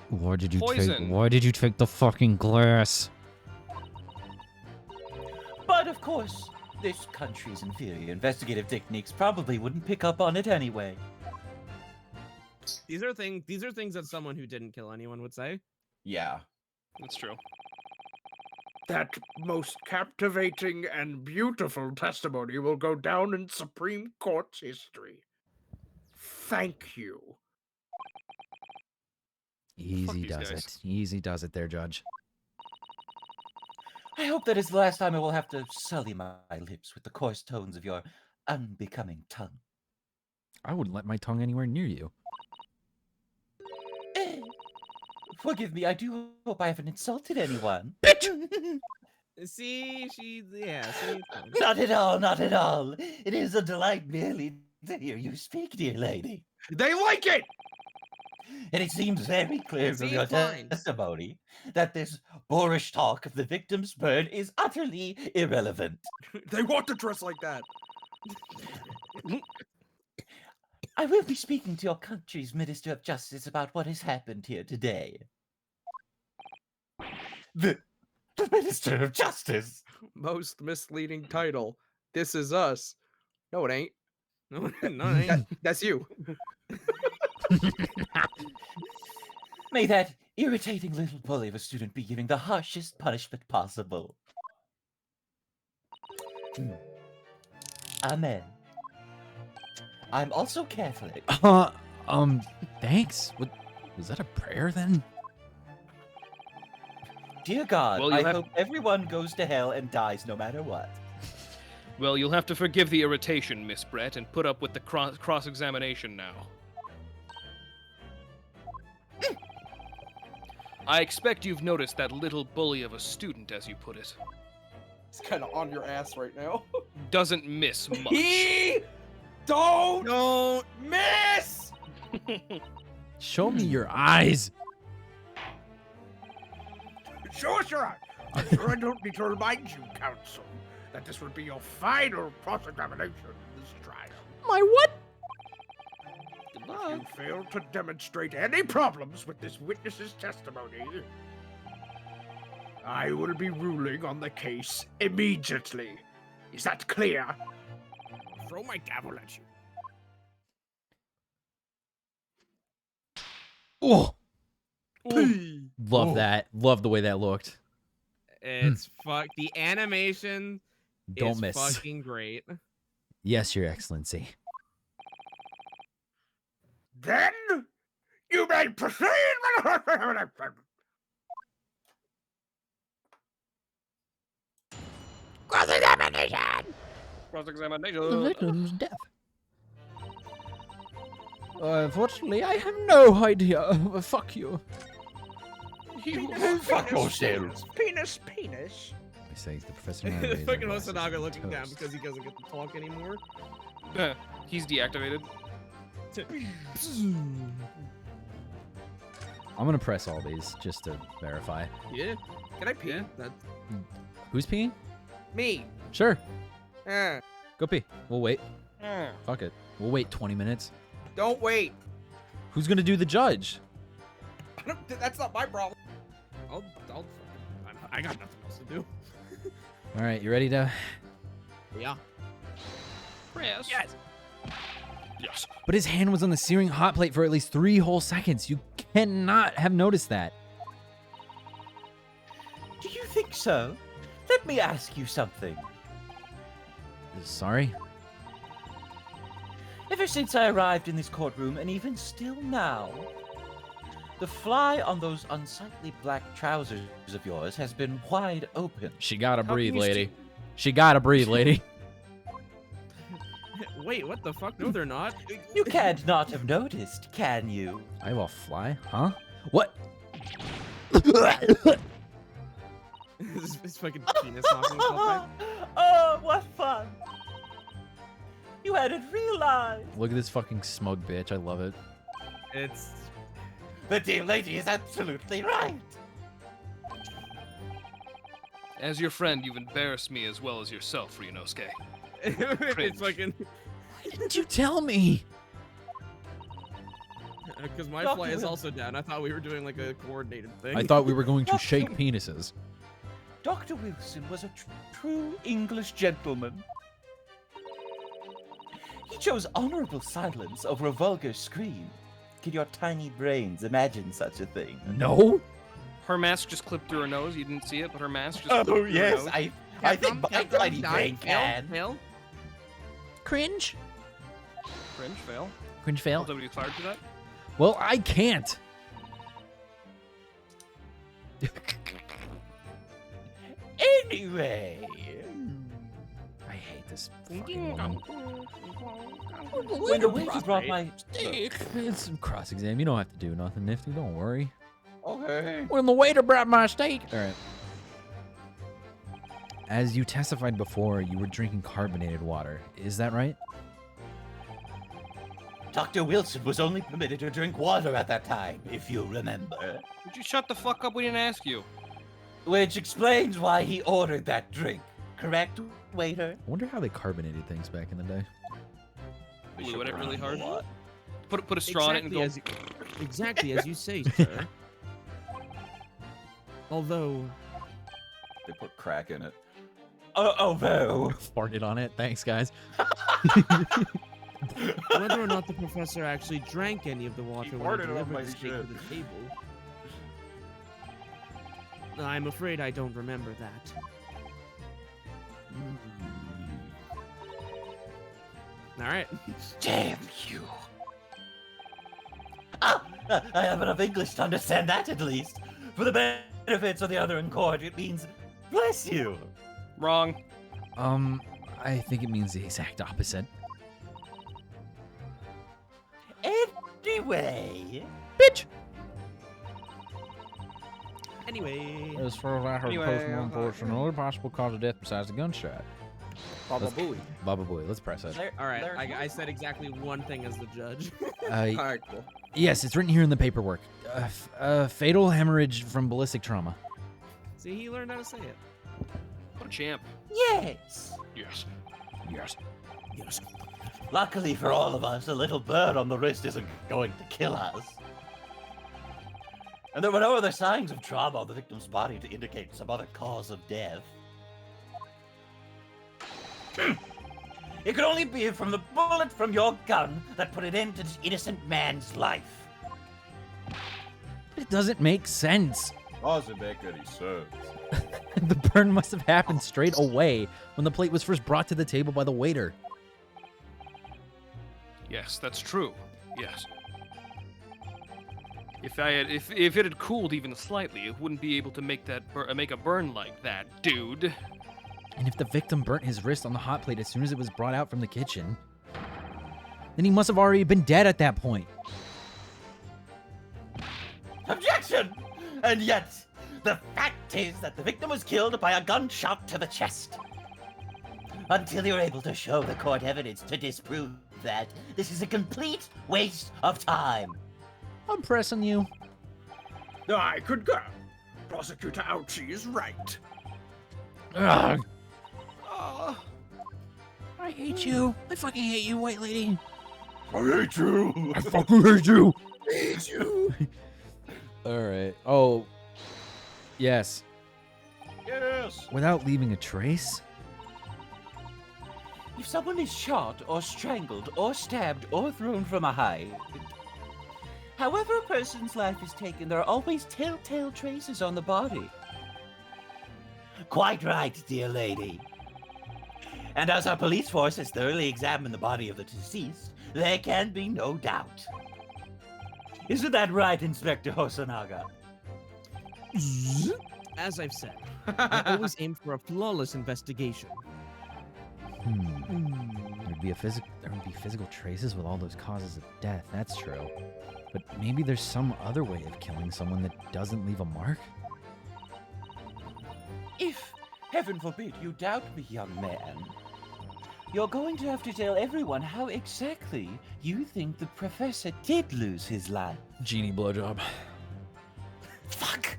Why did you Poison. Why did you take the fucking glass? But of course, this country's inferior investigative techniques probably wouldn't pick up on it anyway. These are things that someone who didn't kill anyone would say. Yeah. That's true. That most captivating and beautiful testimony will go down in Supreme Court's history. Thank you. Easy these does guys. it. Easy does it there, Judge. I hope that is the last time I will have to sully my lips with the coarse tones of your unbecoming tongue. I wouldn't let my tongue anywhere near you. Forgive me, I do hope I haven't insulted anyone. See. Not at all, not at all. It is a delight merely to hear you speak, dear lady. They like it! And it seems very clear from See, your fine. testimony that this boorish talk of the victim's burn is utterly irrelevant. They want to dress like that. I will be speaking to your country's Minister of Justice about what has happened here today. The Minister of Justice? Most misleading title. This is us. No, it ain't. No, it ain't. That's you. May that irritating little bully of a student be given the harshest punishment possible. Amen. I'm also Catholic. Thanks. What was that a prayer then? Dear God, Well, I you'll have- hope everyone goes to hell and dies no matter what. Well, you'll have to forgive the irritation, Miss Brett, and put up with the cross-examination now. I expect you've noticed that little bully of a student, as you put it. It's kind of on your ass right now. doesn't miss much. He don't miss. Show me your eyes. Show us your eye. I'm sure I don't need to remind you, counsel, that this would be your final cross-examination in this trial. My what? If you fail to demonstrate any problems with this witness's testimony, I will be ruling on the case immediately. Is that clear? I'll throw my gavel at you. Oh. Love that. Love the way that looked. It's the animation Don't is miss. fucking great. Yes, Your Excellency. Then you may proceed. Cross-examination! The Cross-examination. victim's death. Unfortunately, I have no idea. Fuck you. Fuck yourselves. Penis, penis. They say the professor. Fucking Hosonaga looking down because he doesn't get to talk anymore. He's deactivated. I'm gonna press all these just to verify. Yeah. Can I pee? Yeah. Who's peeing? Me. Sure. Eh. Go pee. We'll wait. Fuck it. We'll wait 20 minutes. Don't wait. Who's gonna do the judge? That's not my problem. I got nothing else to do. All right, you ready to? Yeah. Press. Yes. Yes. But his hand was on the searing hot plate for at least 3 whole seconds. You cannot have noticed that. Do you think so? Let me ask you something. Sorry? Ever since I arrived in this courtroom, and even still now, the fly on those unsightly black trousers of yours has been wide open. She gotta How breathe, can you lady. She gotta breathe, lady. Wait, what the fuck? No, they're not. You can't not have noticed, can you? I have a fly? Huh? What? His fucking penis knocking himself back. Oh, what fun! You hadn't realized. Look at this fucking smug bitch. I love it. It's... The dear lady is absolutely right. As your friend, you've embarrassed me as well as yourself, Ryunosuke. it's fucking... Why didn't you tell me? Because my Dr. fly is Will. also down. I thought we were doing like a coordinated thing. I thought we were going to shake penises. Dr. Wilson was a true English gentleman. He chose honorable silence over a vulgar scream. Can your tiny brains imagine such a thing? No? Her mask just clipped through her nose. You didn't see it, but her mask just Oh, clipped through yes, her nose. I think my tiny brain can. Fail. Cringe? Cringe, fail. Cringe fail? Somebody fired for that? Well, I can't. Anyway. I hate this fucking one. When the waiter brought my... It's a cross exam. You don't have to do nothing, Nifty. Don't worry. Okay. When the waiter brought my steak. All right. As you testified before, you were drinking carbonated water. Is that right? Dr. Wilson was only permitted to drink water at that time, if you remember. Would you shut the fuck up? We didn't ask you. Which explains why he ordered that drink. Correct, waiter? I wonder how they carbonated things back in the day. Blew it really hard. Put a straw in it and go. Exactly as you say, sir. Although... They put crack in it. Although... Farted on it. Thanks, guys. Whether or not the professor actually drank any of the water when he farted on my delivered the steak shit. to the table, I'm afraid I don't remember that. All right. Damn you. I have enough English to understand that at least. For the benefits of the other in court, it means bless you. Wrong. I think it means the exact opposite. Anyway. Bitch! Anyway. As far as I heard, Anyway, postmortem reports, no other possible cause of death besides the gunshot. Baba Let's- Booey. Baba Booey. Let's press it. All right, I said exactly one thing as the judge. Uh, All right, cool. yes, it's written here in the paperwork. Fatal hemorrhage from ballistic trauma. See, he learned how to say it. What a champ. Yes. Yes. Yes. Yes. Luckily for all of us, a little burn on the wrist isn't going to kill us. And there were no other signs of trauma on the victim's body to indicate some other cause of death. It could only be from the bullet from your gun that put an end to this innocent man's life. It doesn't make sense. Doesn't make any sense. The burn must have happened straight away when the plate was first brought to the table by the waiter. Yes, that's true. Yes. If it had cooled even slightly, it wouldn't be able to make that make a burn like that, dude. And if the victim burnt his wrist on the hot plate as soon as it was brought out from the kitchen, then he must have already been dead at that point. Objection! And yet, the fact is that the victim was killed by a gunshot to the chest. Until you're able to show the court evidence to disprove that, this is a complete waste of time. I'm pressing you. I concur. Prosecutor Ouchie is right. Ugh. I hate you. I fucking hate you, white lady. I hate you. I fucking hate you. I hate you. All right. Oh, yes. Yes. Without leaving a trace? If someone is shot or strangled or stabbed or thrown from a height, however a person's life is taken, there are always telltale traces on the body. Quite right, dear lady. And as our police force has thoroughly examined the body of the deceased, there can be no doubt. Isn't that right, Inspector Hosonaga? As I've said, I always aim for a flawless investigation. There would be physical traces with all those causes of death. That's true. But maybe there's some other way of killing someone that doesn't leave a mark? If, heaven forbid, you doubt me, young man, you're going to have to tell everyone how exactly you think the professor did lose his life. Genie blowjob. Fuck!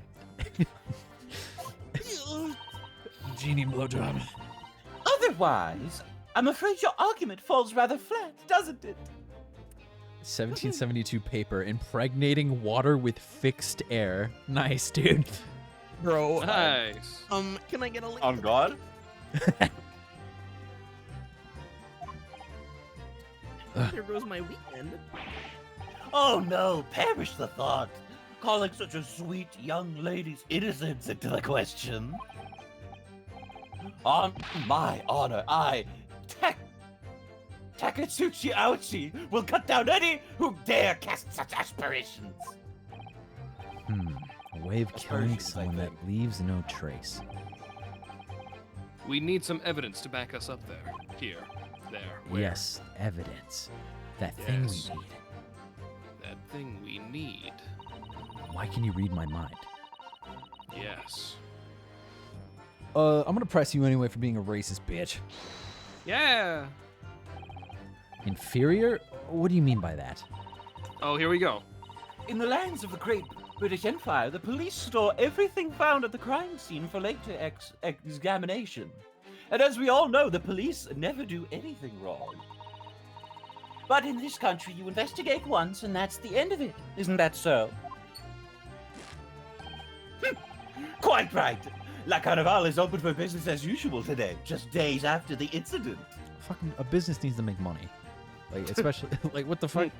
Genie blowjob. Otherwise, I'm afraid your argument falls rather flat, doesn't it? 1772 paper, impregnating water with fixed air. Nice, dude. Bro. Nice. Can I get a link? On God? Here goes my weekend. Oh no, perish the thought. Calling such a sweet young lady's innocence into the question. On my honor, Takatsuchi Ouchi, will cut down any who dare cast such aspirations. A way of killing someone that leaves no trace. We need some evidence to back us up there. Here. There. Where? Yes, evidence. That thing Yes. we need. That thing we need. Why can you read my mind? Yes. I'm gonna press you anyway for being a racist bitch. Yeah. Inferior? What do you mean by that? Oh, here we go. In the lands of the Great British Empire, the police store everything found at the crime scene for later examination. And as we all know, the police never do anything wrong. But in this country, you investigate once and that's the end of it. Isn't that so? Quite right. La Carnival is open for business as usual today, just days after the incident. Fucking a business needs to make money. Like, especially, like, what the fuck?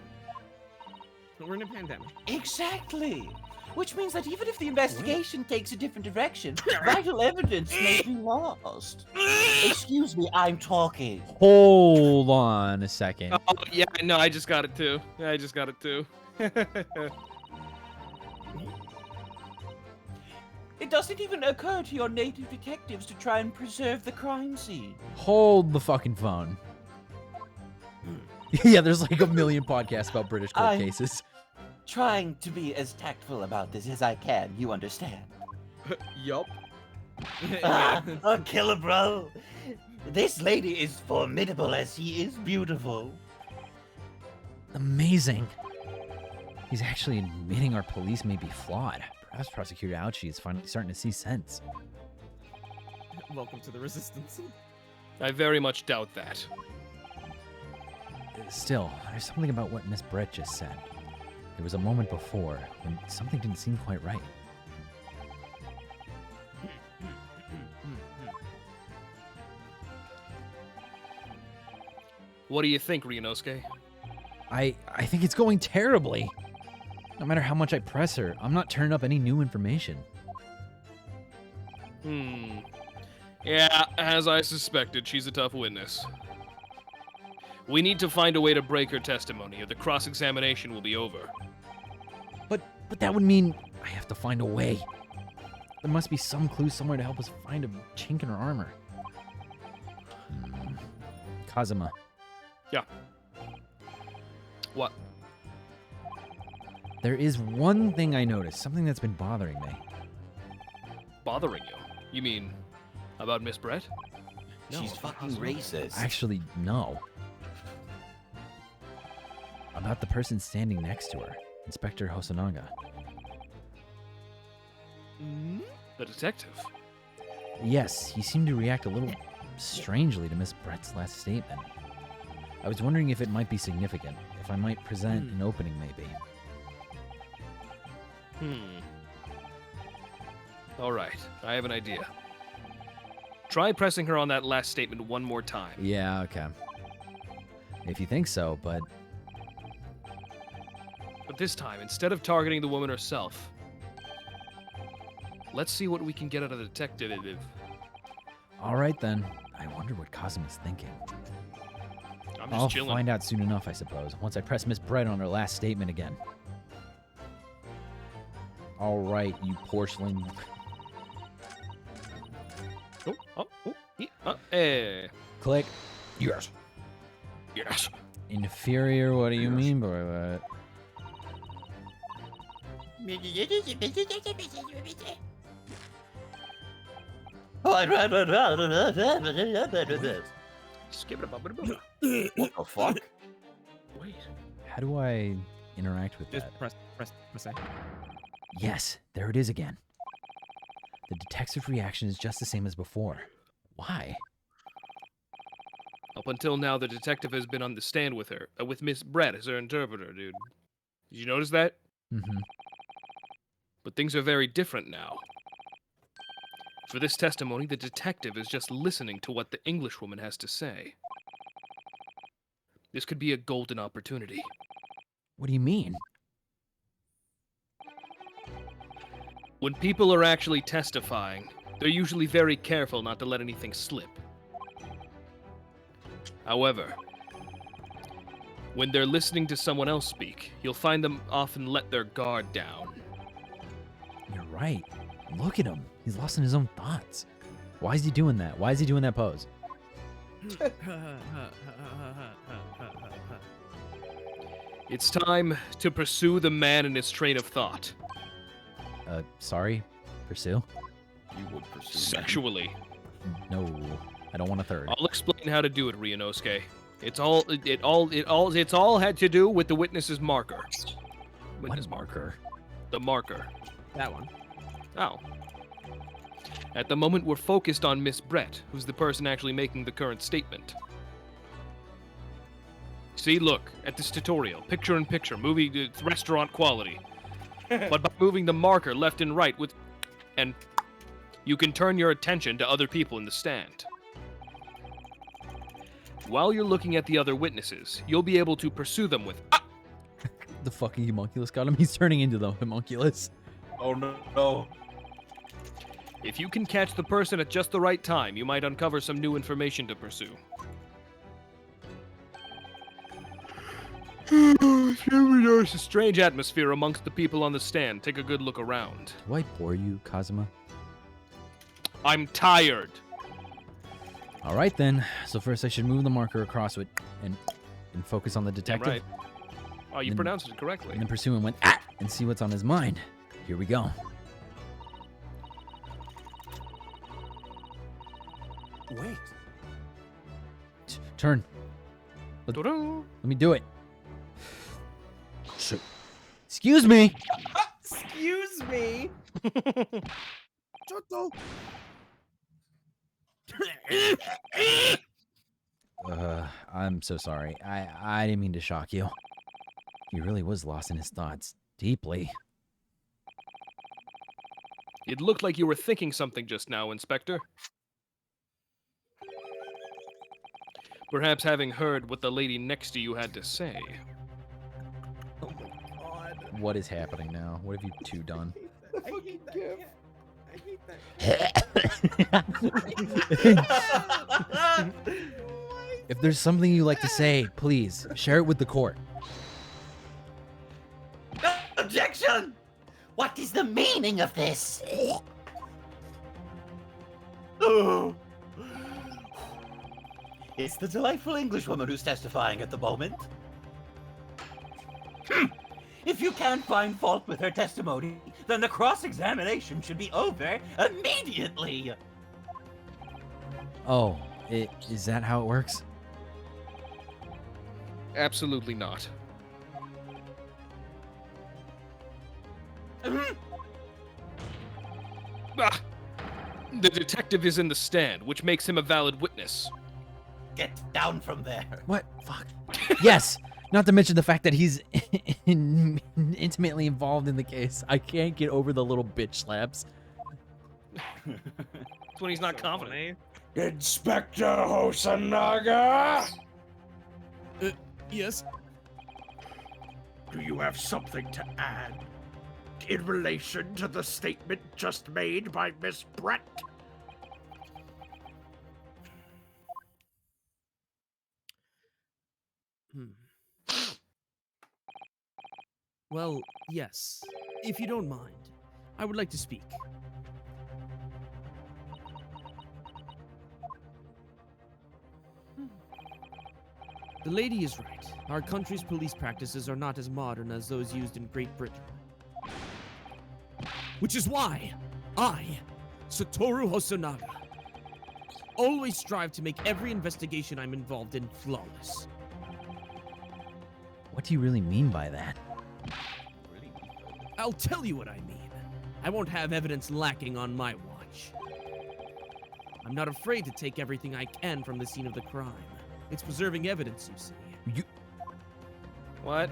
We're in a pandemic. Exactly. Which means that even if the investigation takes a different direction, vital evidence may be lost. Excuse me, I'm talking. Hold on a second. Oh, yeah, no, I just got it too. Yeah, I just got it too. It doesn't even occur to your native detectives to try and preserve the crime scene. Hold the fucking phone. Yeah, there's like a million podcasts about British court cases. Trying to be as tactful about this as I can, you understand. Yup. A killer, bro. This lady is formidable as she is beautiful. Amazing. He's actually admitting our police may be flawed. Perhaps Prosecutor Ouchie is finally starting to see sense. Welcome to the resistance. I very much doubt that. Still, there's something about what Miss Brett just said. There was a moment before when something didn't seem quite right. What do you think, Ryunosuke? I think it's going terribly. No matter how much I press her, I'm not turning up any new information. Yeah, as I suspected, she's a tough witness. We need to find a way to break her testimony, or the cross-examination will be over. But that would mean I have to find a way. There must be some clue somewhere to help us find a chink in her armor. Kazuma. Yeah. What? There is one thing I noticed, something that's been bothering me. Bothering you? You mean about Miss Brett? She's fucking racist. Actually, no. About the person standing next to her, Inspector Hosonaga. The detective? Yes, he seemed to react a little strangely to Miss Brett's last statement. I was wondering if it might be significant, if I might present an opening maybe. Alright, I have an idea. Try pressing her on that last statement one more time. Yeah, okay. If you think so, but this time, instead of targeting the woman herself, let's see what we can get out of the detective. Alright then. I wonder what Kazuma's thinking. I'm just I'll chilling. find out soon enough, I suppose, once I press Miss Brett on her last statement again. Alright, you porcelain. Click. Yes. Yes. Inferior, what do you mean by that? What the fuck? Wait. How do I interact with Just that? press A. Yes, there it is again. The detective's reaction is just the same as before. Why? Up until now, the detective has been on the stand with her, with Miss Brett as her interpreter, dude. Did you notice that? Mm-hmm. But things are very different now. For this testimony, the detective is just listening to what the Englishwoman has to say. This could be a golden opportunity. What do you mean? When people are actually testifying, they're usually very careful not to let anything slip. However, when they're listening to someone else speak, you'll find them often let their guard down. You're right. Look at him. He's lost in his own thoughts. Why is he doing that? Why is he doing that pose? It's time to pursue the man in his train of thought. Sorry? Pursue? You would pursue Sexually. No, I don't want a third. I'll explain how to do it, Ryunosuke. It's all had to do with the witness's marker. Witness marker. The marker. That one. Oh. At the moment, we're focused on Miss Brett, who's the person actually making the current statement. See, look, at this tutorial, picture-in-picture, movie, restaurant quality. But by moving the marker left and right and you can turn your attention to other people in the stand. While you're looking at the other witnesses, you'll be able to pursue them with The fucking homunculus got him. He's turning into the homunculus. Oh no. If you can catch the person at just the right time, you might uncover some new information to pursue. There's a strange atmosphere amongst the people on the stand. Take a good look around. Do I bore you, Kazuma? I'm tired. All right, then. So first I should move the marker across it and focus on the detective. Right. Oh, you Then- pronounced it correctly. And then pursue him with and see what's on his mind. Here we go. Wait. Turn. Ta-da. Let me do it. Excuse me. Excuse me. I'm so sorry. I didn't mean to shock you. He really was lost in his thoughts. Deeply. It looked like you were thinking something just now, Inspector. Perhaps having heard what the lady next to you had to say. Oh my god. What is happening now? What have you two done? I hate that cat. I hate that. If there's something you like to say, please share it with the court. Objection! What is the meaning of this? Oh. It's the delightful Englishwoman who's testifying at the moment. If you can't find fault with her testimony, then the cross-examination should be over immediately. Oh, is that how it works? Absolutely not. Ah, the detective is in the stand, which makes him a valid witness. Get down from there. What? Fuck. Yes! Not to mention the fact that he's intimately involved in the case. I can't get over the little bitch slaps. That's when he's not confident. Inspector Hosonaga! Yes? Do you have something to add in relation to the statement just made by Miss Brett? Well, yes. If you don't mind, I would like to speak. The lady is right. Our country's police practices are not as modern as those used in Great Britain. Which is why I, Satoru Hosonaga, always strive to make every investigation I'm involved in flawless. What do you really mean by that? I'll tell you what I mean. I won't have evidence lacking on my watch. I'm not afraid to take everything I can from the scene of the crime. It's preserving evidence, you see. What?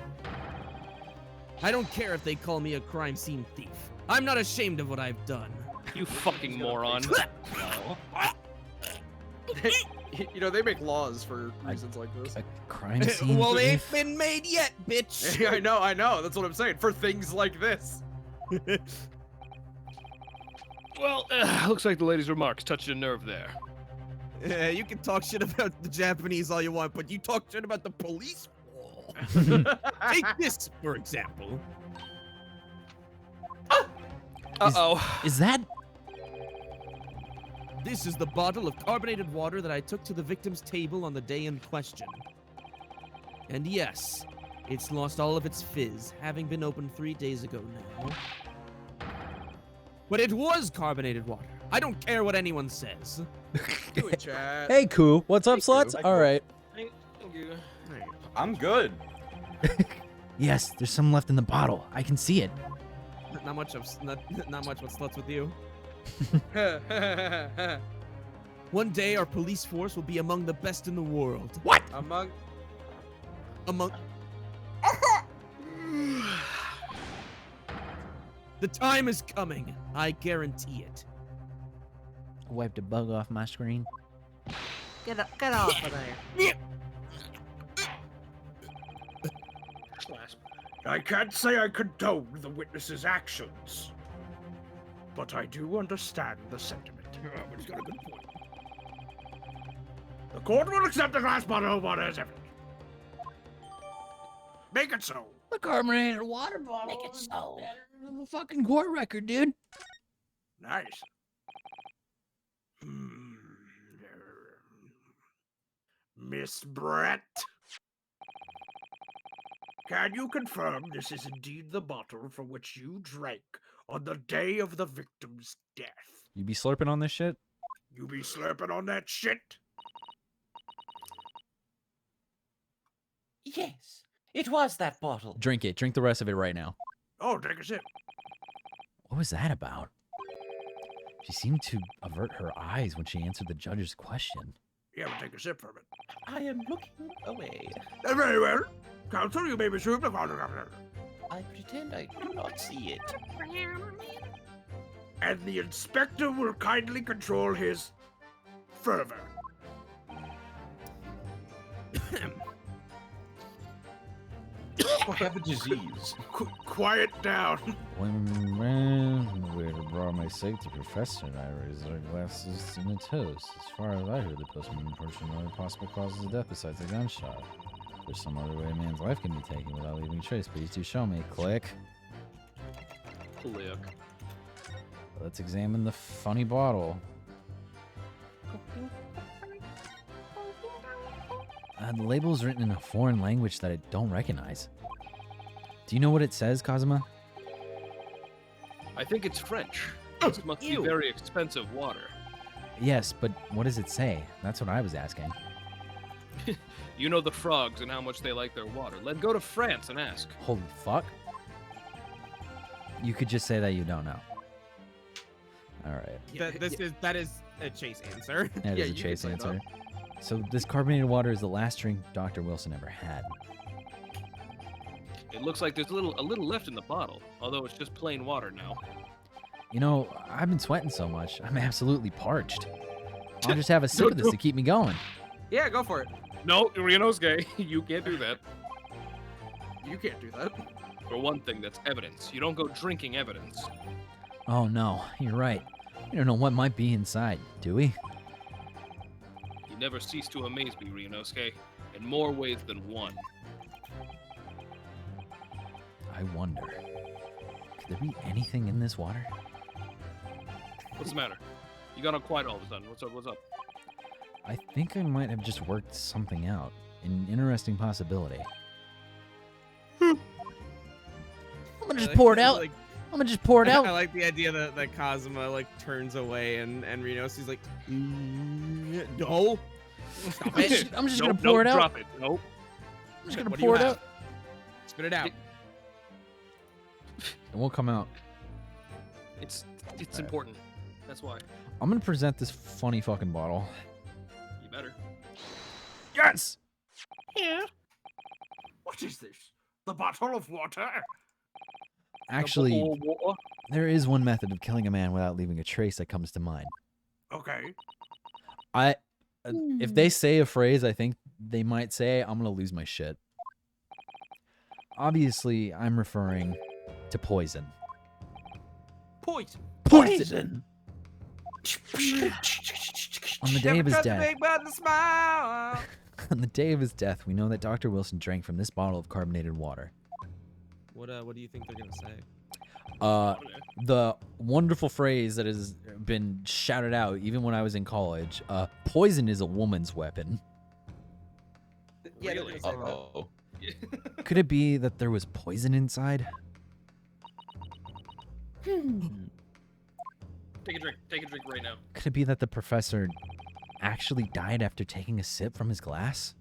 I don't care if they call me a crime scene thief. I'm not ashamed of what I've done. You fucking moron. You know, they make laws for reasons like this. A crime scene Well, they thief? ain't been made yet, bitch. Yeah, I know. That's what I'm saying. For things like this. Well, looks like the lady's remarks touched a nerve there. Yeah, you can talk shit about the Japanese all you want, but you talk shit about the police? Take this, for example. Uh-oh. Is that... This is the bottle of carbonated water that I took to the victim's table on the day in question. And yes, it's lost all of its fizz, having been opened 3 days ago now. But it was carbonated water. I don't care what anyone says. Do it, chat. Hey, Koo. What's up, sluts? All right. Thank you. I'm good. Yes, there's some left in the bottle. I can see it. Not much with sluts with you. One day our police force will be among the best in the world. What? Among. The time is coming. I guarantee it. Wipe the bug off my screen. Get off of there. I can't say I condone the witness's actions, but I do understand the sentiment. But he's got a good point. The court will accept the glass bottle of water as evidence. Make it so. The carbonated water bottle. Make it so. The fucking court record, dude. Nice. Miss Brett, can you confirm this is indeed the bottle from which you drank on the day of the victim's death? You be slurping on this shit? You be slurping on that shit? Yes, it was that bottle. Drink it. Drink the rest of it right now. Oh, take a sip. What was that about? She seemed to avert her eyes when she answered the judge's question. Yeah, but take a sip from it. I am looking away. Very well. Counsel, you may resume the I pretend I do not see it. And the inspector will kindly control his fervor. I have a disease. Quiet down. Where to borrow my sake, the professor and I raised our glasses in a toast. As far as I heard, the postman unfortunately no other possible causes of death besides a gunshot. There's some other way a man's life can be taken without leaving a trace. Please do show me. Click. Click. Let's examine the funny bottle. The label is written in a foreign language that I don't recognize. Do you know what it says, Kazuma? I think it's French. This must be very expensive water. Yes, but what does it say? That's what I was asking. You know the frogs and how much they like their water. Let's go to France and ask. Holy fuck. You could just say that you don't know. All right. That is a chase answer. That is a chase answer. So this carbonated water is the last drink Dr. Wilson ever had. It looks like there's a little left in the bottle, although it's just plain water now. You know, I've been sweating so much, I'm absolutely parched. I'll just have a sip of this to keep me going. Yeah, go for it. No, Ryunosuke, you can't do that. You can't do that. For one thing, that's evidence. You don't go drinking evidence. Oh no, you're right. We don't know what might be inside, do we? You never cease to amaze me, Ryunosuke, in more ways than one. I wonder, could there be anything in this water? What's the matter? You got on quiet all of a sudden. What's up? What's up? I think I might have just worked something out. An interesting possibility. I'm gonna just pour it out. I'm gonna just pour it out. I like the idea that Kazuma like turns away and Ryunosuke's like, no. Stop it. I'm just gonna pour it out. Drop it. Nope. I'm just gonna pour it out. Spit it out. It won't come out. It's important. That's why. I'm gonna present this funny fucking bottle. You better. Yes! Yeah. What is this? The bottle of water? Actually, there is one method of killing a man without leaving a trace that comes to mind. Okay. If they say a phrase, I think they might say, I'm gonna lose my shit. Obviously, I'm referring to poison. Poison. Poison! On the day of his death. On the day of his death, we know that Dr. Wilson drank from this bottle of carbonated water. What do you think they're gonna say? The wonderful phrase that has been shouted out even when I was in college, poison is a woman's weapon. Yeah, Really? they're gonna say that. Could it be that there was poison inside? Take a drink. Take a drink right now. Could it be that the professor actually died after taking a sip from his glass?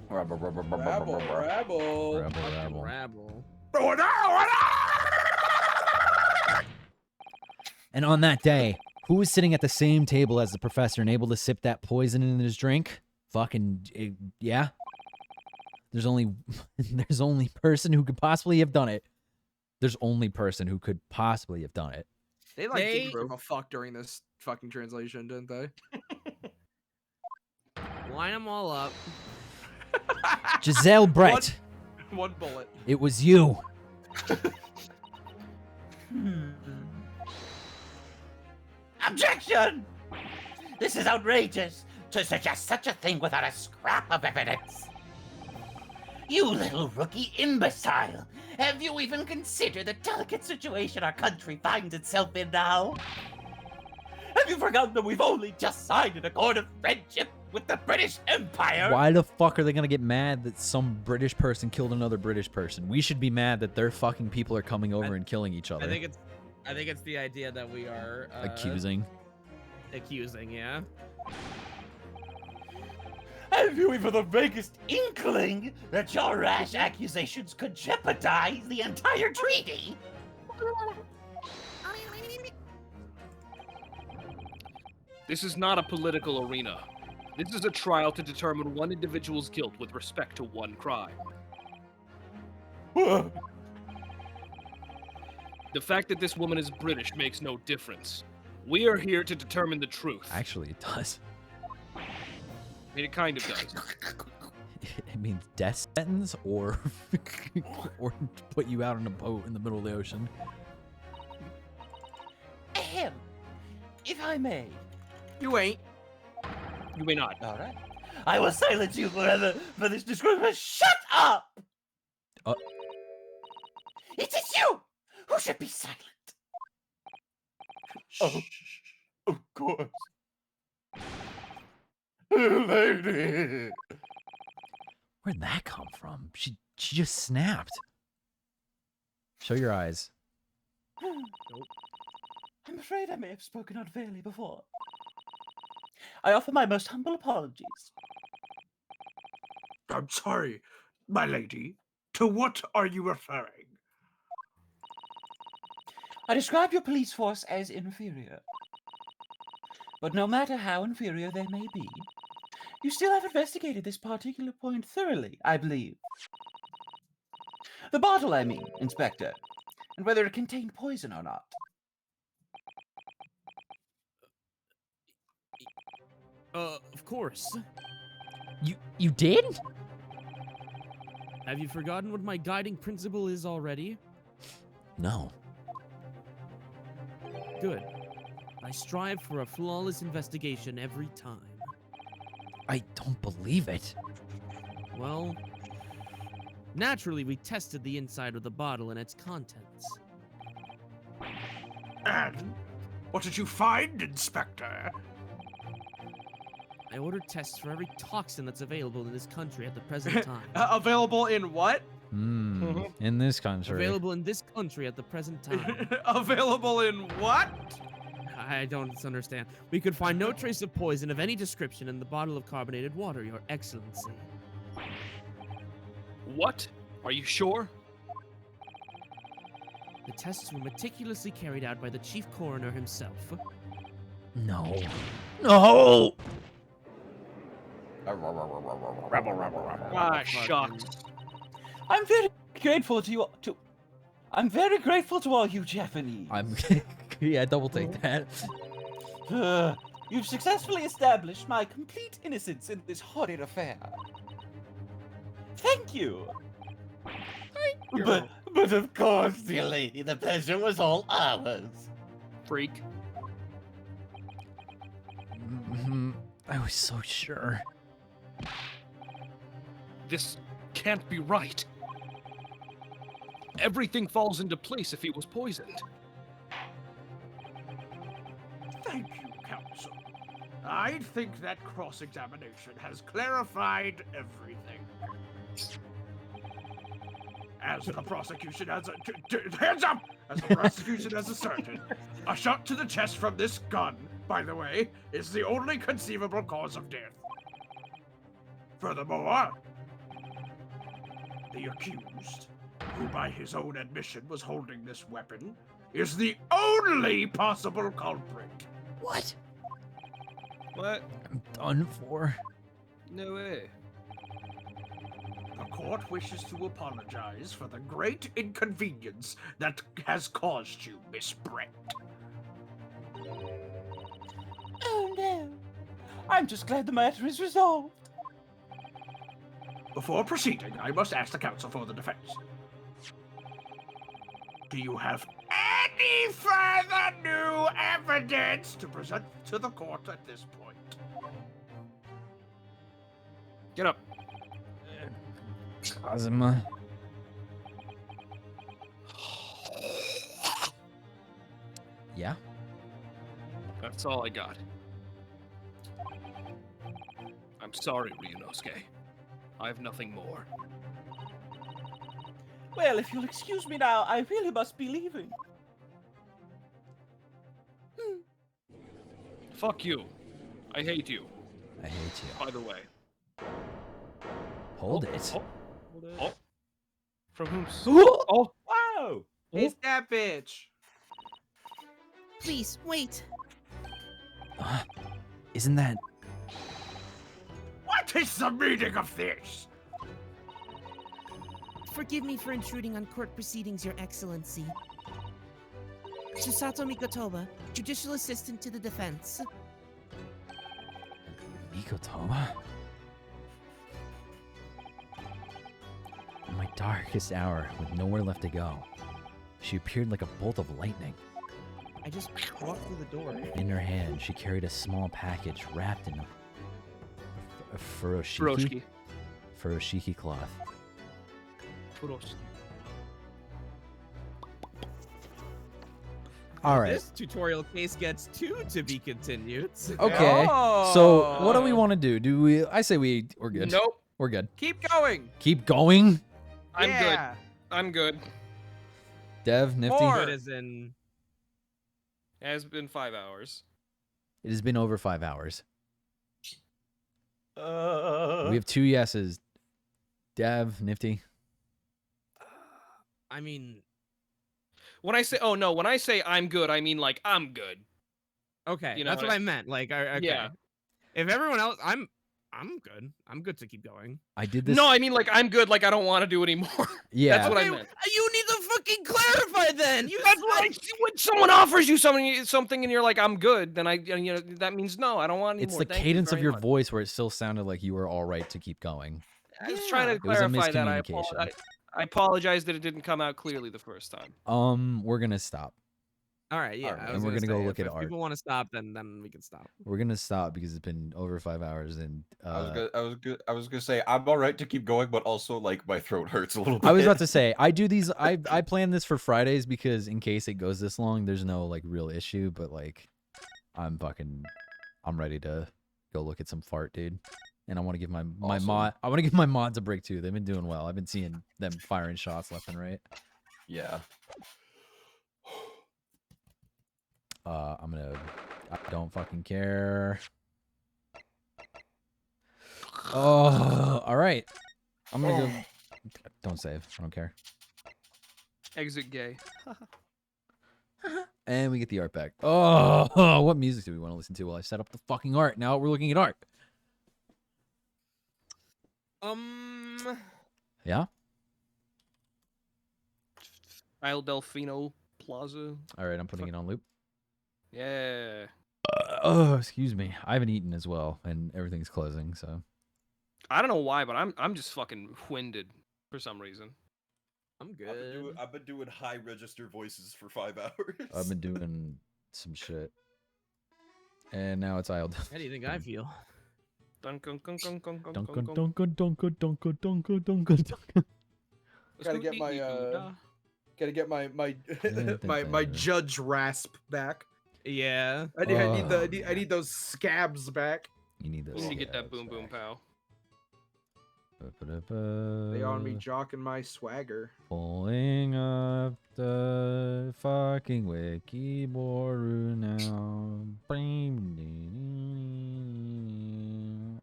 Rabble. Rabble. And on that day, who was sitting at the same table as the professor and able to sip that poison in his drink? Yeah. There's only person who could possibly have done it. There's only person who could possibly have done it. They didn't give a fuck during this fucking translation, didn't they? Line them all up. Giselle Brett. One bullet. It was you. Objection! This is outrageous to suggest such a thing without a scrap of evidence. You little rookie imbecile! Have you even considered the delicate situation our country finds itself in now? Have you forgotten that we've only just signed an accord of friendship with the British Empire? Why the fuck are they gonna get mad that some British person killed another British person? We should be mad that their fucking people are coming over and killing each other. I think it's the idea that we are accusing. Accusing, yeah. Have you even the vaguest inkling that your rash accusations could jeopardize the entire treaty? This is not a political arena. This is a trial to determine one individual's guilt with respect to one crime. The fact that this woman is British makes no difference. We are here to determine the truth. Actually, it does. I mean, it kind of does. It means death sentence or or put you out on a boat in the middle of the ocean. Ahem. If I may. You ain't. You may not. All right. I will silence you forever for this description. Shut up! It is you who should be silent. Oh, of course. Lady. Where'd that come from? She just snapped. Show your eyes. I'm afraid I may have spoken unfairly before. I offer my most humble apologies. I'm sorry, my lady. To what are you referring? I describe your police force as inferior. But no matter how inferior they may be, you still have investigated this particular point thoroughly, I believe. The bottle, I mean, Inspector, and whether it contained poison or not. Of course. You did? Have you forgotten what my guiding principle is already? No. Good. I strive for a flawless investigation every time. I don't believe it. Well, naturally we tested the inside of the bottle and its contents. And what did you find, Inspector? I ordered tests for every toxin that's available in this country at the present time. Available in what? In this country. Available in this country at the present time. Available in what? I don't understand. We could find no trace of poison of any description in the bottle of carbonated water, Your Excellency. What? Are you sure? The tests were meticulously carried out by the chief coroner himself. No. No! Ah, shucks. I'm very grateful to you. I'm very grateful to all you Japanese. Yeah, double take that. You've successfully established my complete innocence in this horrid affair. Thank you. But of course, dear lady, the pleasure was all ours. Freak. I was so sure. This can't be right. Everything falls into place if he was poisoned. Thank you, counsel. I think that cross-examination has clarified everything. As the prosecution has hands up! As the prosecution has asserted, a shot to the chest from this gun, by the way, is the only conceivable cause of death. Furthermore, the accused, who by his own admission was holding this weapon, is the only possible culprit. What? What? I'm done for. No way. The court wishes to apologize for the great inconvenience that has caused you, Miss Brent. Oh no. I'm just glad the matter is resolved. Before proceeding, I must ask the counsel for the defense. Do you have any further new evidence to present to the court at this point? Get up. Kazuma. Yeah? That's all I got. I'm sorry, Ryunosuke. I have nothing more. Well, if you'll excuse me now, I really must be leaving. Fuck you. I hate you. I hate you. By the way. Hold it. Oh. From whom? Oh. Wow! It's that bitch. Please, wait. Isn't that... What is the meaning of this? Forgive me for intruding on court proceedings, Your Excellency. Susato Mikotoba, Judicial Assistant to the Defense. Mikotoba? In my darkest hour, with nowhere left to go, she appeared like a bolt of lightning. I just walked through the door. In her hand, she carried a small package wrapped in a furoshiki? Furoshiki cloth. All right. This tutorial case gets 2 to be continued. Okay. So what do we want to do? Do we? I say we're good. Nope. We're good. Keep going. Keep going. I'm Yeah. good. I'm good. Dev, Nifty. More. Good as in... It has been 5 hours. It has been over 5 hours. Uh, We have 2 yeses. Dev, Nifty. I mean... When I say, oh no, when I say I'm good, I mean like I'm good. Okay, You know that's what what I- I meant. Like, okay. Yeah. If everyone else... I'm good. I'm good to keep going. I did this. No, I mean like I'm good. Like I don't want to do anymore. Yeah. That's what I Okay, meant. You need to fucking clarify then. You That's what I, when someone offers you something and you're like I'm good, then that means no, I don't want any It's more. the Thank you cadence of very your much. voice where it still sounded like you were all right to keep going. I was trying to It was a clarify that. miscommunication. I apologize that it didn't come out clearly the first time. We're gonna stop. All right, yeah. Alright, I and was we're gonna go say, look if at art. people want to stop, then we can stop. We're gonna stop because it's been over 5 hours, and I was gonna say I'm all right to keep going, but also like my throat hurts a little bit. I was about to say I do these. I plan this for Fridays because in case it goes this long, there's no like real issue. But like, I'm ready to go look at some fart, dude. And I want to give my mod. I want to give my mods a break too. They've been doing well. I've been seeing them firing shots left and right. Yeah. I don't fucking care. Oh, all right. I'm gonna go. Don't save. I don't care. Exit gay. And we get the art back. Oh, what music do we want to listen to while I set up the fucking art? Now we're looking at art. Yeah? Isle Delfino Plaza. All right, I'm putting it on loop. Yeah. Oh, excuse me. I haven't eaten as well, and everything's closing, so. I don't know why, but I'm just fucking winded for some reason. I'm good. I've been doing high register voices for 5 hours. I've been doing some shit. And now it's Isle. How do you think I feel? Dunkin'. Gotta get my my judge rasp back. Yeah. I need those scabs back. You need those. You need to get that boom boom pow. They on me jocking my swagger. Pulling up the fucking Wikiboru now.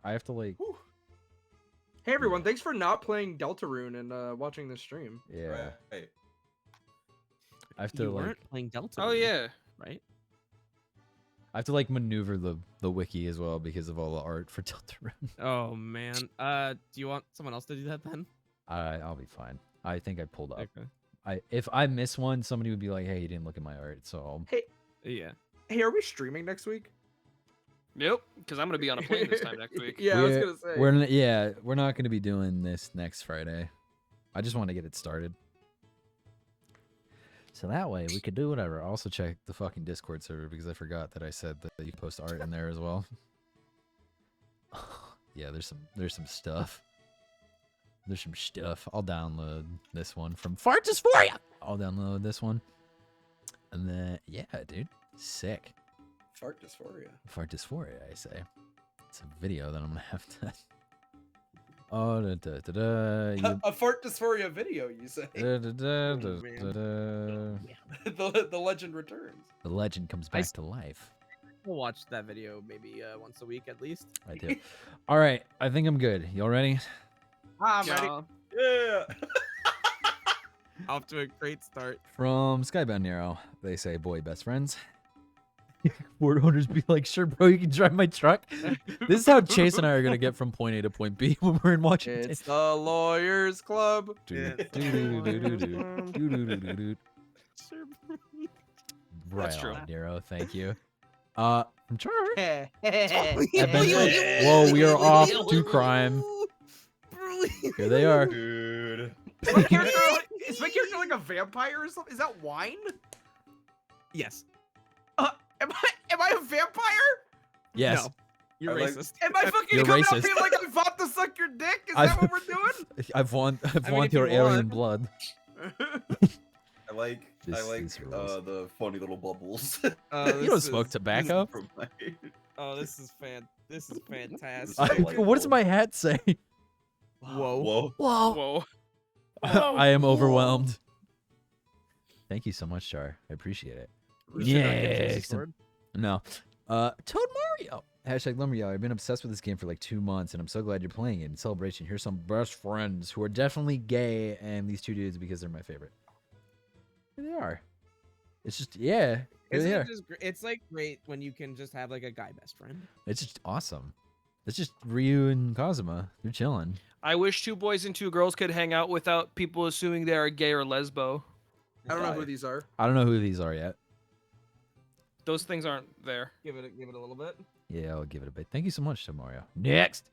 I have to like. Hey everyone, thanks for not playing Deltarune and watching this stream. Yeah. Hey. I have to You like. weren't playing Delta. Oh yeah. Right? I have to like maneuver the wiki as well because of all the art for Deltarune. Oh man. Do you want someone else to do that then? I'll be fine. I think I pulled up. Okay. If I miss one, somebody would be like, "Hey, you didn't look at my art." So I'll... Hey. Yeah. Hey, are we streaming next week? Yep, because I'm gonna be on a plane this time next week. Yeah, I was gonna say. We're not gonna be doing this next Friday. I just want to get it started. So that way we could do whatever. I also check the fucking Discord server because I forgot that I said that you can post art in there as well. Yeah, there's some stuff. There's some stuff. I'll download this one from Fart Dysphoria. I'll download this one. And then yeah, dude. Sick. Fart dysphoria. Fart Dysphoria, I say. It's a video that I'm gonna have to Oh, A fart dysphoria video, you say? The The legend returns. The legend comes back to life. We'll watch that video maybe once a week at least. I do. All right, I think I'm good. Y'all ready? I'm ready. Yeah. Off to a great start. From Skybound Nero, they say, boy, best friends. Word owners be like, sure, bro, you can drive my truck. This is how Chase and I are going to get from point A to point B when we're in Washington. It's the Lawyers Club. Right That's true. on, Nero. Thank you. From Charlie. Whoa, Whoa, we are off to crime. Here they are. Dude. Is my character like a vampire or something? Is that wine? Yes. Am I a vampire? Yes. No. You're I like- racist. Am I fucking You're coming racist. up here like I fought to suck your dick? Is I've- that what we're doing? I've won if your you alien want. blood. I like This rules. the funny little bubbles. You don't smoke tobacco. From my- Oh, this is fantastic. What does my hat say? Whoa. Whoa. Whoa. I am overwhelmed. Thank you so much, Char. I appreciate it. Yeah. No. Toad Mario. Hashtag Lumberyard. I've been obsessed with this game for like 2 months, and I'm so glad you're playing it. In celebration, here's some best friends who are definitely gay, and these two dudes because they're my favorite. Here they are. It's just, yeah. Here Isn't they it are. just it's like great when you can just have like a guy best friend. It's just awesome. It's just Ryu and Kazuma. They're chilling. I wish 2 boys and 2 girls could hang out without people assuming they are gay or lesbo. I don't know who these are. I don't know who these are yet. Those things aren't there. Give it a little bit. Yeah, I'll give it a bit. Thank you so much, Toad Mario. Next.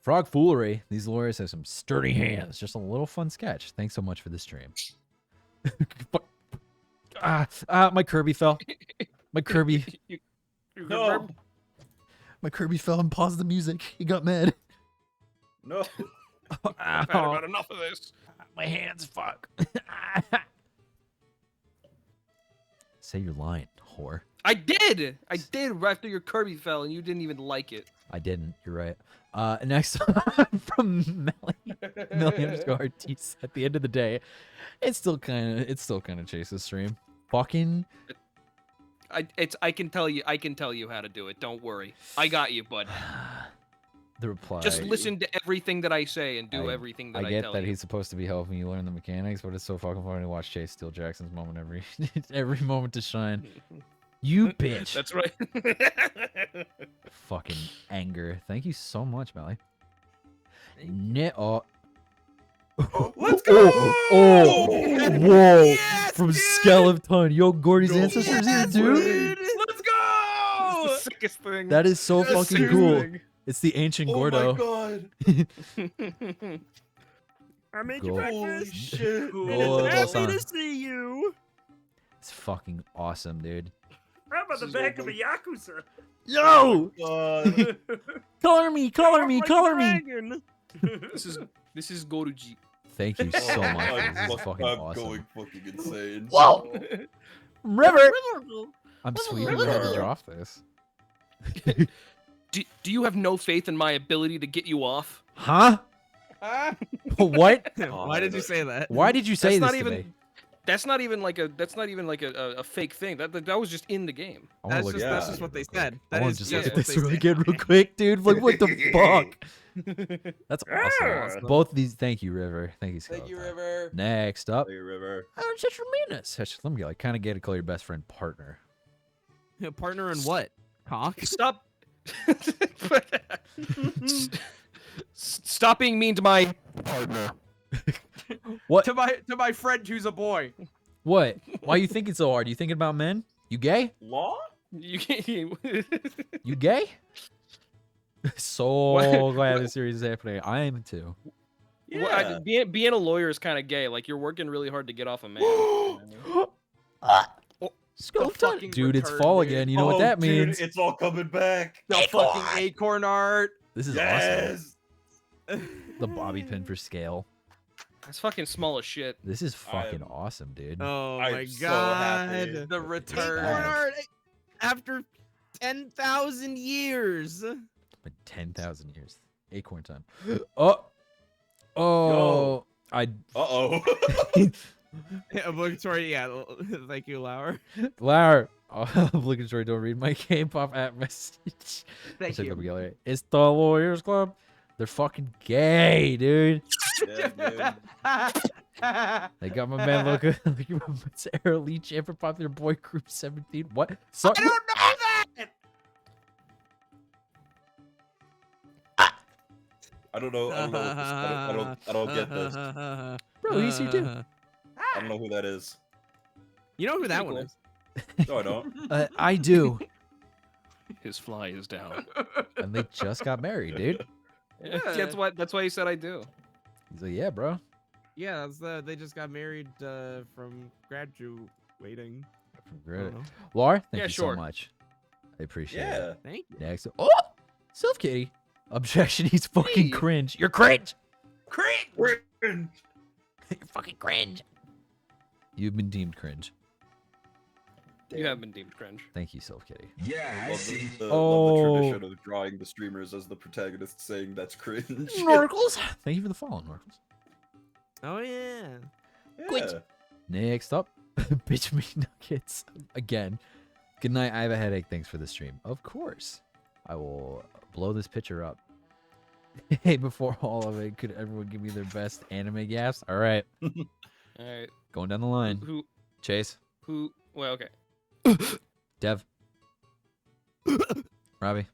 Frog Foolery. These lawyers have some sturdy hands. Just a little fun sketch. Thanks so much for the stream. My Kirby fell. My Kirby. No. My Kirby fell and paused the music. He got mad. No. I've had about enough of this. My hands, fuck. Say your line, whore. I did right after your Kirby fell and you didn't even like it. I didn't. You're right. Next from Melly_RT. At the end of the day, it's still kind of Chase's stream. Fucking. I can tell you how to do it. Don't worry. I got you, bud. The reply. Just listen to everything that I say and do everything that I get tell that you. he's supposed to be helping you learn the mechanics, but it's so fucking funny to watch Chase steal Jackson's moment every moment to shine. You bitch. That's right. Fucking anger. Thank you so much, Melly. Let's go! Whoa! Yes, From dude! Skeleton. Yo, Gordy's ancestors here, dude. Let's go! The sickest thing. That is so fucking sickest cool. thing. It's the ancient Oh Gordo. my god. I made Go. you Holy breakfast. shit. Oh, Happy Happy to see you. It's fucking awesome, dude. How about the back of a Yakuza? Yo! God. Color me, color me, Like color me. dragon. This is Goruji. Thank you so much. This is I'm fucking awesome. going fucking insane. Whoa! River! I'm sweet. We had to drop this. Do you have no faith in my ability to get you off? Huh? What? Why did you say that? Why did you say That's this not to even. me? That's not even like a fake thing. That was just in the game. I wanna That's look just at that's that just what they real quick. said. I That want is to just just look at what this they really said. good real quick, dude. Like, what the fuck? That's awesome. Both of these. Thank you, River. Thank you, Thank you, Skeleton. River. Next up. Hey, River. Oh, just Ramirez. Let me go. I kind of get to call your best friend partner. Partner in what? Cock? Stop. Stop being mean to my partner. What? To my friend who's a boy. What? Why are you thinking so hard? You thinking about men? You gay? Law? You can't. You gay? So What? glad this series is happening. I am too. Yeah. Being a lawyer is kind of gay. Like you're working really hard to get off a man. Skeleton. Dude, it's fall again. You know what that means. Dude, it's all coming back. The fucking acorn art. This is Yes. awesome. The bobby pin for scale. That's fucking small as shit. This is fucking awesome, dude. Oh I'm my so god. happy. The return. Acorn art after 10,000 years. But 10,000 years. Acorn time. Oh. I. Uh-oh. Obligatory, yeah. Thank you, Lauer. Lauer. Obligatory. Don't read my K-pop app message. Thank Check you. out the gallery. It's the Lawyers Club. They're fucking gay, dude. They got my man looking like Sarah Lee Champ for popular boy group 17. What? Sorry. I don't know that. I don't know. I don't know. What this, I don't get this. Bro, he's here too. I don't know who that is. You know who that Pretty one cool. is? No, I don't. I do. His fly is down. And they just got married, dude. Yeah. That's why he said I do. He's like, yeah, bro. Yeah, that's they just got married from graduating. Great. Lar, thank Yeah, you sure. so much. I appreciate Yeah. it. Thank you. Next. Oh! Self Kitty. Objection, he's fucking cringe. You're cringe. Cringe. You're fucking cringe. You've been deemed cringe. You have been deemed cringe. Thank you, Self Kitty. Yeah, I see. Love Oh. the tradition of drawing the streamers as the protagonists saying that's cringe. Snorkels. Thank you for the follow, Snorkels. Oh yeah. Yeah. Next up, Bitch Me Nuggets. Again. Good night. I have a headache. Thanks for the stream. Of course. I will blow this picture up. Hey, before all of it, could everyone give me their best anime gas? All right. All right. Going down the line. Who? Chase. Who? Well, okay. Dev. Robbie.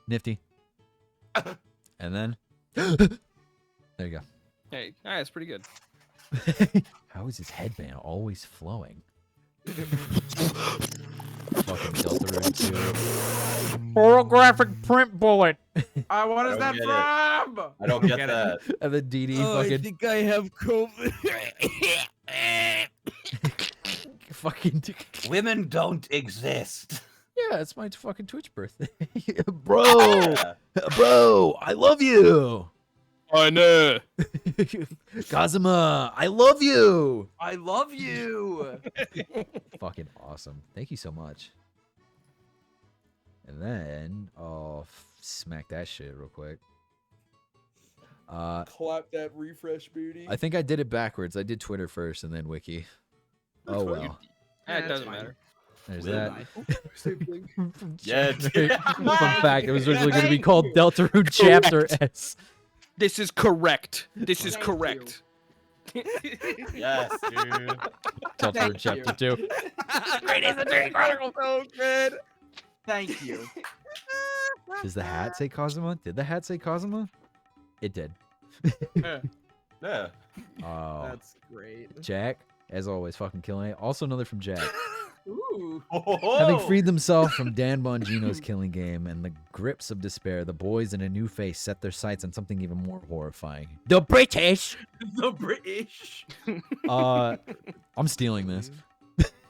Nifty. And then. There you go. Hey, all right, that's pretty good. How is his headband always flowing? Fucking Delta Room 2. Holographic print bullet. What is that get it. from? I don't get that. And then DD I fucking. think I have COVID. Fucking. Women don't exist. Yeah, it's my fucking Twitch birthday. Bro. Bro, I love you. I know. Kazuma, I love you. I love you. Fucking awesome. Thank you so much. And then, oh, smack that shit real quick. Clap that refresh booty. I think I did it backwards. I did Twitter first and then Wiki. Oh well. It doesn't matter. There's Will. that. Same thing. Yeah. Fun fact, it was originally going to be called Deltarune Chapter S. This is correct. This is Thank correct. Yes, dude. Deltarune Chapter 2. Greatest of Chronicles. So good. Thank you. Does the hat say Kazuma? Did the hat say Kazuma? It did. Yeah. Oh. That's great. Jack, as always, fucking killing it. Also another from Jack. Ooh. Having freed themselves from Dan Bongino's killing game and the grips of despair, the boys in a new face set their sights on something even more horrifying. The British! The British. I'm stealing this.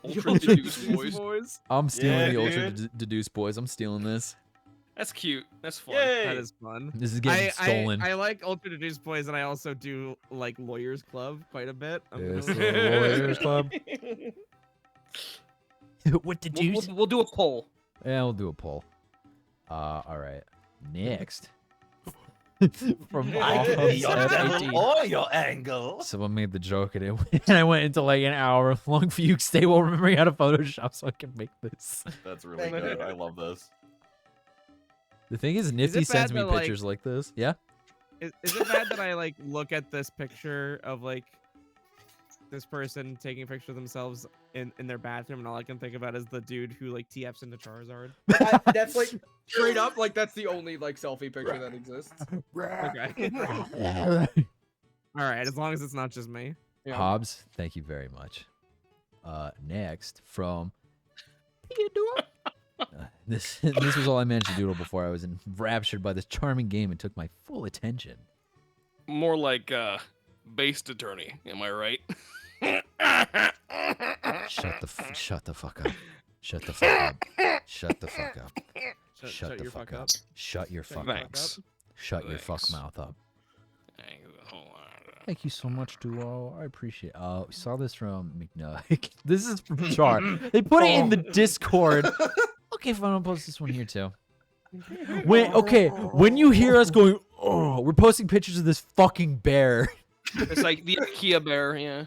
Ultra deduced boys. I'm stealing Yeah, the Ultra dude. Deduced boys. I'm stealing this. That's cute. That's fun. Yay. That is fun. This is getting stolen. I like Ultra Deduced Boys, and I also do like Lawyers Club quite a bit. Yes, the Lawyers Club. What the deuce? We'll do a poll. Yeah, we'll do a poll. All right. Next. From I could be your Offset devil 18. or your angle. Someone made the joke and I went into like an hour long fugue stay while remembering how to Photoshop so I can make this. That's really good. I love this. The thing is, Nifty it sends bad me that, like- pictures like this. Yeah? Is it bad that I like look at this picture of like this person taking a picture of themselves in their bathroom, and all I can think about is the dude who like TFs into Charizard? That's like straight up, like that's the only like selfie picture that exists. Okay. All right, as long as it's not just me. Yeah. Hobbs, thank you very much. Next from this was all I managed to doodle before I was enraptured by this charming game and took my full attention. More like based attorney. Am I right? Shut the fuck up. Shut the fuck up. Shut the fuck up. Shut the your fuck fuck up. up. Shut your fuck up. Thanks. Shut your fuck Thanks. mouth up. Thanks a whole lot. Thank you so much, Duo. I appreciate it. We saw this from McNuck. This is from Char. They put it in the Discord. Okay, fine. I'll post this one here too. When you hear us going, oh, we're posting pictures of this fucking bear. It's like the IKEA bear. Yeah.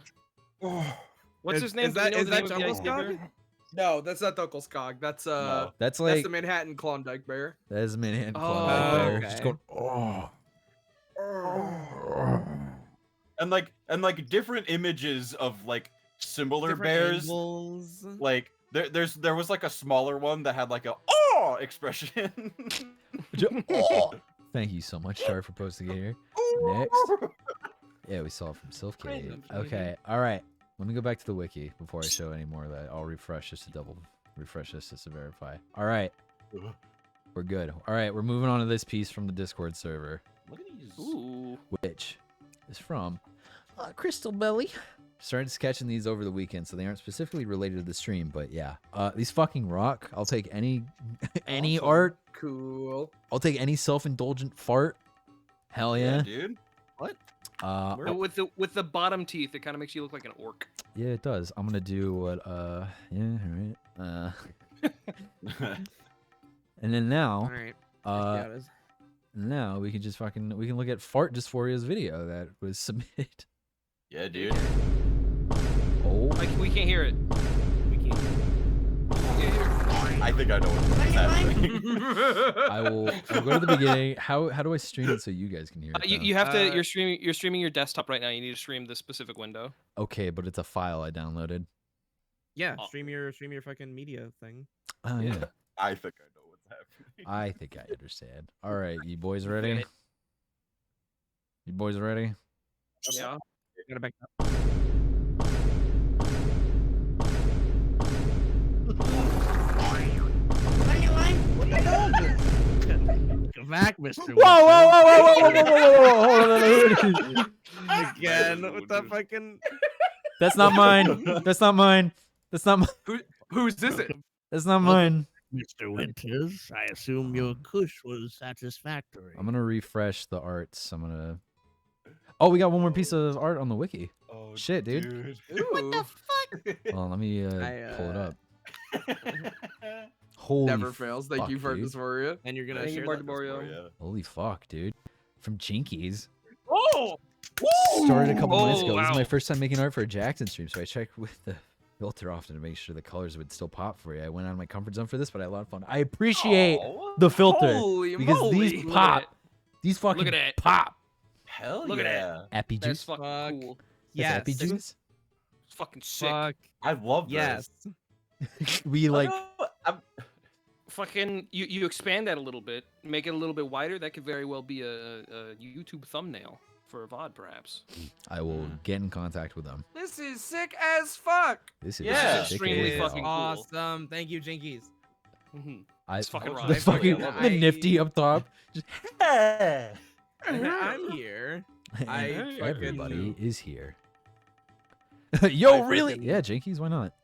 What's his name? Is that, Do you is know that the name of the IKEA Jumbleskog? bear? No, that's not Dunkleskoג. That's No. That's that's like the Manhattan Klondike bear. that is Manhattan Oh, Klondike bear. okay. Just going, oh. And like different images of like similar Different bears. angles. Like there was like a smaller one that had like a oh expression. Oh! Thank you so much, Char, for posting it here. Next. Yeah, we saw it from Sylphkate. Okay, all right. Let me go back to the wiki before I show any more of that. I'll refresh just to refresh this just to verify. All right. We're good. All right, we're moving on to this piece from the Discord server. Look at these. Ooh. Which is from Crystal Belly. Started sketching these over the weekend, so they aren't specifically related to the stream, but yeah. These fucking rock. I'll take any Awesome. art. Cool. I'll take any self-indulgent fart. Hell yeah. dude. What? With the bottom teeth, it kind of makes you look like an orc. Yeah, it does. I'm gonna do what yeah, all right. And then now, All right. now we can just we can look at Fart Dysphoria's video that was submitted. Yeah, dude. Oh, Like we can't hear it. We can't. I think I know what's happening. I'll go to the beginning. How do I stream it so you guys can hear it? You have to. You're streaming your desktop right now. You need to stream this specific window. Okay, but it's a file I downloaded. Yeah, stream your fucking media thing. Oh yeah. I think I know what's happening. I think I understand. All right, you boys ready? You boys ready? Yeah. Gotta back up. Come back, Mr. Whoa, whoa, whoa, whoa, whoa, whoa, whoa, whoa, whoa, Again with the fucking. That's not mine. That's not mine. That's not mine. Who's this? That's not mine. Mr. Winters, I assume your kush was satisfactory. I'm gonna refresh the arts. I'm gonna. Oh, we got one more piece of art on the wiki. Oh, shit, dude. What the fuck? Well, let me pull it up. Holy Never fails. Thank fuck, you for dude. Dysphoria. And you're gonna Thank you, share that. Bardaborio. Holy fuck, dude. From Jinkies. Oh! Started a couple minutes Oh, ago. This is wow. my first time making art for a Jackson stream, so I checked with the filter often to make sure the colors would still pop for you. I went out of my comfort zone for this, but I had a lot of fun. I appreciate the filter Holy because moly. these Look pop. at it. These fucking Look at it. pop. Hell Look at yeah. Appy That's juice. fucking cool. That's Appy juice. It's fucking sick. Fuck. I love this. Yes. We like. Fucking you expand that a little bit, make it a little bit wider. That could very well be a YouTube thumbnail for a VOD, perhaps. I will get in contact with them. This is sick as fuck. This is Yeah. sick Extremely as fucking hell. Awesome. Thank you, Jinkies. It's fucking the rocks. fucking I love the it. nifty up top. Just, I'm here. and fucking everybody knew. is here. Yo, I really? freaking- Yeah, Jinkies. Why not?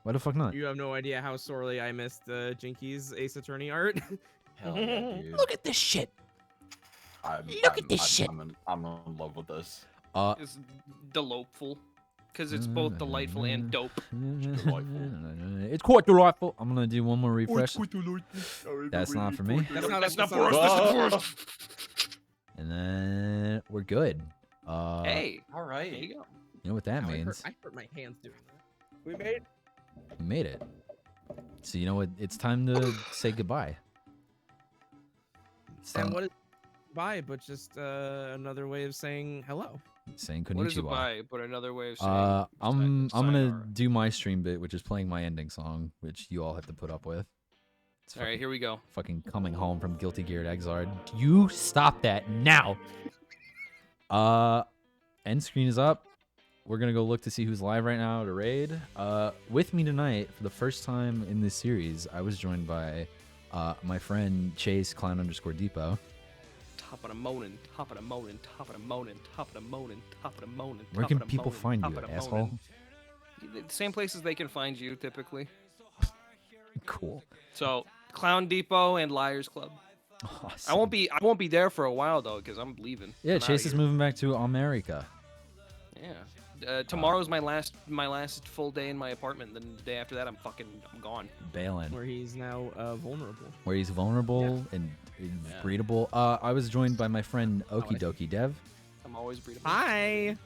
Why the fuck not? You have no idea how sorely I missed Jinkies Ace Attorney art. Hell yeah, dude. Look at this shit. Look at this shit. I'm in love with this. It's delightful, because it's both delightful and dope. It's quite delightful. I'm gonna do one more refresh. That's not for me. That's not That's not for us. That's not for us. And then we're good. Hey, all right. There you go. You know what that means? I hurt my hands doing that. We made. We made it. So you know what? It's time to say goodbye. It's And time- what is bye, but just another way of saying hello. saying What is a konnichiwa. bye? But another way of saying. I'm gonna sayonara. do my stream bit, which is playing my ending song, which you all have to put up with. It's All right, here we go. fucking coming home from Guilty Gear Exard. You stop that now. End screen is up. We're gonna go look to see who's live right now to raid. With me tonight for the first time in this series, I was joined by my friend Chase Clown_Depot. Top of the morning, top of the morning, top of the morning, top of the morning, top of the morning. Where top can of the people morning, find top you, of the asshole? morning. The same places they can find you typically. Cool. So Clown Depot and Liars Club. Awesome. I won't be there for a while though, because I'm leaving. Yeah, I'm outta Chase is here. moving back to America. Yeah. Tomorrow's my last full day in my apartment. Then the day after that, I'm gone. Bailing. Where he's now vulnerable. Where he's vulnerable and breedable. I was joined by my friend Okie Dokie Dev. I'm always breedable. Hi.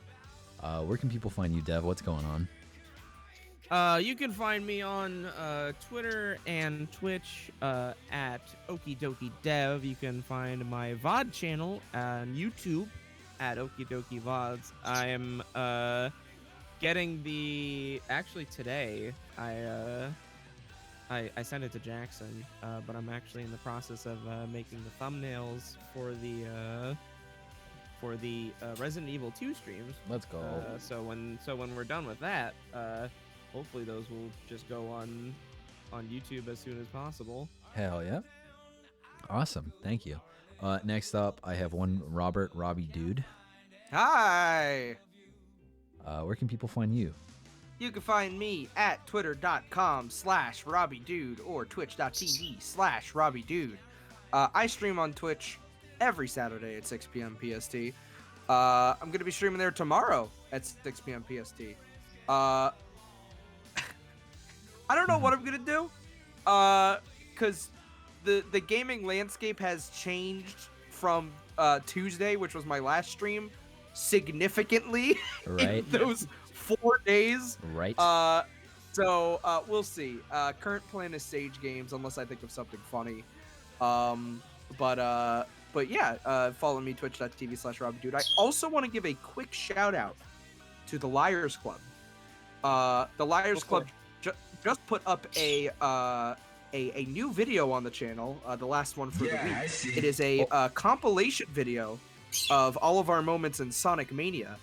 Where can people find you, Dev? What's going on? You can find me on Twitter and Twitch at okidokidev. You can find my VOD channel on YouTube at okidokivods. I am getting the today I sent it to Jackson, but I'm actually in the process of making the thumbnails for the Resident Evil 2 streams. Let's go. So when we're done with that, hopefully those will just go on YouTube as soon as possible. Hell yeah. Awesome. Thank you. Next up, I have one Robbie Dude. Hi! Where can people find you? You can find me at twitter.com/RobbieDude or twitch.tv/RobbieDude. I stream on Twitch every Saturday at 6 p.m. PST. I'm going to be streaming there tomorrow at 6 p.m. PST. I don't know what I'm going to do, because the gaming landscape has changed from Tuesday, which was my last stream, significantly Right. in those 4 days. Right. So we'll see. Current plan is Sage Games, unless I think of something funny. But yeah, follow me twitch.tv/RobbieDude. I also want to give a quick shout out to the Liars Club. The Liars Club just put up a new video on the channel, the last one for the week. I see. It is a compilation video of all of our moments in Sonic Mania.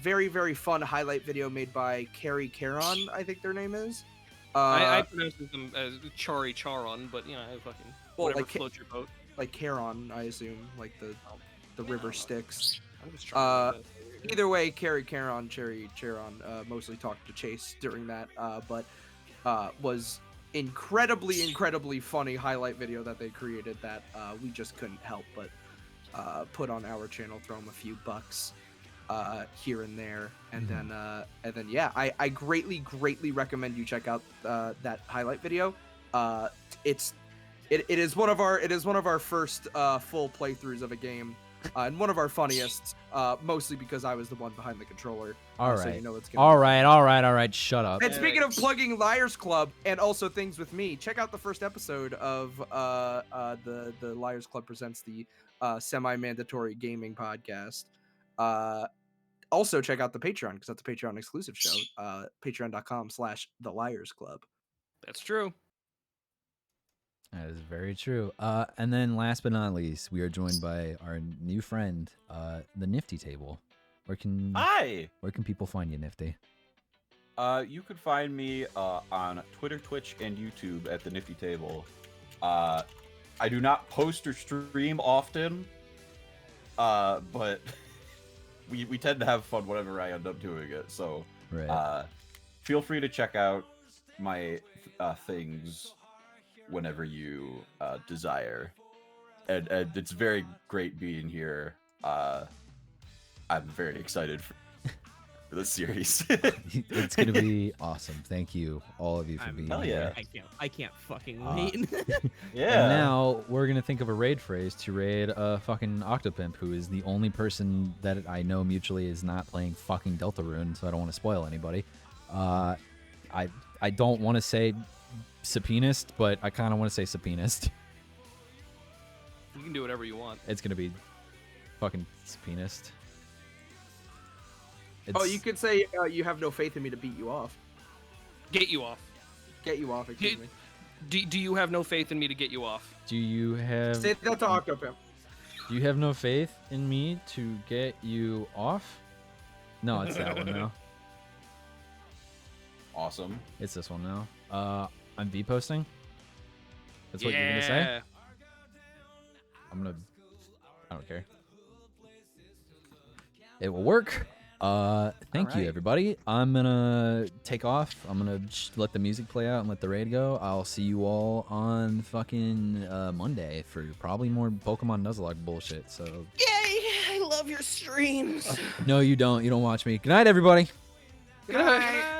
Very, very fun highlight video made by Carrie Caron, I think their name is. I pronounce them as Charon, but you know, fucking whatever floats your boat. Like Caron, I assume, like the river Styx. I'm just trying to Either way, Carrie Caron, Charon, mostly talked to Chase during that, but was incredibly funny highlight video that they created that we just couldn't help but put on our channel, throw them a few bucks here and there, and then yeah, I greatly recommend you check out that highlight video. It is one of our first full playthroughs of a game, and one of our funniest, mostly because I was the one behind the controller. All right. So you know it's All right. Shut up. And speaking of plugging Liars Club and also things with me, check out the first episode of the Liars Club presents the semi-mandatory gaming podcast. Also check out the Patreon, because that's a Patreon exclusive show. Patreon.com/The Liars Club. That's true. That is very true. And then last but not least, we are joined by our new friend, the Nifty Table. Hi! Where can people find you, Nifty? You could find me on Twitter, Twitch, and YouTube at the Nifty Table. I do not post or stream often, but we tend to have fun whenever I end up doing it. So feel free to check out my things whenever you desire. And it's very great being here. I'm very excited for this series. It's gonna be awesome. Thank you, all of you, for being here. I can't fucking wait. Yeah. And now we're gonna think of a raid phrase to raid fucking Octopimp, who is the only person that I know mutually is not playing fucking Deltarune, so I don't want to spoil anybody. I don't want to say subpoenist, but I kind of want to say subpoenist. You can do whatever you want. It's gonna be fucking subpoenist. Oh, you could say you have no faith in me to beat you off. Get you off. Get you off, excuse me. Do you have no faith in me to get you off? Do you have... Say that to Octopimp. Do you have no faith in me to get you off? No, it's that one now. Awesome. It's this one now. I'm V-posting? That's what you're gonna say? I don't care. It will work. Thank you, everybody. I'm gonna take off. I'm gonna let the music play out and let the raid go. I'll see you all on fucking Monday for probably more Pokemon Nuzlocke bullshit. So Yay! I love your streams. no, you don't. You don't watch me. Good night, everybody. Good night.